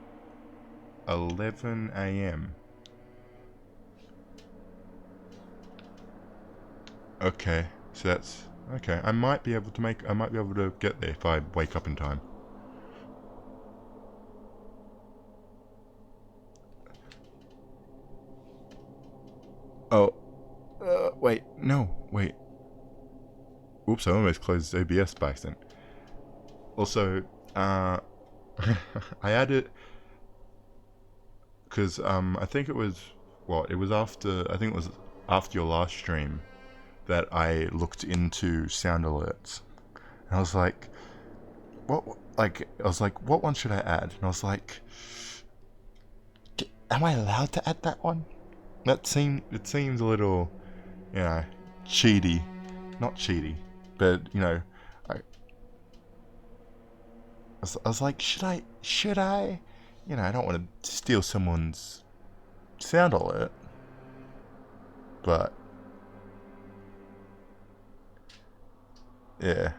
11 a.m. Okay, so that's okay. I might be able to get there if I wake up in time. Oh, wait, oops, I almost closed OBS by accident. Also, I added, because, I think it was after your last stream that I looked into sound alerts. And I was like, what one should I add? And I was like, am I allowed to add that one? It seems a little, cheaty. Not cheaty, but, I was like, should I? I don't want to steal someone's sound alert. But, yeah.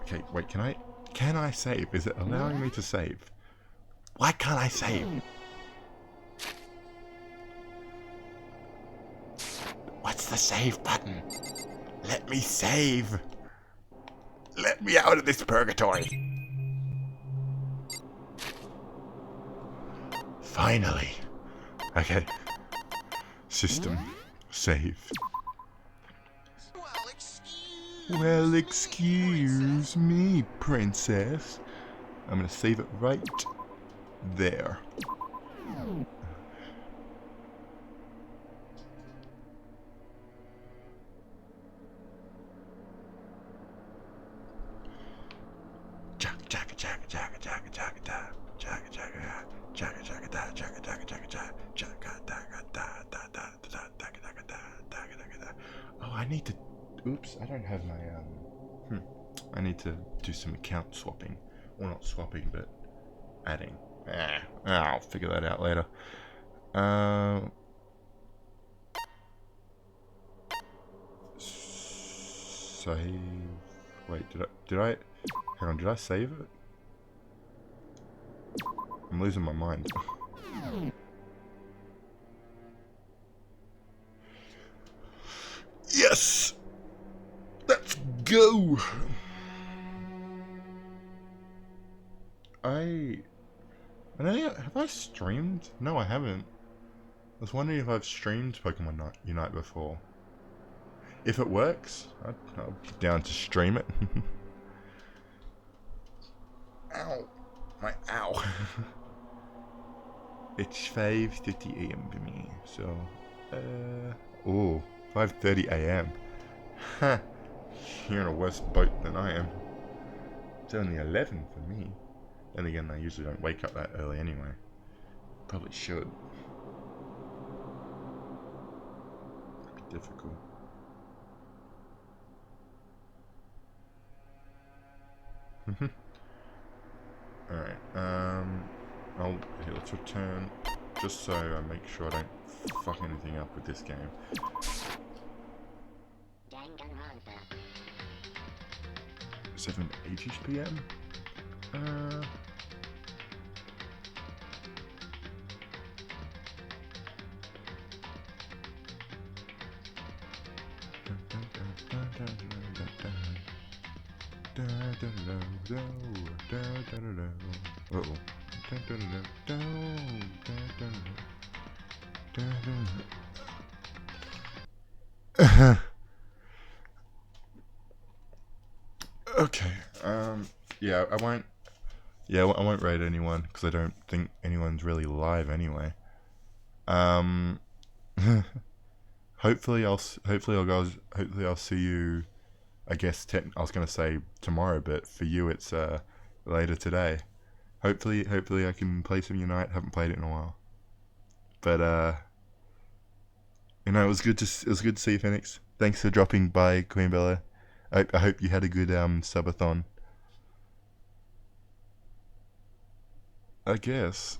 Okay, wait, can I save? Is it allowing me to save? Why can't I save? What's the save button? Let me save. Let me out of this purgatory. Finally. Okay. System. Save. Well, excuse me, princess. I'm gonna save it right there. Oh, I need to. Oops, I don't have my I need to do some account swapping. Well, not swapping, but adding. I'll figure that out later. Save. Wait, did I? Hang on, did I save it? I'm losing my mind. Yes! Let's go! Have I streamed? No, I haven't. I was wondering if I've streamed Pokemon Unite before. If it works, I'll be down to stream it. Ow. My ow. It's 5:30 a.m. for me, so, oh, 5:30 a.m. Ha! You're in a worse boat than I am. It's only 11 for me. Then again, I usually don't wake up that early anyway. Probably should. It'd be difficult. Alright, let's return, just so I make sure I don't fuck anything up with this game. Danganronpa. 7:80 p.m. Okay. Yeah, I won't. Yeah, I won't raid anyone because I don't think anyone's really live anyway. Hopefully I'll see you. I guess I was gonna say tomorrow, but for you it's later today. Hopefully I can play some Unite. Haven't played it in a while, but it was good to see you, Phoenix. Thanks for dropping by, Queen Bella. I hope you had a good subathon. I guess.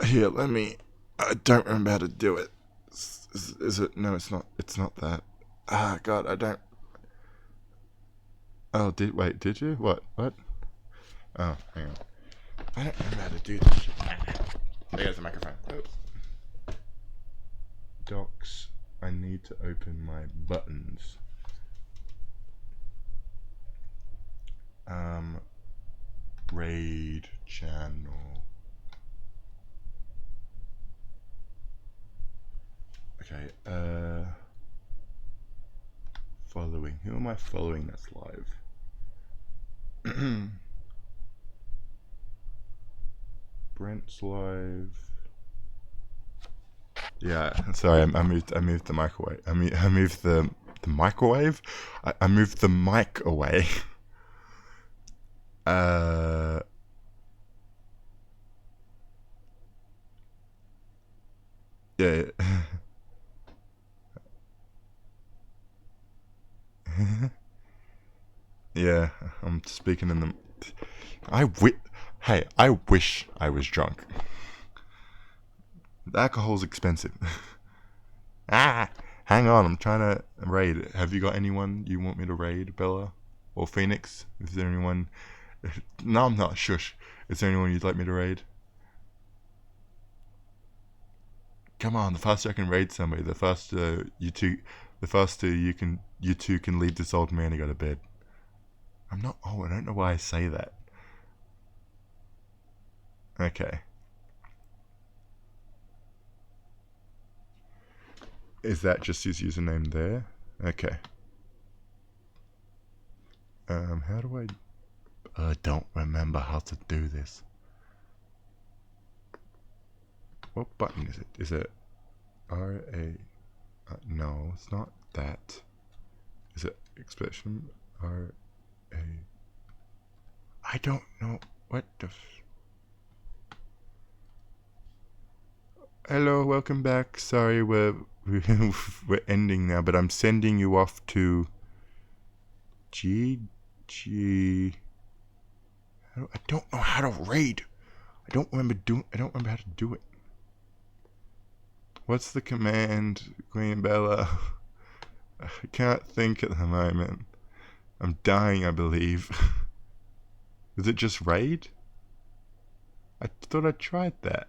Here, let me. I don't remember how to do it. Is it? No, it's not. It's not that. Ah, God, I don't. Oh, did you? What? Oh, hang on. I don't remember how to do this shit. There's the microphone. Oops. Docs. I need to open my buttons. Raid channel. Okay, following. Who am I following that's live? Brent's live. Yeah, sorry, I moved the microwave. I moved the microwave? I moved the mic away. Yeah. Yeah, I'm speaking in the. Hey, I wish I was drunk. The alcohol's expensive. Hang on, I'm trying to raid. Have you got anyone you want me to raid, Bella? Or Phoenix? Is there anyone? No, I'm not. Shush. Is there anyone you'd like me to raid? Come on, the faster I can raid somebody, the faster you two can leave this old man and go to bed. I'm not old. I don't know why I say that. Okay. Is that just his username there? Okay. How do I don't remember how to do this. What button is it? Is it RA? No, it's not that. Is it expression RA? I don't know what the. Hello, welcome back. Sorry, we're ending now, but I'm sending you off to GG. I don't know how to raid. I don't remember how to do it. What's the command, Queen Bella? I can't think at the moment. I'm dying, I believe. Is it just raid? I thought I tried that.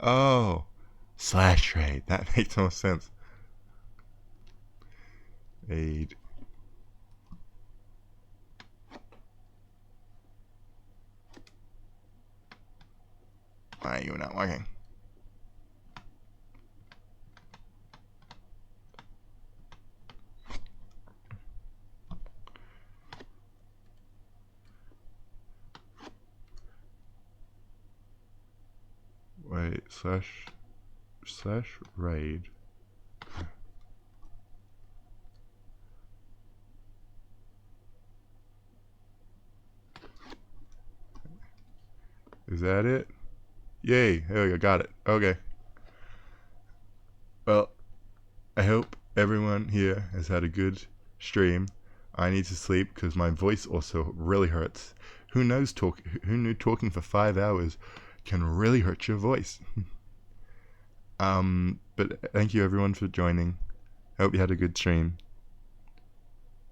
Oh, /raid. That makes more sense. Raid. Why are you not working? Wait, slash raid. Is that it? Yay, there we go, got it. Okay. Well, I hope everyone here has had a good stream. I need to sleep because my voice also really hurts. Who knew talking for 5 hours can really hurt your voice? But thank you everyone for joining. I hope you had a good stream.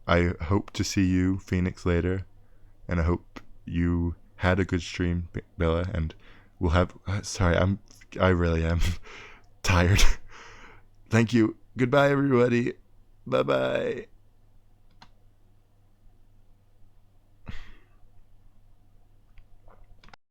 I hope to see you, Phoenix, later, and I hope you had a good stream, Bella, and we'll have. Sorry, I really am tired. Thank you. Goodbye, everybody. Bye bye.